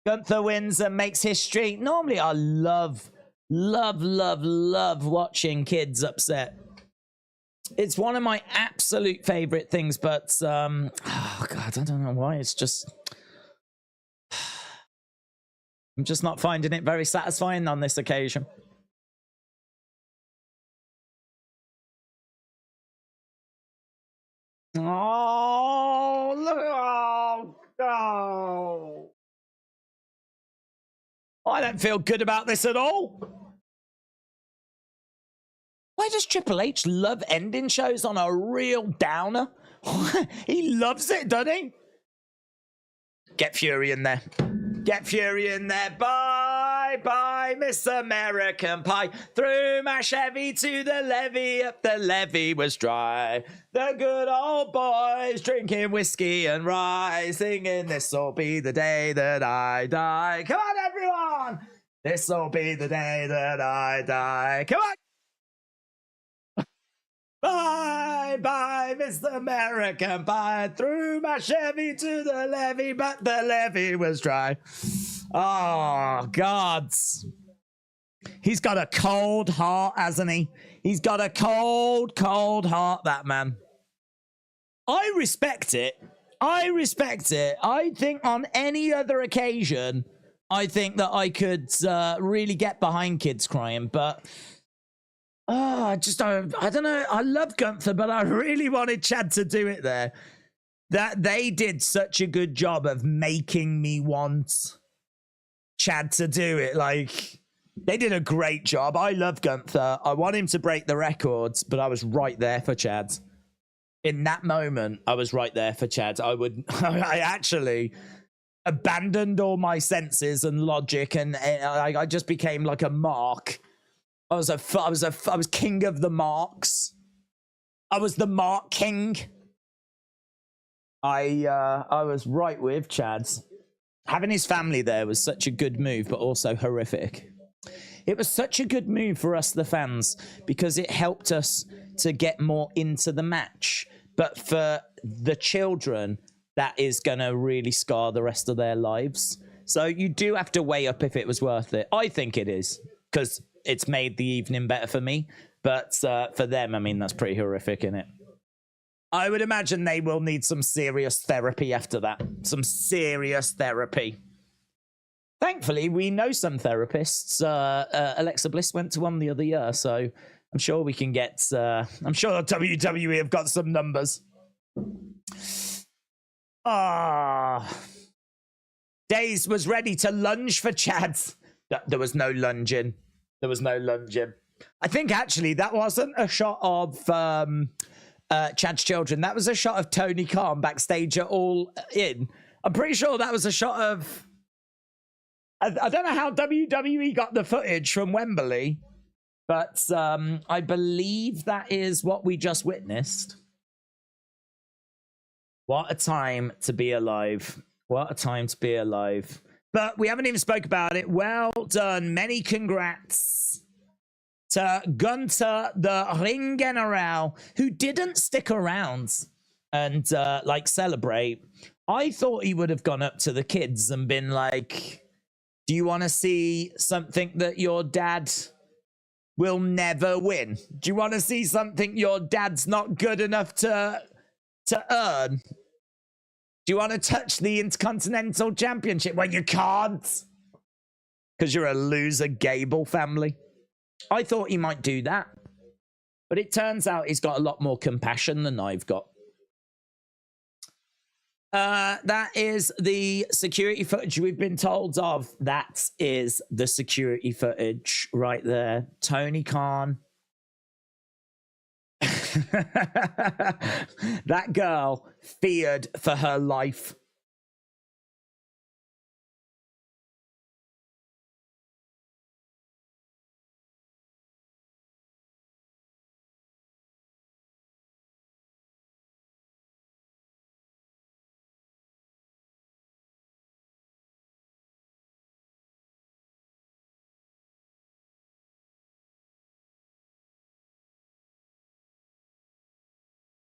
Gunther wins and makes history. Normally, I love watching kids upset. It's one of my absolute favorite things, but oh God, I don't know why. It's just I'm just not finding it very satisfying on this occasion. Oh, look! Oh. I don't feel good about this at all. Why does Triple H love ending shows on a real downer? He loves it, doesn't he? Get Fury in there. Get Fury in there. Bye, bye, Miss American Pie. Threw my Chevy to the levee, up the levee was dry. The good old boys drinking whiskey and rye, singing, this'll be the day that I die. Come on, everyone! This'll be the day that I die. Come on! Bye, bye, Mr. American Pie. Threw my Chevy to the levee, but the levee was dry. Oh, God. He's got a cold heart, hasn't he? He's got a cold, cold heart, that man. I respect it. I respect it. I think on any other occasion, I think that I could really get behind kids crying, but... Oh, I don't know. I love Gunther, but I really wanted Chad to do it there. That they did such a good job of making me want Chad to do it. Like, they did a great job. I love Gunther. I want him to break the records, but I was right there for Chad. In that moment, I was right there for Chad. I actually abandoned all my senses and logic, and I just became like a mark. I was king of the marks. I was the Mark King. I was right with Chads. Having his family there was such a good move, but also horrific. It was such a good move for us, the fans, because it helped us to get more into the match. But for the children, that is going to really scar the rest of their lives. So you do have to weigh up if it was worth it. I think it is, because it's made the evening better for me. But for them, I mean, that's pretty horrific, isn't it? I would imagine they will need some serious therapy after that. Some serious therapy. Thankfully, we know some therapists. Alexa Bliss went to one the other year, so I'm sure we can get... I'm sure WWE have got some numbers. Days was ready to lunge for Chads. There was no lunging. There was no lunging. I think, actually, that wasn't a shot of... Chad's children. That was a shot of Tony Khan backstage at All In. I'm pretty sure that was a shot of... I don't know how WWE got the footage from Wembley, but I believe that is what we just witnessed. What a time to be alive. What a time to be alive. But we haven't even spoke about it. Well done. Many congrats to Gunther, the Ring General, who didn't stick around and like celebrate. I thought he would have gone up to the kids and been like, do you want to see something that your dad will never win? Do you want to see something your dad's not good enough to earn? Do you want to touch the Intercontinental Championship? Well, you can't, because you're a loser Gable family. I thought he might do that, but it turns out he's got a lot more compassion than I've got. That is the security footage we've been told of. That is the security footage right there. Tony Khan. That girl feared for her life.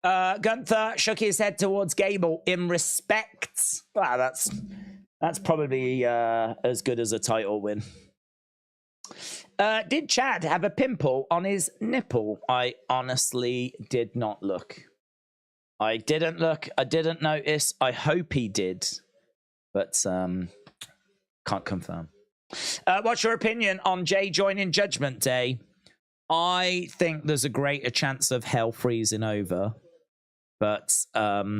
Gunther shook his head towards Gable in respect. Wow, that's probably as good as a title win. Did Chad have a pimple on his nipple? I honestly did not look. I didn't look. I didn't notice. I hope he did, but can't confirm. What's your opinion on Jay joining Judgment Day? I think there's a greater chance of hell freezing over. But I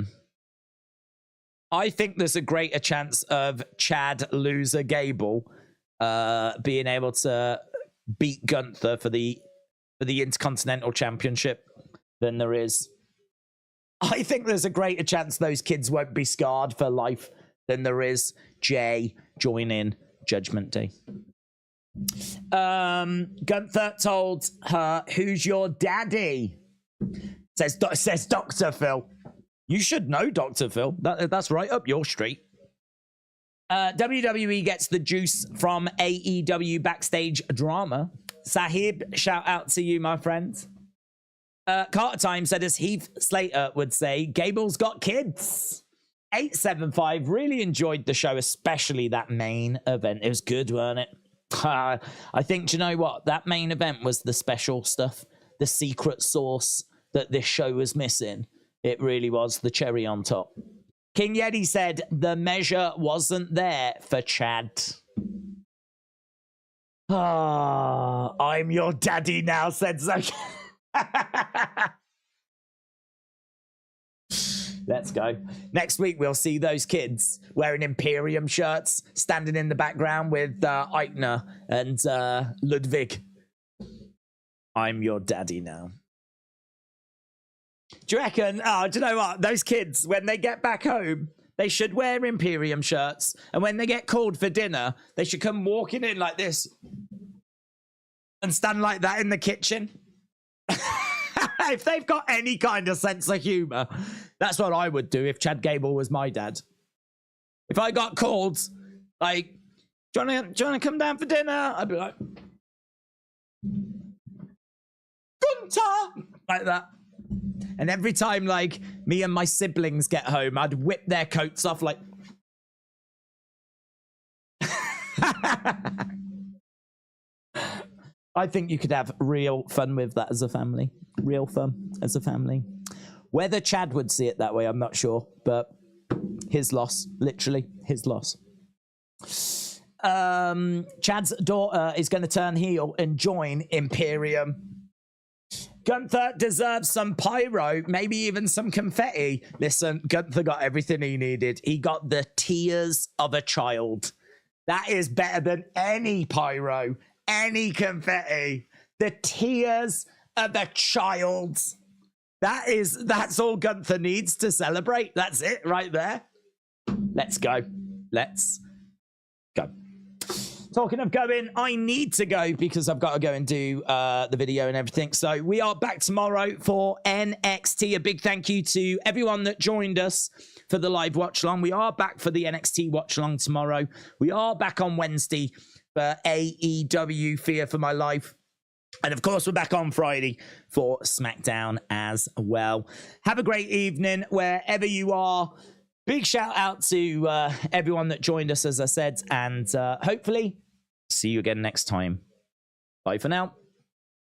think there's a greater chance of Chad loser Gable being able to beat Gunther for the Intercontinental Championship than there is. I think there's a greater chance those kids won't be scarred for life than there is Jay joining Judgment Day. Gunther told her, "Who's your daddy?" Says Dr. Phil. You should know Dr. Phil. That's right up your street. WWE gets the juice from AEW backstage drama. Sahib, shout out to you, my friend. Carter Time said, as Heath Slater would say, Gable's got kids. 875 really enjoyed the show, especially that main event. It was good, wasn't it? I think, do you know what? That main event was the special stuff, the secret sauce that this show was missing. It really was the cherry on top. King Yeti said the measure wasn't there for Chad. I'm your daddy now, said Zoe. Let's go. Next week, we'll see those kids wearing Imperium shirts, standing in the background with Eichner and Ludwig. I'm your daddy now. Do you reckon, do you know what? Those kids, when they get back home, They should wear Imperium shirts. And when they get called for dinner, they should come walking in like this and stand like that in the kitchen. If they've got any kind of sense of humor, that's what I would do if Chad Gable was my dad. If I got called, like, do you want to come down for dinner? I'd be like, Gunther! Like that. And every time, like, me and my siblings get home, I'd whip their coats off like... I think you could have real fun with that as a family. Real fun as a family. Whether Chad would see it that way, I'm not sure. But his loss. Literally, his loss. Chad's daughter is going to turn heel and join Imperium. Gunther deserves some pyro, maybe even some confetti. Listen, Gunther got everything he needed. He got the tears of a child. That is better than any pyro, any confetti. The tears of a child. That's all Gunther needs to celebrate. That's it right there. Let's go. Let's go. Talking of going, I need to go because I've got to go and do the video and everything. So we are back tomorrow for NXT. A big thank you to everyone that joined us for the live watch along. We are back for the NXT watch along tomorrow. We are back on Wednesday for AEW Fear for My Life. And of course, we're back on Friday for SmackDown as well. Have a great evening wherever you are. Big shout out to everyone that joined us, as I said, and hopefully see you again next time. Bye for now.